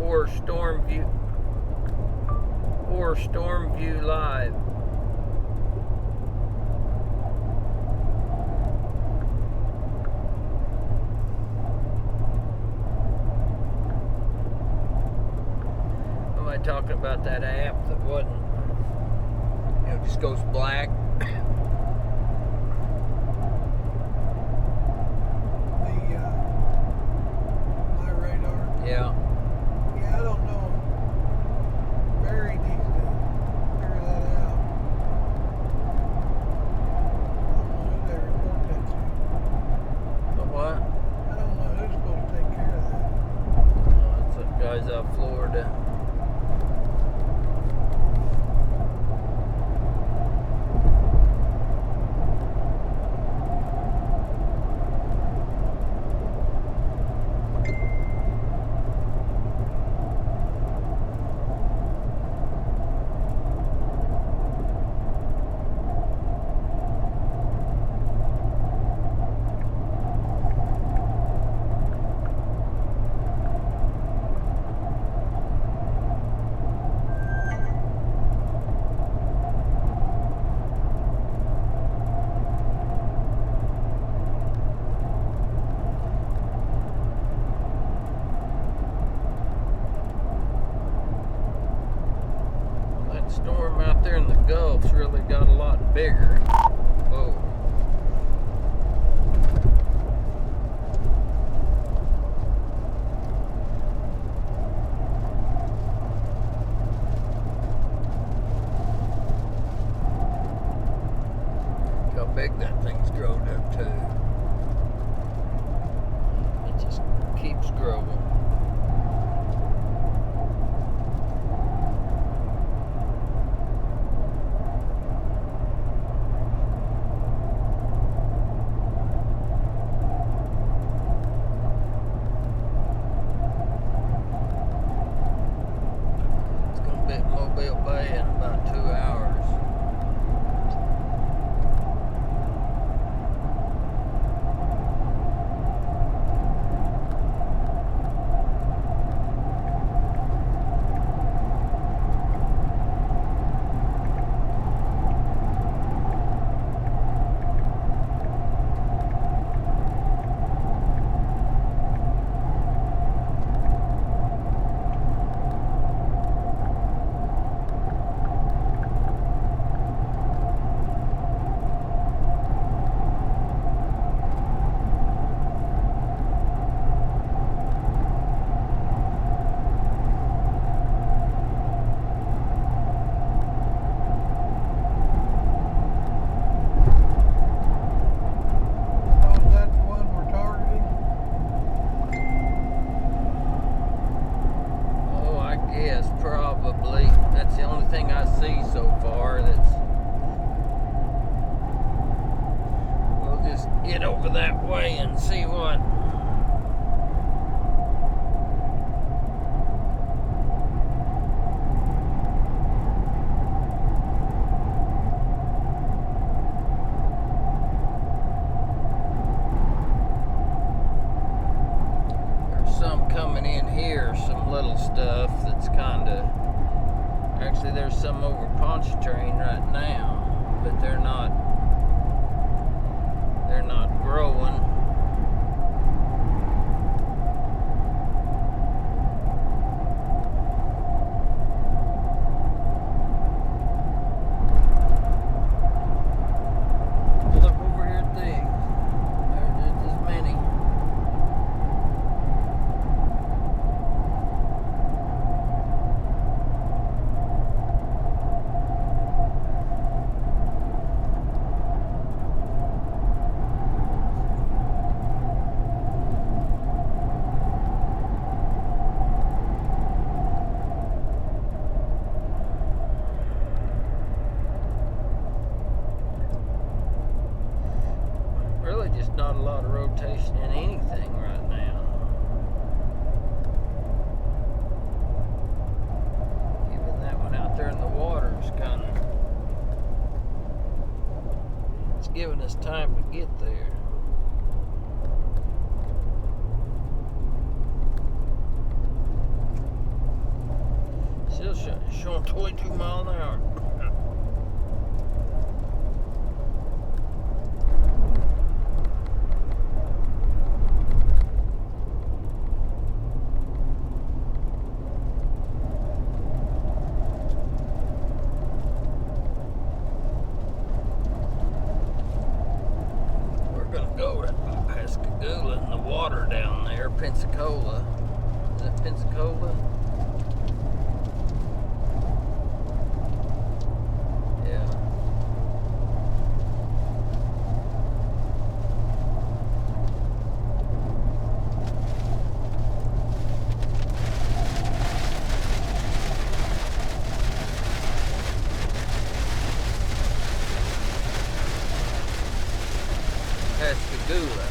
or Stormview Live. Talking about that app that wasn't, just goes black. My radar. Yeah. Yeah, I don't know. Barry needs to figure that out. I don't know who they report that to. The what? I don't know who's supposed to take care of that. It's the guys out of Florida. Storm out there in the Gulf's really got a lot bigger. Whoa. Look how big that thing's grown up to. It just keeps growing. get over that way and see what. There's some coming in here, some little stuff that's kind of. Actually, there's some over Pontchartrain right now, but they're not growing. Look over here at these. There's just as many. Really just not a lot of rotation in anything right now. Even that one out there in the water is kind of, it's giving us time to get there. Still showing 22 miles an hour. Go right by Pascagoula and the water down there, Pensacola. Is that Pensacola? Yeah. Pascagoula.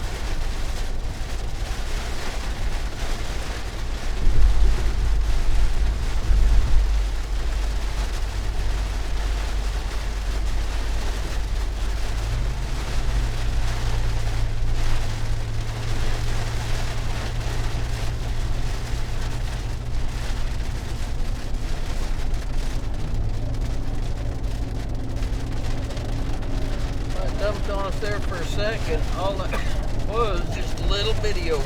Dumped on us there for a second. All that was just a little video.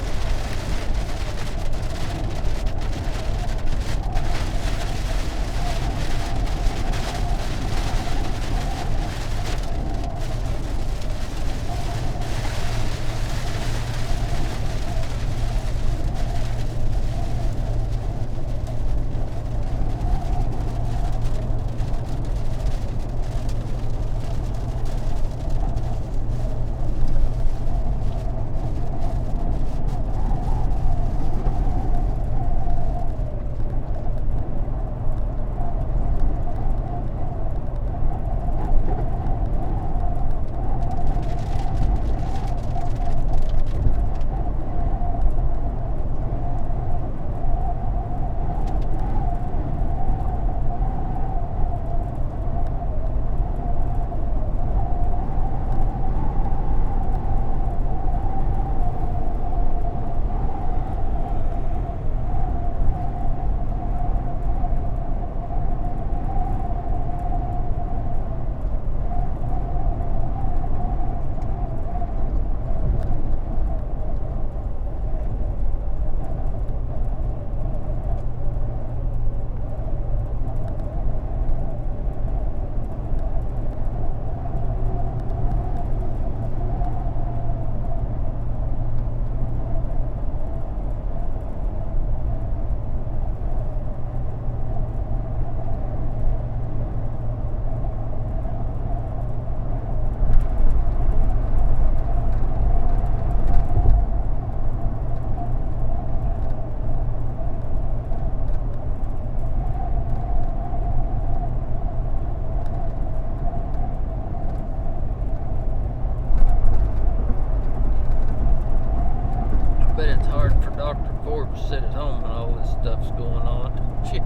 afford to sit at home when all this stuff's going on. Shoot.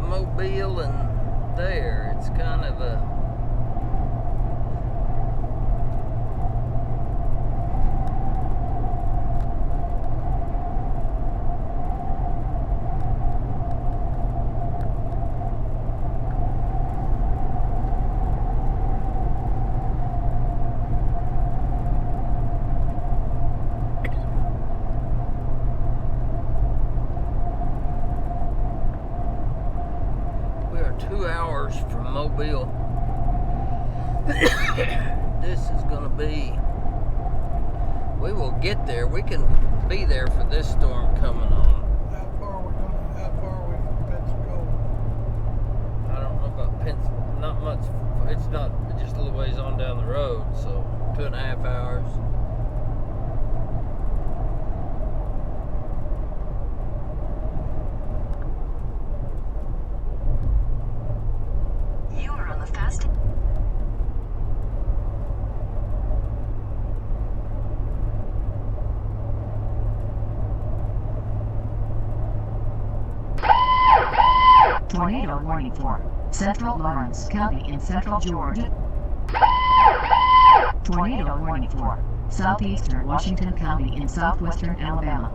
Mobile and there. It's kind of a from Mobile. This is going to be, we will get there. We can be there for this storm coming on. How far are we from Pensacola? I don't know about Pensacola. Not much. It's not, just a little ways on down the road, so 2.5 hours. Tornado warning for Central Lawrence County in Central Georgia. Tornado warning for Southeastern Washington County in Southwestern Alabama.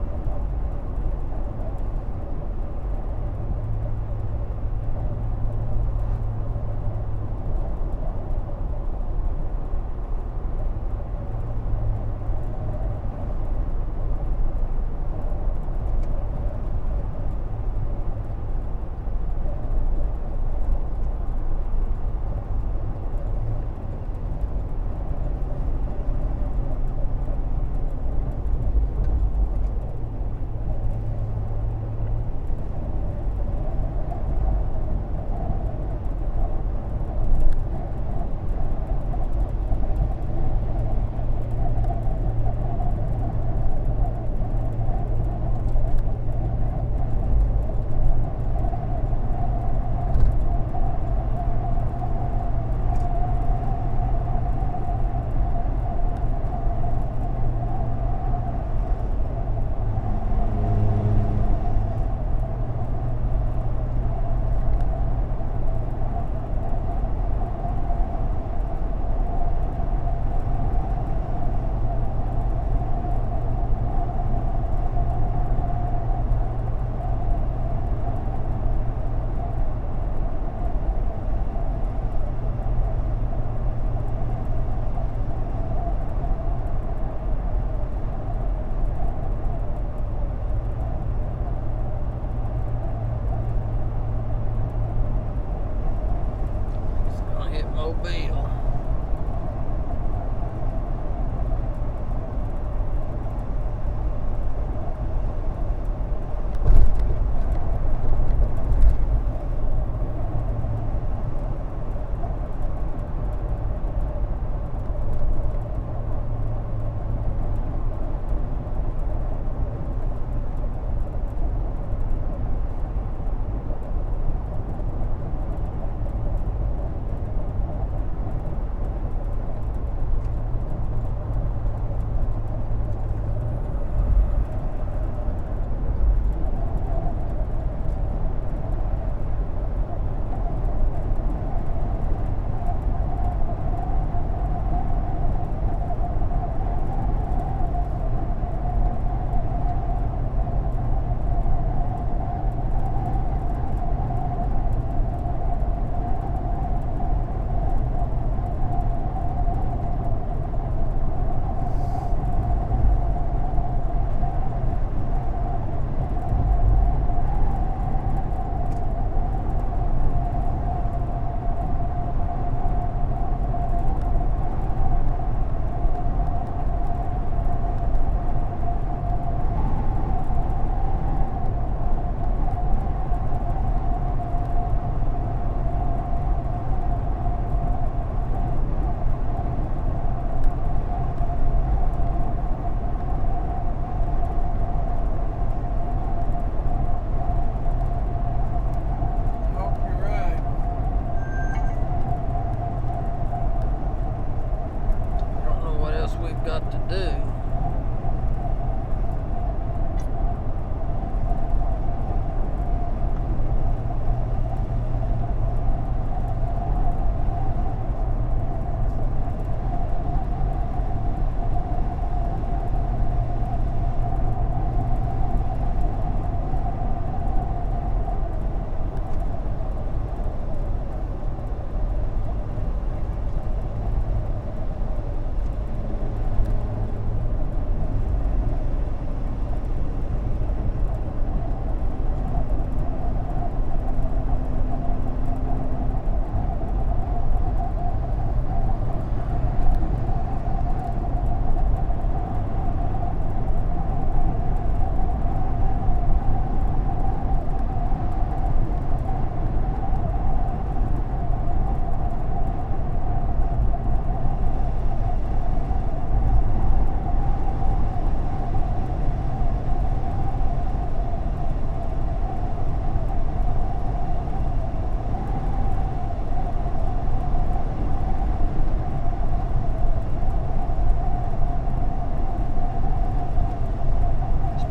got to do.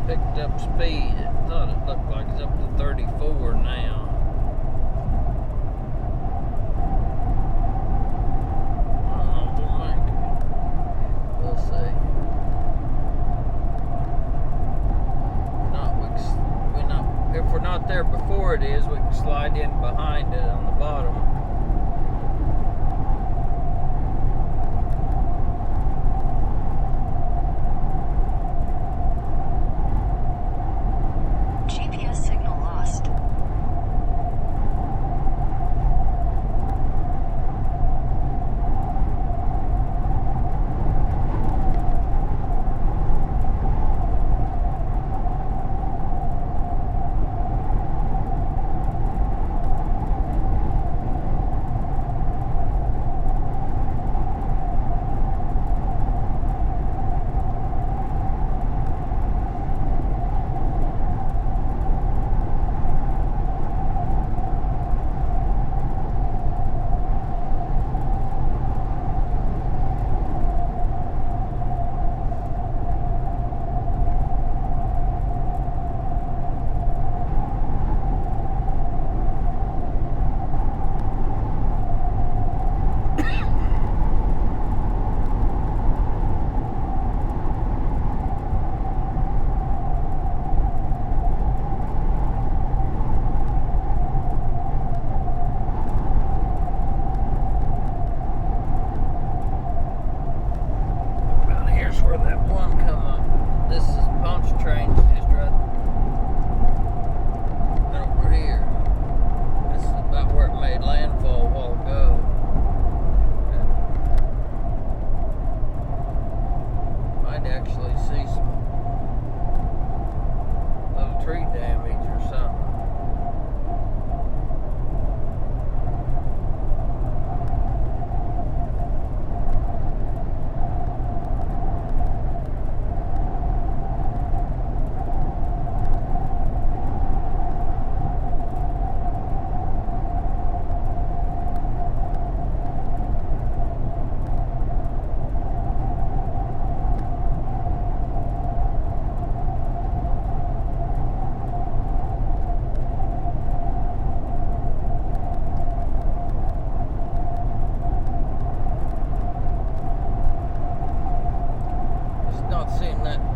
Picked up speed. I thought it looked like it's up to 34 now. I don't know if we'll make it. We'll see. If we're not there before it is, we can slide in behind it on the bottom.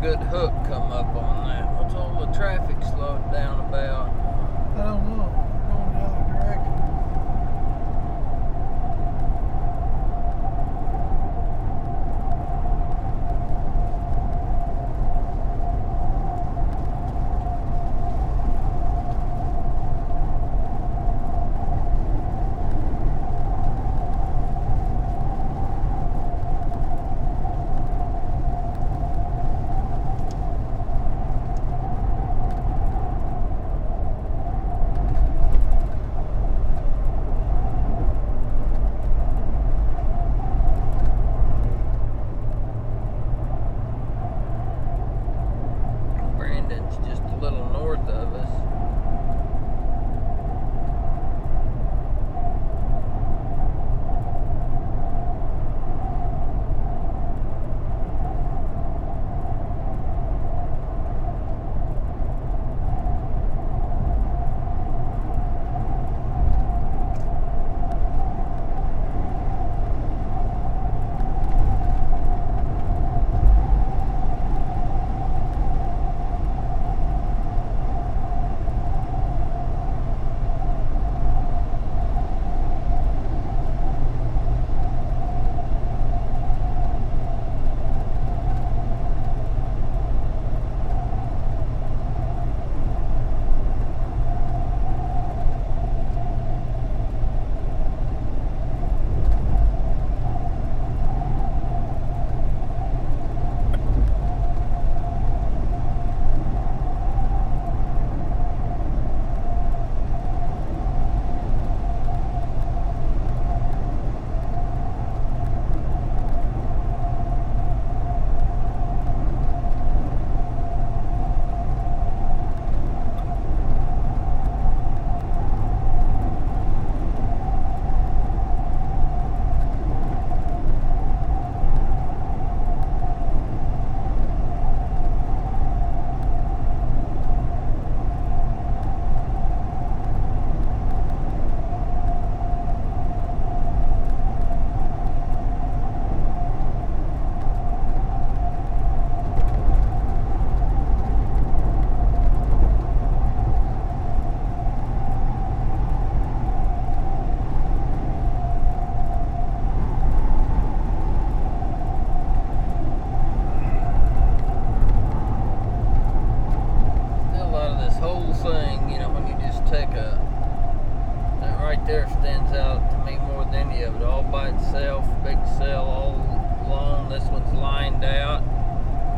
Good hook come up on that. What's all the traffic slowed down about? I don't know. We're going the other direction.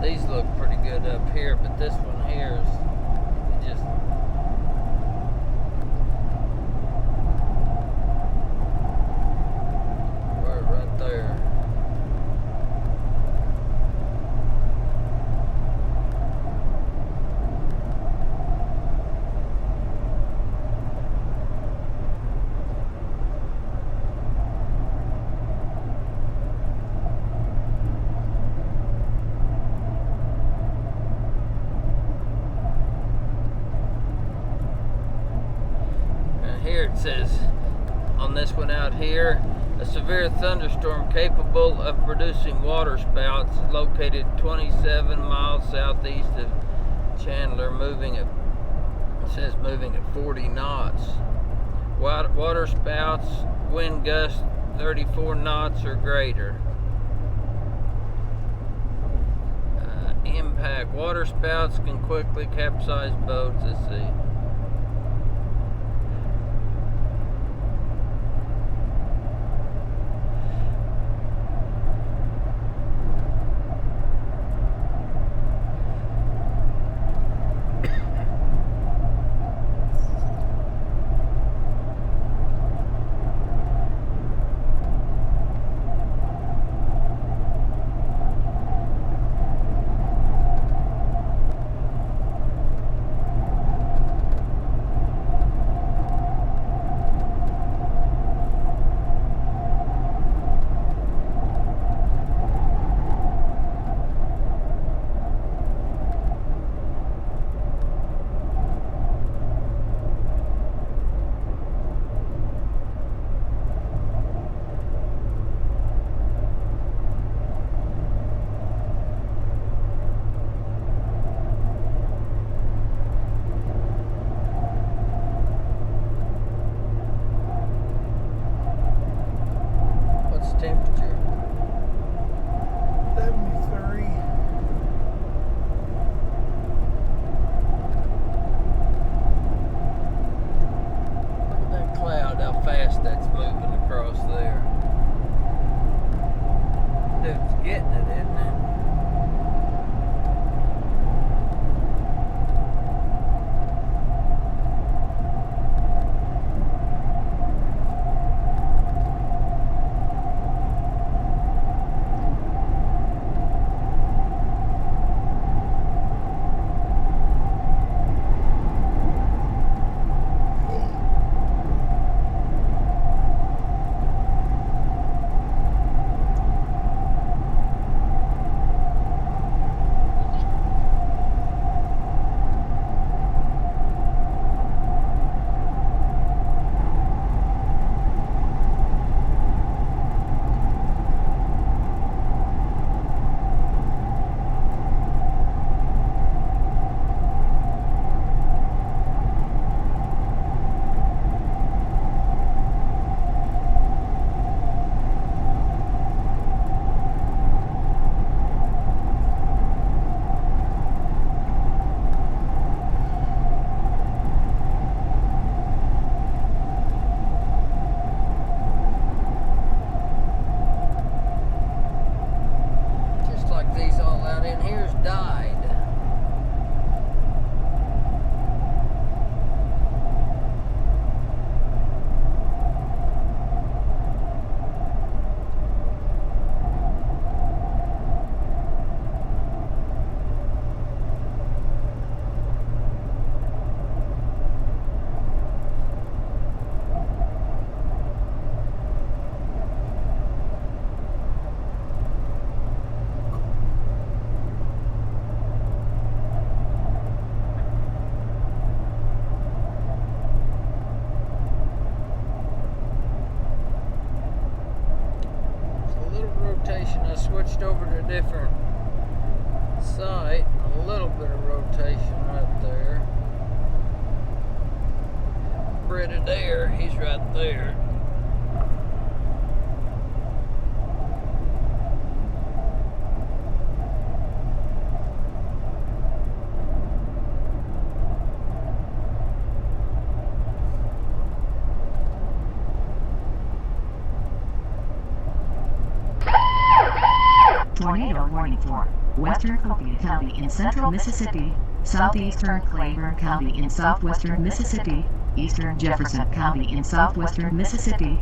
These look pretty good up here, but this one here is just right there. Here it says on this one out here, a severe thunderstorm capable of producing water spouts located 27 miles southeast of Chandler, moving at 40 knots. Water spouts, wind gusts 34 knots or greater. Impact. Water spouts can quickly capsize boats at sea. Temperature 73. Look at that cloud, how fast that's moving across there. Dude's getting it, isn't it? I switched over to a different site, a little bit of rotation right there. Brit Adair, he's right there. Tornado warning for Western Copiah County in central Mississippi, southeastern Claiborne County in southwestern Mississippi, eastern Jefferson County in southwestern Mississippi.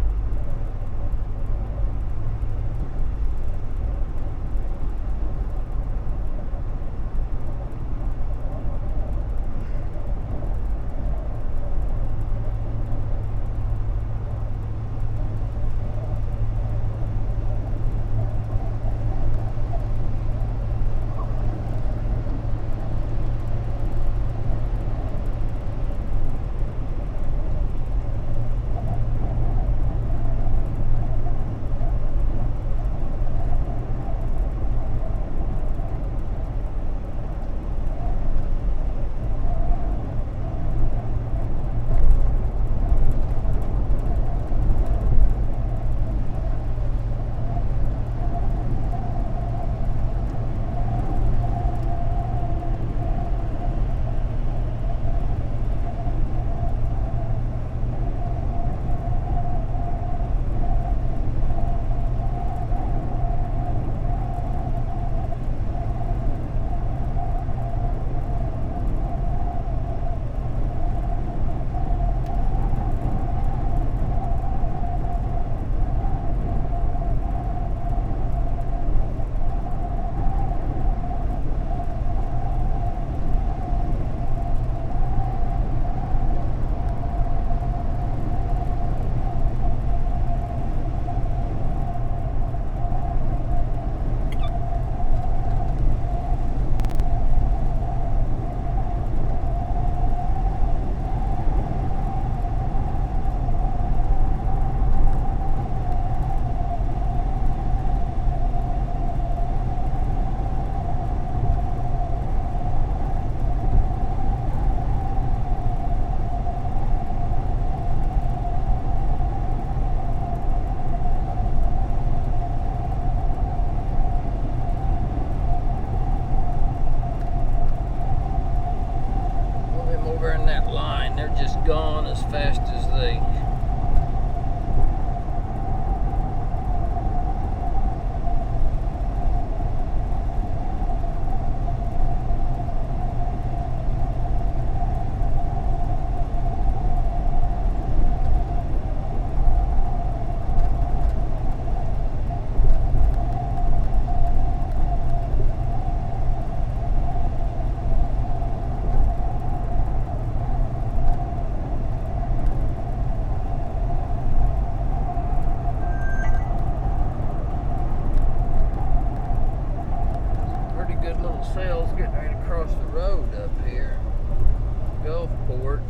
Gone as fast as they sails getting ready to cross the road up here. Gulfport.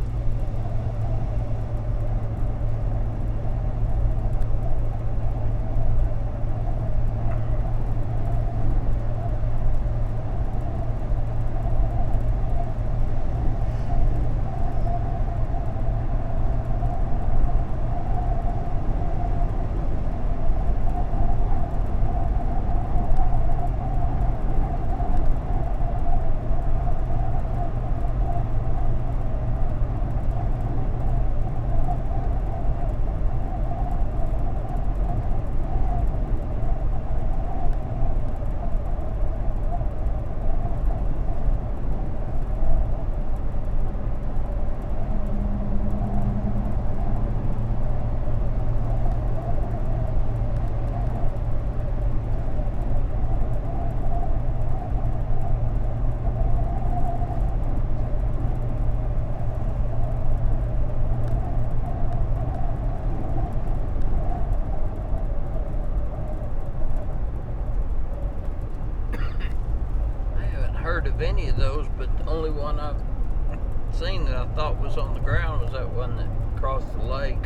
Of any of those, but the only one I've seen that I thought was on the ground was that one that crossed the lake.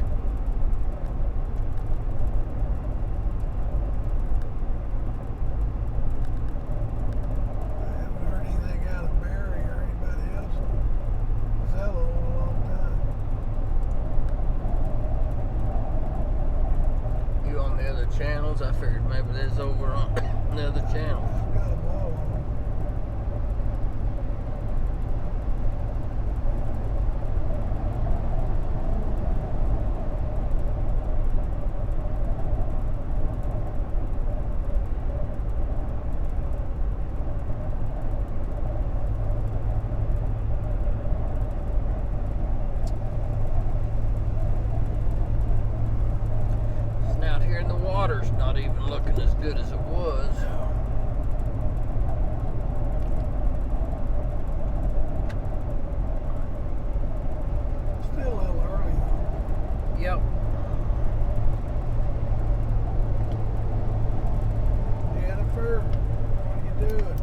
I haven't heard anything out of Barry or anybody else in Zello in a long time. You on the other channels? I figured maybe there's over on the other channels. I've got them all on. good as it was. Still a little early though. Yep. Jennifer, what are you doing?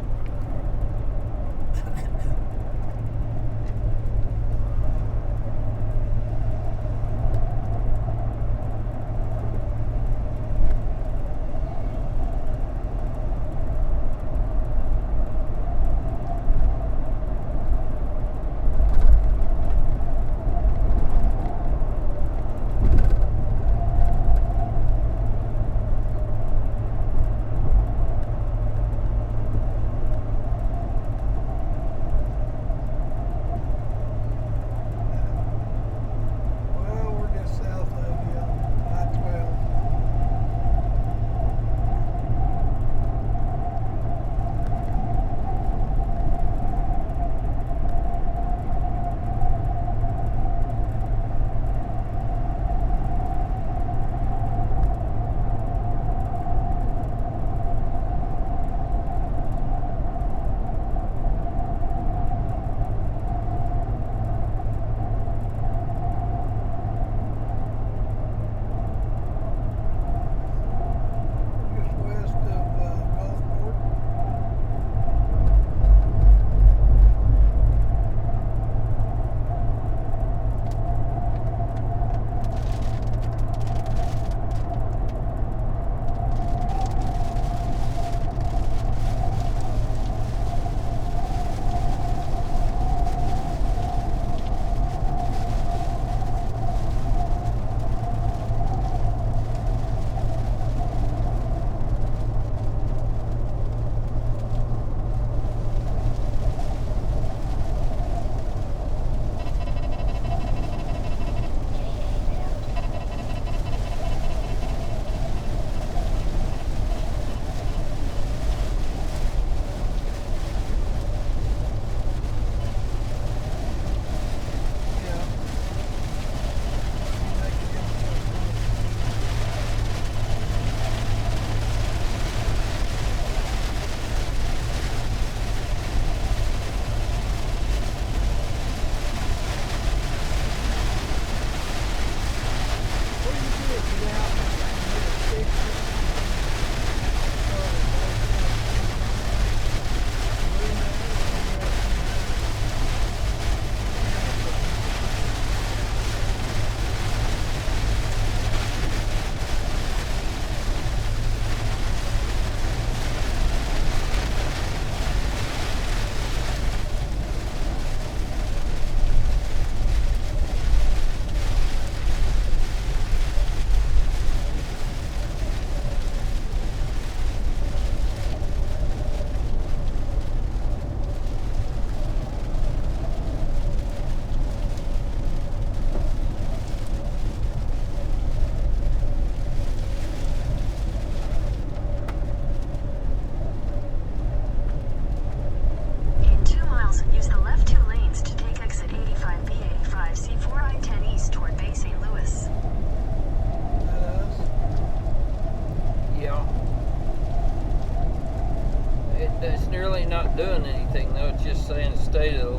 doing anything though, it's just saying stay to the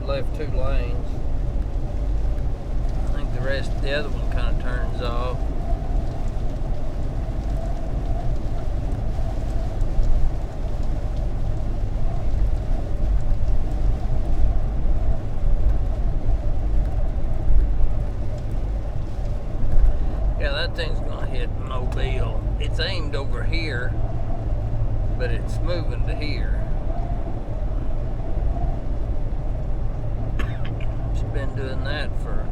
left 2 lanes. I think the other one kind of turns off. Yeah, that thing's gonna hit Mobile. It's aimed over here, but it's moving to here. It's been doing that for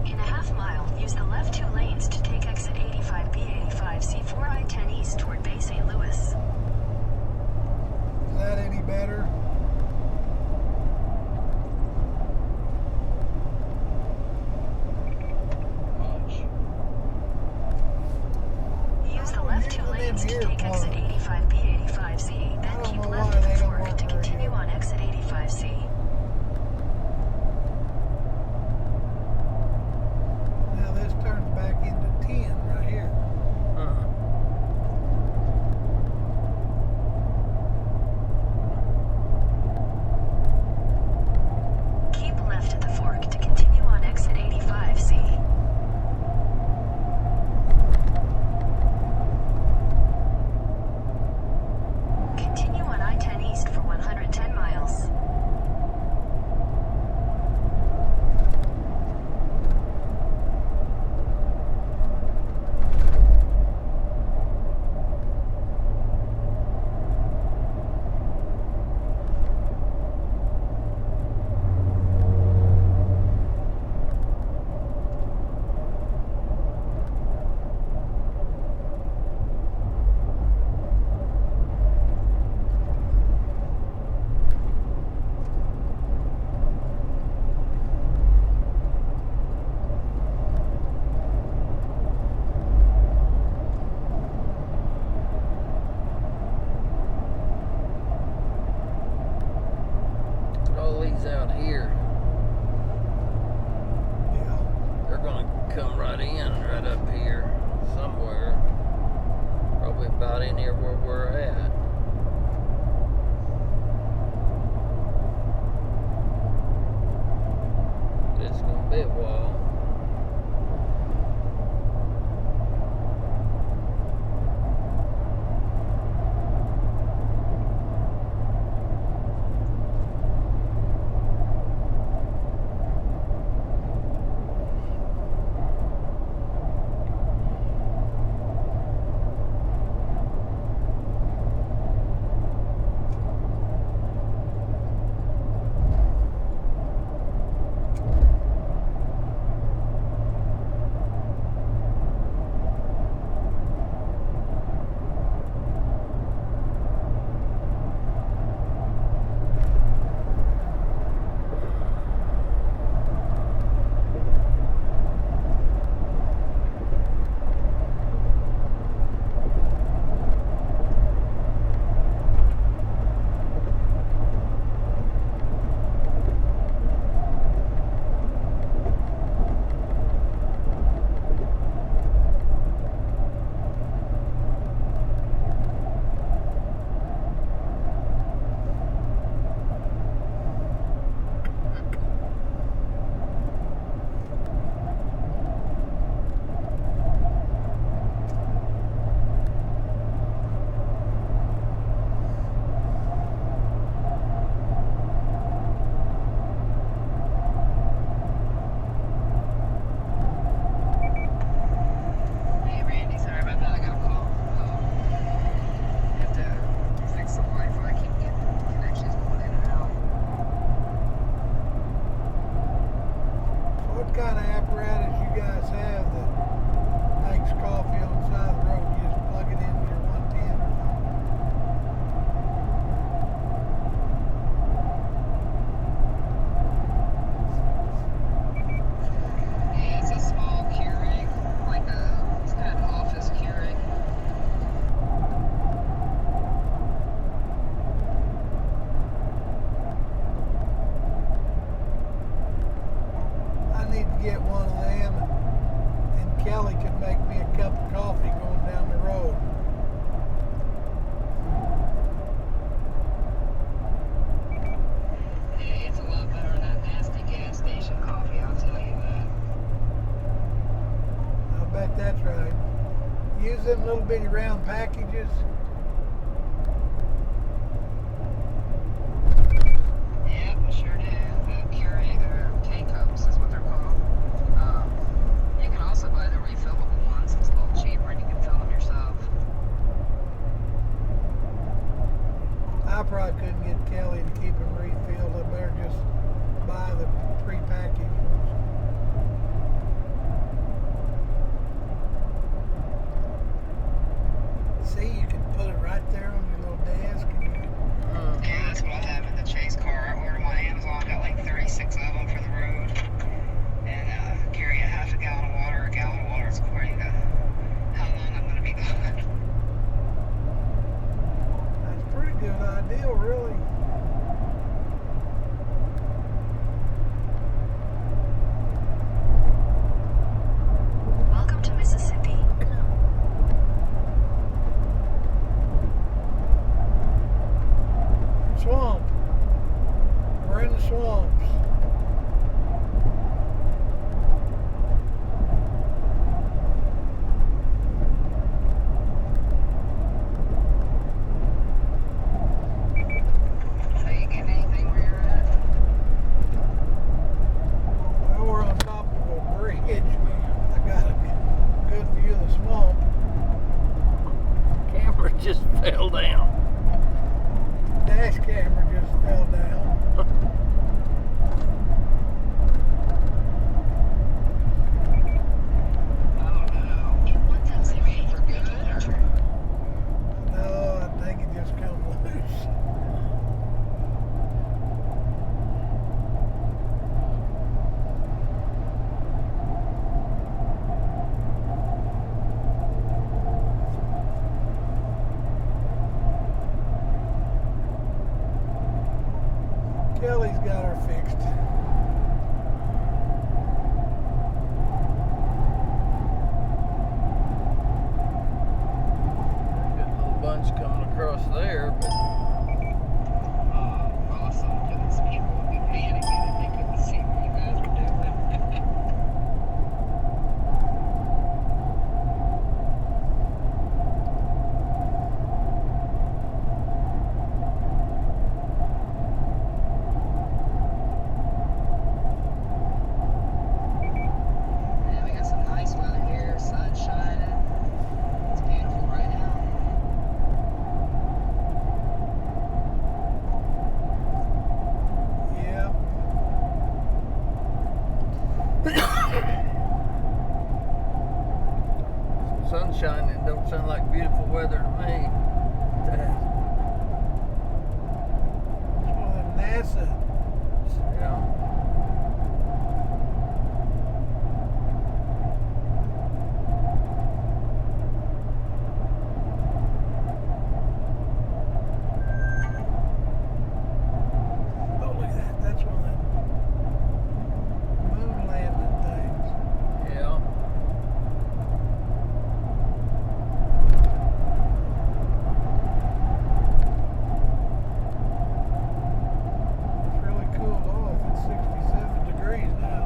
In a half mile, use the left 2 lanes to take exit right in, right up here somewhere. Probably about in here where we're at. It's gonna be a while. Get one of them, and Kelley could make me a cup of coffee going down the road. Yeah, it's a lot better than that nasty gas station coffee, I'll tell you that. I'll bet that's right. Use them little bitty round packages. Yep, I sure do. Keurig or K-Cups is what they're called. You can also buy the refillable ones. It's a little cheaper and you can fill them yourself. I probably couldn't get Kelley to keep them refilled. I better just buy the pre-packaged ones. See, you can put weather to me. Well, NASA. Yeah. Oh, look at that. That's one of them moon landing things. Yeah. It's really cooled off. It's 67 degrees now.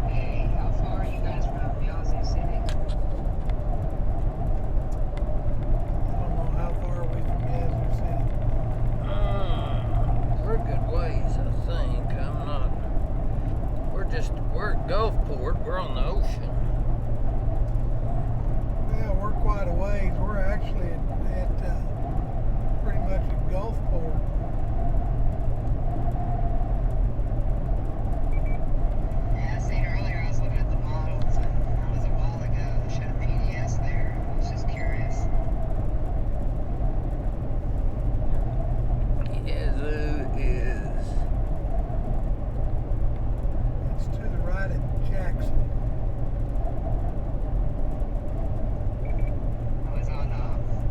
Hey, how far are you guys from Yazoo City? I don't know how far are we from Yazoo City. We're a good ways, I think. I'm not. We're at Gulfport. We're on the ocean. Yeah, we're quite a ways. We're actually at pretty much at Gulfport. Yeah, I seen earlier, I was looking at the models, and that was a while ago. They showed a PDS there. I was just curious. Yazoo is. It's to the right of Jackson. I was on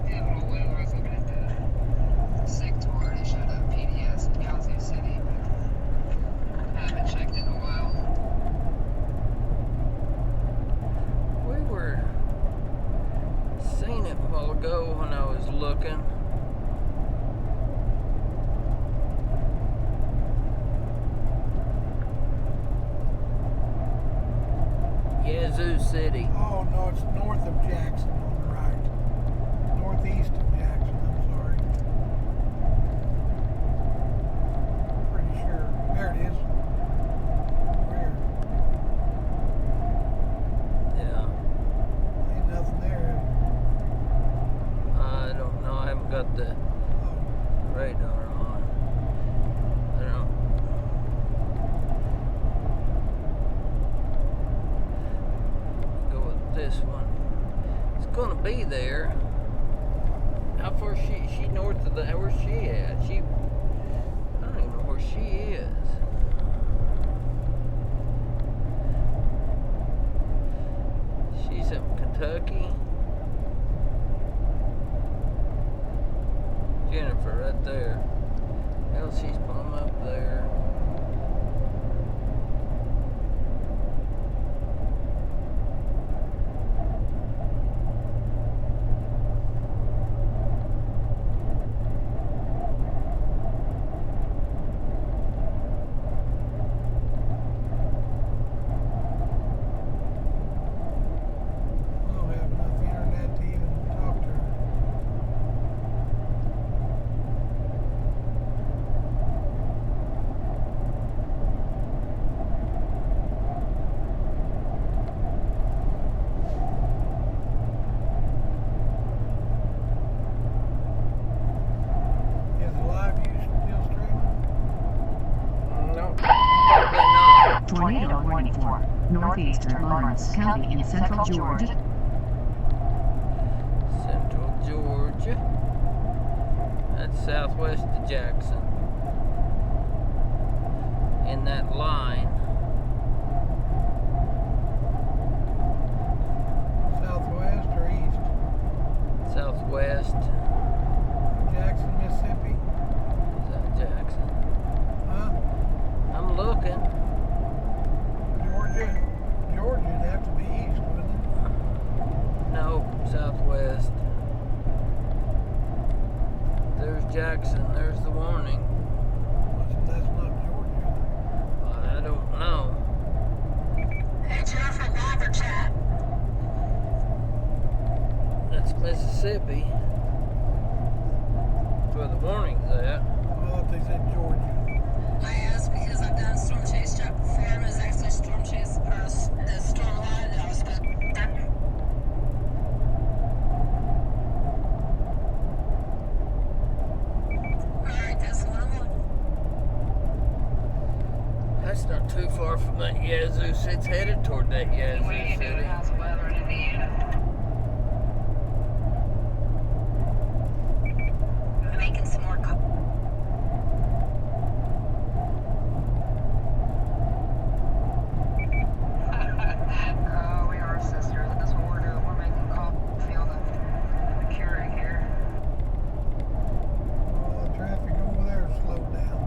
Pivotal Wheel, I was looking at the Sector, and it showed a PDS in Yazoo City, but I haven't checked it in a while. We were seen it a while ago when I was looking. Yazoo City. Oh, no, it's north of Jackson on the right. Northeast of Jackson, I'm sorry. Pretty sure. There it is. Where? Yeah. Ain't nothing there. I don't know. I haven't got the Oh, radar on. I don't know. Go with this one. It's gonna be there. How far is she? She north of the. Where's she at? I don't even know where she is. She's in Kentucky. Jennifer right there. Hell, she's plumb up there. I don't have enough internet to even talk to her. Is the live view still streaming? No, probably not. Tornado warning for northeastern Lawrence County in central Georgia. Central Georgia. That's southwest of Jackson. In that line. Southwest or east? Southwest. Jackson, Mississippi? Is that Jackson? Huh? I'm looking. Georgia? Georgia'd have to be east, wouldn't it? No, southwest. There's Jackson. There's the warning. That's not Georgia. I don't Mississippi. That's where the warning's at. Oh, they said Georgia. I asked because I've done storm chase job before. It was actually storm chase or the storm line that I was supposed to. Alright, that's the one I'm on. That's not too far from that Yazoo. It's headed toward that Yazoo What are you doing? City. How's the weather in Indiana? I'm making some more coffee. Oh, we are, sister. That's what we're doing. We're making coffee on the Keurig here. Oh, the traffic over there slowed down.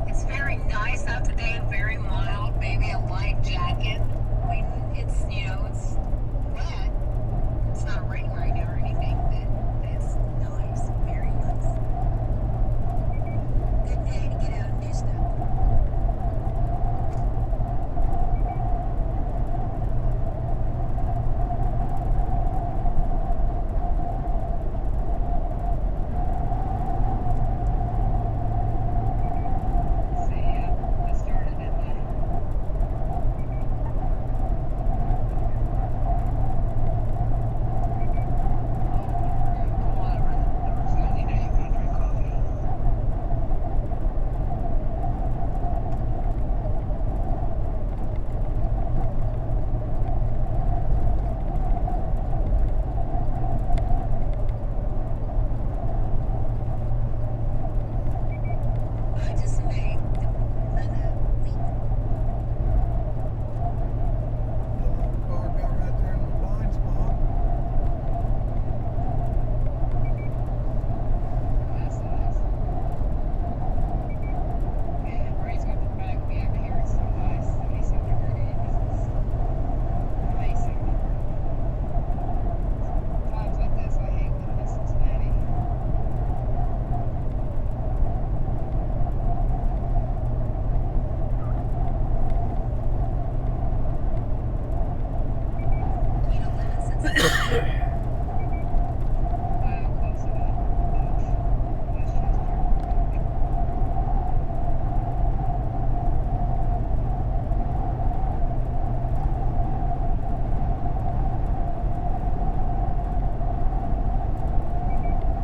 It's very nice out today, very mild, maybe a light jacket. It's, it's wet. It's not raining right now or anything, but it's nice, very nice. Good day to get out and do stuff. So yeah, I started at night. Pull over the door so you know you want to drink coffee. I just made the week. The little car got right there in the blind spot. That's nice. Man, Ray's got the back of me up here. It's so nice. 77 degrees. It's amazing. Times like this, I hate living in Cincinnati. You don't live in Cincinnati? Close enough. Westchester.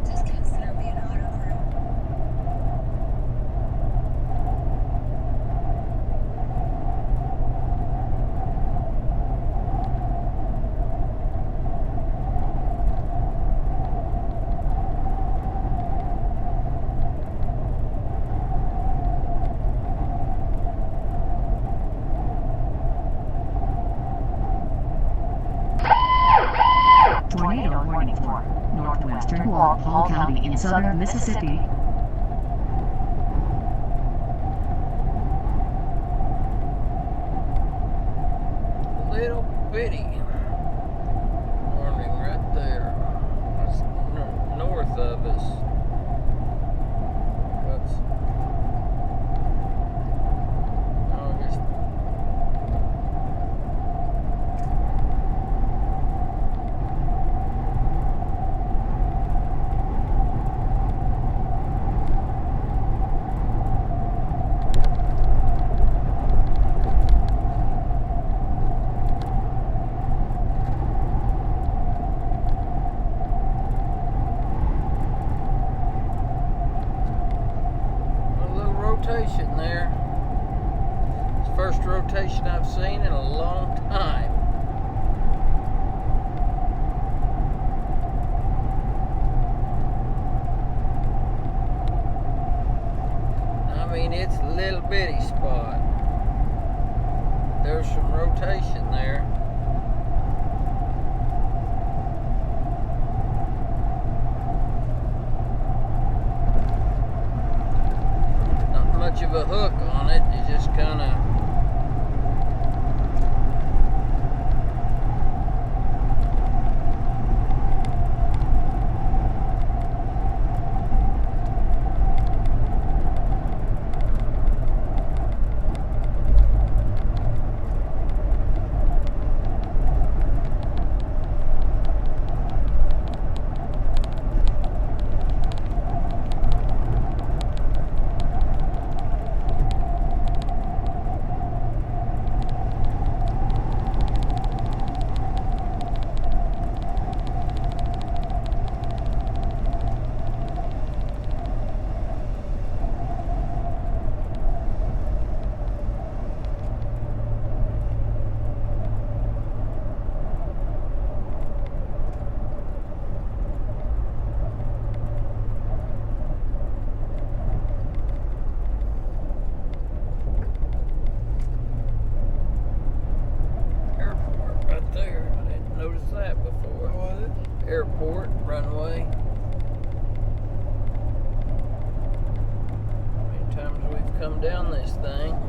Just consider me an auto crew. Tornado warning for northwestern Walpole County in southern Mississippi. Little bitty warning right there. That's north of us. That's August. A little rotation there. It's the first rotation I've seen in a long time. I mean, it's a little bitty spot. There's some rotation there. Not much of a hook on it. You just kind of way. How many times we've come down this thing.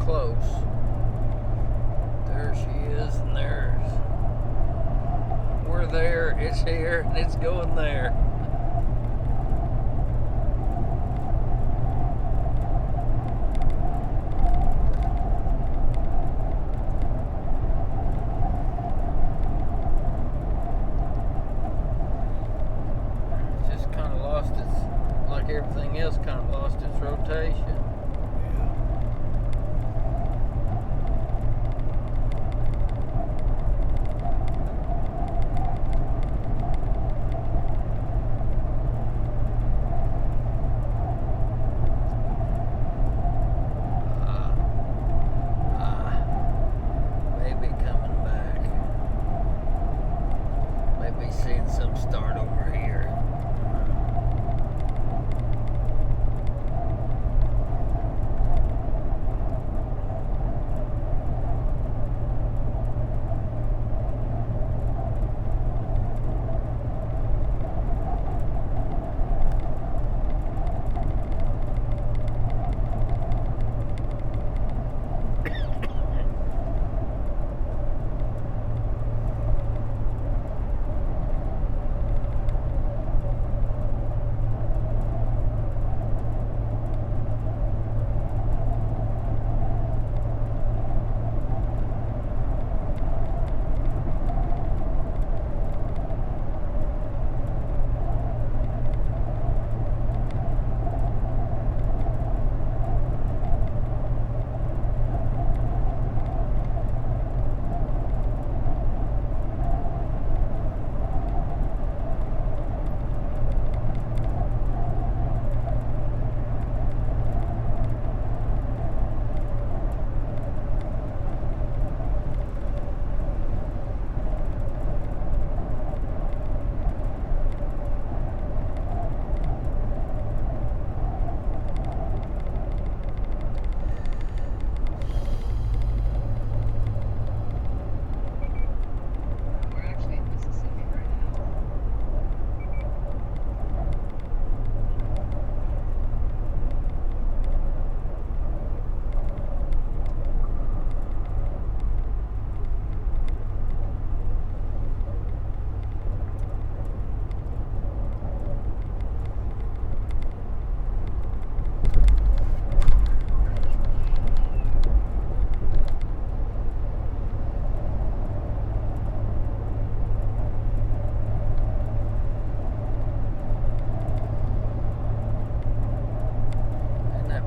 Close. There she is, and there's. We're there, it's here, and it's going there. It's just kind of lost its, like everything else, kind of lost its rotation. Seeing some start over here.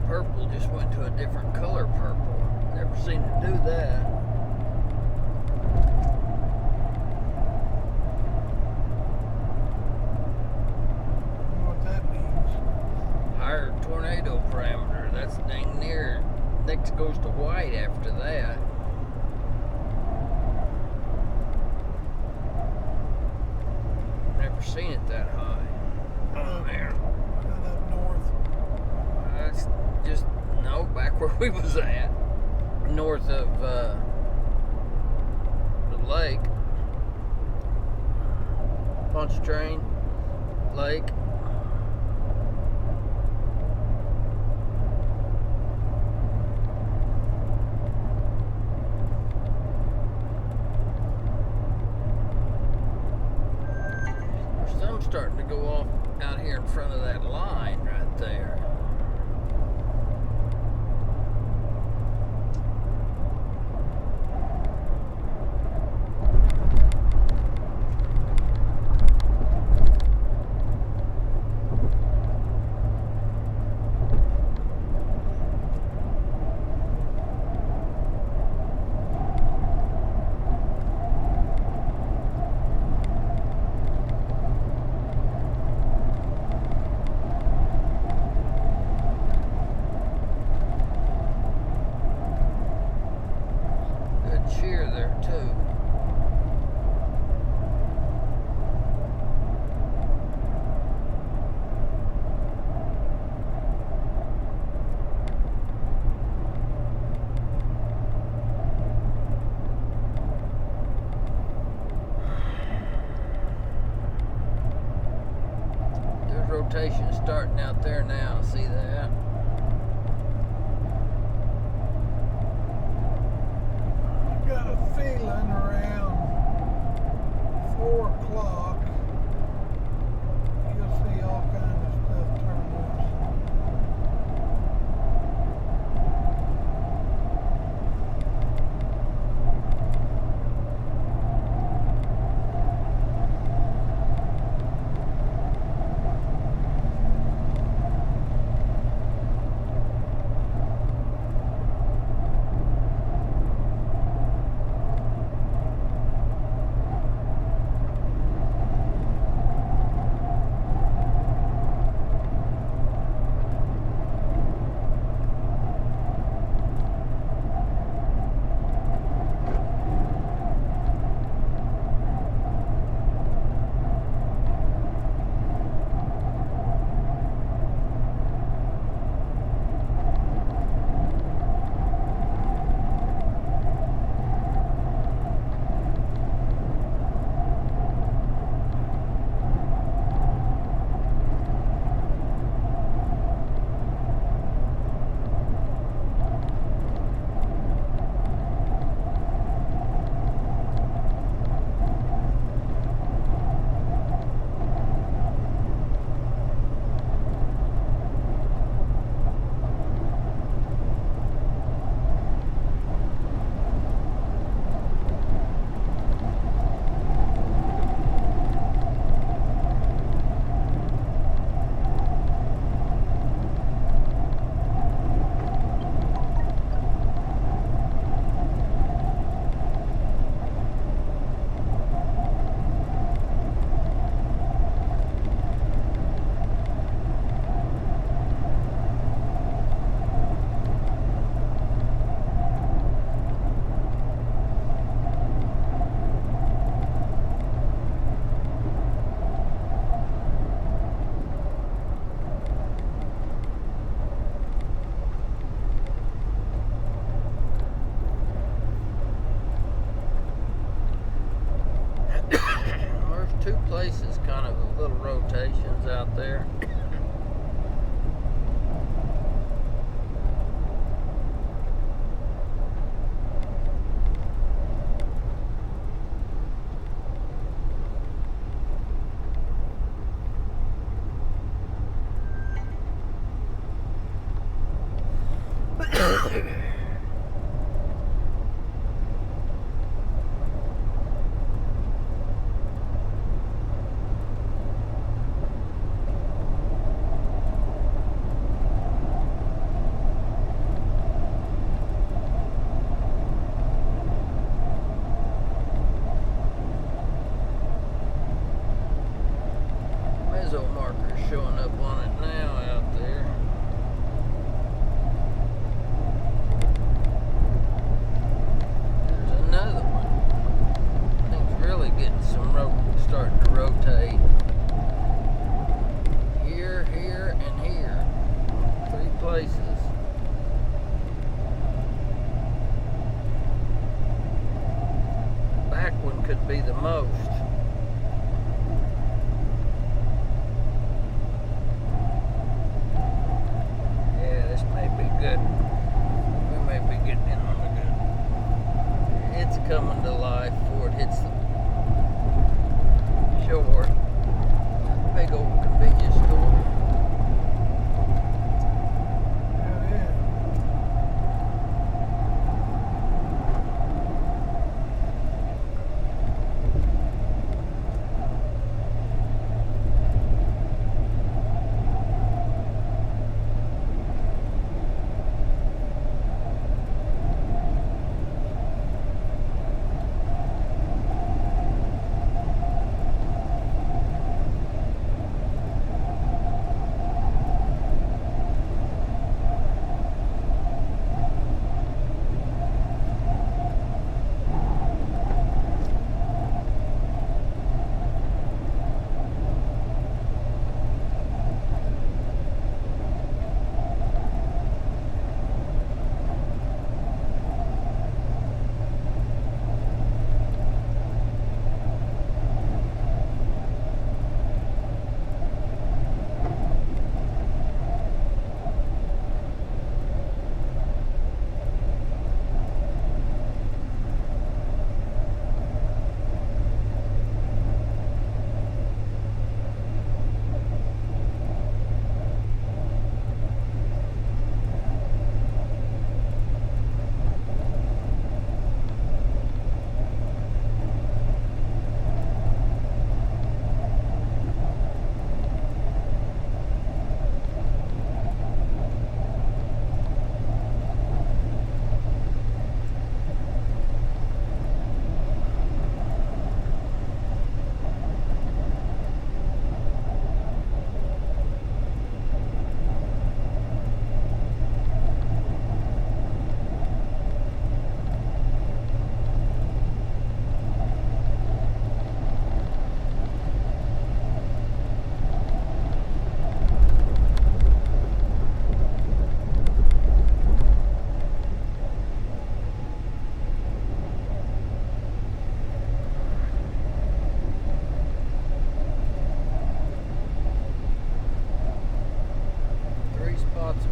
Purple just went to a different color purple. Never seen it do that. What that means? Higher tornado parameter. That's dang near. Next goes to white after that. Never seen it that high. Oh man. Not up north. That's just no back where we was at, north of the lake, Pontchartrain Lake. starting to go off out here in front of that line right there. Cheer there too. There's rotation starting out there now, see that? Got a feeling around 4 o'clock you'll see all kinds of stuff turn loose. Two places, kind of little rotations out there. Meso markers showing up on it now out there. There's another one. Thing's really getting some starting to rotate. Here, here, and here. 3 places. Back one could be the most. Good. We may be getting in on the good. It's coming to life before it hits the shore. big old convenience store. Yeah, it is.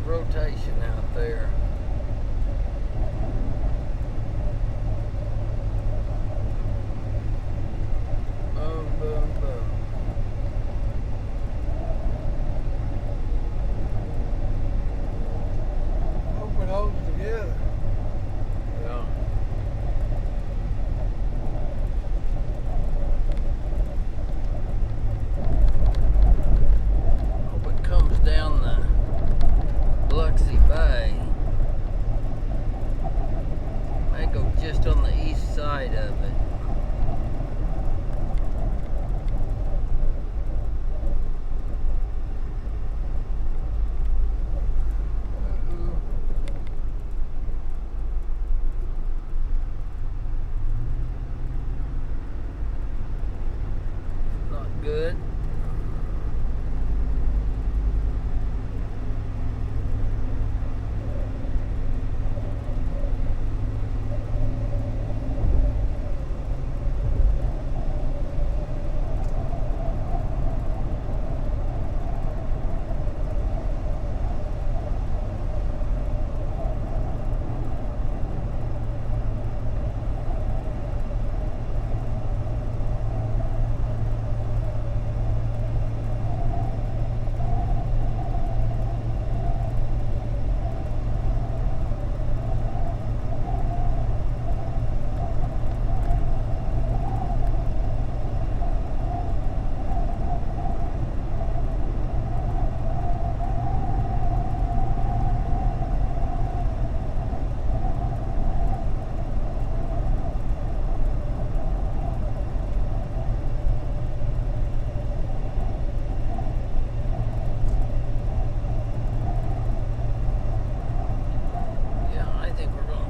Rotation out there. Boom, boom, boom. Hope it holds together. Yeah. Hope it comes down the Biloxi Bay. Might go just on the east side of it. Not good.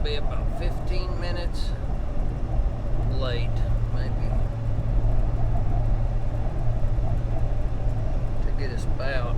Be about 15 minutes late, maybe, to get us about.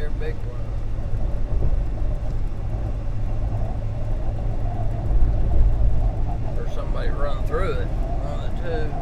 there, big one. Or somebody run through it. One of the two.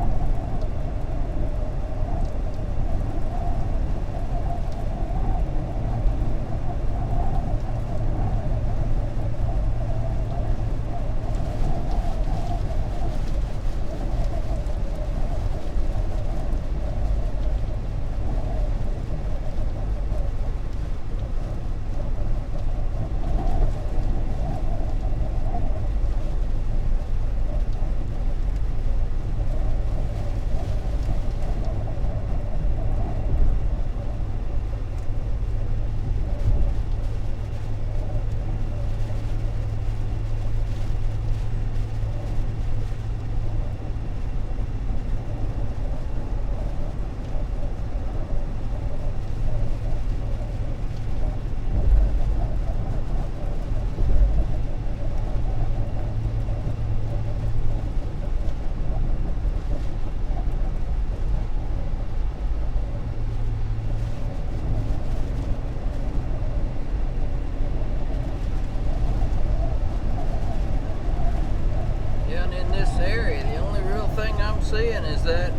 Seeing is that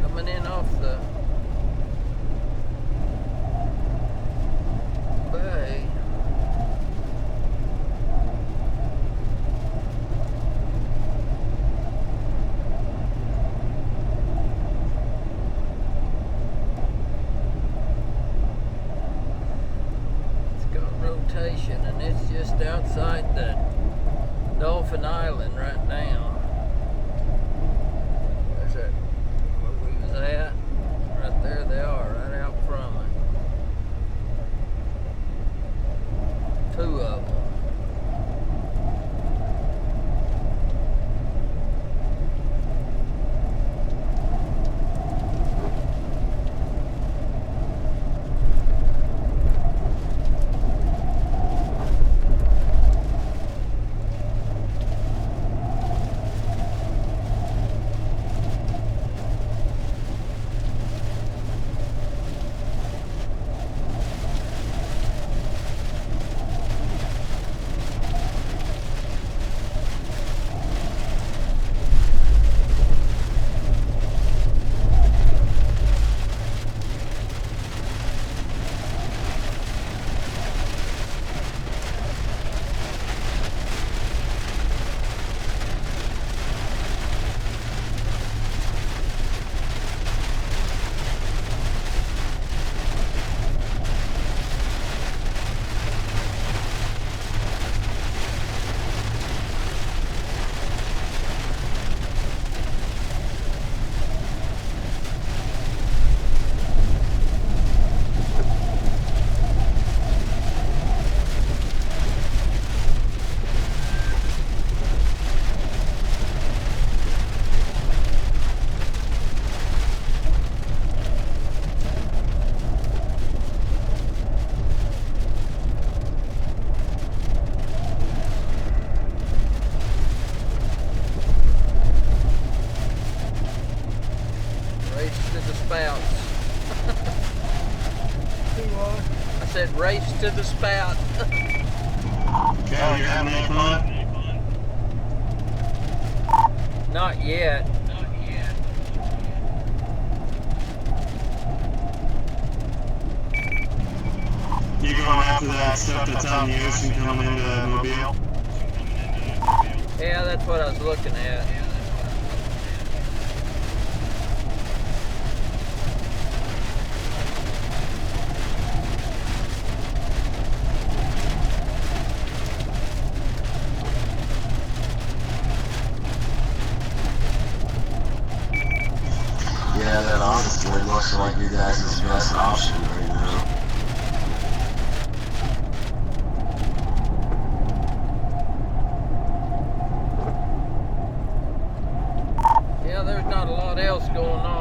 coming in off the bay. It's got rotation and it's just outside the Dolphin Island right now. There's that where we was at. Right there they are, right out from it. Two of them. I said race to the spout. Kelley, you having any fun? Not yet. You going after that stuff that's on the ocean coming into Mobile? Yeah, that's what I was looking at. Yeah, that honestly looks like you guys' best option right now. Yeah, there's not a lot else going on.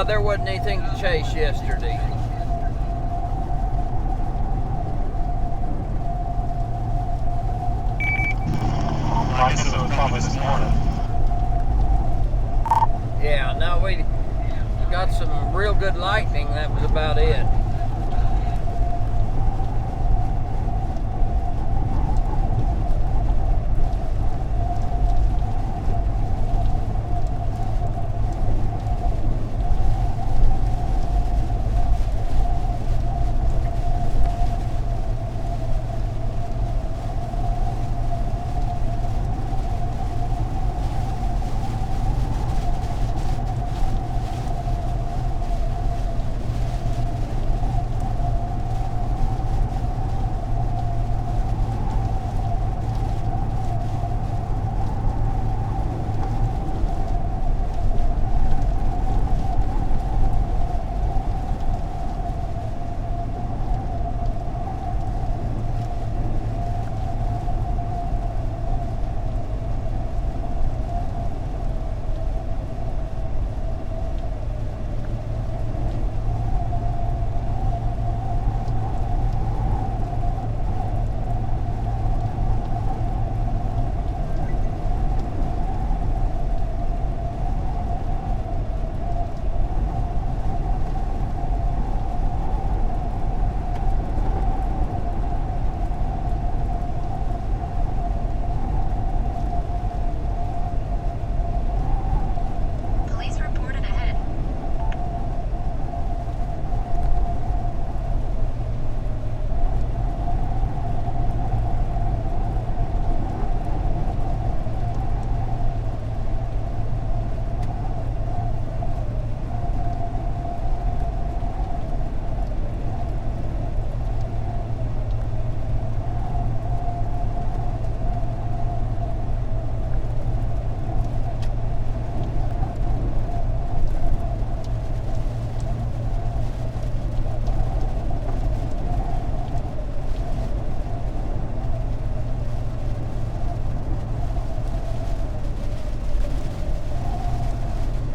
Yeah, there wasn't anything to chase yesterday. I guess it was probably this morning. Yeah, no, we got some real good lightning. That was about it. Police reported ahead.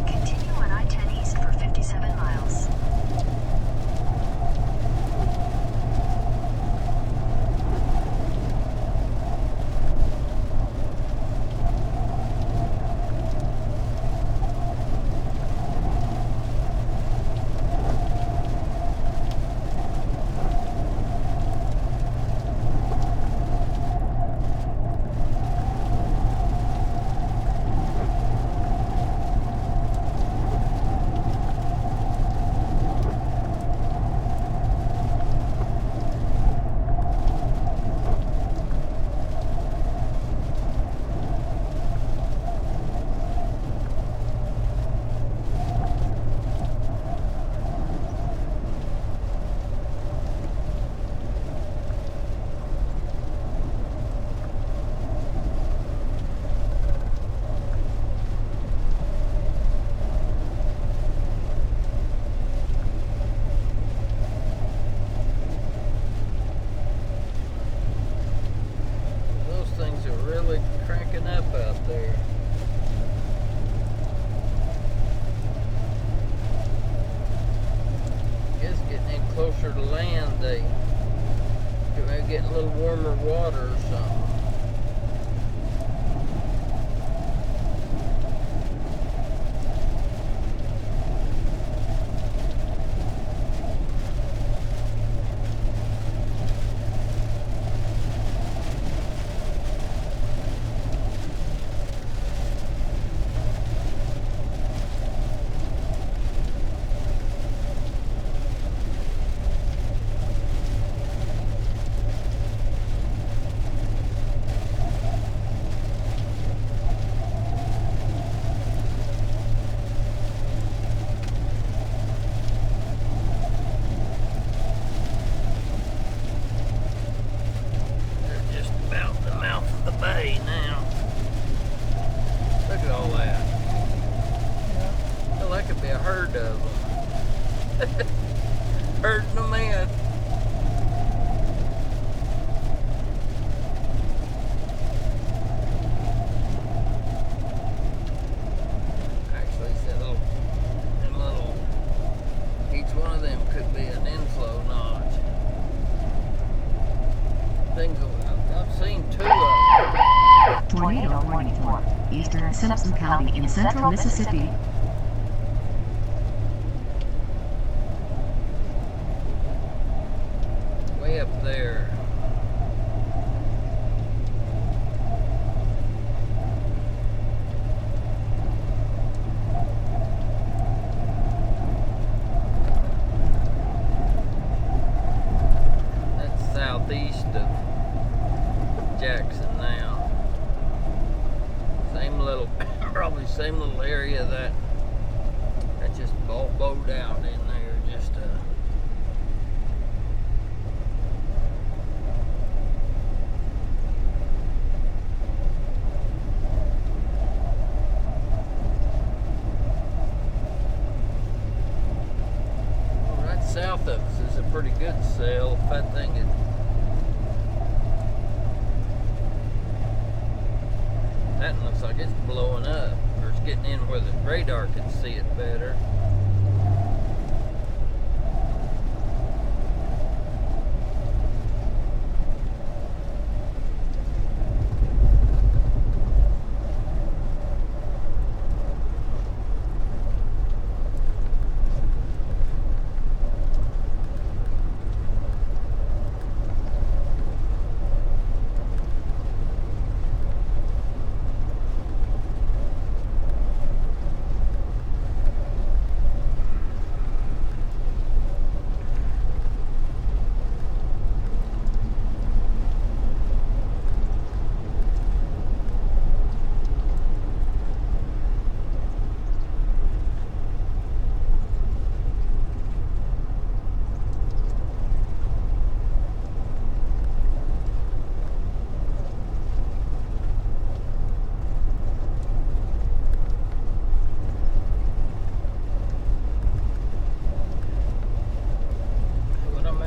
Continue on I-10 East for 57 miles. Those things are really cranking up out there. I guess getting in closer to land, they may get a little warmer water or something. tornado warning for eastern Williamson County in central Mississippi. Way up there. That's southeast of Jackson now. Same little, probably same little area that just all bowed out in there. Just right south of us is a pretty good sail. If that thing is that looks like it's blowing up, or it's getting in where the radar can see it better.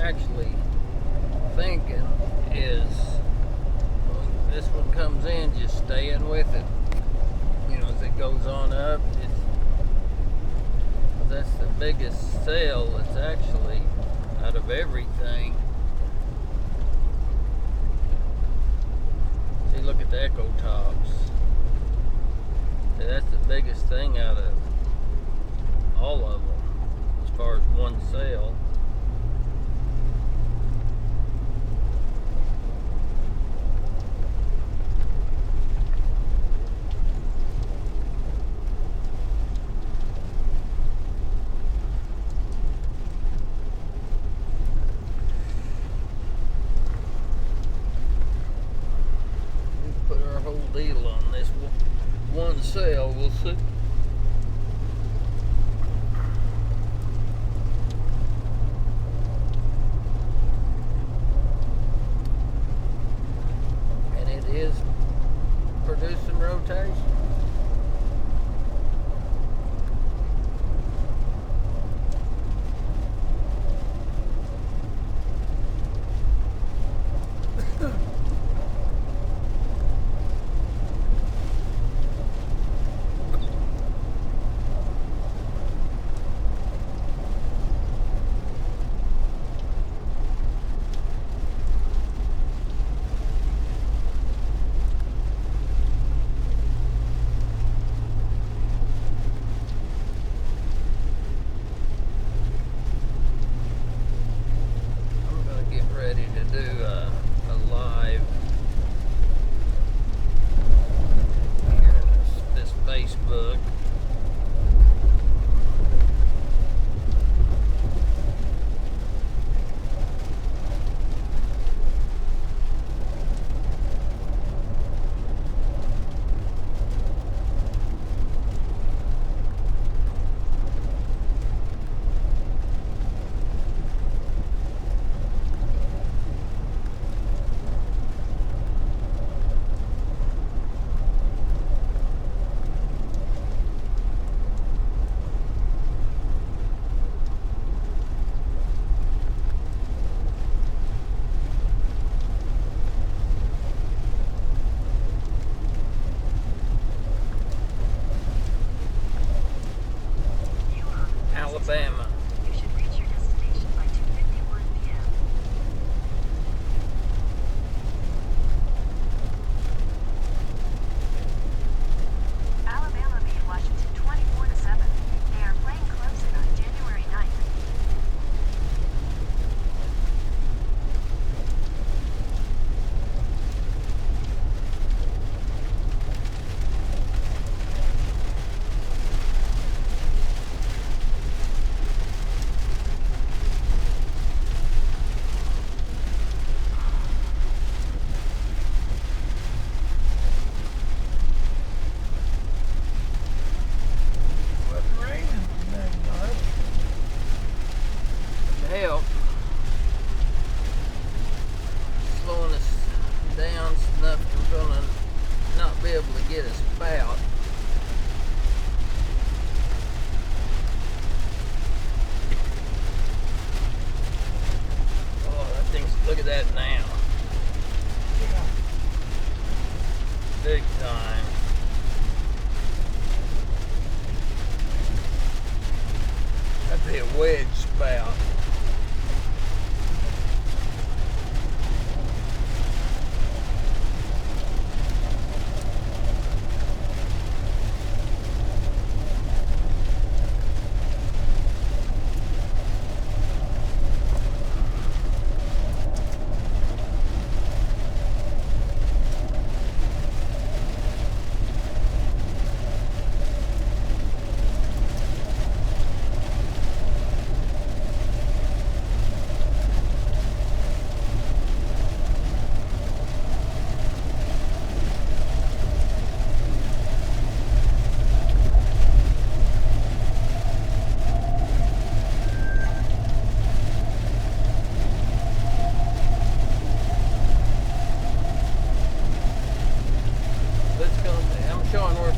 Actually thinking is when this one comes in, just staying with it, you know, as it goes on up. That's the biggest sail that's actually out of everything. See, look at the echo tops. See, that's the biggest thing out of all of them as far as one sail. Deal on this one sail, we'll see. And it is producing rotation.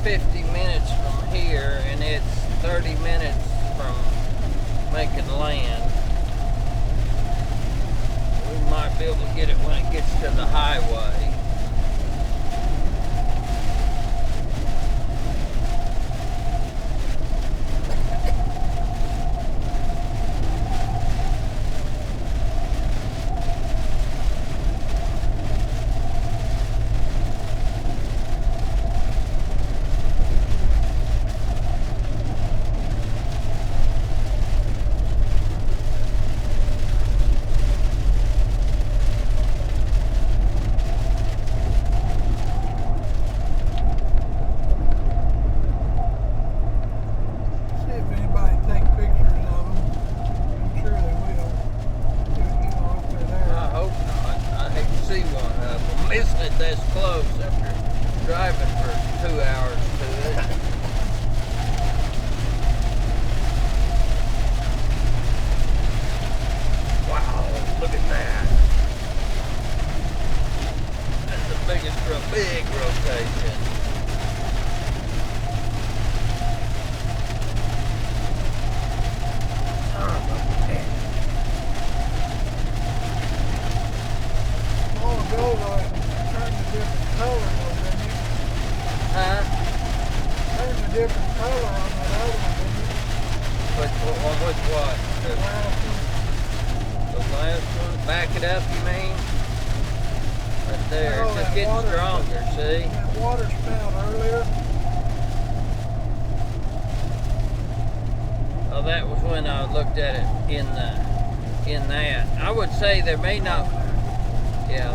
50 minutes from here, and it's 30 minutes from making land. We might be able to get it when it gets to the highway.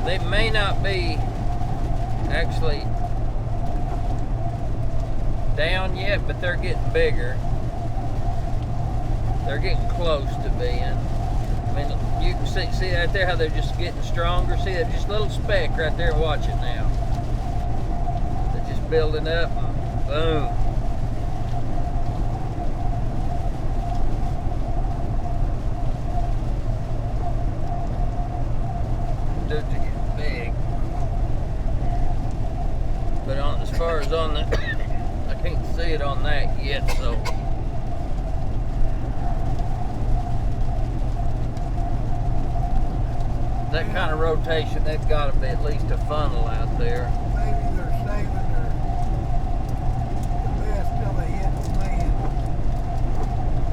They may not be actually down yet, but they're getting bigger. They're getting close to being. I mean, you can see right there how they're just getting stronger. See that just little speck right there, watch it now. They're just building up and boom. As far as on the, I can't see it on that yet, so. That kind of rotation, that's got to be at least a funnel out there. Maybe they're saving the best till they hit land.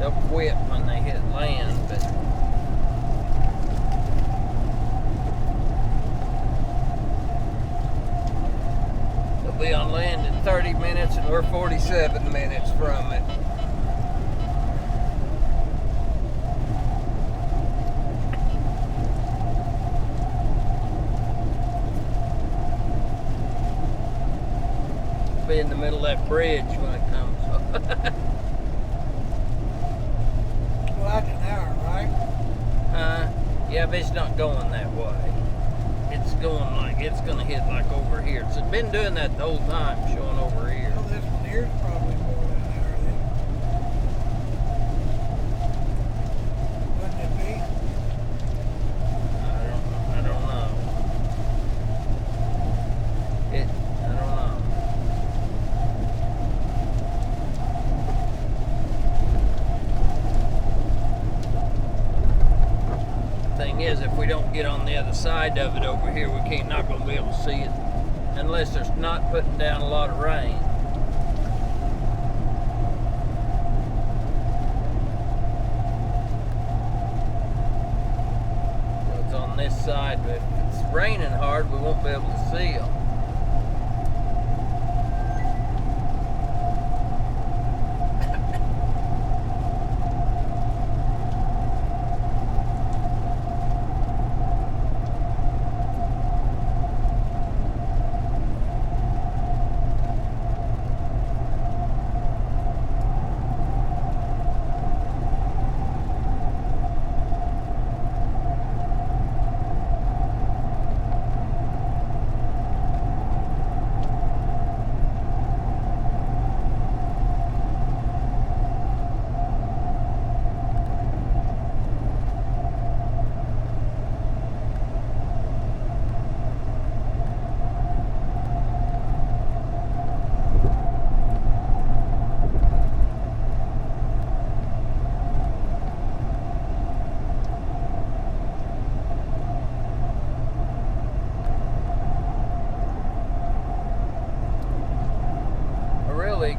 They'll quit when they hit land, but. Be on land in 30 minutes and we're 47 minutes from it. Be in the middle of that bridge when it comes up. Well, that's an hour, right? Yeah, but it's not going that way. It's going like, it's going to hit like over here. It's been doing that the whole time, showing over here. Well, this one here's probably more than an hour then. Wouldn't it be? I don't know. I don't know. Thing is, if we don't get on the other side of it over here, we're not going to be able to see it unless there's not putting down a lot of rain. So it's on this side, but if it's raining hard, we won't be able to see them.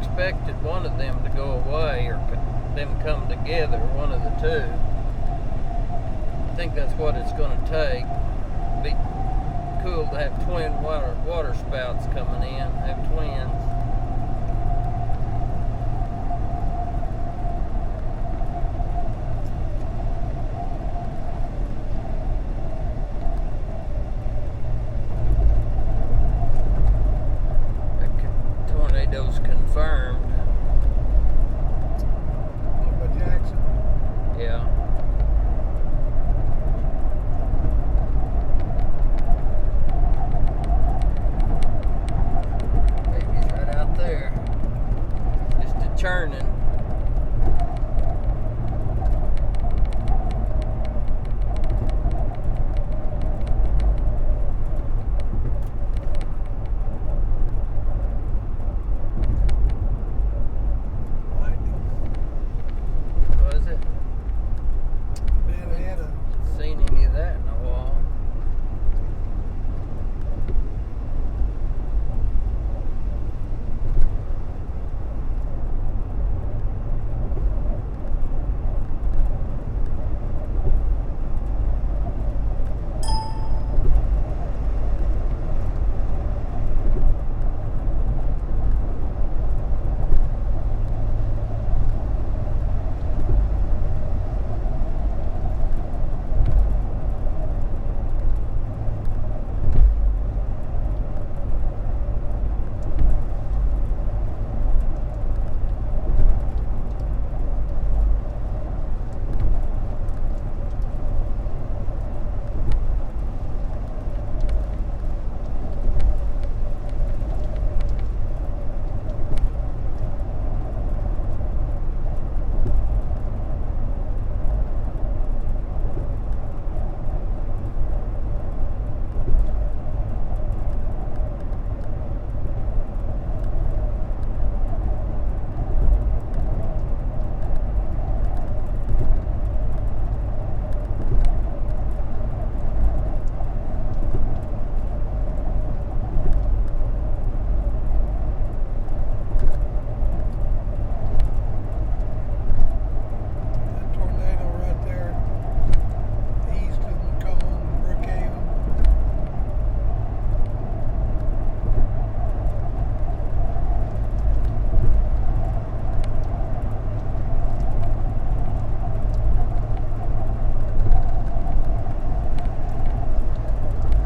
expected one of them to go away or them come together, one of the two. I think that's what it's going to take. It'd be cool to have twin water spouts coming in, have twins. Tornado's confirmed. Over Jackson. Yeah. Baby's right out there. Just a churning. Was it? Banana. Seen any of that in a while. That tornado right there, east of Macomb and Brookhaven.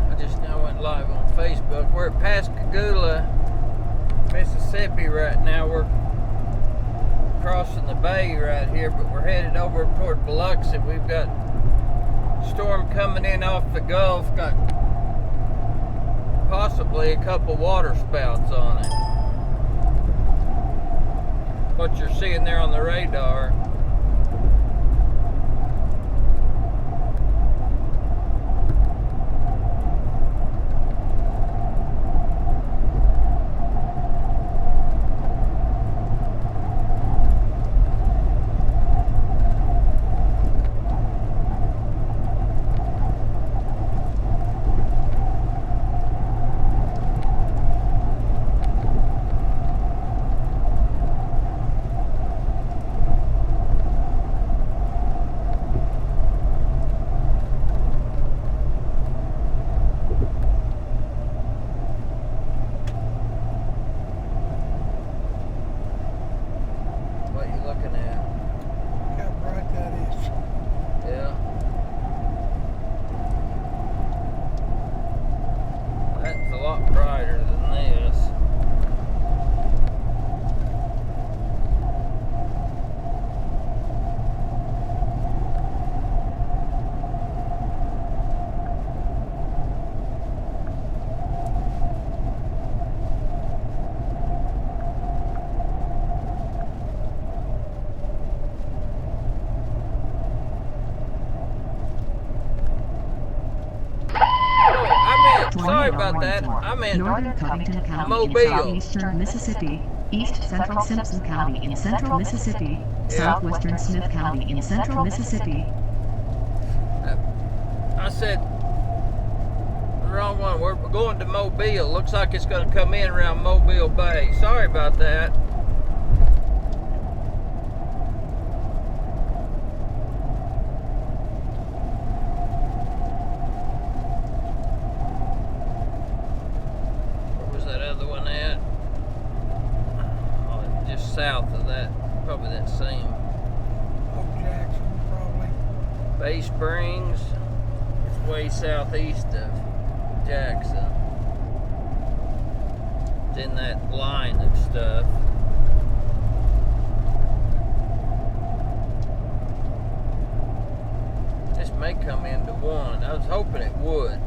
I just now went live on Facebook. We're at Pascagoula, Mississippi right now. We're crossing the bay right here, but we're headed over toward Biloxi. We've got storm coming in off the Gulf. Got possibly a couple water spouts on it. What you're seeing there on the radar. What you looking at? Look how bright that is. Yeah. That's a lot brighter than this. Sorry about that. I'm in Northern Covington County Mobile. in southeastern Mississippi, east central Simpson County in central Mississippi, southwestern Smith County in central Mississippi. I said the wrong one. We're going to Mobile. Looks like it's going to come in around Mobile Bay. Sorry about that. south of that, probably that same. Oh, Jackson, probably. Bay Springs is way southeast of Jackson. It's in that line of stuff. This may come into one. I was hoping it would.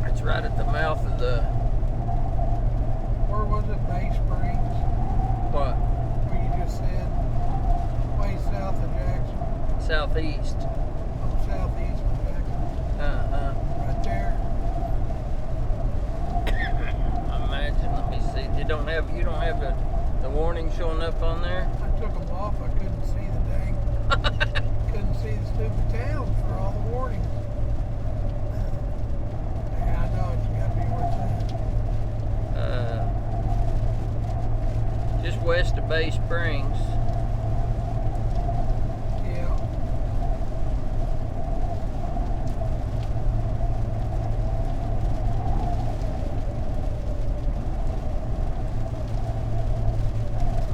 It's right at the mouth of the... Where was it? Bay Springs? What? Where you just said? Way south of Jackson. Southeast. Oh, southeast of Jackson. Uh-huh. Right there. I imagine. Let me see. You don't have the warning showing up on there? I took them off. I couldn't see the dang. Couldn't see the stupid town for all the warnings. Yeah, I know it's got to be worth that. Just west of Bay Springs. Yeah.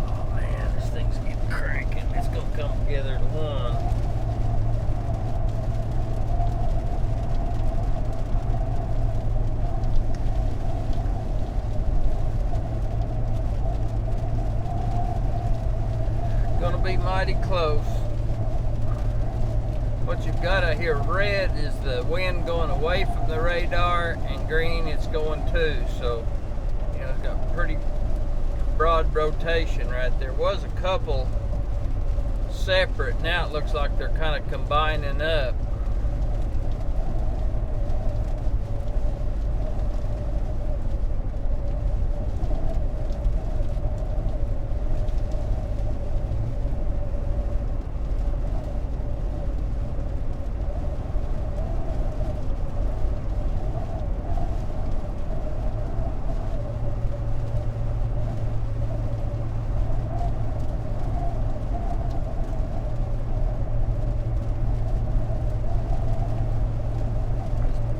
Oh man, this thing's getting cranking. It's gonna come together to one. Gonna be mighty close. What you've got out here, red is the wind going away from the radar, and green it's going to. So, you know, it's got pretty broad rotation right there. Was a couple separate. Now it looks like they're kind of combining up.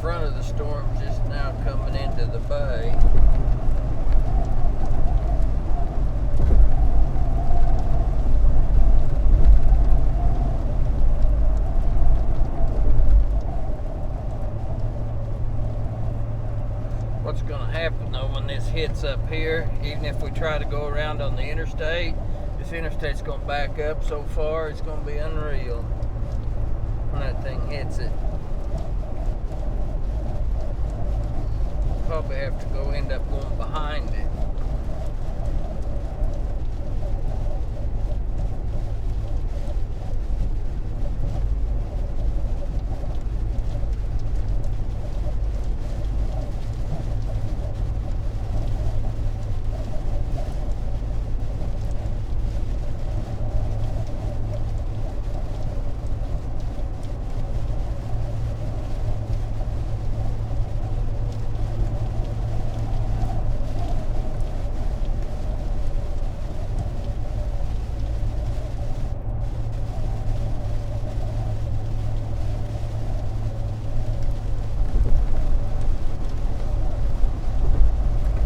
Front of the storm just now coming into the bay. What's going to happen though when this hits up here, even if we try to go around on the interstate, this interstate's going to back up so far it's going to be unreal when that thing hits it. Probably have to end up going behind it.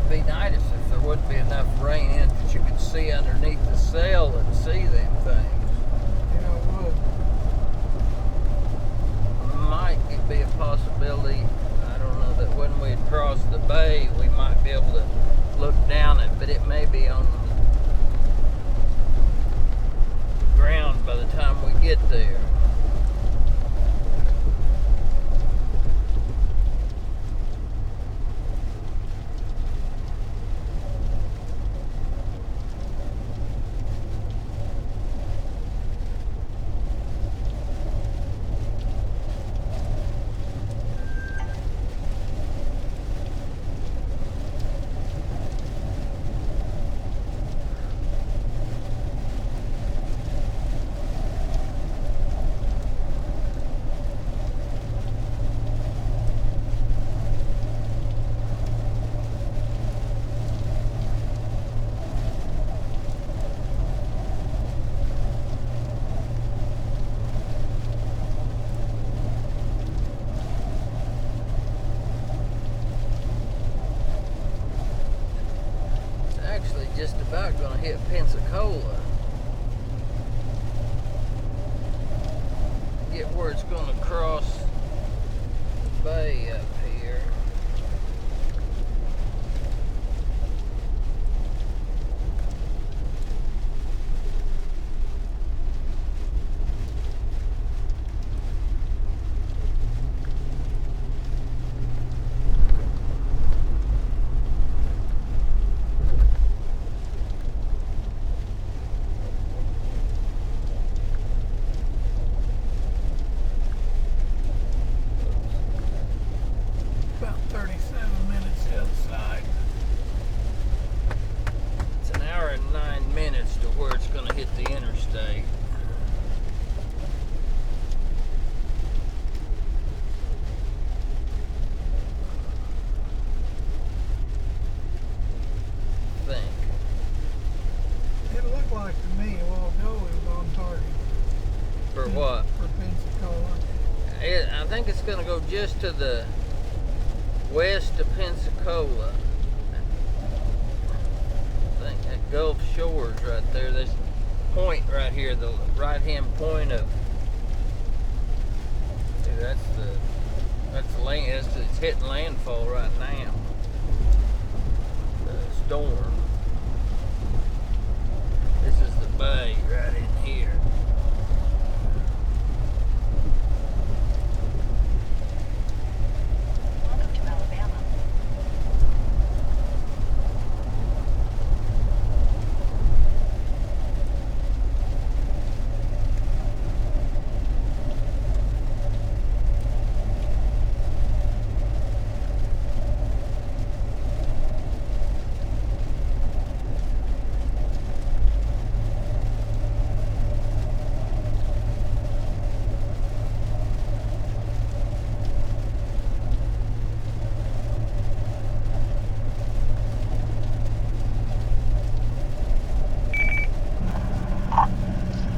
Be nice if there wouldn't be enough rain in it that you could see underneath the sail and see them things. Yeah, it would. Might be a possibility. I don't know that when we cross the bay we might be able to look down it, but it may be on the ground by the time we get there. just about gonna hit Pensacola. Get where it's gonna cross the bay up here. About 37 minutes the other side. It's an hour and 9 minutes to where it's gonna hit the interstate. I think. It looked like to me a while ago it was on target. For what? For Pensacola. I think it's gonna go just to the west of Pensacola. I think that Gulf Shores right there. This point right here, the right-hand point of. See, that's land. It's hitting landfall right now. The storm. This is the bay right in here. Welcome to Alabama.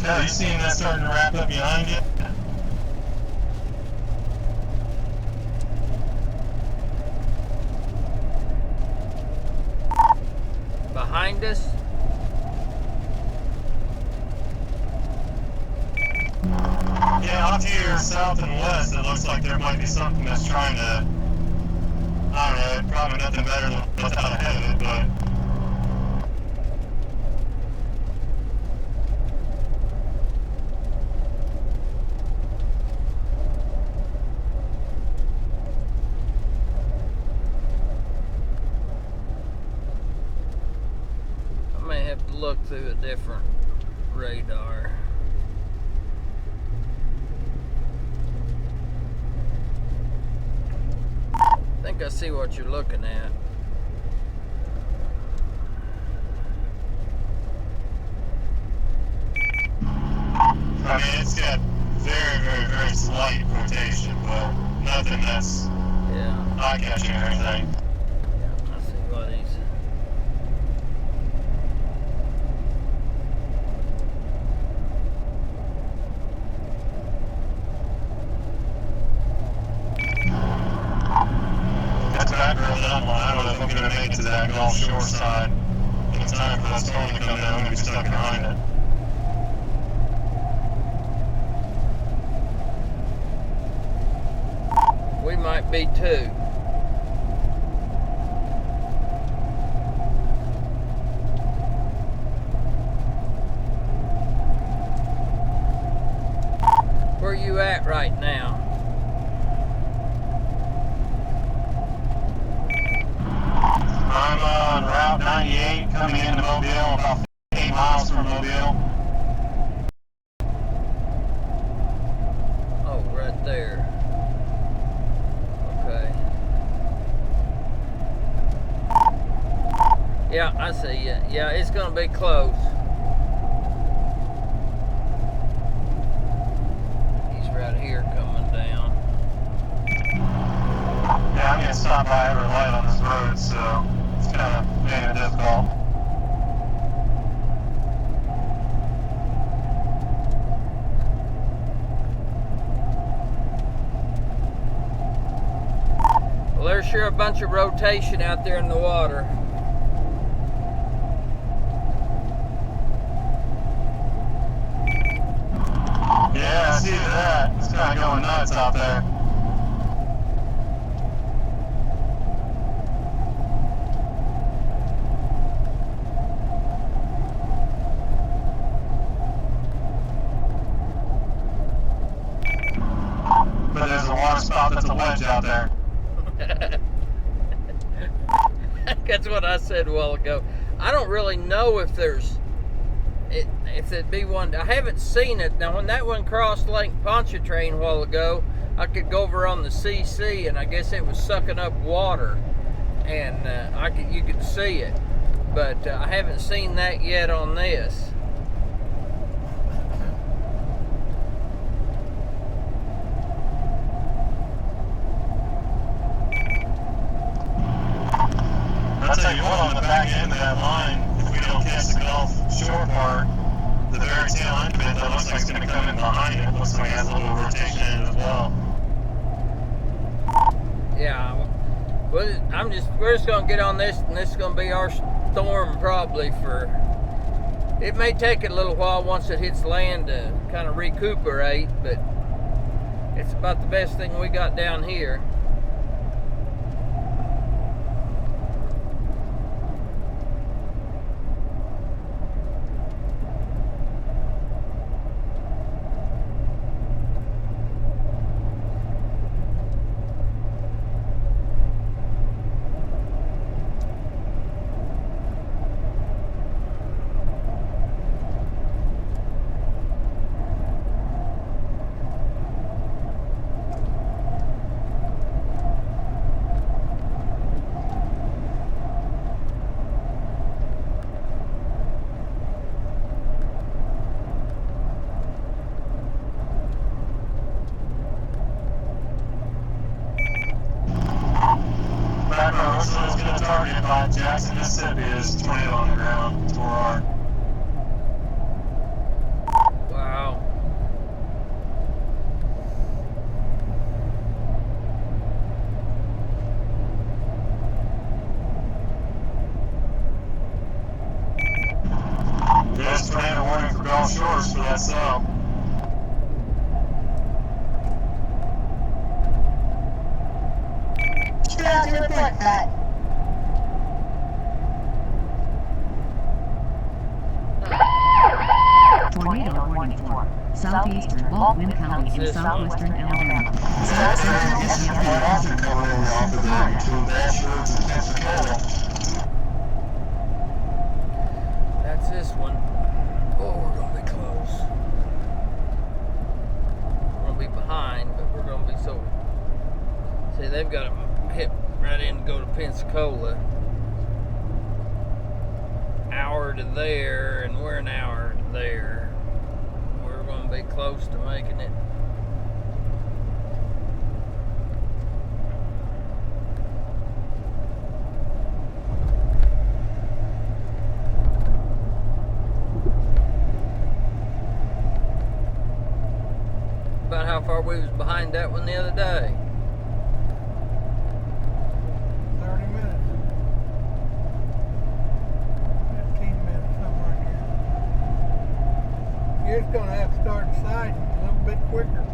Kelley, you seeing that starting to wrap up behind you? Behind us? Yeah, off here, south and west, it looks like there might be something that's trying to, I don't know, probably nothing better than what's out ahead of it, but I may have to look through a different radar. I think I see what you're looking at. I mean, it's got very, very, very slight rotation, but nothing that's Yeah. eye-catching or anything. Yeah, I see what he's. That's what I drove down on. I don't know if I'm going to make it to that Gulf Shore side in time for that storm to come down. I'm going to be stuck behind it. We might be too. Where you at right now? I'm on Route 98 coming into Mobile, about 8 miles from Mobile. Oh, right there. Okay. Yeah, I see you. Yeah, it's gonna be close. He's right here coming down. Yeah, I'm getting stopped by every light on this road, so it's kind of making it difficult. Well, there's sure a bunch of rotation out there in the water. Yeah, I see that. It's kind of going nuts out there. But there's a water spout that's a wedge out there. That's what I said a while ago. I don't really know if there's if there'd be one. I haven't seen it. Now, when that one crossed Lake Pontchartrain a while ago, I could go over on the CC, and I guess it was sucking up water, and you could see it. But I haven't seen that yet on this. I'll tell you what, on the back end of that line, if we don't catch the Gulf Shore part, the very tail end of it, that looks like it's going to come in behind it. It looks like it has a little rotation in it as well. Yeah, well, we're just gonna get on this, and this is gonna be our storm probably for. It may take it a little while once it hits land to kind of recuperate, but it's about the best thing we got down here. Background looks like it's going to target by Jackson, Mississippi is tornado on the ground. It's 4R. Wow. There's tornado warning for Gulf Shores for that cell. Roger, report that. Tornado warning for southeastern Baldwin County in southwestern Alabama. That's this one. Oh, we're gonna be close. We're gonna be behind, but we're gonna be so. See, they've got to hit right in to go to Pensacola. Hour to there, and we're an hour to there. We're going to be close to making it. About how far we was behind that one the other day. 30 minutes. 15 minutes, something like that. You're just going to have to start siding a little bit quicker.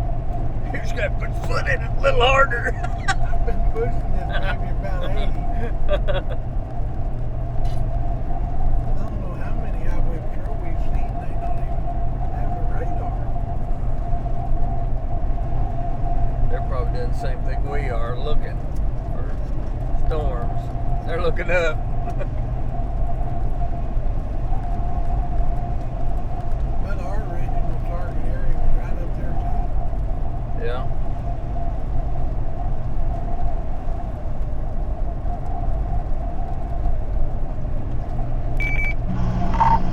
You just got to put your foot in it a little harder. I've been pushing this maybe about 80. I don't know how many highway patrol we've seen. They don't even have a radar. They're probably doing the same thing we are, looking for storms. They're looking up. But our original target area was right up there too. Yeah.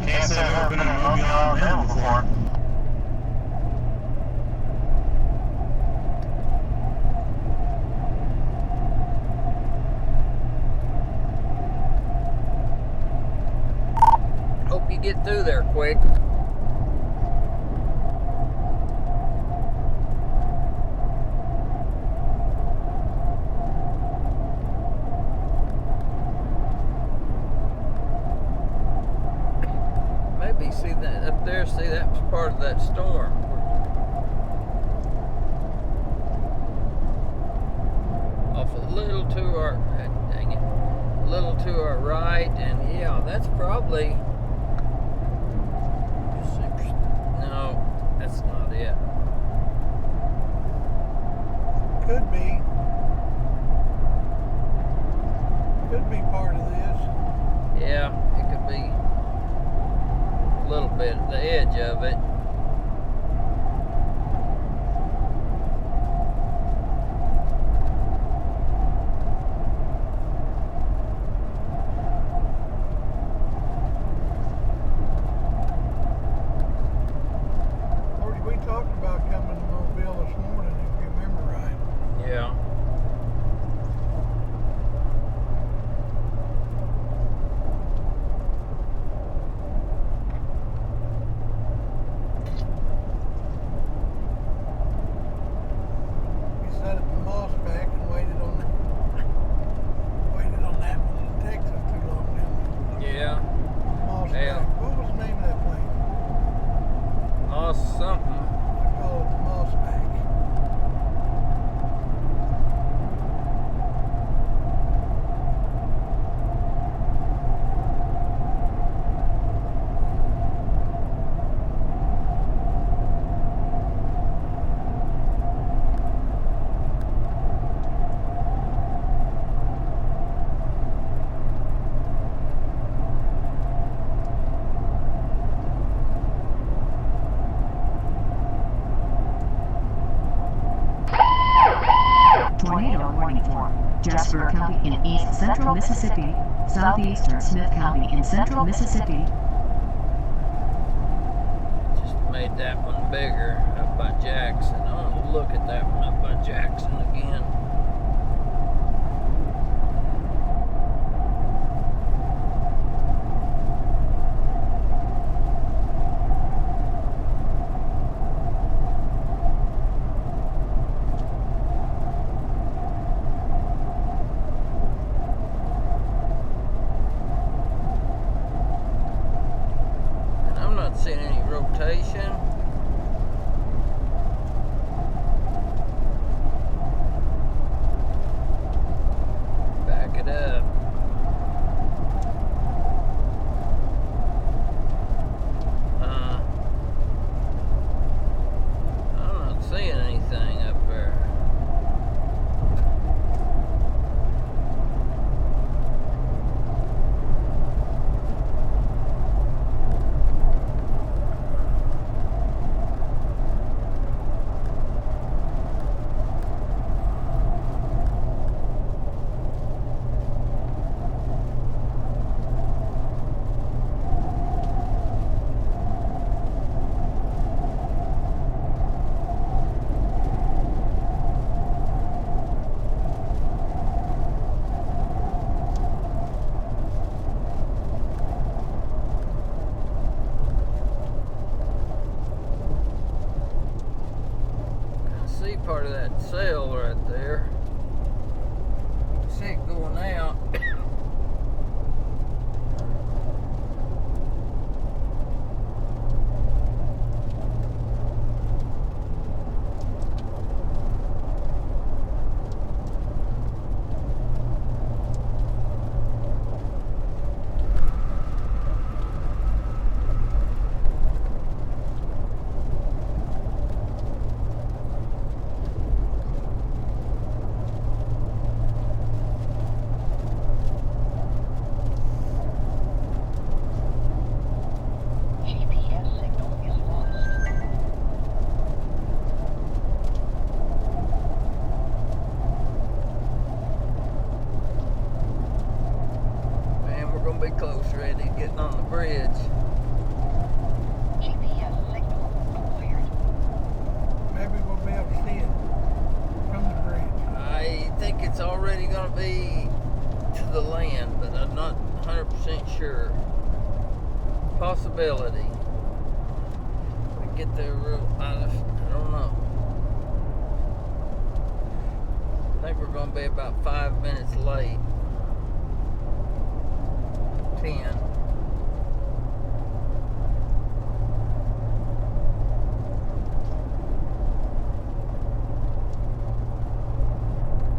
Can't say I've ever been in a movie in Alabama before. Hope you get through there quick. Maybe see that up there, see that was part of that storm. a little to our, dang it, a little to our right, and yeah, that's probably, no, that's not it. Could be. Could be part of this. Yeah, it could be a little bit at the edge of it. We talked about coming to Mobile this morning, if you remember right. Yeah. We sat at the Moss back and waited on that one in Texas too long, didn't we? Yeah. Moss Yeah. back. What was the name of that place? Moss something. I call it the Moss back. Tornado warning for Jasper County in east central Mississippi, southeastern Smith County in central Mississippi. Just made that one bigger up by Jackson. I want to look at that one up by Jackson again. Seeing any rotation. Back it up. I'm not seeing anything up there. See part of that sail right there. You can see it going out. Be close, ready, getting on the bridge. GPS signal cleared. Maybe we'll be able to see it from the bridge. I think it's already going to be to the land, but I'm not 100% sure. Possibility. We get there real, I don't know. I think we're going to be about 5 minutes late. 10.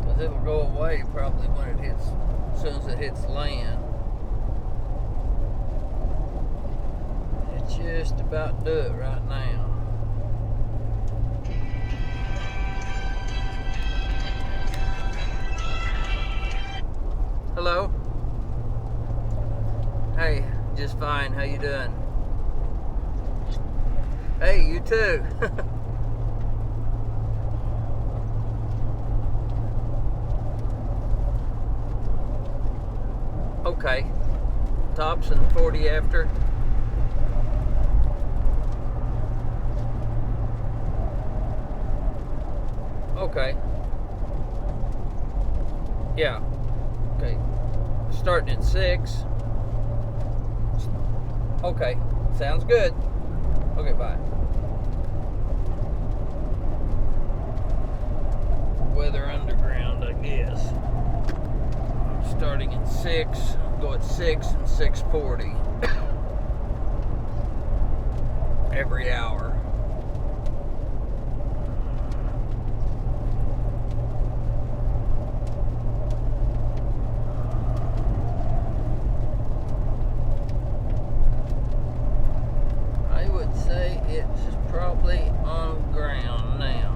Because it it'll go away probably when it hits, as soon as it hits land. It just about do it right now. Hello? Hey, just fine. How you doing? Hey, you too. Okay. Tops and 40 after. Okay. Yeah. Okay. Starting at 6. Okay. Sounds good. Okay, bye. Weather underground, I guess. Starting at 6, go at 6 and 6:40 every hour. I would say it's probably on ground now.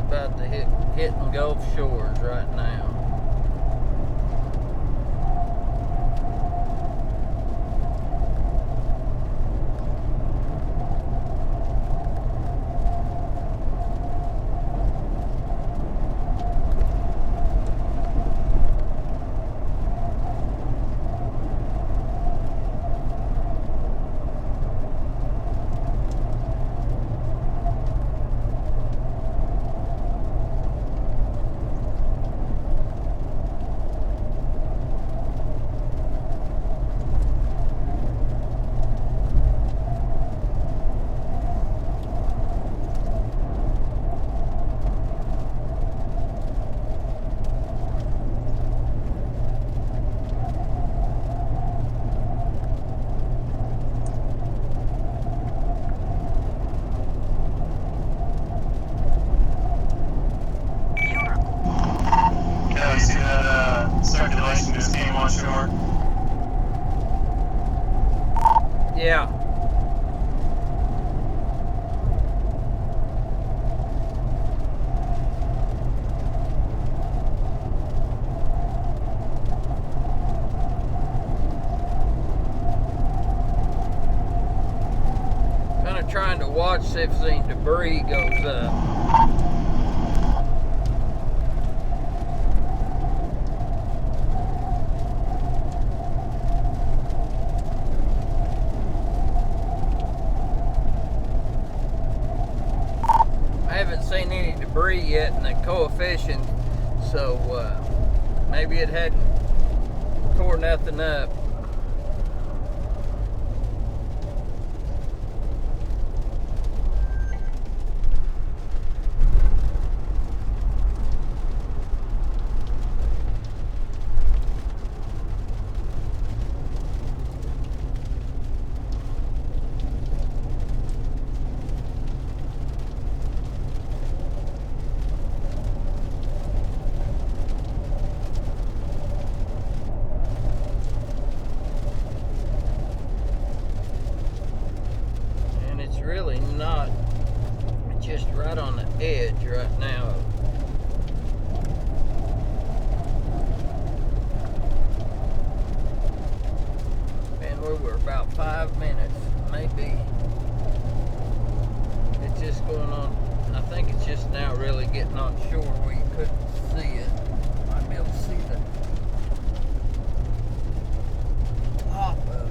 About to hitting Gulf Shores right now. Kelley, see that circulation just came on shore? Yeah. Kind of trying to watch see if any debris goes up. I haven't seen any debris yet in the coefficient, so maybe it hadn't tore nothing up. Really not, just right on the edge right now. And we were about 5 minutes, maybe. It's just going on, I think it's just now really getting on shore where you couldn't see it. Might be able to see the top of it.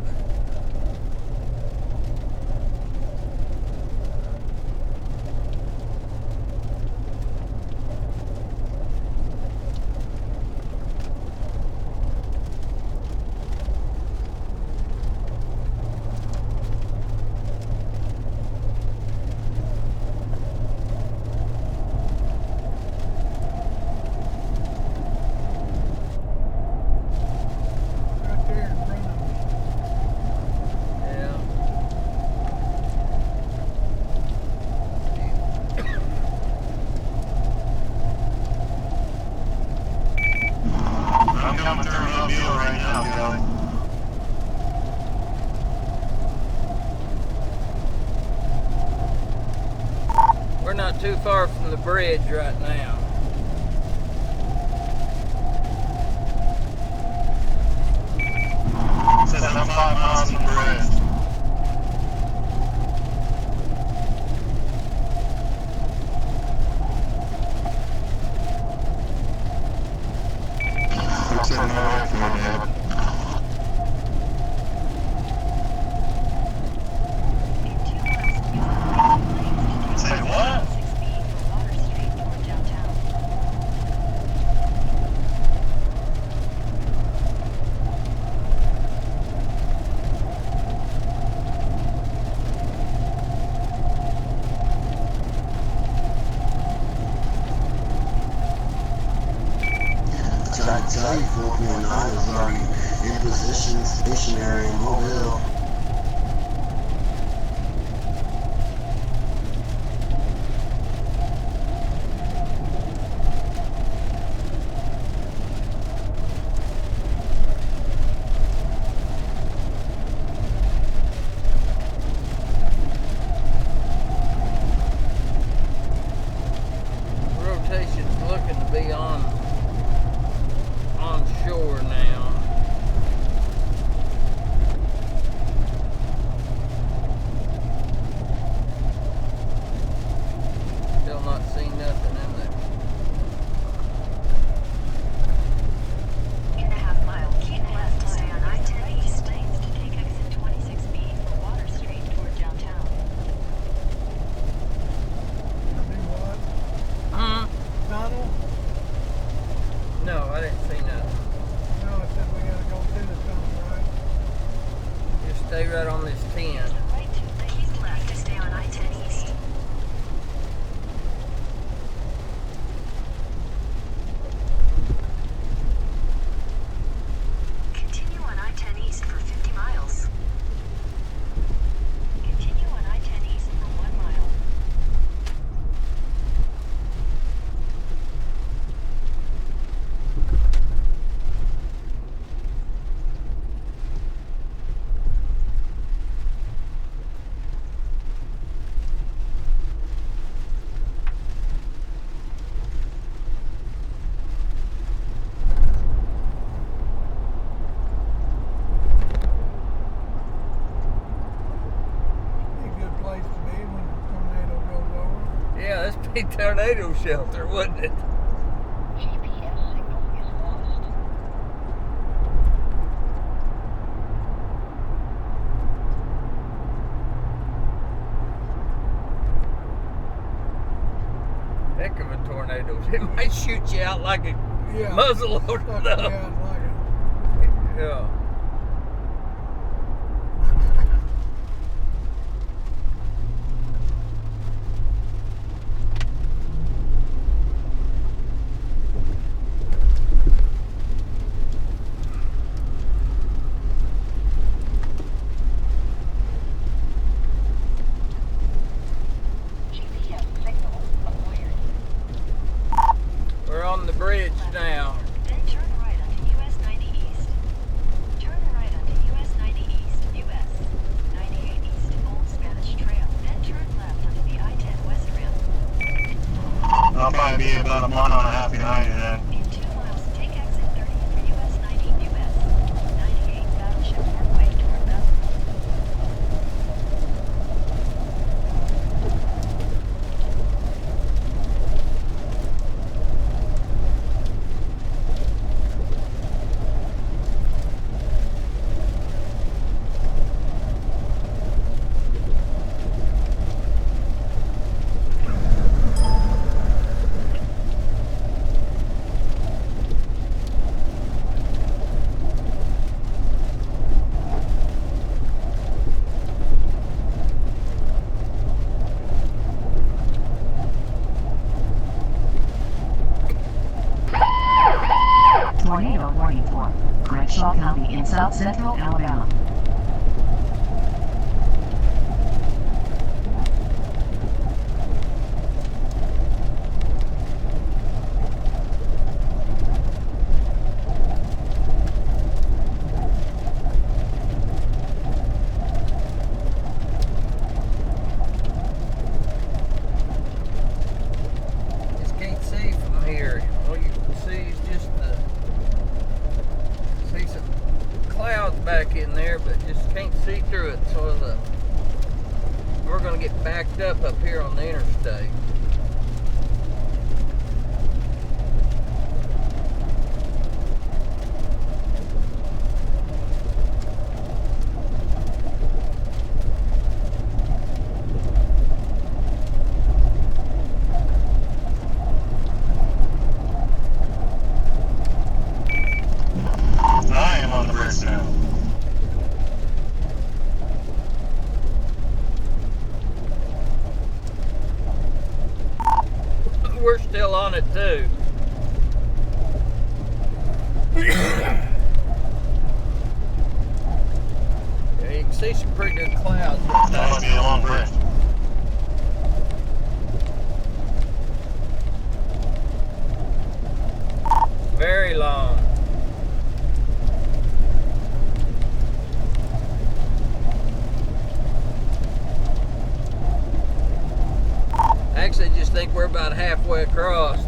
too far from the bridge right now. Says I'm 5 miles from the bridge. I'm sitting there for you, David. Say what? I tell you, 4.9 is already in position, stationary in Mobile. Rotation's looking to be on shore now. Still not seeing nothing in there. 8.5 mile, keep left to stay on I-10 East lanes to take exit 26B for Water Street toward downtown. Do what? Tunnel? No, I didn't see nothing. No, it said we gotta go through the tunnel, right? Just stay right on this 10. Right to keep left to stay on I-10 East. Continue on I-10 East for 50 miles. Continue on I-10 East for 1 mile. Be a good place to be when the tornado goes over. Yeah, this be tornado shelter, wouldn't it? GPS signal is lost. Heck of a tornado. It might shoot you out like a Yeah. muzzle Stuck loader. me out like a Yeah. GPS signal acquired. We're on the bridge now. Then turn right onto US 90 East. Turn right onto US 90 East, US 98 East, Old Spanish Trail. Then turn left onto the I-10 West Ramp. I'll probably be about a mile and a half behind you then. In 2 miles, take exit 30 for US 90 US 98 Battleship Parkway toward Bethel. Tornado warning for Crenshaw County in south central Alabama. we're gonna get backed up here on the interstate. I am on the bridge now. We're still on it too. Yeah, you can see some pretty good clouds. That must be a long bridge. Very long. Actually, I just think we're about halfway across.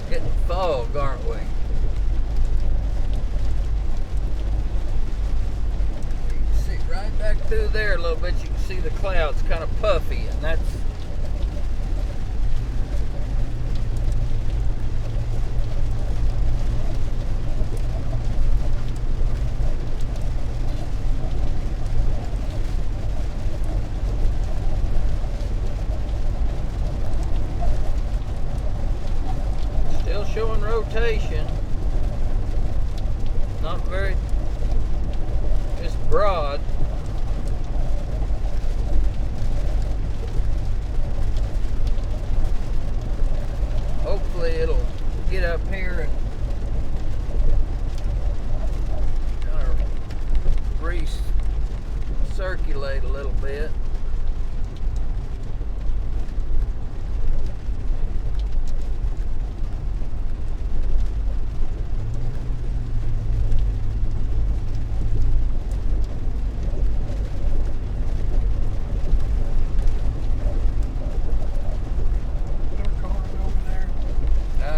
Getting fog, aren't we? You can see right back through there a little bit. You can see the clouds kind of puffy, and that's showing rotation. Not very, just broad. Hopefully it'll get up here and kind of recirculate a little bit.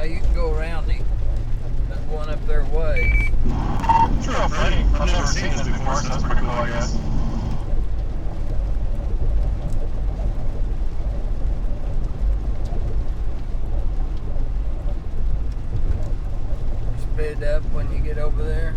You can go around it. There's one up there ways. It's real pretty. I've never seen this before, so that's pretty cool, I guess. Speed up when you get over there.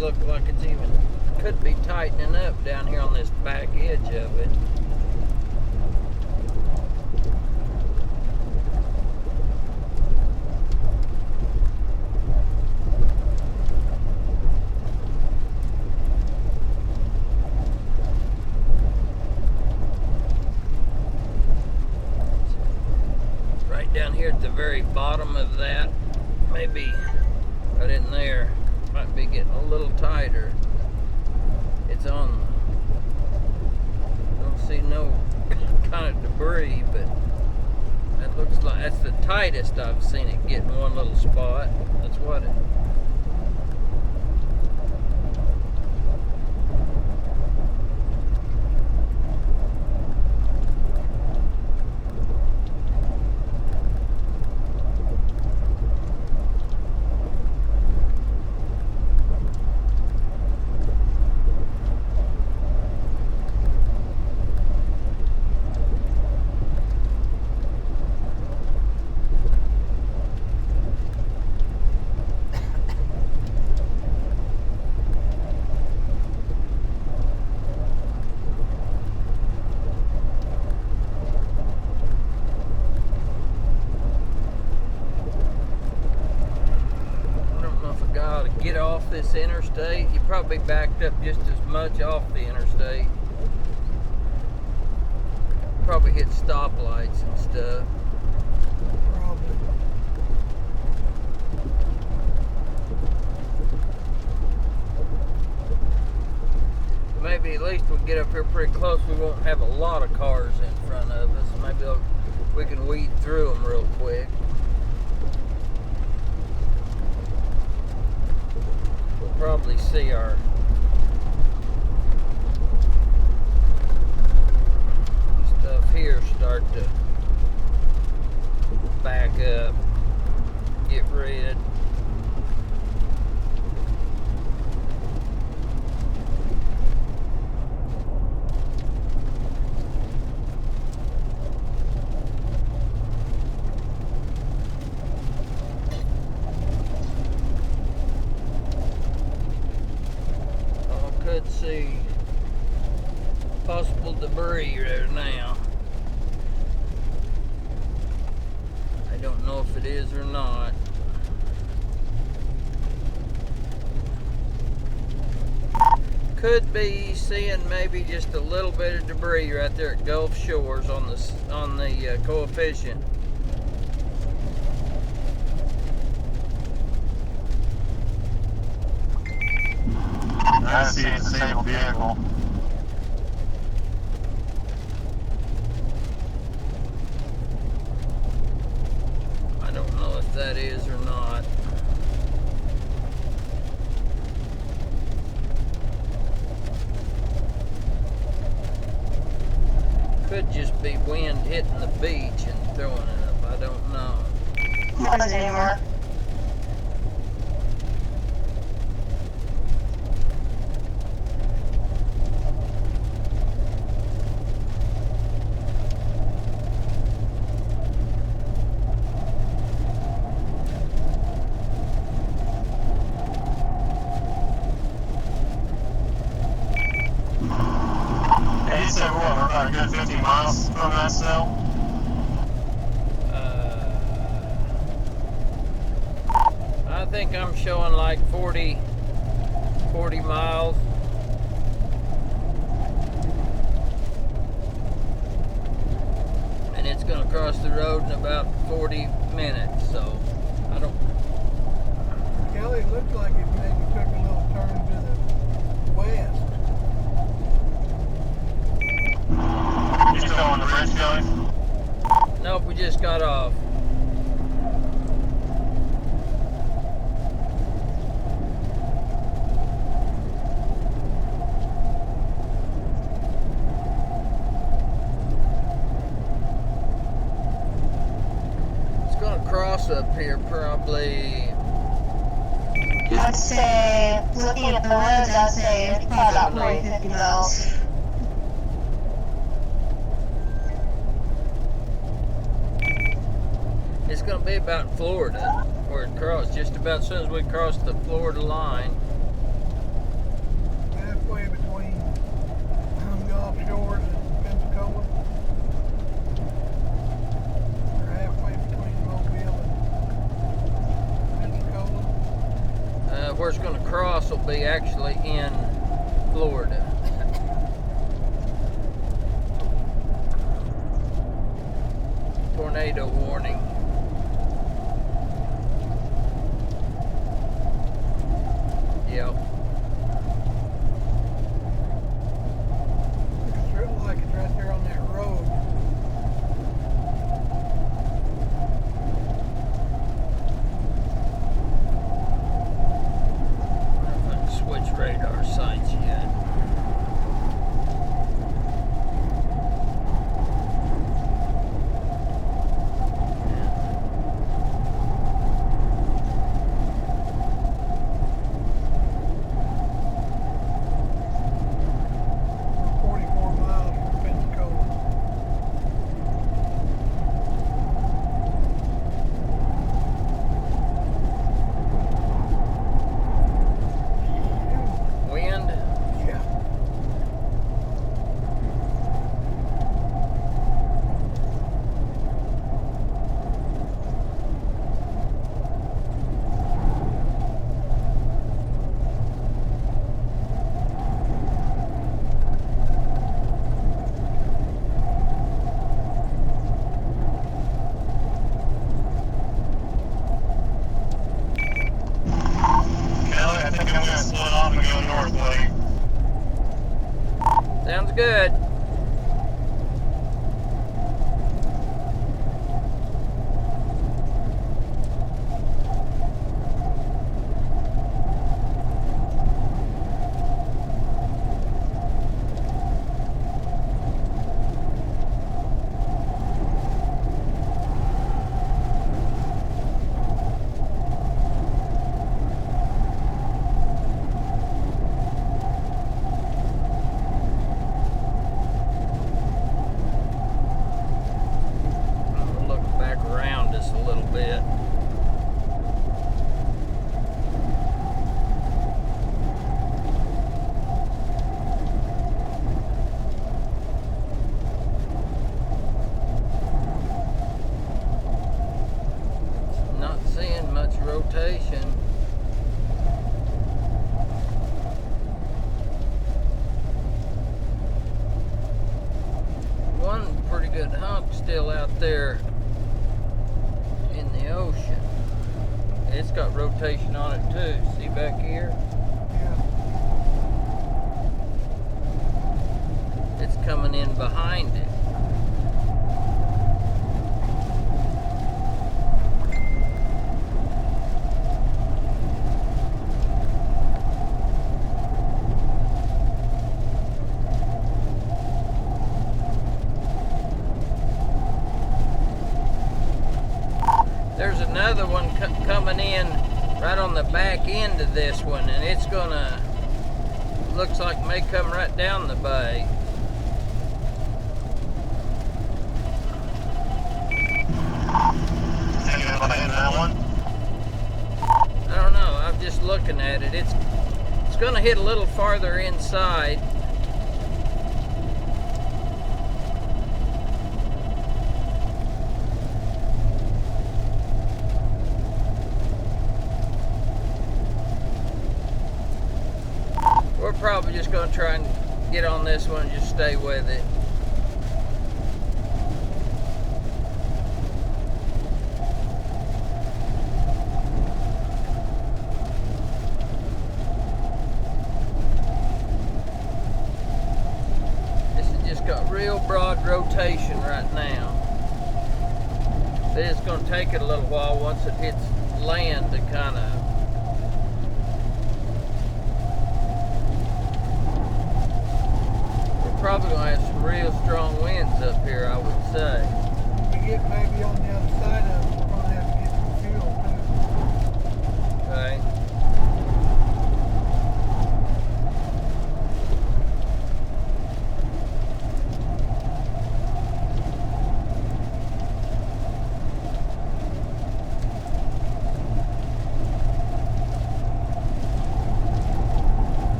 Look like it's even could be tightening up down here on this back edge of it. Right down here at the very bottom of that, maybe right in there. Might be getting a little tighter. It's on. Don't see no kind of debris, but that looks like that's the tightest I've seen it get in one little spot. That's what it. Get off this interstate, you probably backed up just as much off the interstate. Probably hit stoplights and stuff. Probably. maybe at least we'll get up here pretty close. We won't have a lot of cars in front of us. Maybe we can weed through them real quick. We'll probably see our stuff here start to back up, get red. Could see possible debris there now. I don't know if it is or not. Could be seeing maybe just a little bit of debris right there at Gulf Shores on the coefficient. I see a disabled vehicle. I don't know if that is or not. Could just be wind hitting the beach and throwing it up. I don't know. What is it anymore? So we're about a good 50 miles from that still. I think I'm showing like 40 miles. And it's going to cross the road in about 40 minutes, so I don't... Kelly, it looked like it maybe took a little turn to the west. You still on the bridge, Kelley? Nope, we just got off. It's gonna cross up here probably. I'd say, looking at the roads, I'd say it's probably about 40, 50 miles. It's going to be about Florida, where it crossed, just about as soon as we cross the Florida line. Halfway between Gulf Shores and Pensacola. Or halfway between Mobile and Pensacola. Where it's going to cross will be actually in Florida. Tornado warning. Yep. It's like it's right there on that road. I haven't switched radar sights yet. Sounds good. Rotation. One pretty good hunk still out there in the ocean. It's got rotation on it too. See back here? Yeah. It's coming in behind it. There's another one coming in right on the back end of this one, and it's gonna, looks like may come right down the bay. Thinking about hitting that one? I don't know, I'm just looking at it. It's gonna hit a little farther inside. We're probably just going to try and get on this one and just stay with it. This has just got real broad rotation right now. It's going to take it a little while once it hits land to kind of probably going to have some real strong winds up here, I would say. We get maybe on the other side of it, we're going to have to get some fuel too. Okay.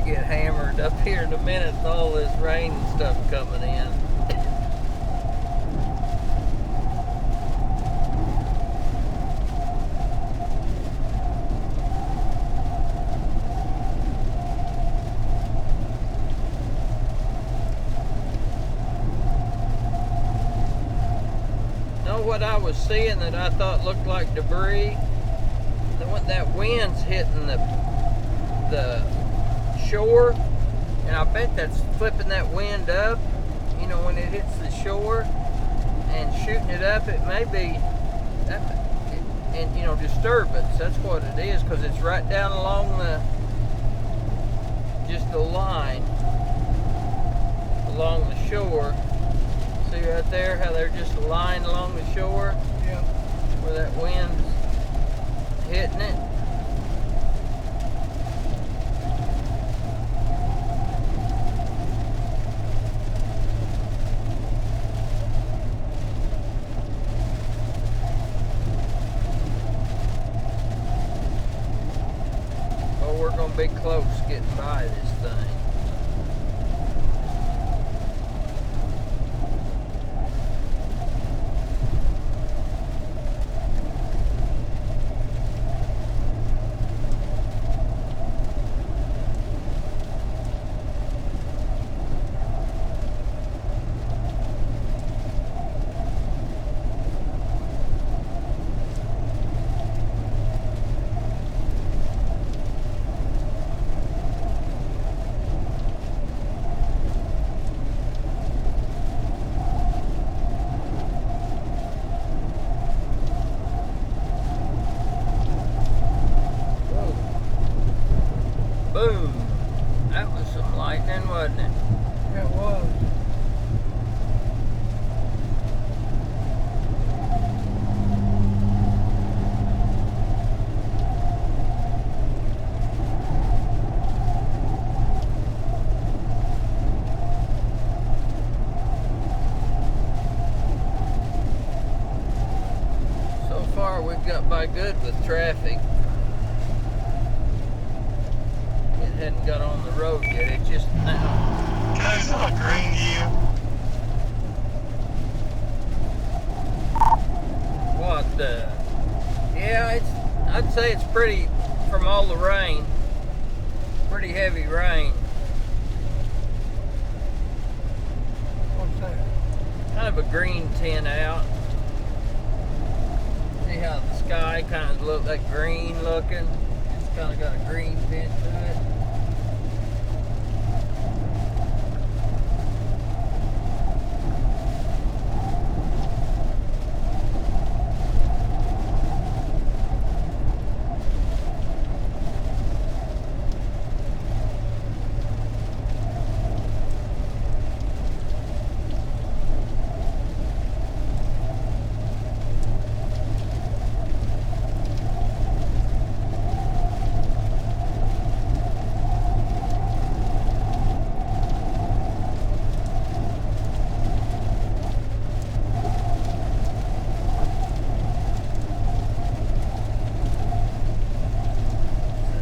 Get hammered up here in a minute with all this rain and stuff coming in. Know what I was seeing that I thought looked like debris? That wind's hitting the shore, and I bet that's flipping that wind up, you know, when it hits the shore and shooting it up. It may be that, and you know, disturbance. That's what it is, because it's right down along the just the line along the shore. See right there how they're just a line along the shore? Yeah. Where that wind's hitting it. We're going to be close getting by this thing. Boom. That was some lightning, wasn't it? Yeah, it was. So far, we've got by good with traffic. It hadn't got on the road yet. It just now. Guys, is that a green to you? What the? Yeah, I'd say it's pretty, from all the rain, pretty heavy rain. What's that? Kind of a green tint out. See how the sky kind of look like green looking? It's kind of got a green tint to it.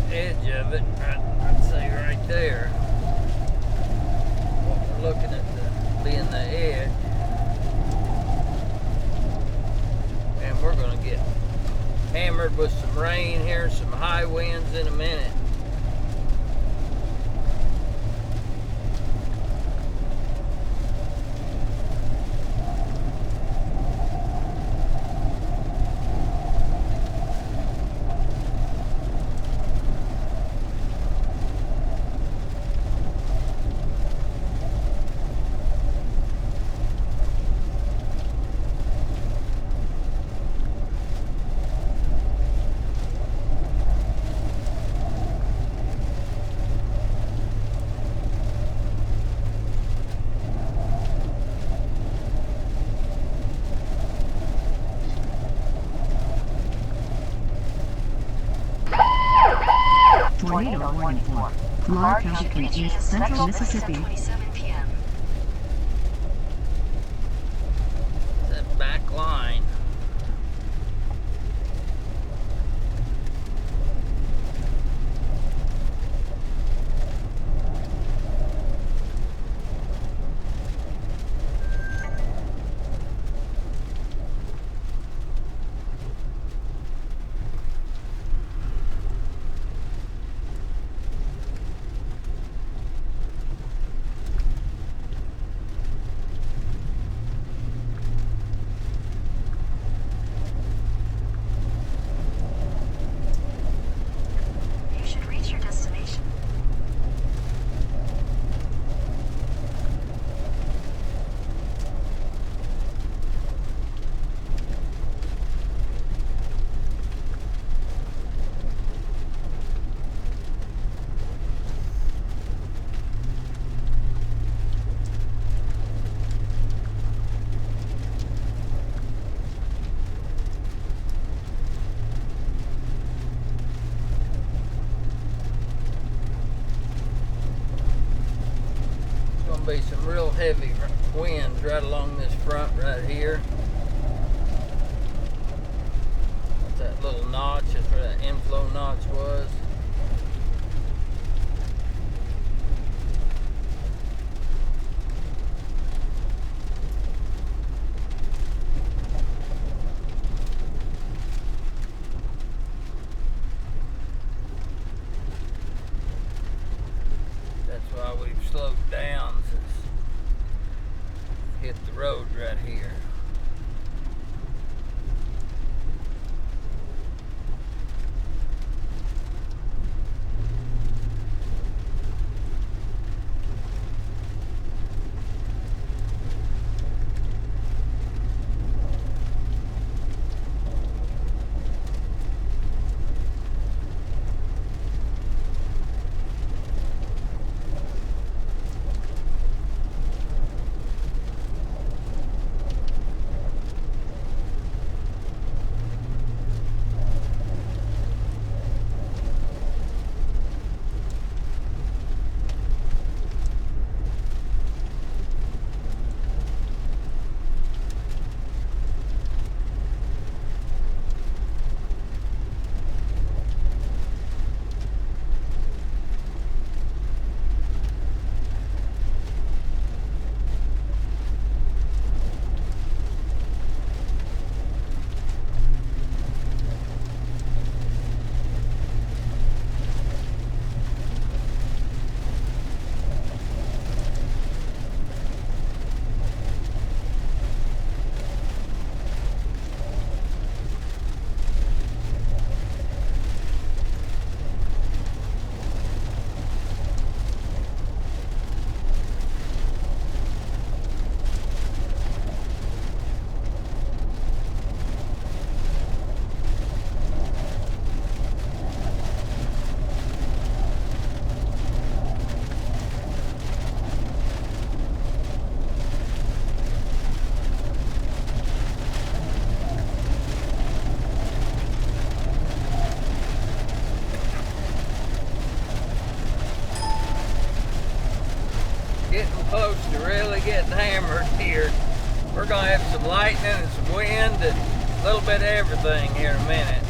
Edge of it, I'd say right there. What we're looking at being the edge. And we're going to get hammered with some rain here, some high winds in a minute. Tornado warning for Clark County, East Central Mississippi. 27 p.m. That back line. You should reach your destination. There's going to be some real heavy winds right along this front right here. That's that little notch, that's where that inflow notch was. That's why we've slowed down since hit the road right here. to really get hammered here. We're going to have some lightning and some wind and a little bit of everything here in a minute.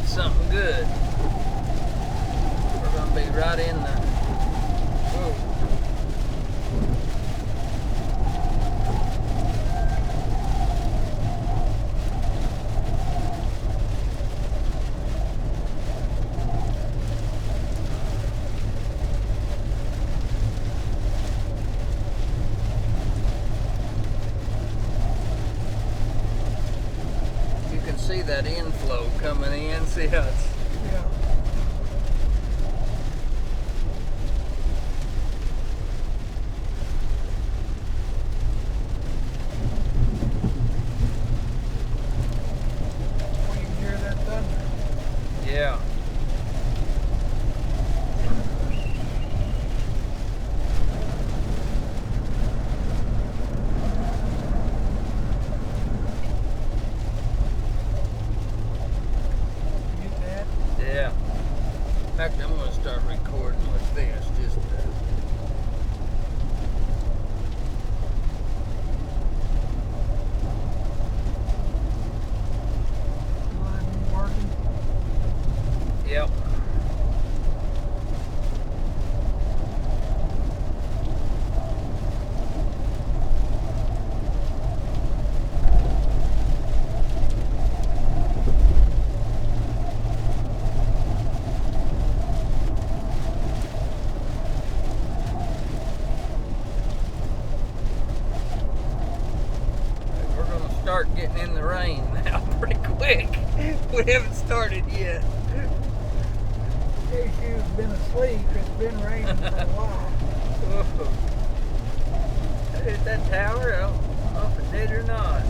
Something good. We're going to be right in the... Whoa. You can see that inflow coming in. See how it's... Yeah. We can hear that thunder. Yeah. Yeah. In fact, I'm going to start recording with this just to... Line working. Yep. Start getting in the rain now pretty quick. We haven't started yet. In case you've been asleep, it's been raining for a while. Hit that tower. I don't know if it did or not.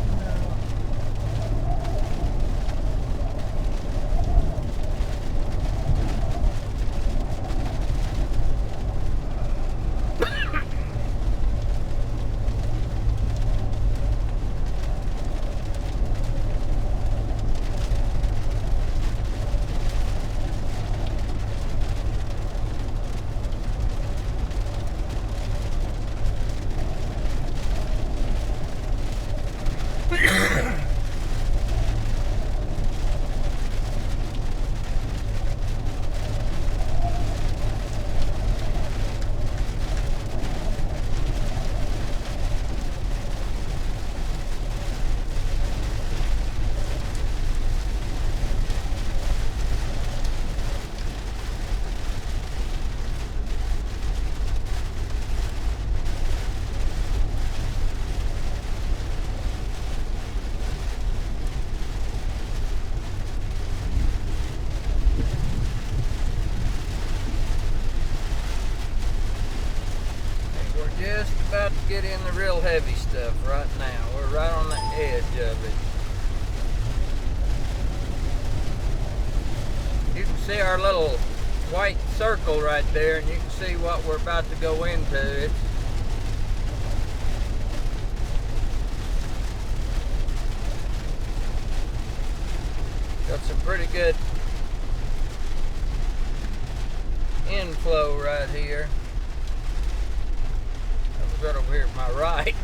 Just about to get in the real heavy stuff right now. We're right on the edge of it. You can see our little white circle right there, and you can see what we're about to go into. It's got some pretty good inflow right here. Right over here to my right.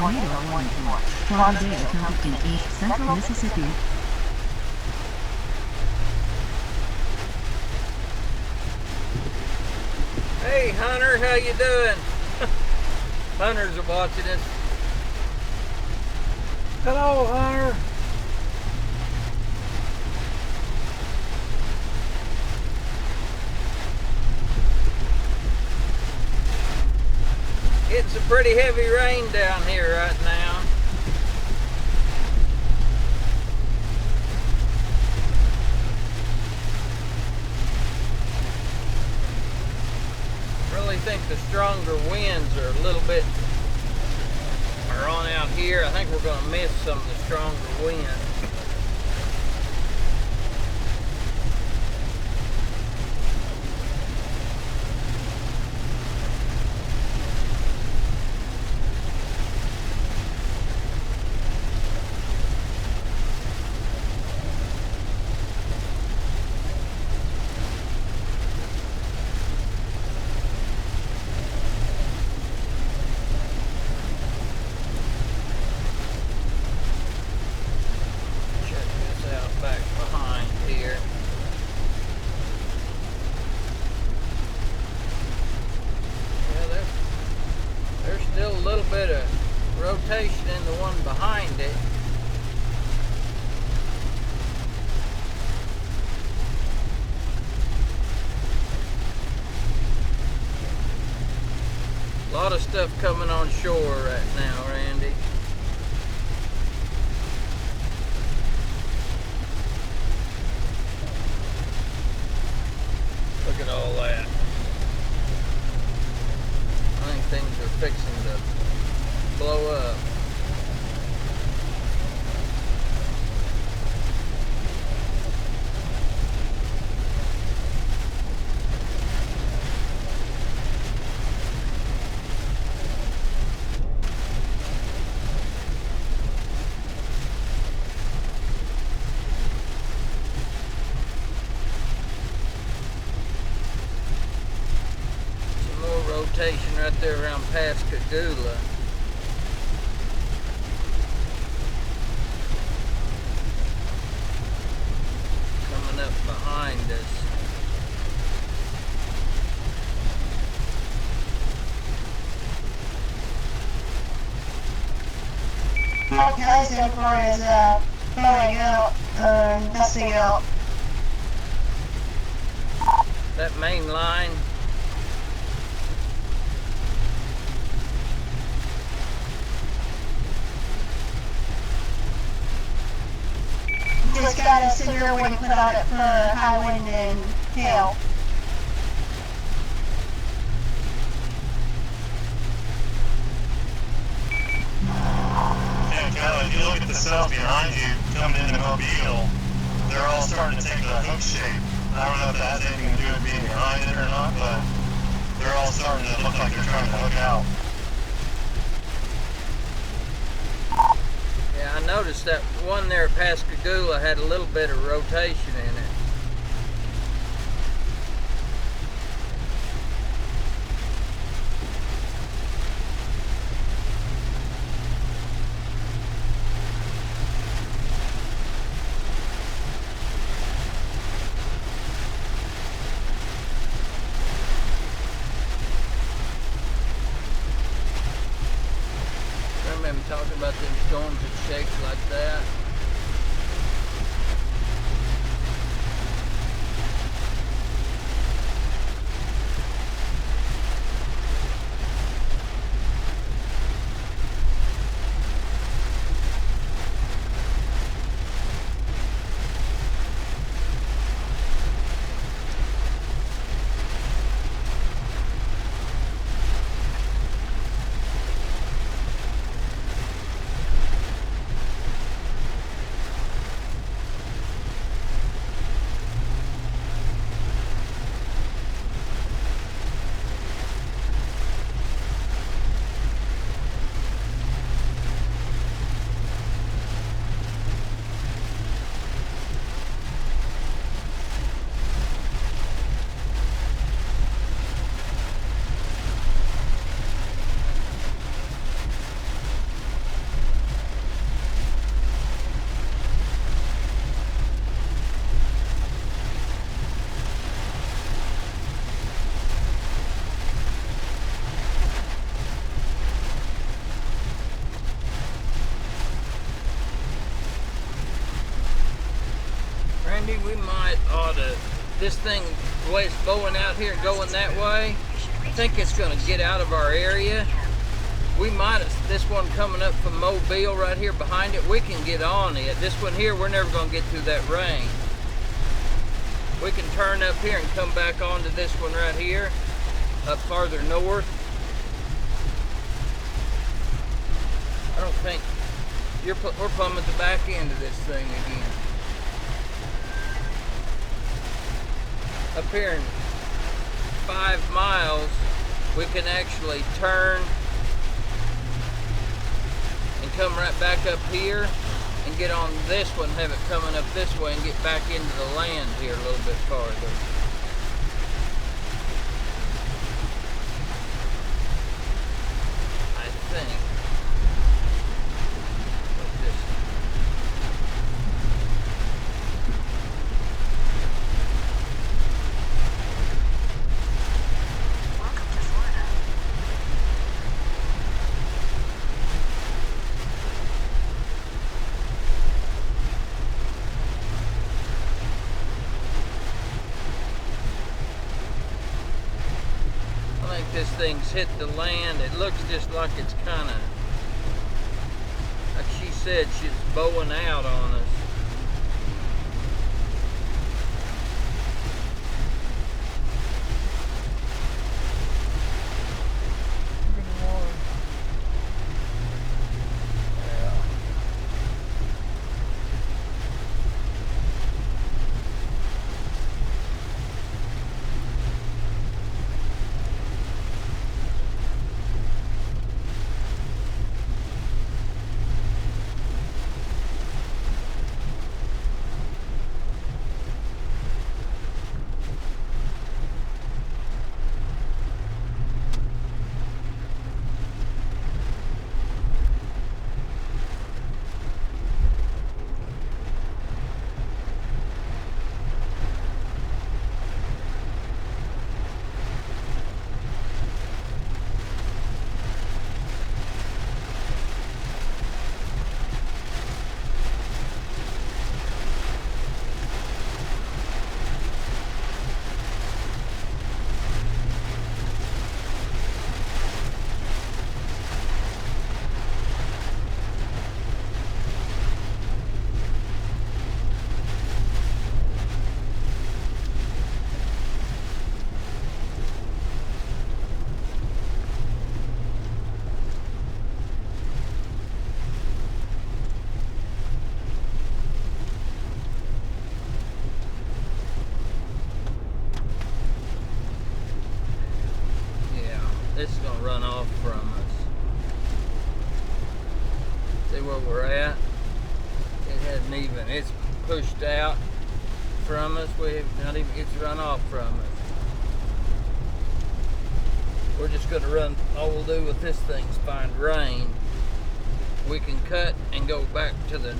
tornado warning for foggy day counted in east central Mississippi. Hey Hunter, how you doing? Hunters are watching us. Hello, Hunter. Getting some pretty heavy rain down here right now. Really think the stronger winds are a little bit on out here. I think we're going to miss some of the stronger winds. Back behind here. Yeah, there's still a little bit of rotation in the one behind it. A lot of stuff coming on shore right now, Randy. Look at all that. I think things are fixing to blow up. Rotation right there around Pascagoula. Coming up behind us. My cousin is blowing out, dusting out. That main line. Just got a severe warning put on it for high wind and hail. Yeah, Kelley, if you look at the cells behind you coming into Mobile, they're all starting to take the hook shape. I don't know if that has anything to do with being behind it or not, but they're all starting to look like they're trying to hook out. Yeah, I noticed that one there at Pascagoula had a little bit of rotation in it. Remember talking about them storms that shake like that? this thing, the way it's bowing out here and going that way, I think it's going to get out of our area. We might have, this one coming up from Mobile right here behind it, we can get on it. This one here, we're never going to get through that rain. We can turn up here and come back onto this one right here, up farther north. I don't think, we're plumbing the back end of this thing again. Up here in 5 miles, we can actually turn and come right back up here and get on this one, have it coming up this way and get back into the land here a little bit farther. I think. Like this. Welcome to Florida. I think this thing's hit the land. It looks just like it's kind of, like she said, she's bowing out on us. Look at the water. Yeah. This is going to run off from us. See where we're at? It hasn't even, it's pushed out from us. We've not even, it's run off from us. We're just going to run, all we'll do with this thing is find rain. We can cut and go back to the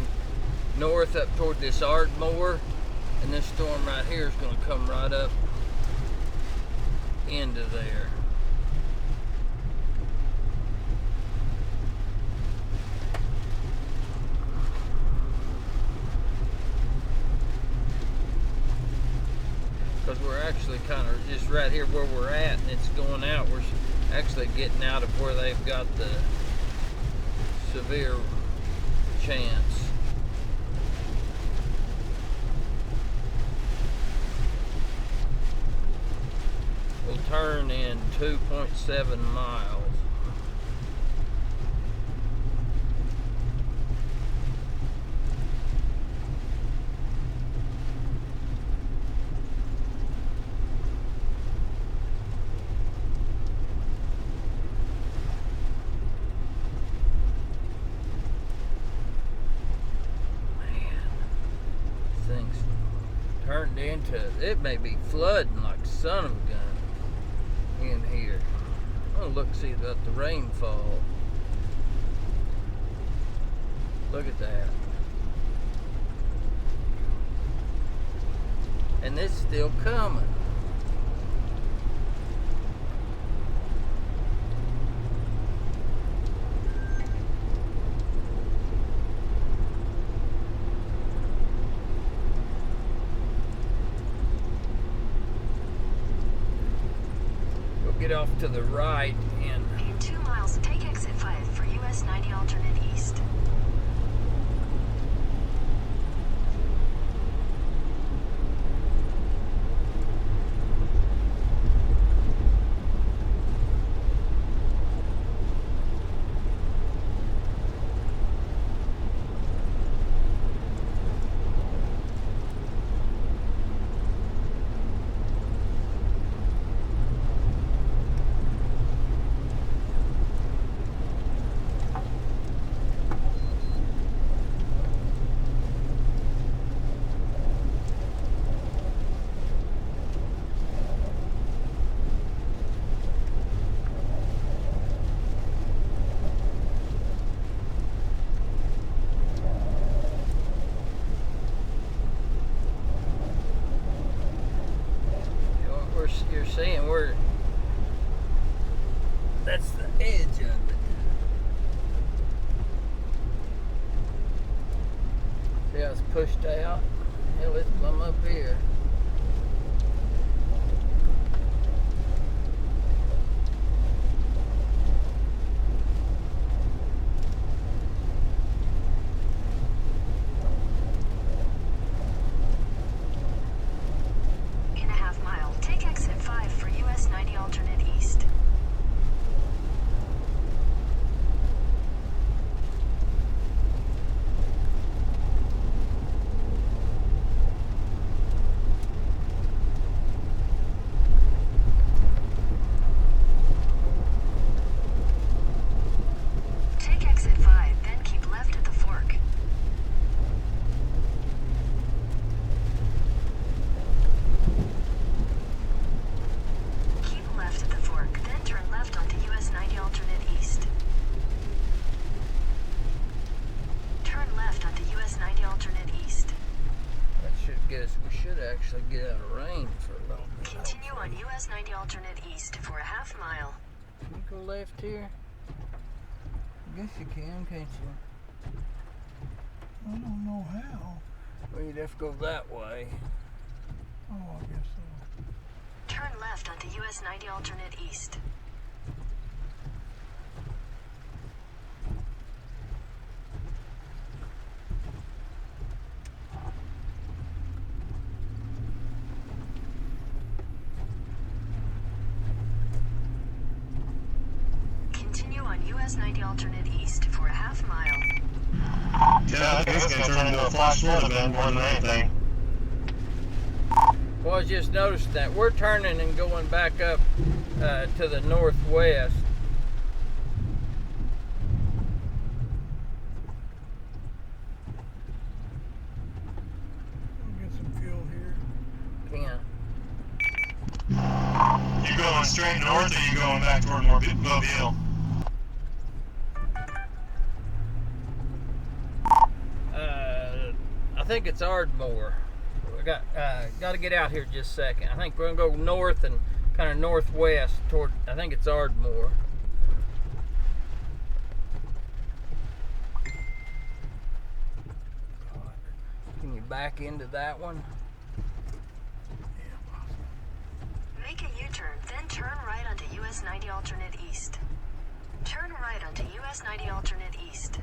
north up toward this Ardmore, and this storm right here is going to come right up into there. Because we're actually kind of just right here where we're at, and it's going out. We're actually getting out of where they've got the severe chance. We'll turn in 2.7 miles. Turned into, it may be flooding like son of a gun in here. Oh, look, see the rainfall. Look at that. And it's still coming. get off to the right and In 2 miles, take exit 5 for US 90 alternate east. you're seeing where that's the edge of it. See how it's pushed out? Hell, it's plumb up here. In a half mile, take exit 5 for US 90 alternate east. Take exit 5, then keep left at the fork. Keep left at the fork, then turn left onto US 90 alternate east. Turn left onto US 90 alternate east. That should get us, we should actually get out of range for a little bit. Continue on US 90 alternate east for a half mile. Can you go left here? I guess you can, can't you? I don't know how. Well, you'd have to go that way. Oh, I guess so. Turn left onto US 90 alternate east. Continue on US 90 alternate east for a half mile. Yeah, I think it's going to turn into a flash flood event more than anything. Well, I just noticed that we're turning and going back up to the northwest. We'll get some fuel here. Can. You going straight north or you going back toward Mobile? I think it's Ardmore. We got to get out here just a second. I think we're gonna go north and kind of northwest toward. I think it's Ardmore. Can you back into that one? Make a U-turn, then turn right onto US 90 alternate east. Turn right onto US 90 alternate east.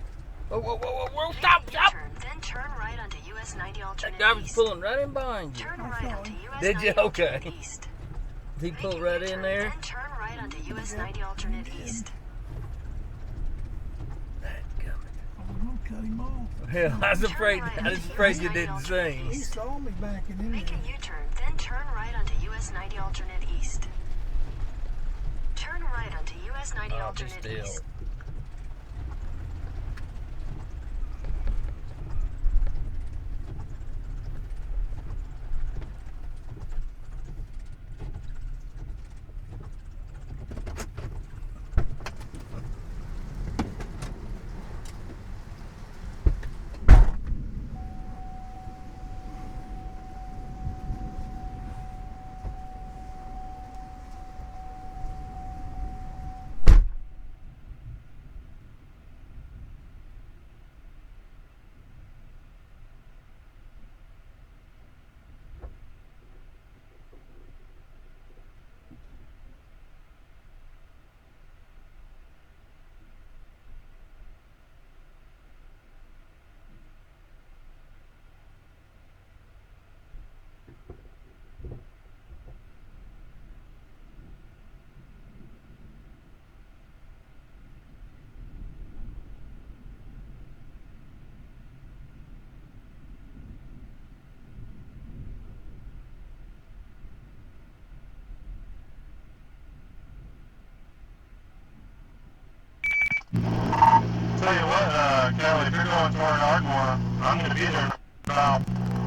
Whoa, whoa, whoa, whoa, whoa, Make stop, a stop! U-turn, then turn right onto US 90 alternate That guy was east. pulling right in behind you. Turn right onto US Did 90 you? alternate Okay. east. Did he Make pull a right U-turn, in there? Then turn right onto US 90 alternate east. I was going to cut him off. Hell, I was afraid you didn't sing. He saw me backing in Make there. a U-turn, then turn right onto US 90 alternate east. Turn right onto US 90 Oh, be alternate still. east. to be there in about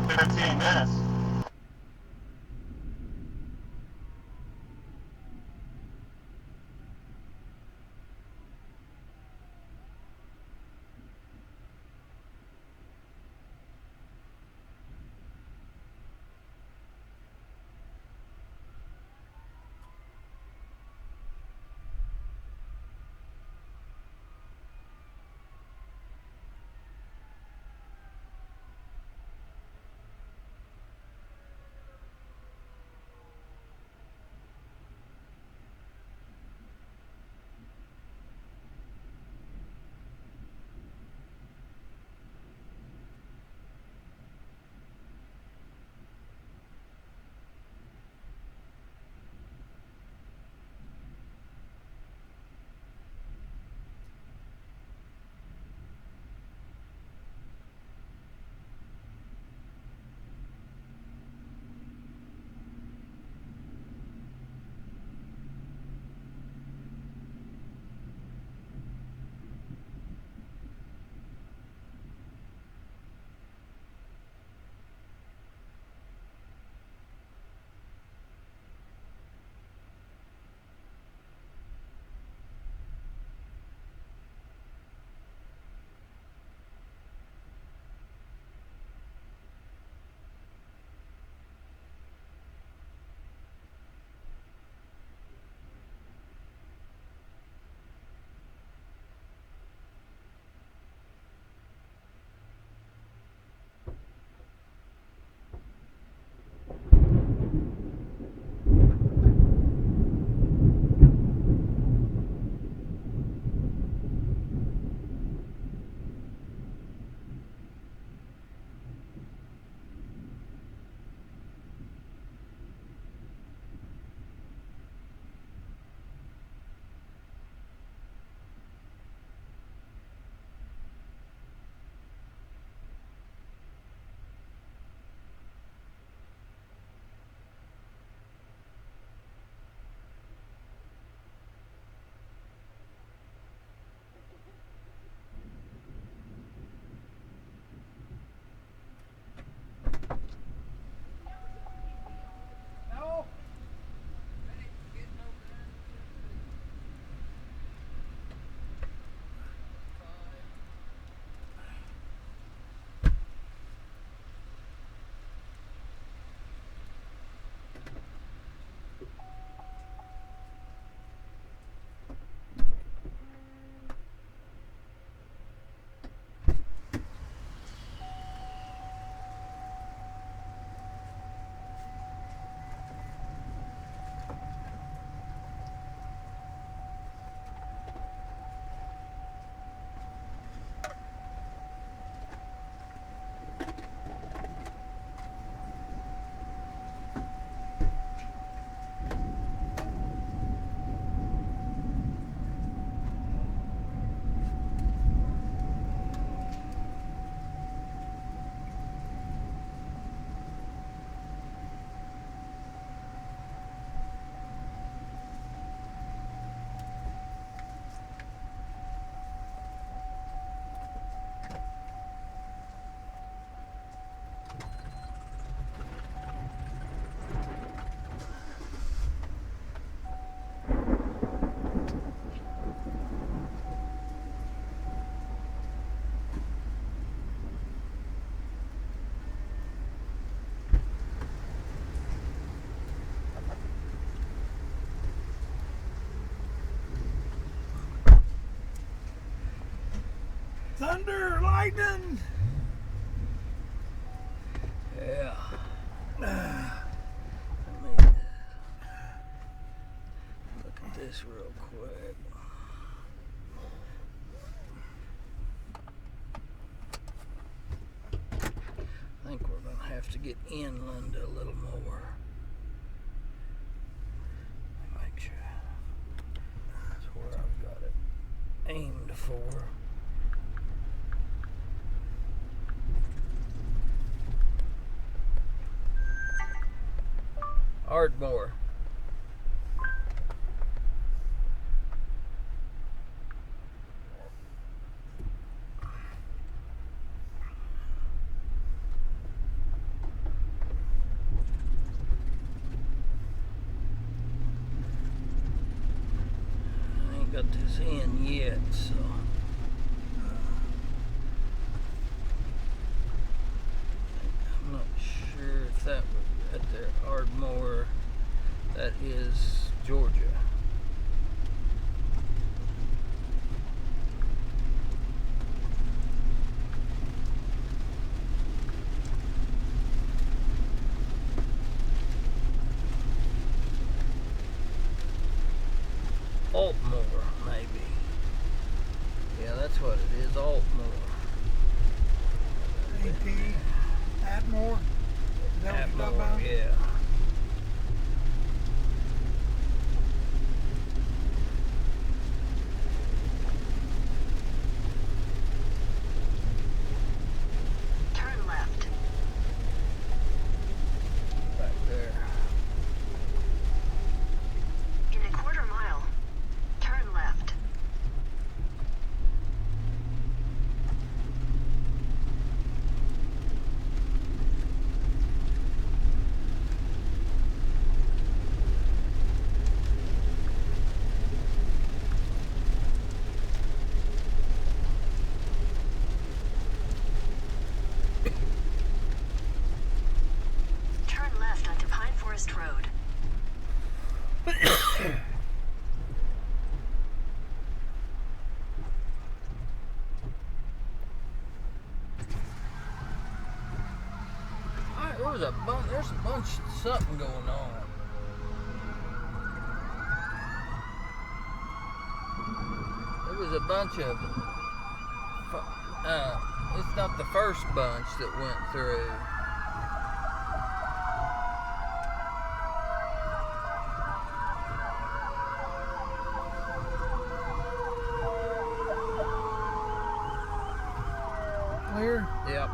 15 minutes. Thunder, lightning. Yeah. Let me look at this real quick. I think we're going to have to get inland a little more. Make sure that's where I've got it aimed for. Ardmore. is in yet, so. I'm not sure if that was at there, Ardmore. That is Georgia. Altmore, maybe. Yeah, that's what it is, Altmore. AT, Atmore? Is that what you're talking Atmore, about? yeah. Turn left. Back there. In a quarter mile, turn left. Turn left onto Pine Forest Road. There's a bunch of something going on. There was a bunch of, it's not the first bunch that went through. Clear? Yep.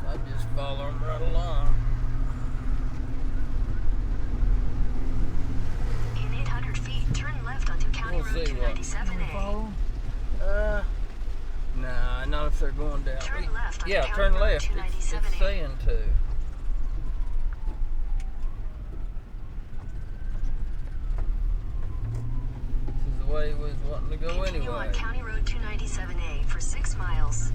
I just follow them right along. In 800 feet, turn left onto County Road 297A. Nah, not if they're going down. Turn left onto Yeah, County turn Road left. It's 297A. saying to. This is the way it was wanting to go Continue anyway. on County Road 297A for 6 miles.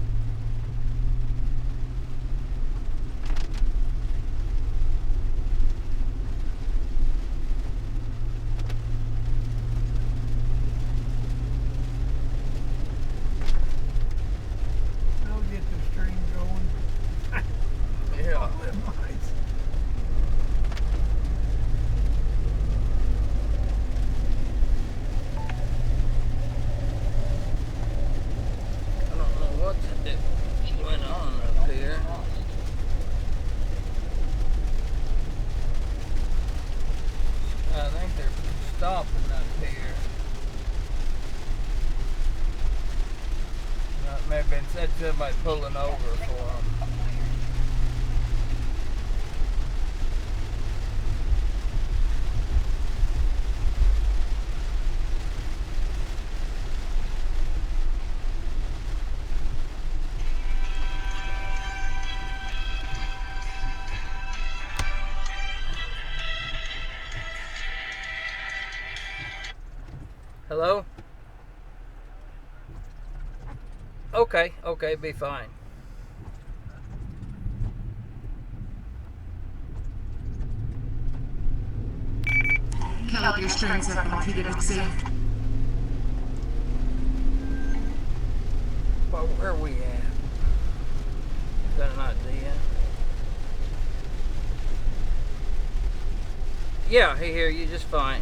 I'll get the stream going. Yeah. All them lights. I don't know what went on up here. I think they're stopping up here. May have been said somebody pulling over for them. Hello? Okay, be fine. Kelley, your strings are on TWC. Well, where are we at? Got an idea? Yeah, he hear you just fine.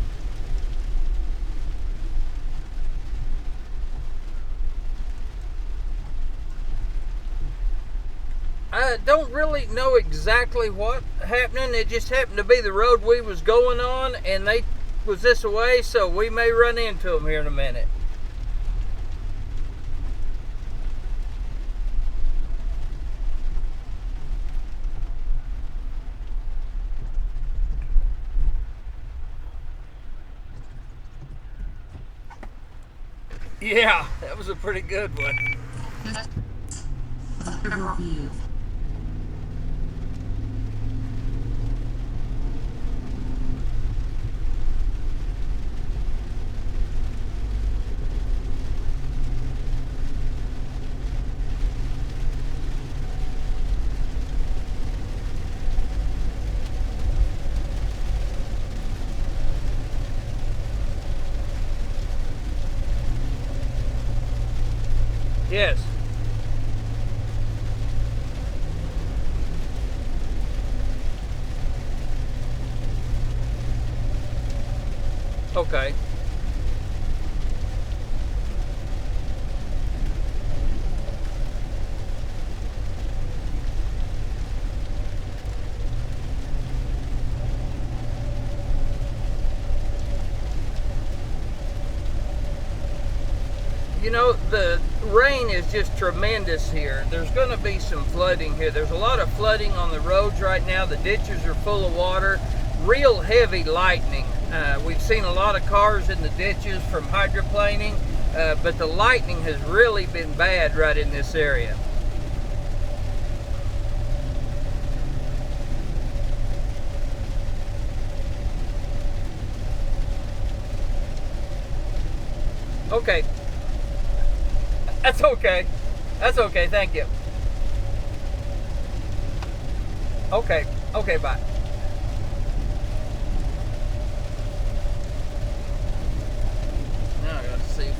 I don't really know exactly what happening. It just happened to be the road we was going on, and they was this way, so we may run into them here in a minute. Yeah, that was a pretty good one. Review. Yes. Okay. You know, the rain is just tremendous here. There's going to be some flooding here. There's a lot of flooding on the roads right now. The ditches are full of water. Real heavy lightning. We've seen a lot of cars in the ditches from hydroplaning, but the lightning has really been bad right in this area. Okay. That's okay. That's okay, thank you. Okay, okay, bye. Now I gotta see if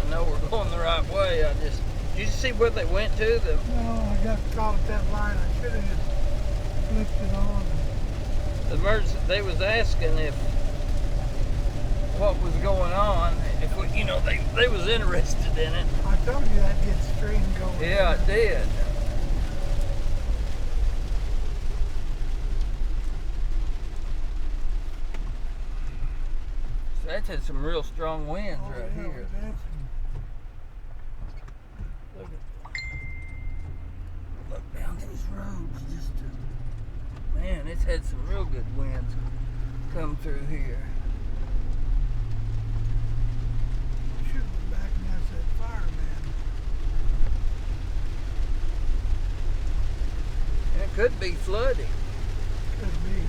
I know we're going the right way. Did you see where they went to? No, I got caught at that line. I should have just flipped it on. The emergency, they was asking if what was going on, if we, you know, they was interested in it. I told you that gets stream going. Yeah, it did. So that's had some real strong winds right here. Look down these roads just to, man, it's had some real good winds come through here. It could be flooding. Could be.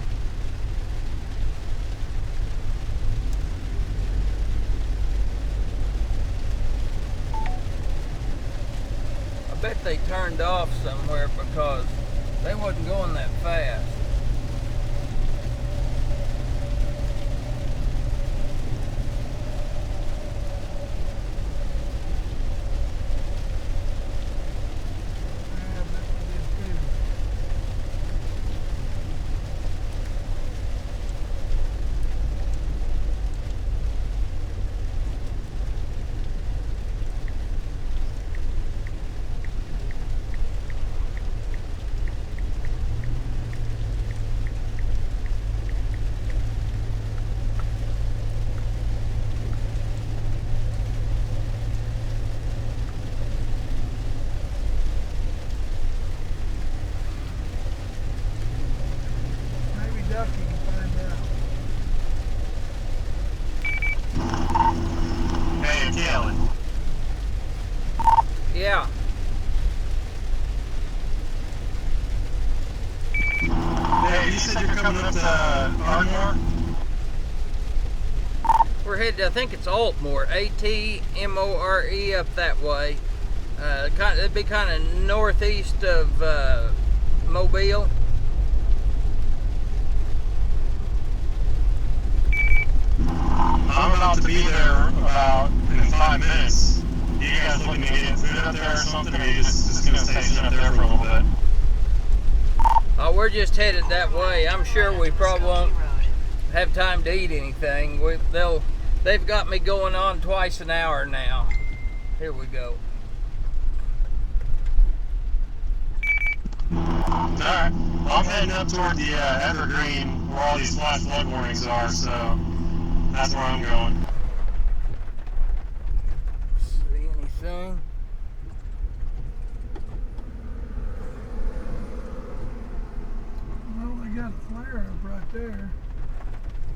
I bet they turned off somewhere because they wasn't going that fast. Hey, Kelley. Yeah. Hey, you said you're coming up to Ardmore? We're headed, I think it's Altmore, A-T-M-O-R-E, up that way. It'd be kind of northeast of Mobile. I'm about to be there about in 5 minutes. You guys looking to get food up there or something, or are you just going to station up there for a little bit? Oh, we're just headed that way. I'm sure we probably won't have time to eat anything. They've got me going on twice an hour now. Here we go. Alright, well, I'm heading up toward the Evergreen where all these flash flood warnings are, so that's where I'm going. See anything? Well, they got a flare up right there.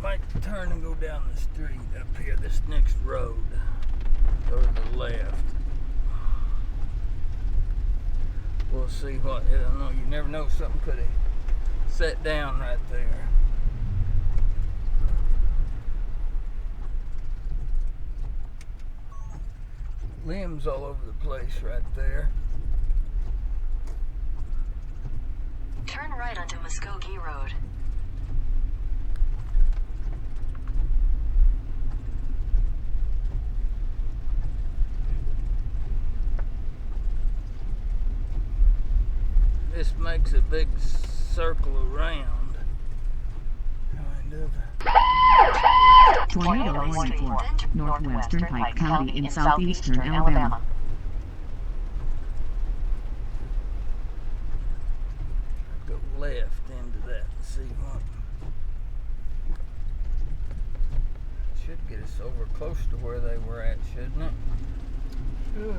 Might turn and go down the street up here, this next road. Go to the left. We'll see what, I don't know, you never know, something could have set down right there. Limbs all over the place right there. Turn right onto Muskogee Road. This makes a big circle around, kind of. Tornado warning for Northwestern Pike County in southeastern Alabama. Go left into that and see what. Should get us over close to where they were at, shouldn't it? Good.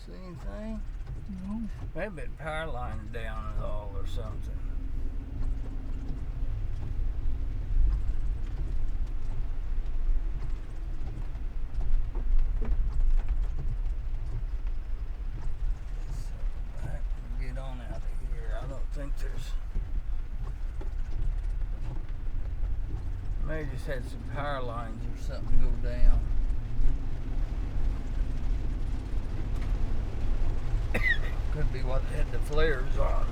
See anything? No. Maybe it power line down at all or something. So back and get on out of here. I don't think there's. Maybe just had some power lines or something go down. Could be what had the flares on.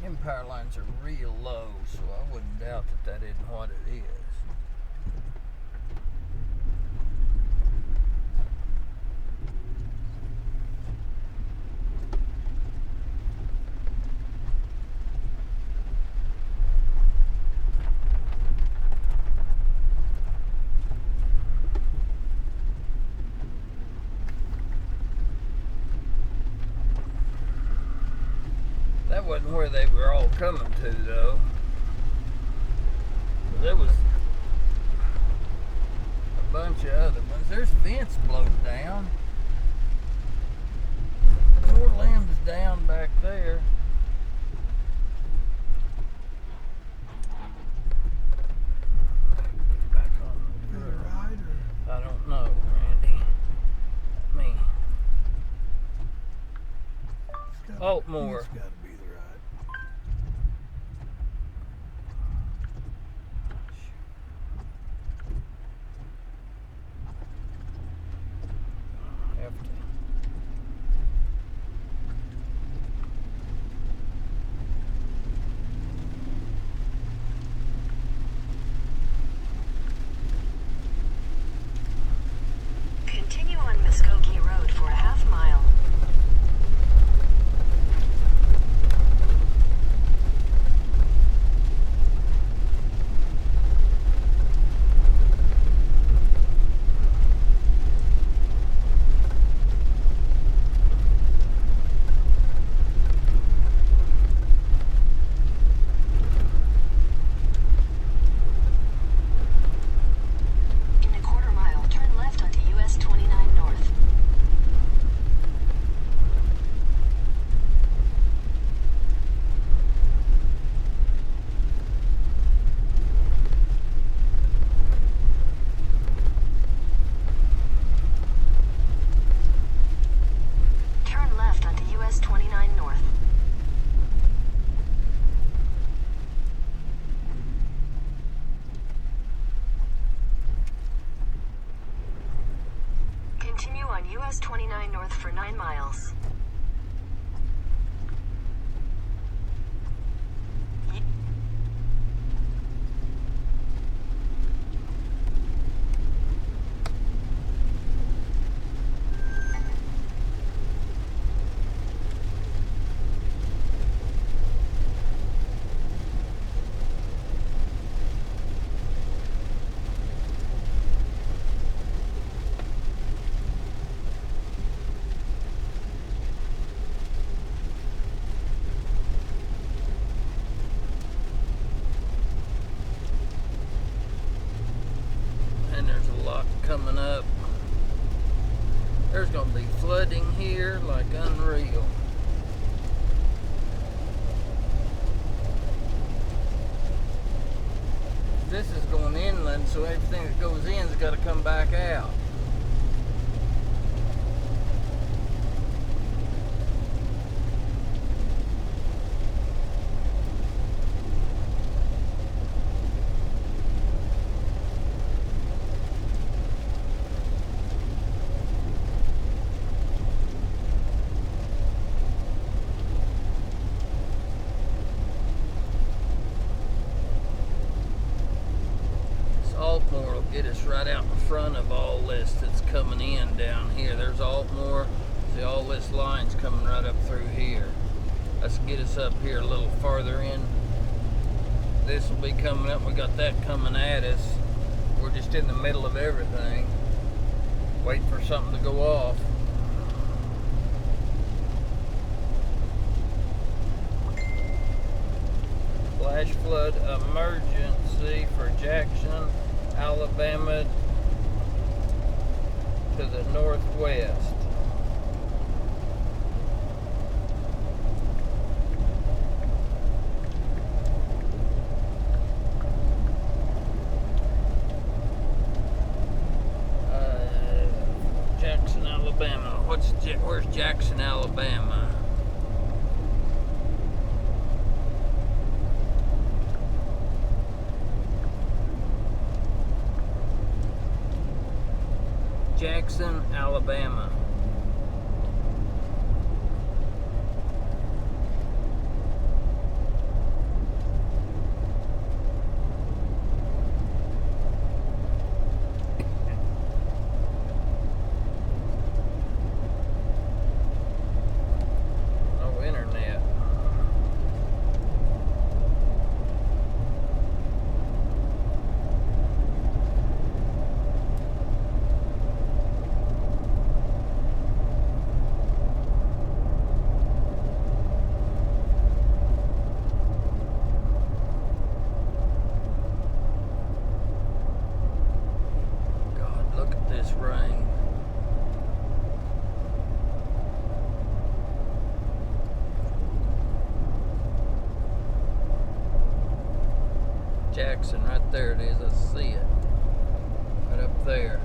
Them power lines are real low, so I wouldn't doubt that isn't what it is. That wasn't where they were all coming to, though. There was a bunch of other ones. There's fence blown down. More limbs down back there. Back on the right or? I don't know, Randy. Me. Altmore. It's gotta be the right. Have to. Continue on Muskogee Road for a half mile. In a quarter mile, turn left onto US 29 North. Turn left onto US 29 North. Continue on US 29 North for 9 miles. And there's a lot coming up. There's going to be flooding here like unreal. This is going in filling, so everything that goes in's got to come back out. Altmore will get us right out in front of all this that's coming in down here. There's Altmore. See, all this line's coming right up through here. Let's get us up here a little farther in. This will be coming up. We got that coming at us. We're just in the middle of everything, waiting for something to go off. Flash flood emergency for Jackson, Alabama to the northwest. Jackson, Alabama. Where's Jackson, Alabama? Jackson, Alabama. No internet. Rain. Jackson, right there it is. I see it. Right up there.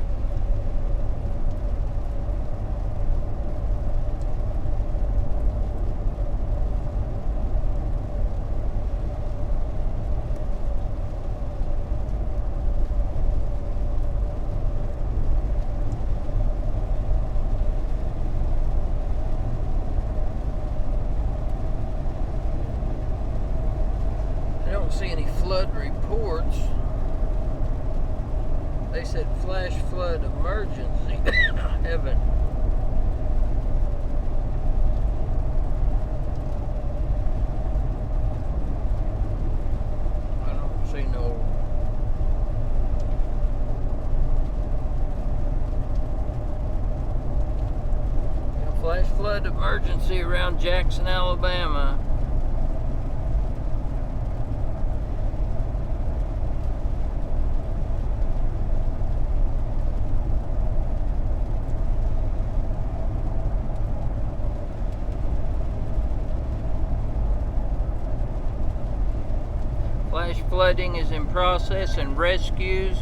See any flood reports. They said flash flood emergency. Heaven. I don't see no. Flash flood emergency around Jackson, Alabama. Flash flooding is in process and rescues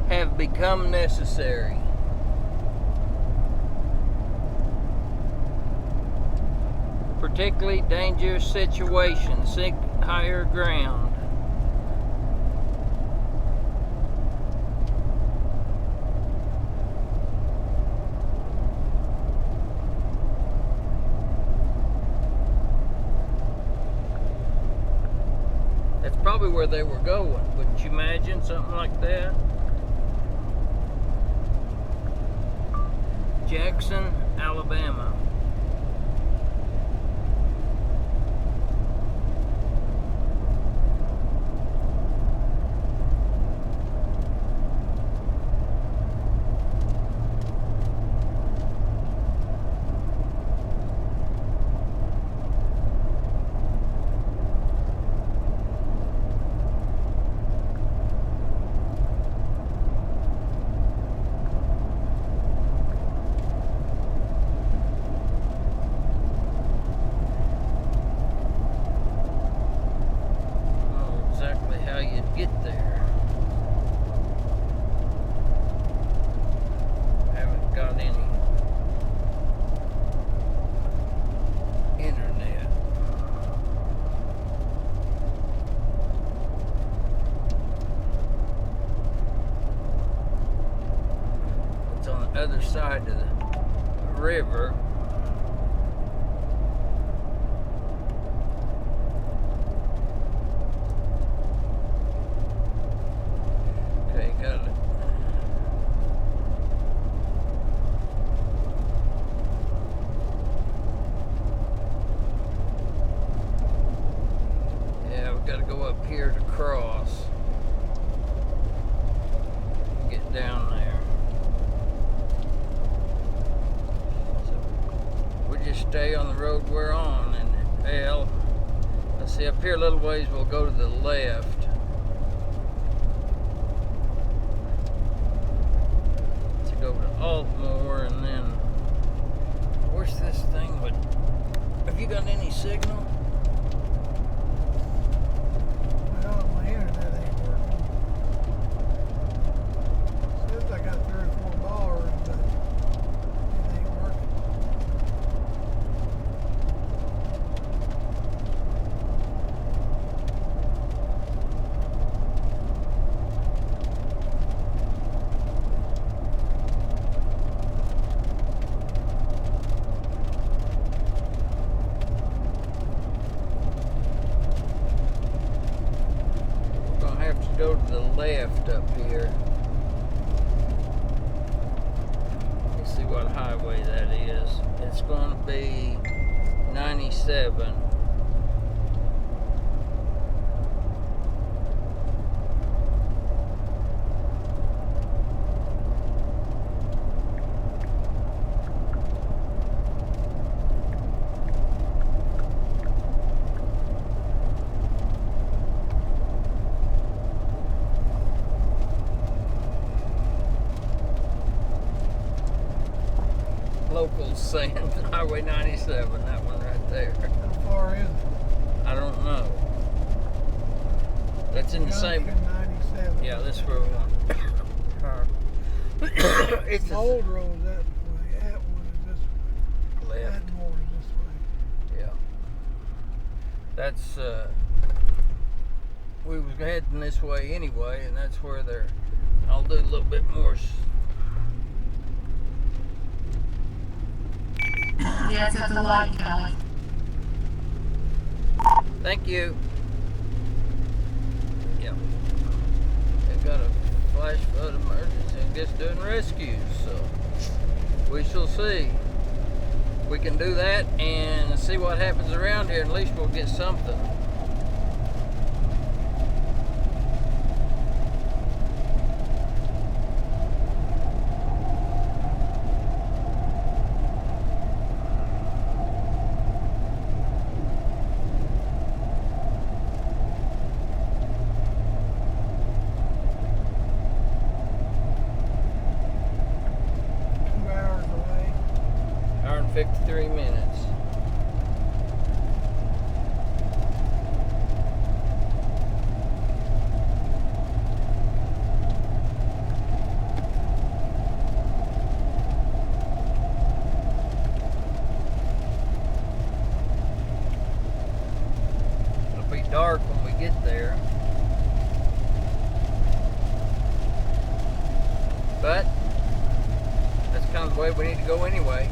have become necessary. Particularly dangerous situations, seek higher ground. That's probably where they were going. Wouldn't you imagine something like that? Jackson, Alabama. other side of the river. Okay, got it. Yeah, we gotta go up here to cross. Get down there. So we just stay on the road we're on, and well, let's see, up here a little ways we'll go to the left. To go to Altmore, and then where's this thing with, have you got any signal? Well, my internet ain't working. Says I got 3 or 4 bars, but it ain't working. We're gonna have to go to the left up here. Let's see what highway that is. It's going to be 97. Locals saying Highway 97, that one right there. How far is it? I don't know. That's in the same. Junction 97. Yeah, this is where we want. It's The old road is that way. Atwood is this way. left. Atmore is this way. Yeah. That's we was heading this way anyway, and that's where they're. I'll do a little bit more. Yes, at the light, Kelley. Thank you. Yep. They've got a flash flood emergency and just doing rescues, so we shall see. We can do that and see what happens around here, and at least we'll get something. Hour and 53 minutes. It'll be dark when we get there. But that's kind of the way we need to go anyway.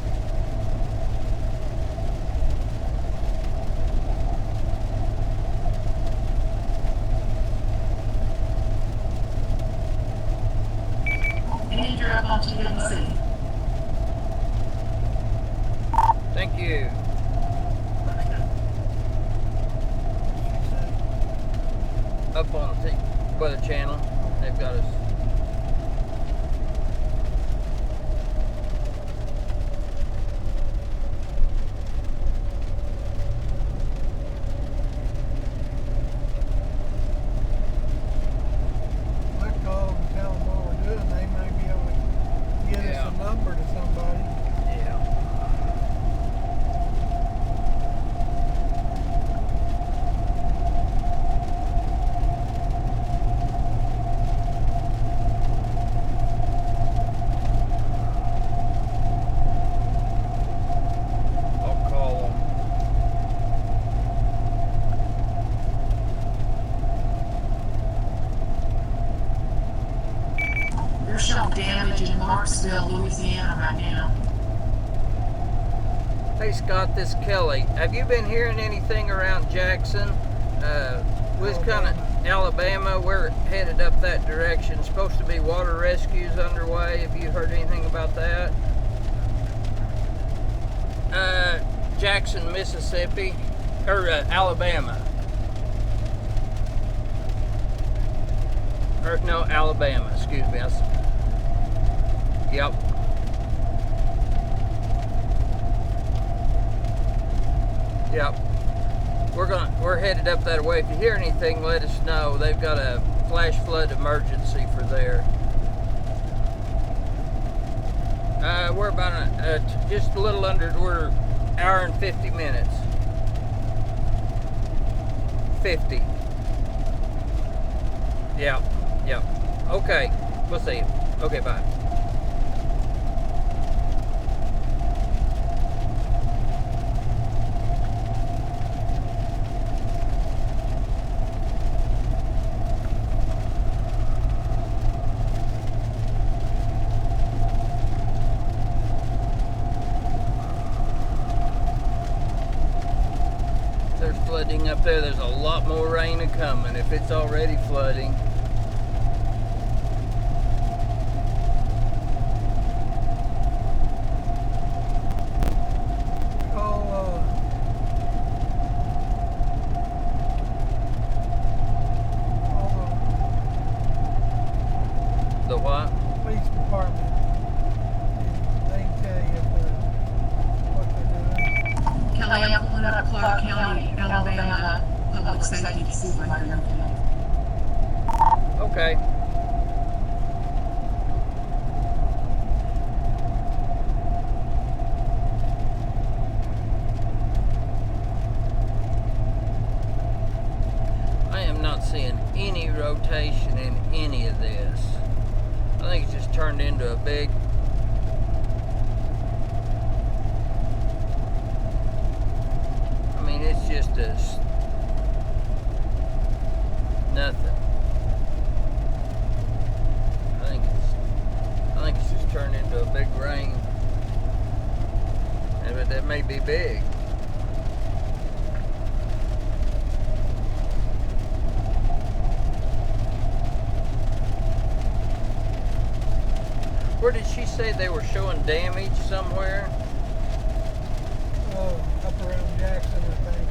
Danger up onto Williamson. Thank you. Up on the Weather Channel, they've got us. I call them and tell them what we're doing. They may be able to get us a number to somebody. Yeah. Clarksville, Louisiana right now. Hey Scott, this is Kelley. Have you been hearing anything around Jackson? We was kind of Alabama. We're headed up that direction. Supposed to be water rescues underway. Have you heard anything about that? Jackson, Mississippi, or Alabama. Or no, Alabama. Excuse me. Yep. Yep. We're headed up that way. If you hear anything, let us know. They've got a flash flood emergency for there. We're about just a little under. We're an hour and 50 minutes. 50. Yep. Yep. Okay. We'll see you. Okay. Bye. There's flooding up there. There's a lot more rain coming if it's already flooding. The what? Police department. They can tell you what they're doing. Kelley, I'm pulling up Clark County, Alabama Public Safety to see what they're doing. Okay. I am not seeing any rotation in any of this. I think it's just turned into a big it's just nothing. I think it's just turned into a big rain. But that may be big. Where did she say they were showing damage somewhere? Up around Jackson, I think.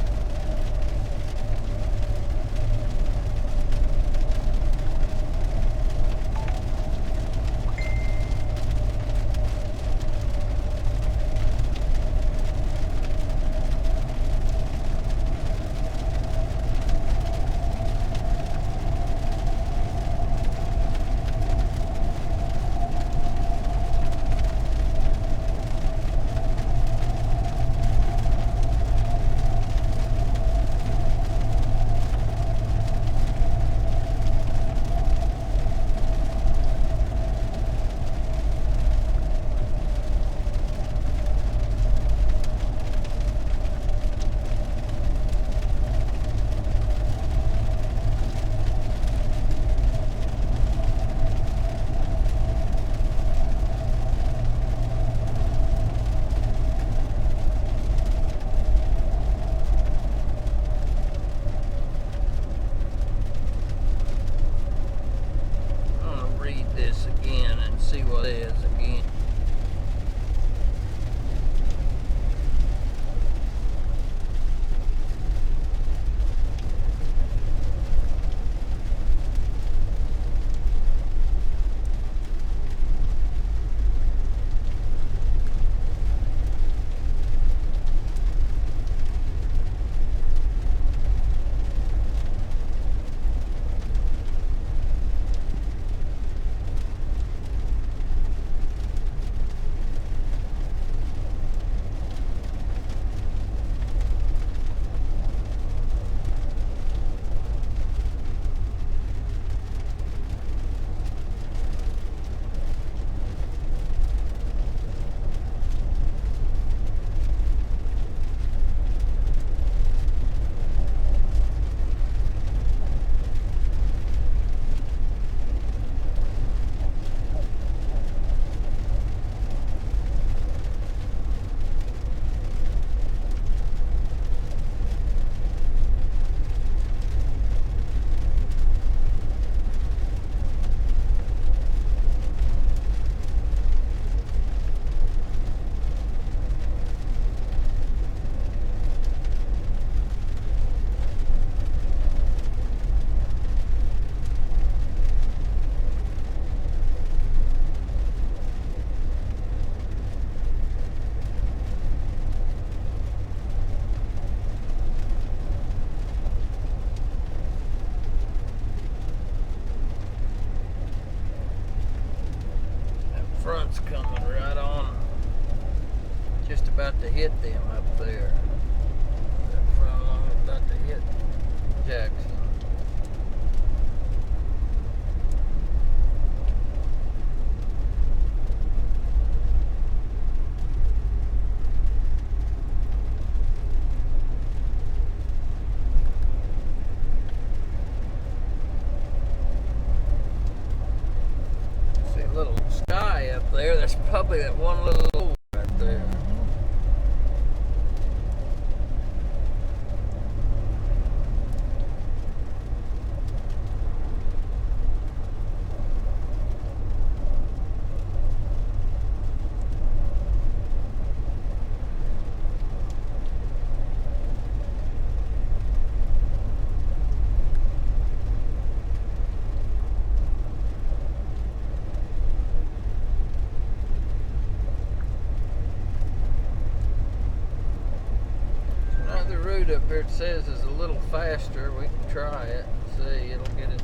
to hit them up there. That front line is about to hit Jackson. See a little sky up there. That's probably that one little hole right there. Another route up here it says is a little faster. We can try it and see. It'll get us.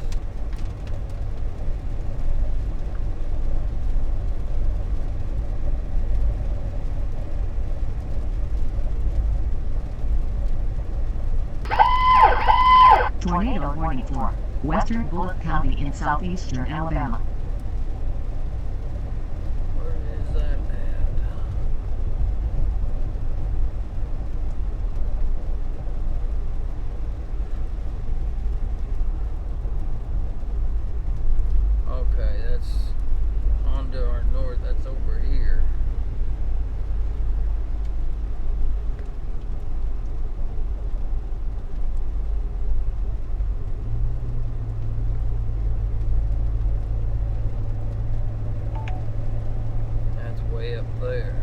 Tornado warning for western Bullitt County in southeastern Alabama. Where is that at? Okay, that's on to our north. That's over here. That's way up there.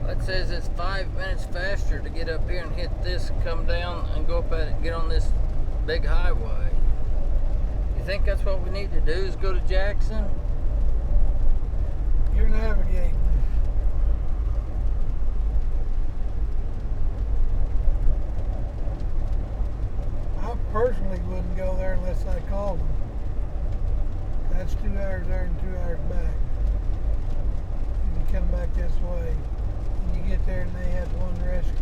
It says it's 5 minutes faster to get up here and hit this, come down and go up at it, get on this big highway. You think that's what we need to do is go to Jackson? You're navigating. I personally wouldn't go there unless I called them. That's 2 hours there and 2 hours back. And you come back this way. And you get there and they have one rescue.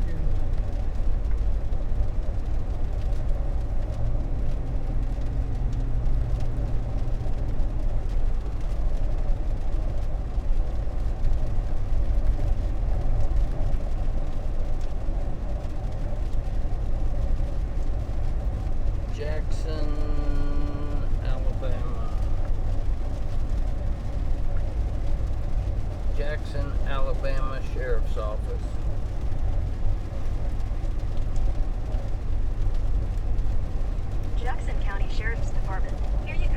Jackson, Alabama. Jackson, Alabama Sheriff's Office. Jackson County Sheriff's Department. Here you go.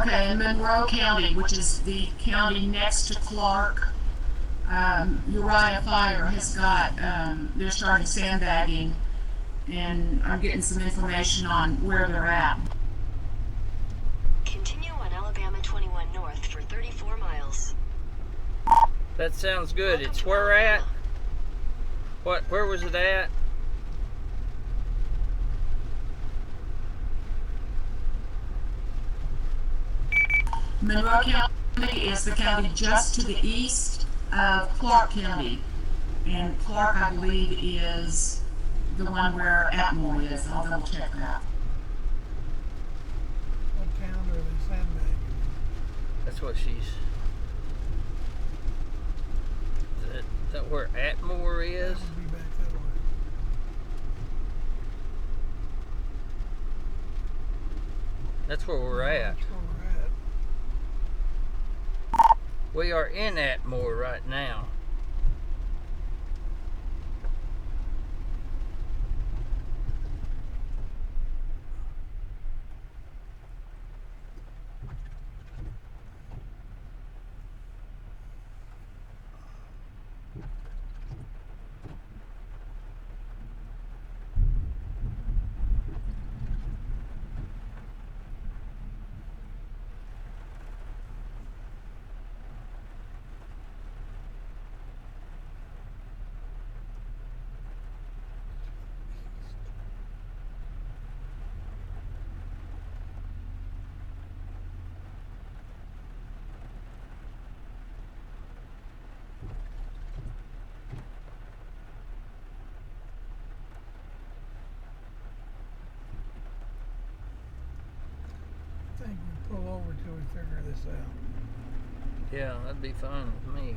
Okay, in Monroe County, which is the county next to Clark, Uriah Fire has got, they're starting sandbagging, and I'm getting some information on where they're at. Continue on Alabama 21 North for 34 miles. That sounds good. It's where we're at? Where was it at? Monroe County is the county just to the east of Clark County. And Clark, I believe, is the one where Atmore is. I'll double check that. What town are they sandbagging? That's what she's... Is that where Atmore is? That would be back that way. That's where we're at. That's where we're at. We are in Atmore right now. I think we pull over till we figure this out. Yeah, that'd be fine with me.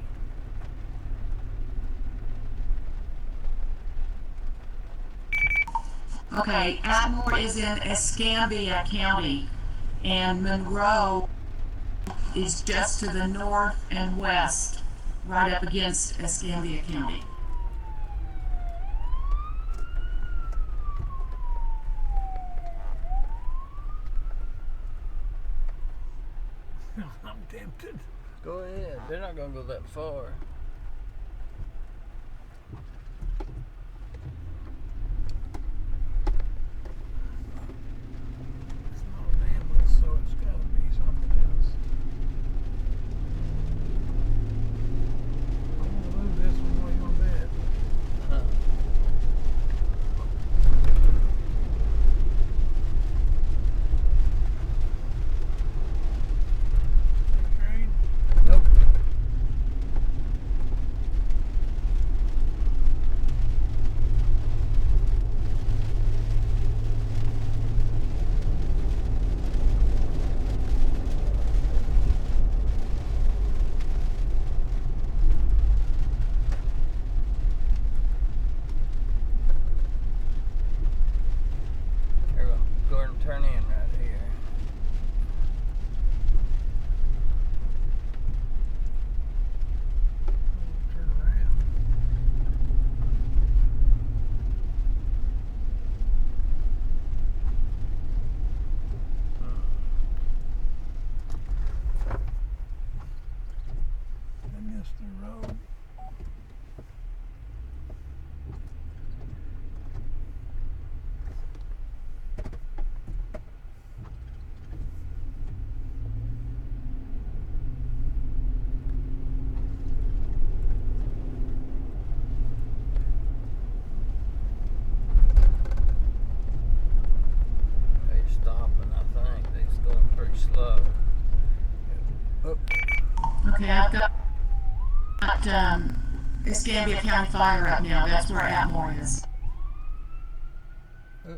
Okay, Atmore is in Escambia County, and Monroe is just to the north and west, right up against Escambia County. I'm tempted. Go ahead. They're not going to go that far. It's not an ambulance, so it's got to be something else. I'm going to lose this one. What are you going to bet? Train? Nope. Here we go. Go ahead and turn in right here. Turn around. I missed the road. They're stopping, I think. They're going pretty slow. Oh, Okay, I've got Escambia County Fire up now. That's where Atmore is. oh.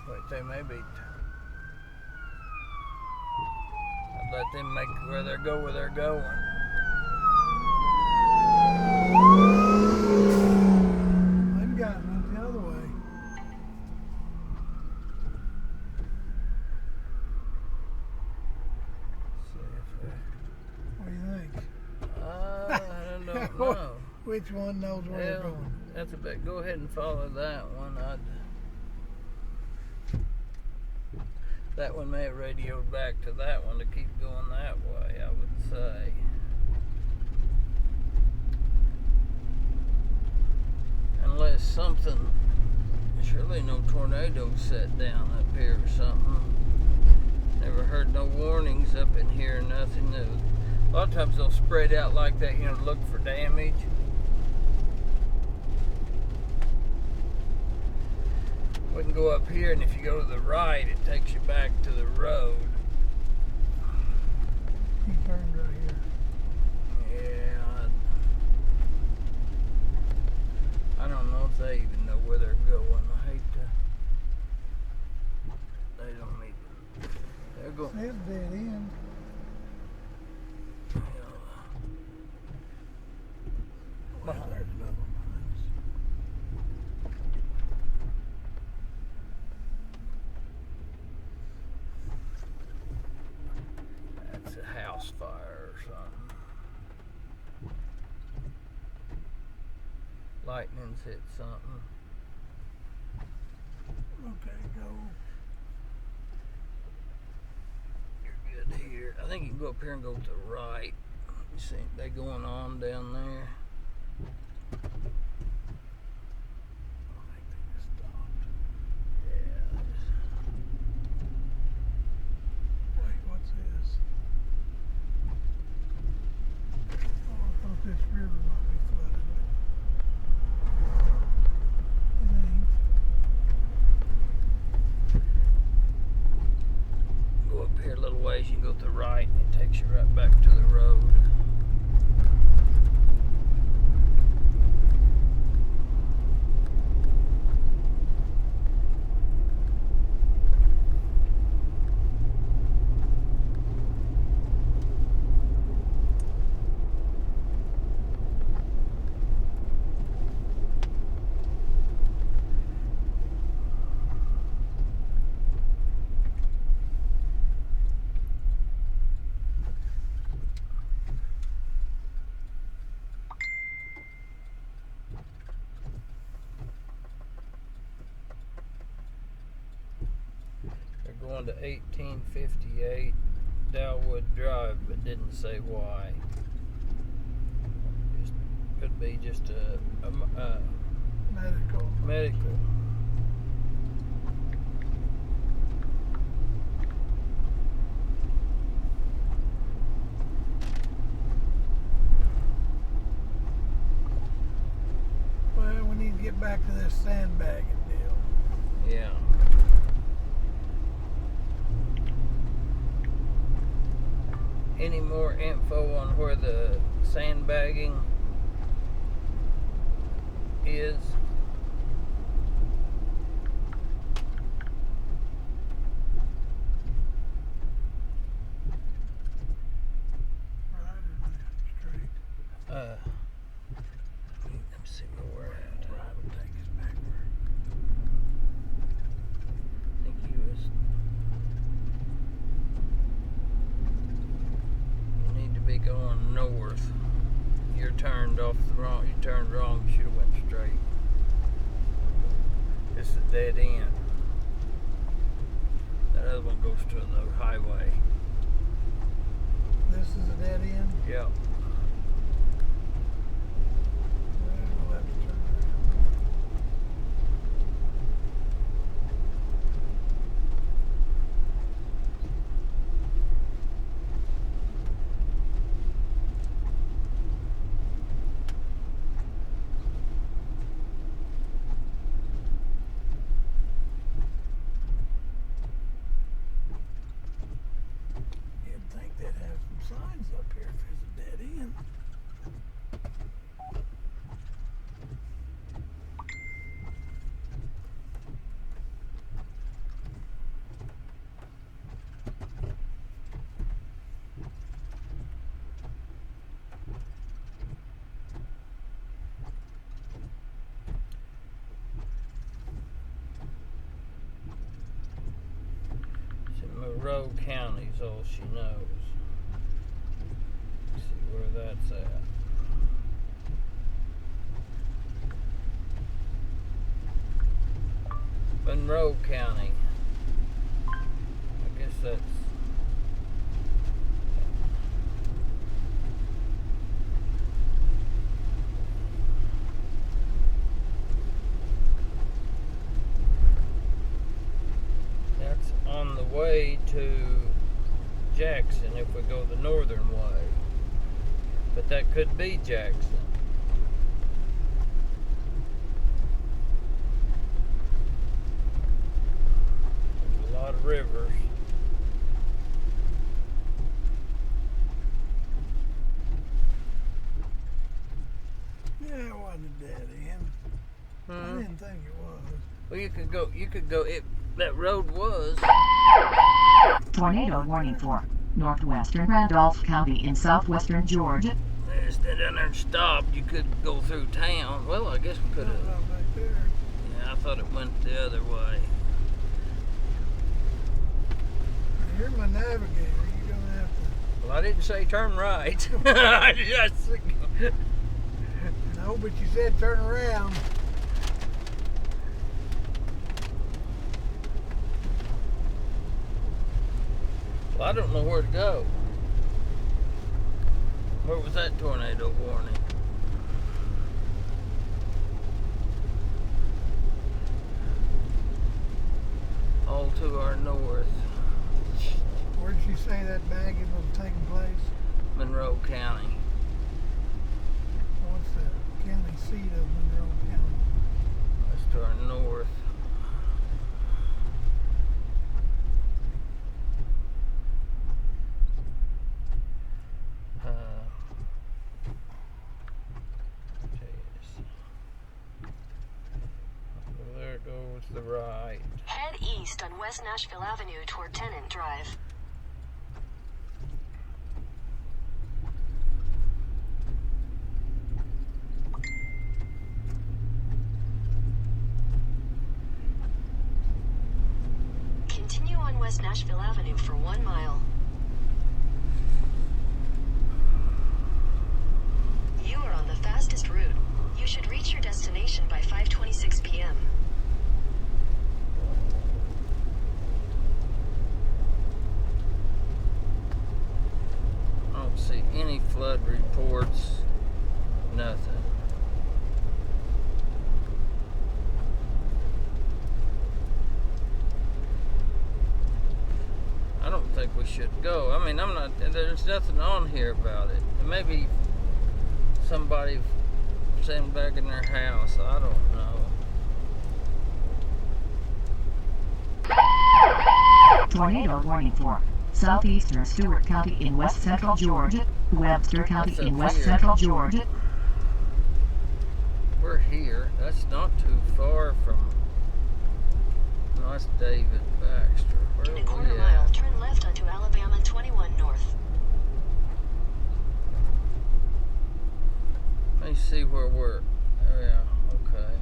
Wait, they may be. I'd let them make where they're going. I've gotten it the other way. See if they... What do you think? I don't know. Which one knows where you're Well, going? that's a bit. Go ahead and follow that one. That one may have radioed back to that one to keep going that way, I would say. Unless something, surely no tornado set down up here or something. Never heard no warnings up in here or nothing. A lot of times they'll spread out like that, you know, to look for damage. We can go up here, and if you go to the right, it takes you back to the road. He turned right here. Yeah. I don't know if they even know where they're going. I hate to. They don't even. They're going. It's dead end. Well, there's another one. That's a house fire or something. Lightning's hit something. Okay, go. You're good here. I think you can go up here and go to the right. You see they going on down there. I think they just stopped. Yeah. Wait, what's this? Oh, I thought this river might be flooded. It ain't. Go up here a little ways, you can go to the right, and it takes you right back to the road. Going to 1858 Dalwood Drive, but didn't say why. Just, could be just a medical. Well, we need to get back to this sandbagging deal. Yeah. Any more info on where the sandbagging is? Right or straight? Let me see where we're at. Right will take us backward. I think you need to be going north. You're turned off the wrong. You turned wrong. You should have went straight. This is a dead end. That other one goes to the highway. This is a dead end? Yep. We'll have to turn around. You'd think they'd have some signs up here if there's a dead end. Monroe County's all she knows. Let's see where that's at. Monroe County. I guess that's... That's on the way to Jackson if we go the northern way. But that could be Jackson. There's a lot of rivers. Yeah, it wasn't a dead end. I didn't think it was. Well, you could go, that road was. Tornado warning for northwestern Randolph County in southwestern Georgia. Stay down there and stopped. You could go through town. Well, I guess we could have. Yeah, I thought it went the other way. You're my navigator. You're gonna have to. Well, I didn't say turn right. No, but you said turn around. Well, I don't know where to go. Where was that tornado warning? All to our north. Where did she say that bagging was taking place? Monroe County. What's the county seat of Monroe County? That's to our north. There goes the right. Head east on West Nashville Avenue toward Tennant Drive. Continue on West Nashville Avenue for 1 mile. You are on the fastest route. You should reach your destination by 5:26 p.m. I don't see any flood reports. Nothing. I don't think we should go. I mean, there's nothing on here about it. Maybe somebody sandbagging their house. I don't know. Tornado warning for southeastern Stewart County in west central Georgia, Webster County in west central Georgia. We're here. That's not too far from. No, that's David Baxter. Where In a quarter mile, turn left onto Alabama 21 North. Let me see where we're. Oh yeah, okay.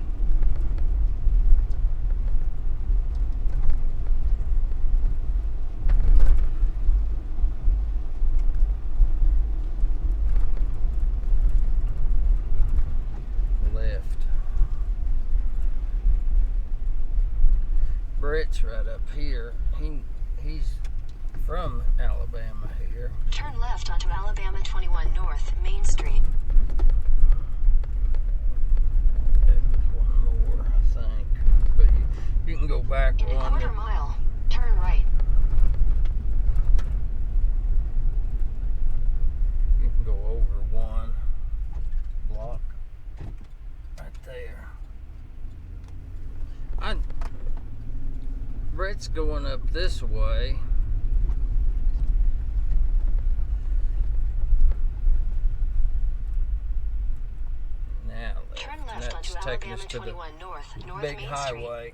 Left. Brett's right up here. He's from Alabama here. Turn left onto Alabama 21 North, Main Street. One more, I think. But you can go back In a one. quarter mile, turn right. You can go over one block. Right there. Brett's going up this way. Now left. Turn left That's onto taking Alabama us to 21 North, North big Main highway.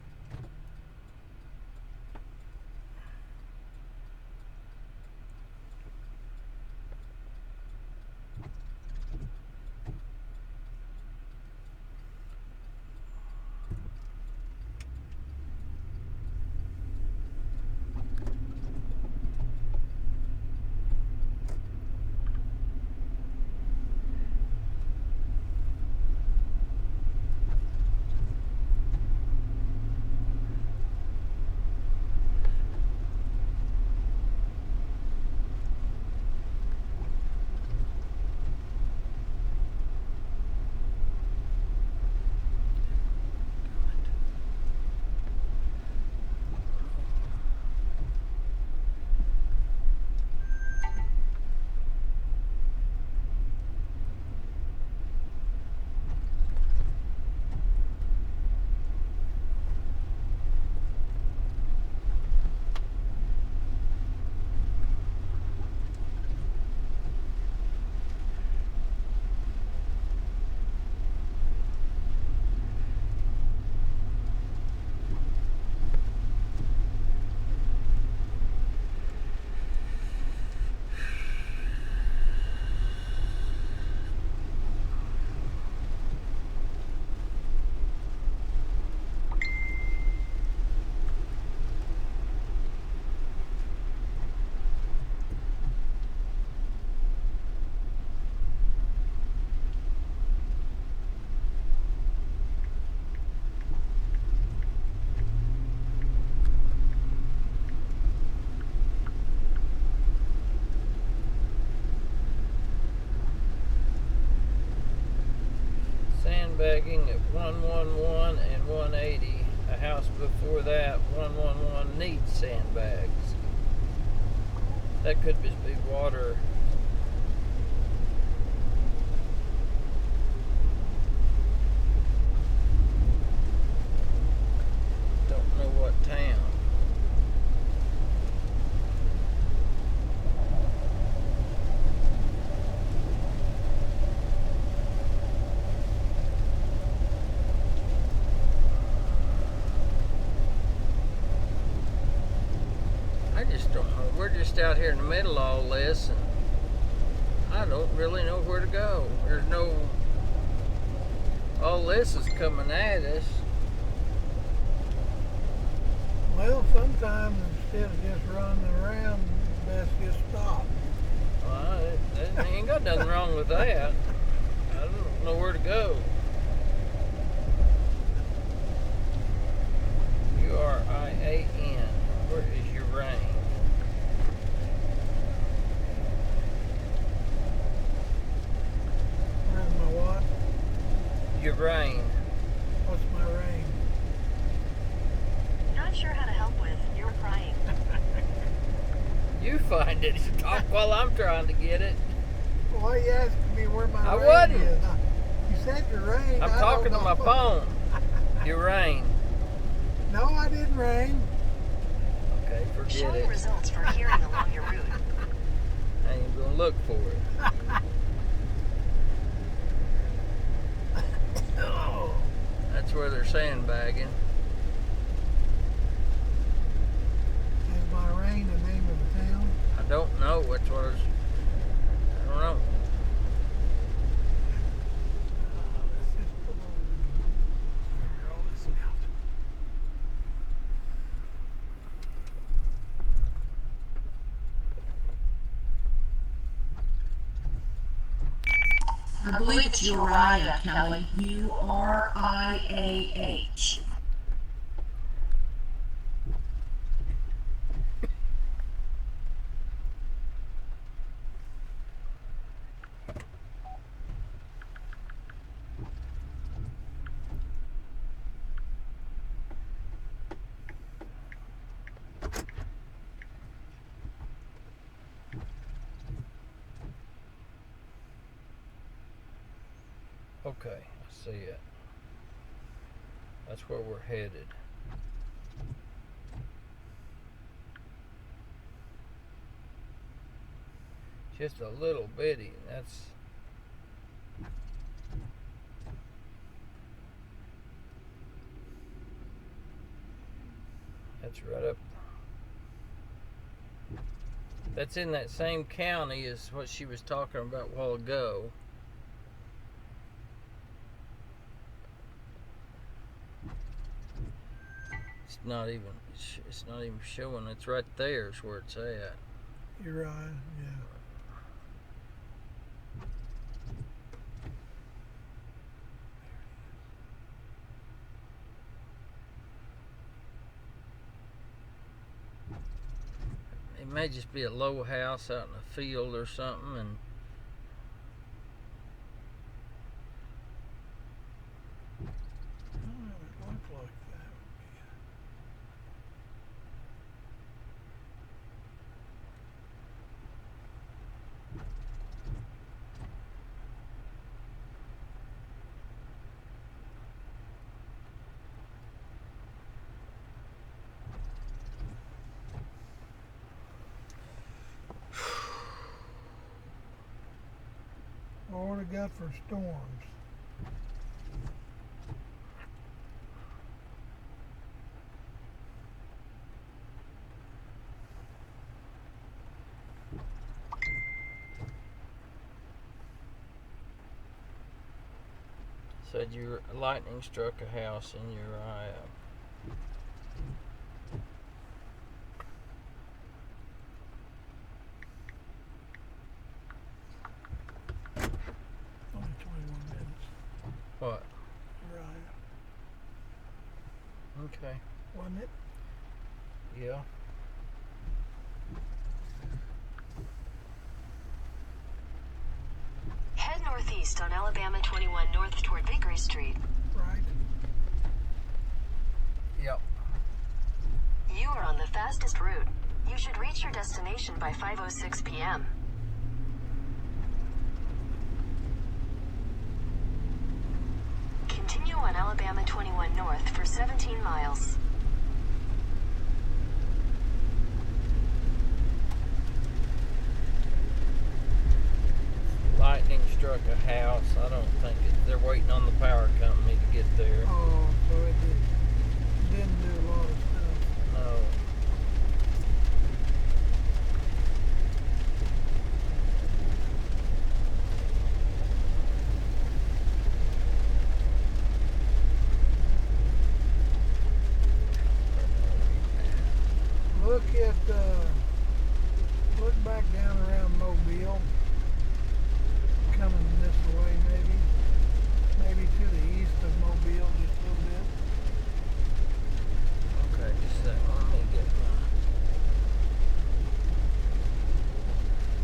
sandbagging at 111 and 180. A house before that, 111, needs sandbags. That could just be water. Don't know what town. I just don't know. We're just out here in the middle of all this, and I don't really know where to go. There's no... All this is coming at us. Well, sometimes instead of just running around, it's best just stop. Well, ain't got nothing wrong with that. I don't know where to go. URIAN. Where is your rain? Where's my what? Your rain. What's my rain? Not sure how to help with. You're crying. You find it. Talk while I'm trying to get it. Why you asking me where my I rain wasn't. is? You said your rain. I'm talking to my phone. Your rain. No, I didn't rain. Okay, forget Showing it. results for hearing along your route. I ain't gonna look for it. That's where they're sandbagging. Is my rain the name of the town? I don't know which was. I don't know. I believe it's Uriah, Kelley. Uriah. Okay, I see it. That's where we're headed. Just a little bitty. That's right up. That's in that same county as what she was talking about a while ago. It's not even showing. It's right there is where it's at. You're right, yeah. It may just be a low house out in a field or something, and what I got for storms. said your lightning struck a house in Uriah. Only 21 minutes. What? Right. Okay. Wasn't it? Yeah. Head north northeast on Alabama 21 north toward Bakery Street. Right. Yep. You are on the fastest route. You should reach your destination by 5:06 p.m. Continue on Alabama 21 north for 17 miles. Lightning struck a house. I don't think they're waiting on the power company to get there. Oh, so it didn't do a lot of stuff. No. Look back down around Mobile, coming this way maybe to the east of Mobile just a little bit. Okay, just a second. Let me get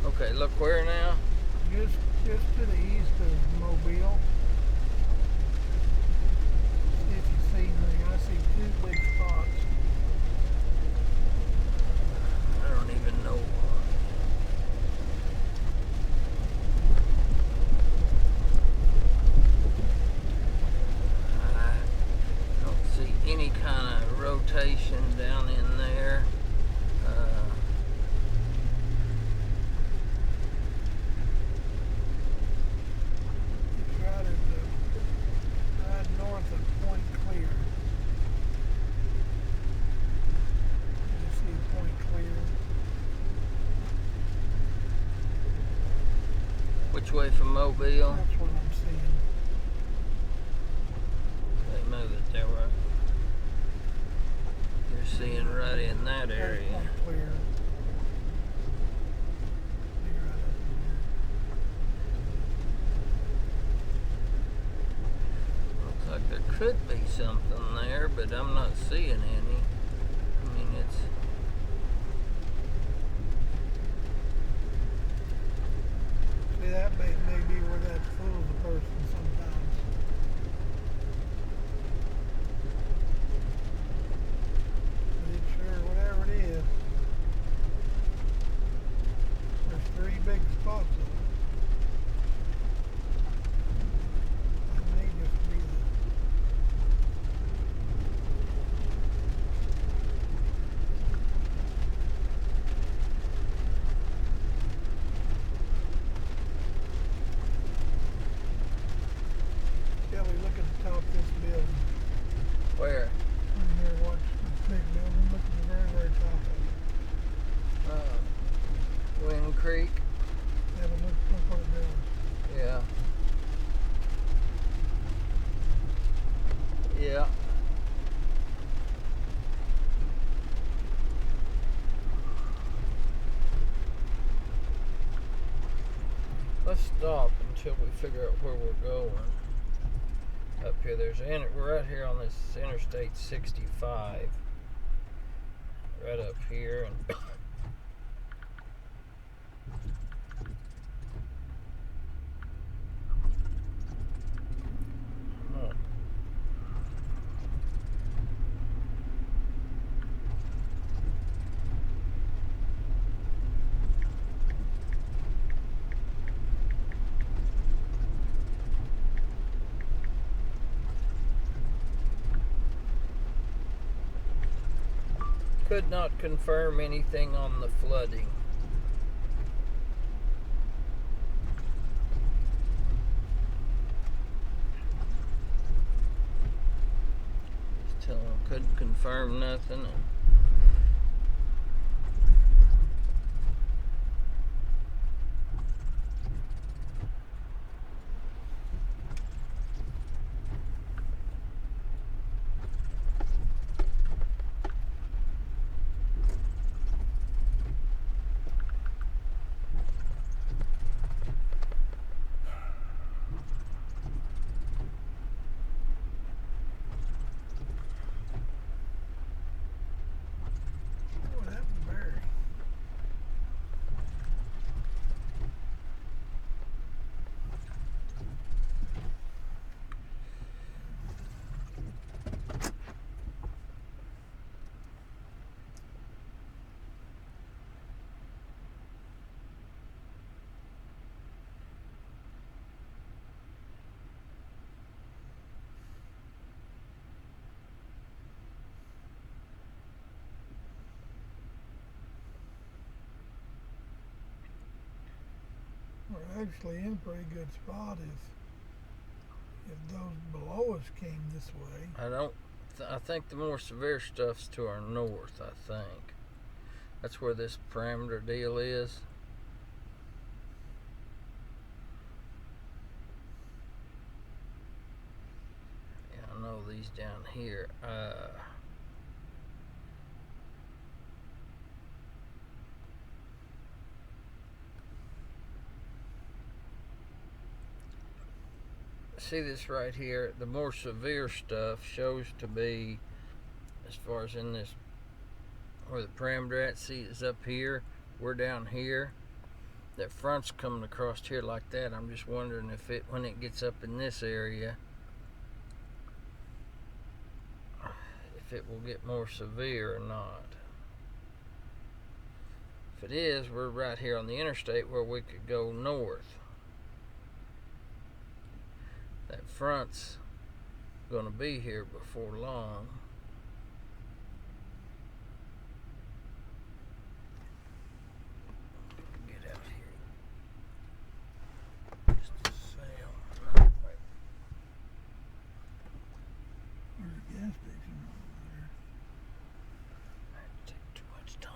my... Okay, look where now? Just to the east of Mobile. See if you see anything. I see two big spots. I don't even know. I don't see any kind of rotation down in there. It's right north of Point Clear. You see Point Clear? Which way from Mobile? That's what I'm seeing. They move it there, right? You're seeing right in that area. There's Point Clear. You're right up in Looks like there could be something there, but I'm not seeing any. I mean, it's... See, that may be where that fools a person sometimes. But it's sure, whatever it is, there's three big spots of it. It may just be the... Kelley, look at the top of this building. Where? Right here, watch this big building. Look at the very, very top of it. Wind Creek? Yeah, but look what it does. Yeah. Yeah. Let's stop until we figure out where we're going. Up here, we're right here on this Interstate 65. Right up here, and could not confirm anything on the flooding. Just tell them couldn't confirm nothing. we're actually in a pretty good spot if those below us came this way. I think the more severe stuff's to our north, I think. That's where this parameter deal is. Yeah, I know these down here. See this right here? The more severe stuff shows to be, as far as in this, where the parameter at, see, is up here. We're down here. That front's coming across here like that. I'm just wondering if it, when it gets up in this area, if it will get more severe or not. If it is, we're right here on the interstate where we could go north. That front's going to be here before long. Get out here. Just a sound. There's a gas station over there. That'd take too much time.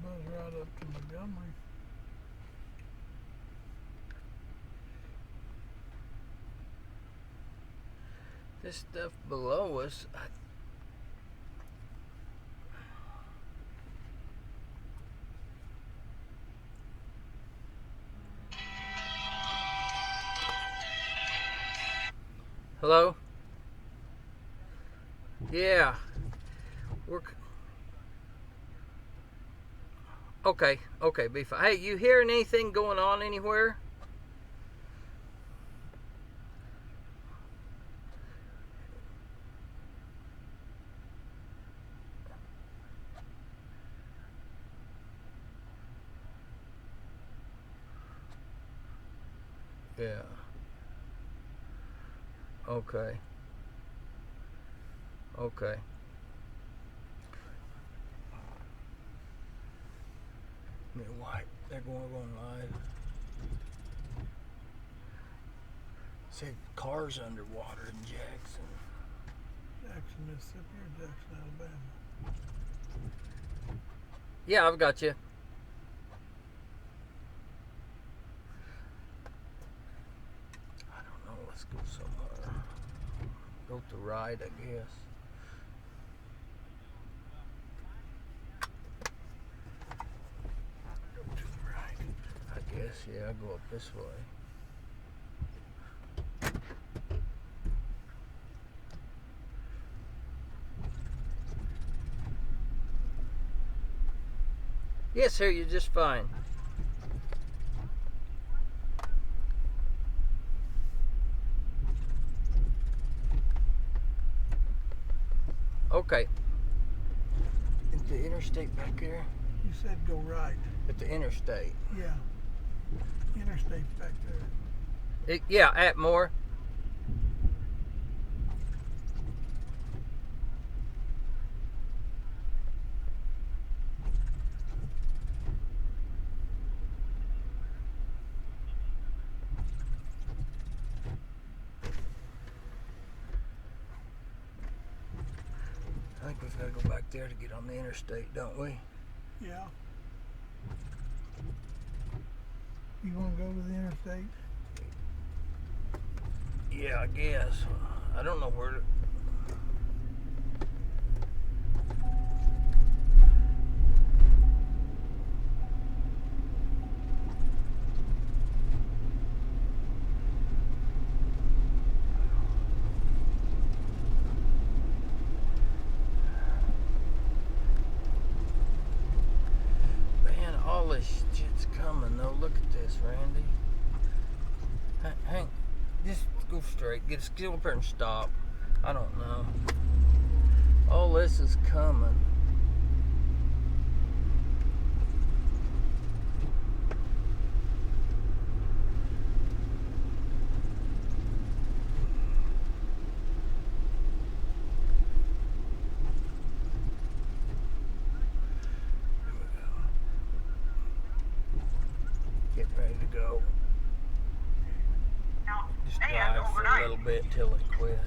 Buzz right up to Montgomery. This stuff below us, hello? Yeah. Okay, be fine. Hey, you hearing anything going on anywhere? Yeah. Okay. Why they're going live? Say cars underwater in Jackson. Jackson, Mississippi or Jackson, Alabama? Yeah, I've got you. I don't know. Let's go somewhere. Go to right, I guess. this. Yeah, I'll go up this way. Yes, sir, you're just fine. Okay. At the interstate back there? You said go right. At the interstate. Yeah. Interstate's back there. Yeah, Atmore. I think we've got to go back there to get on the interstate, don't we? Yeah. You want to go to the interstate? Yeah, I guess. I don't know where to... This shit's coming though. Look at this, Randy. Hank, just go straight. Get up there and stop. I don't know. All this is coming. Ready to go. Just drive for a little bit till they quit.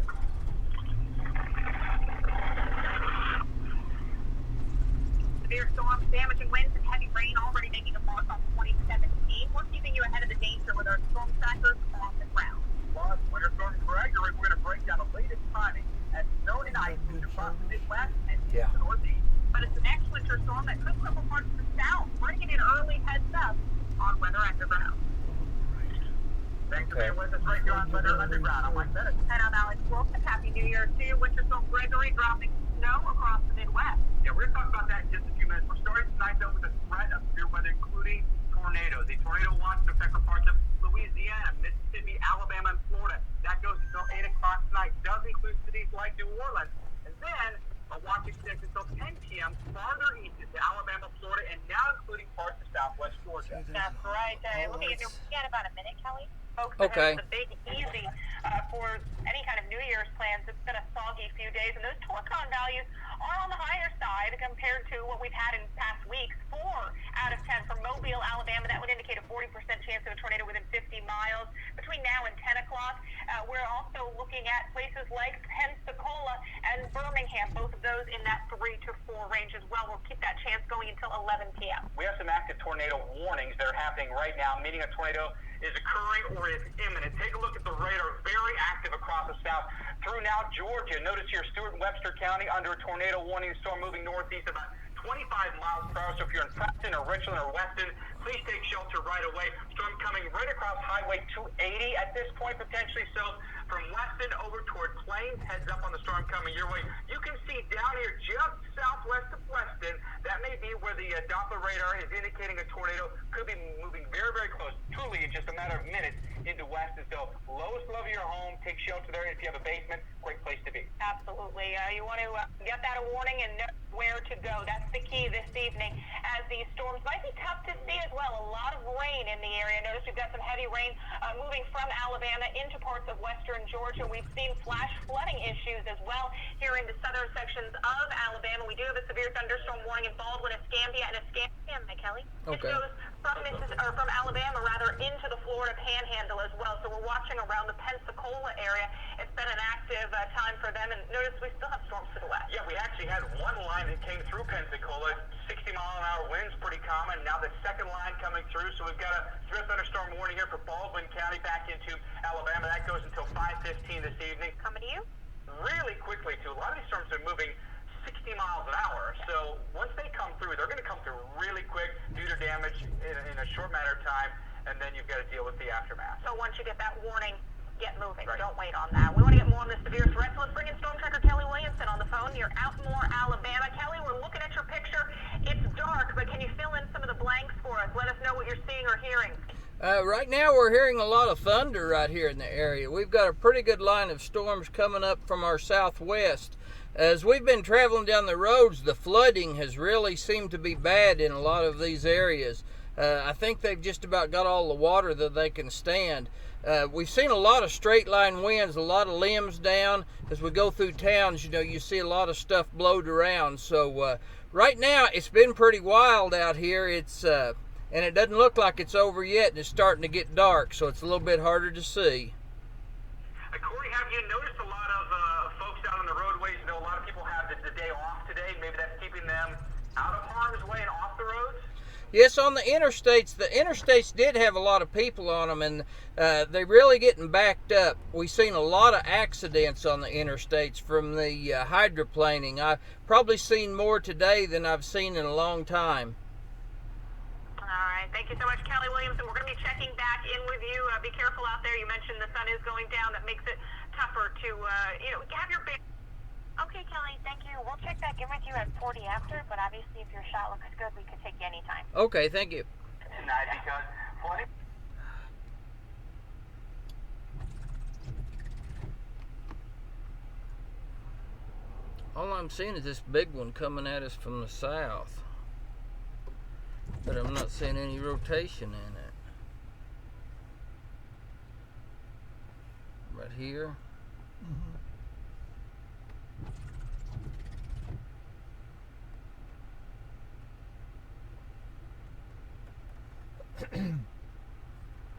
Severe storms, damaging winds, and heavy rain already making a mark on 2017. We're keeping you ahead of the danger with our storm trackers on the ground. Plus, Winter Storm Gregory, we're going to break down the latest timing as snow and ice moves across the Midwest and the Northeast. But it's the next winter storm that could cripple parts of the South, bringing in early heads up on Weather Underground. Thanks for being with us right here on Weather Underground. I'm Mike Bennett. And I'm Alex Wilson. Happy New Year to you. Winter Storm Gregory dropping snow across the Midwest. Yeah, we're going to talk about that in just a few minutes. We're starting tonight, though, with a threat of severe weather, including tornadoes. A tornado watch to affect parts of Louisiana, Mississippi, Alabama, and Florida. That goes until 8 o'clock tonight. Does include cities like New Orleans. And then a watch extends until 10 p.m. farther east into Alabama, Florida, and now including parts of southwest Georgia. That's right. Looking at your, we got about a minute, Kelly. Folks, okay. The big easy for any kind of New Year's plans. It's been a soggy few days, and those torcon values are on the higher side compared to what we've had in past weeks. 4 out of 10 from Mobile, Alabama. That would indicate a 40% chance of a tornado within 50 miles between now and 10 o'clock. We're also looking at places like Pensacola and Birmingham, both of those in that 3 to 4 range as well. We'll keep that chance going until 11 p.m. We have some active tornado warnings that are happening right now, meaning a tornado is occurring or is imminent. Take a look at the radar, very active across the south through now Georgia. Notice here, Stewart and Webster County under a tornado warning, storm moving northeast about 25 miles per hour. So if you're in Preston or Richland or Weston, please take shelter right away. Storm coming right across Highway 280 at this point, potentially. So from Weston over toward Plains, heads up on the storm coming your way. You can see down here just southwest of Weston, that may be where the Doppler radar is indicating a tornado could be moving very, very close. Truly, in just a matter of minutes into Weston. So lowest level of your home, take shelter there. If you have a basement, great place to be. Absolutely. You want to get that a warning and know where to go. That's the key this evening, as these storms might be tough to see as well. A lot of rain in the area. Notice we've got some heavy rain moving from Alabama into parts of western Georgia. We've seen flash flooding issues as well here in the southern sections of Alabama. We do have a severe thunderstorm warning in Baldwin, Escambia, and Escambia, Kelly. Okay. It goes from Alabama into the Florida Panhandle as well. So we're watching around the Pensacola area. It's been an active time for them, and notice we still have storms to the west. Yeah, we actually had one line that came through Pensacola. 60-mile-an-hour winds, pretty common. Now the second line coming through, so we've got a severe thunderstorm warning here for Baldwin County back into Alabama. That goes until 5:15 this evening. Coming to you really quickly too. A lot of these storms are moving 60 miles an hour. So once they come through, they're going to come through really quick, do their damage in a short matter of time, and then you've got to deal with the aftermath. So once you get that warning, get moving. Right. Don't wait on that. We want to get more on the severe threats. Let's bring in Storm Tracker Kelley Williamson on the phone. You're Outmore, Alabama. Kelley, we're looking at your picture. It's dark, but can you fill in some of the blanks for us? Let us know what you're seeing or hearing. Right now we're hearing a lot of thunder right here in the area. We've got a pretty good line of storms coming up from our southwest. As we've been traveling down the roads, the flooding has really seemed to be bad in a lot of these areas. I think they've just about got all the water that they can stand. We've seen a lot of straight line winds, a lot of limbs down. As we go through towns, you know, you see a lot of stuff blowed around. So right now it's been pretty wild out here. And it doesn't look like it's over yet, and it's starting to get dark, so it's a little bit harder to see. Corey, have you noticed a lot of folks out on the roadways? You know, a lot of people have the day off today. Maybe that's keeping them out of harm's way and off the roads? Yes, on the interstates did have a lot of people on them, and they're really getting backed up. We've seen a lot of accidents on the interstates from the hydroplaning. I've probably seen more today than I've seen in a long time. All right. Thank you so much, Kelley Williamson. We're going to be checking back in with you. Be careful out there. You mentioned the sun is going down. That makes it tougher to, have your big... Okay, Kelley, thank you. We'll check back in with you at 40 after, but obviously if your shot looks good, we could take you anytime. Okay, thank you. Tonight, because flooding... All I'm seeing is this big one coming at us from the south. But I'm not seeing any rotation in it. Right here.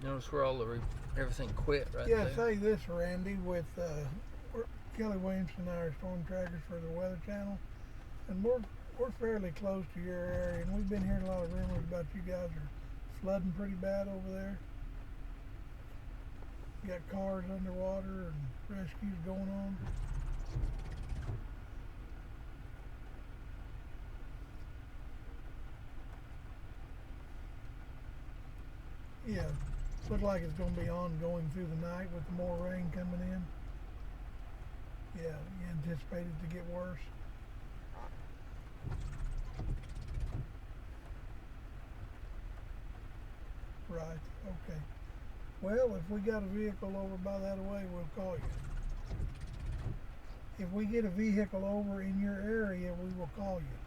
Notice where everything quit right there. Yeah, say this, Randy, with Kelley Williamson and I are storm trackers for the Weather Channel, and we're fairly close to your area, and we've been hearing a lot of rumors about you guys are flooding pretty bad over there. You got cars underwater and rescues going on. Yeah, looks like it's going to be ongoing through the night with more rain coming in. Yeah, you anticipate it to get worse. Right, okay. Well, if we got a vehicle over by that way, we'll call you. If we get a vehicle over in your area, we will call you.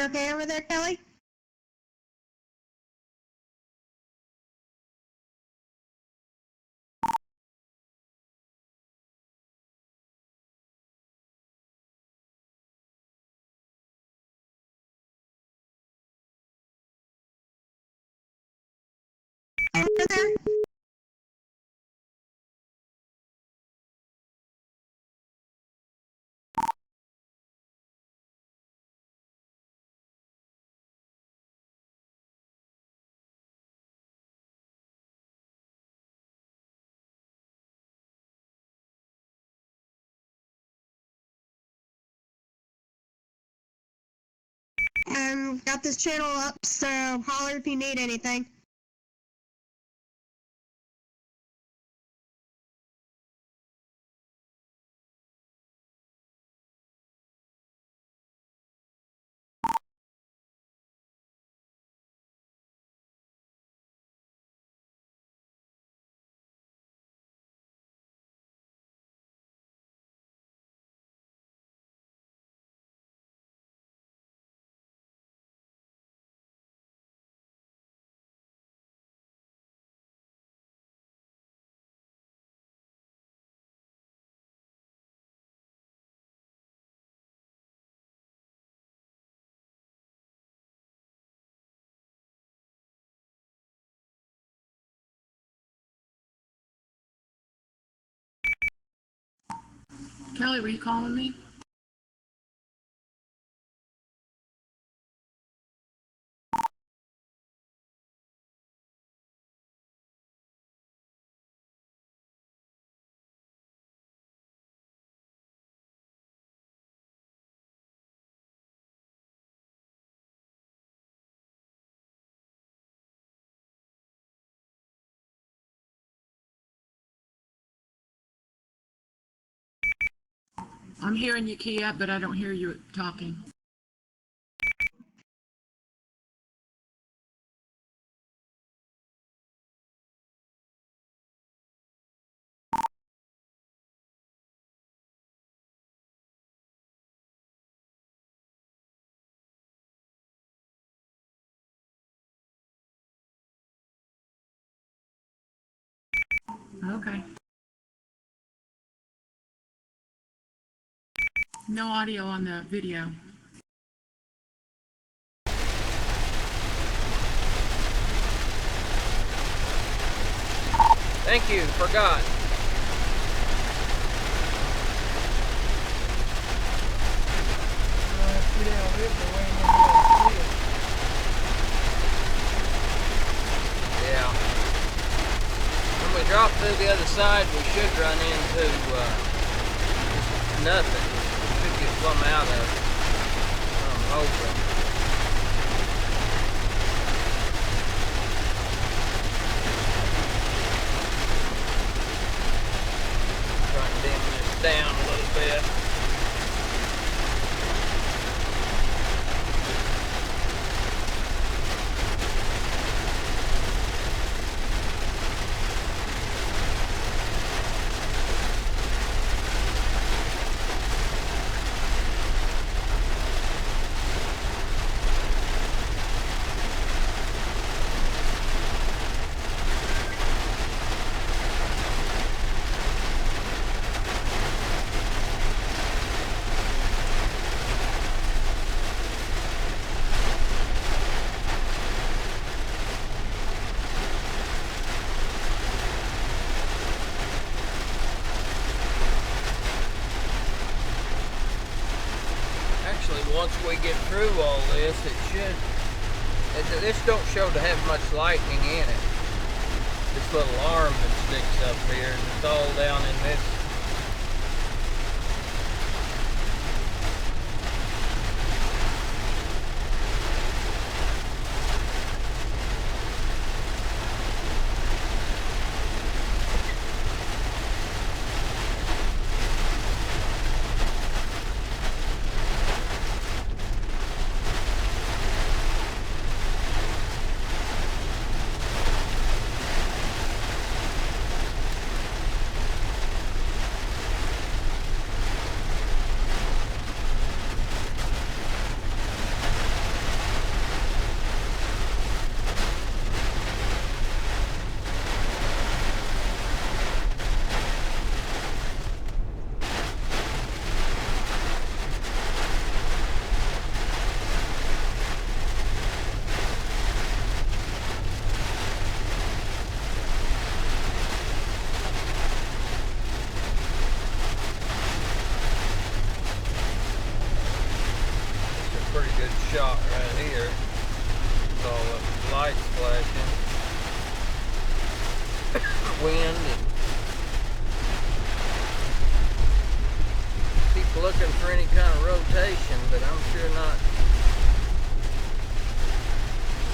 Everything okay over there, Kelley? Over there? Got this channel up, so holler if you need anything. Kelley, were you calling me? I'm hearing you, Kia, but I don't hear you talking. Okay. No audio on the video. Thank you, forgot. Yeah. When we drop through the other side, we should run into nothing. We should get plumb out of it. I'm hoping. Trying to dim this down a little bit. Once we get through all this, this don't show to have much lightning in it. This little arm that sticks up here, and it's all down in this. pretty good shot right here. With all the lights flashing. Wind and keep looking for any kind of rotation, but I'm sure not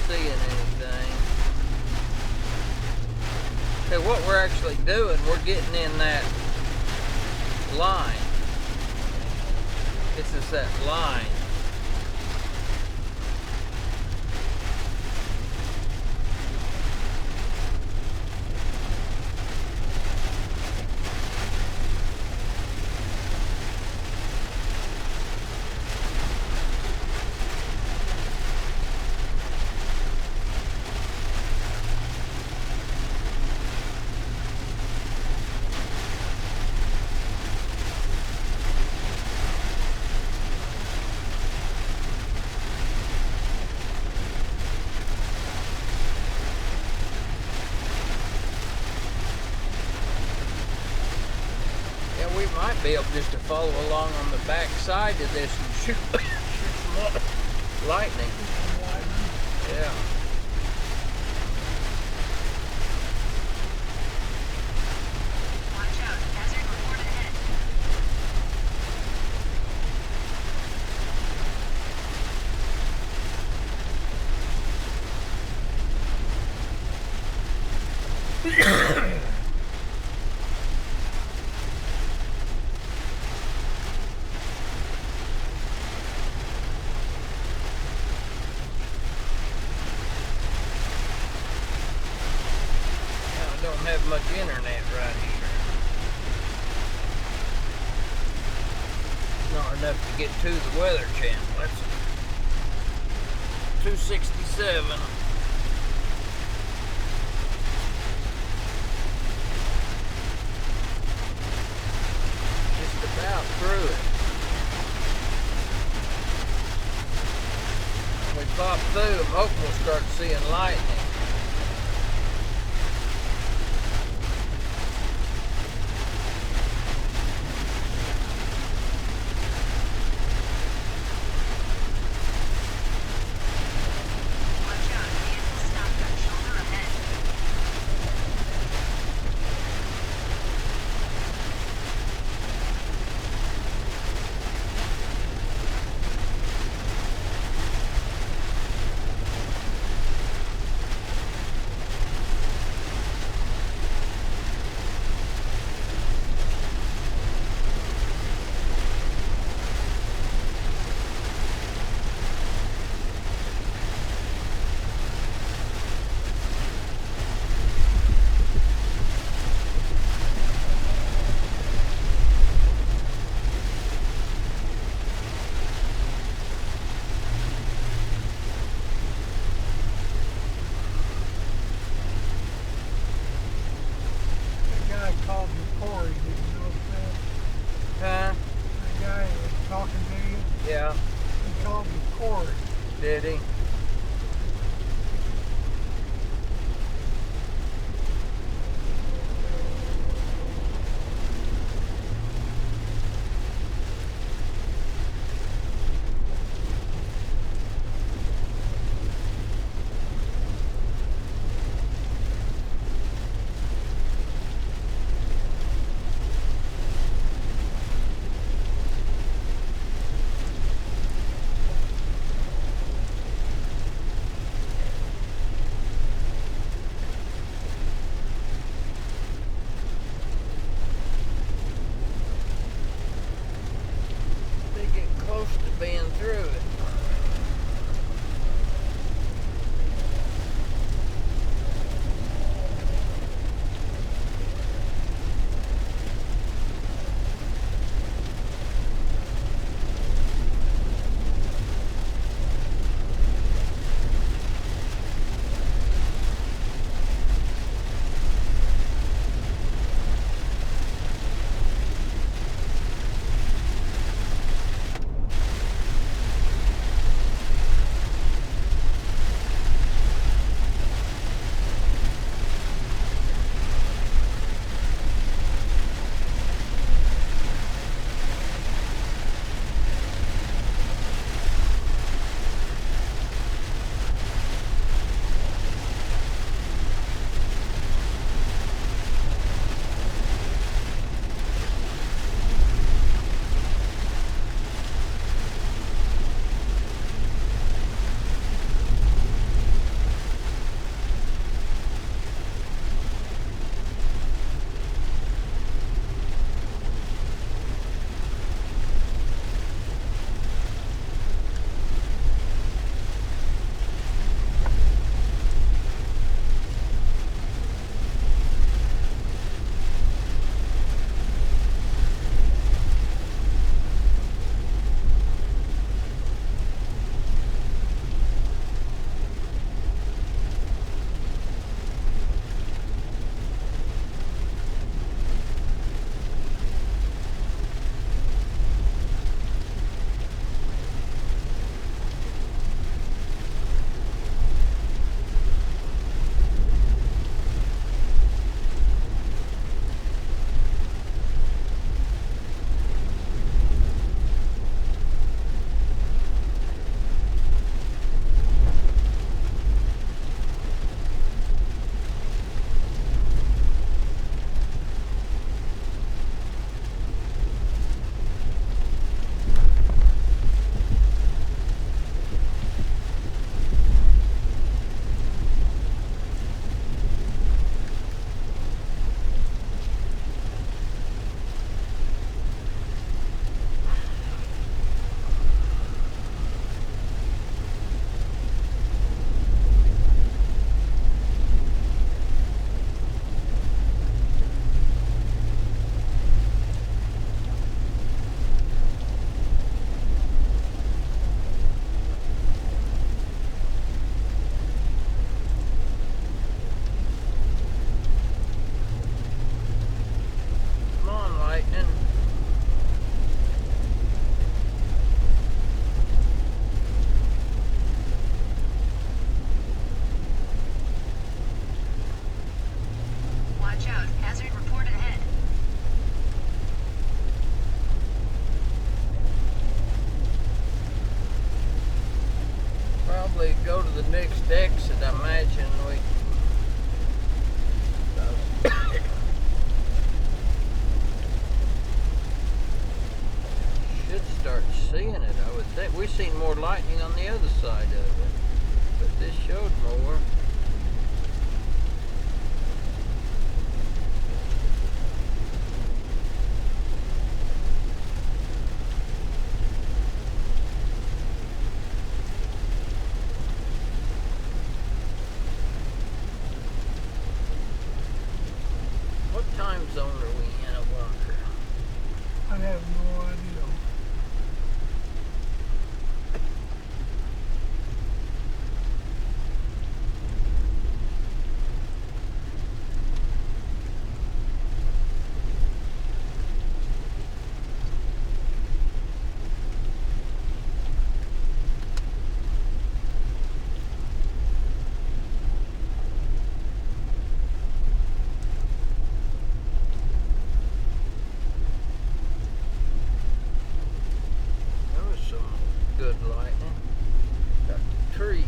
seeing anything. Okay, what we're actually doing, we're getting in that line. This is that line. We might be able just to follow along on the back side of this and shoot some lightning. Yeah. Watch out, hazard report ahead. Don't have much internet right here. Not enough to get to the Weather Channel. That's 267. Just about through it. When we pop through, I'm hoping we'll start seeing lightning. Called you Corey, did you know that? Huh? The guy that was talking to you? Yeah. He called you Corey. Did he? go to the next exit, I imagine we should start seeing it, I would think. We've seen more lightning on the other side of it, but this showed more. What time zone are we in, I wonder? I have no idea. Good lightning. Got the trees.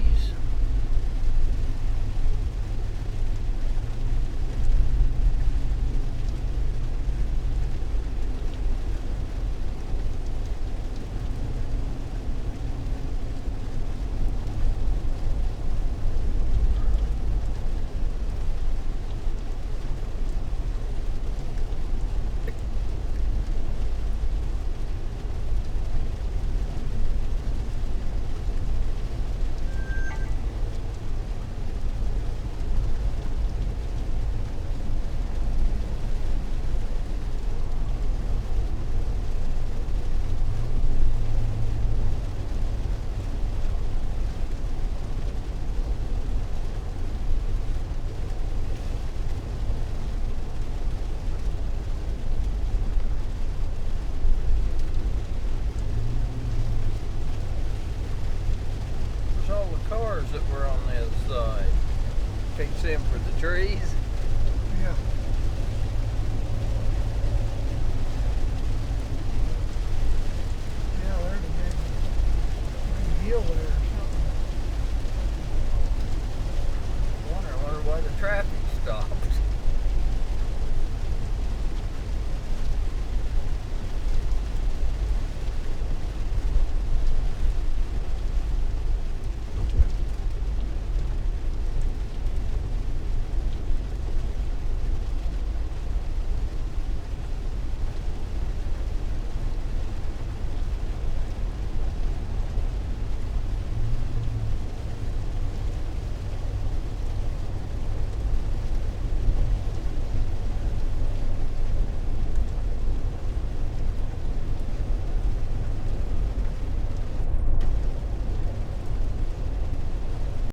All the cars that were on the other side. Can't see them for the trees. Yeah.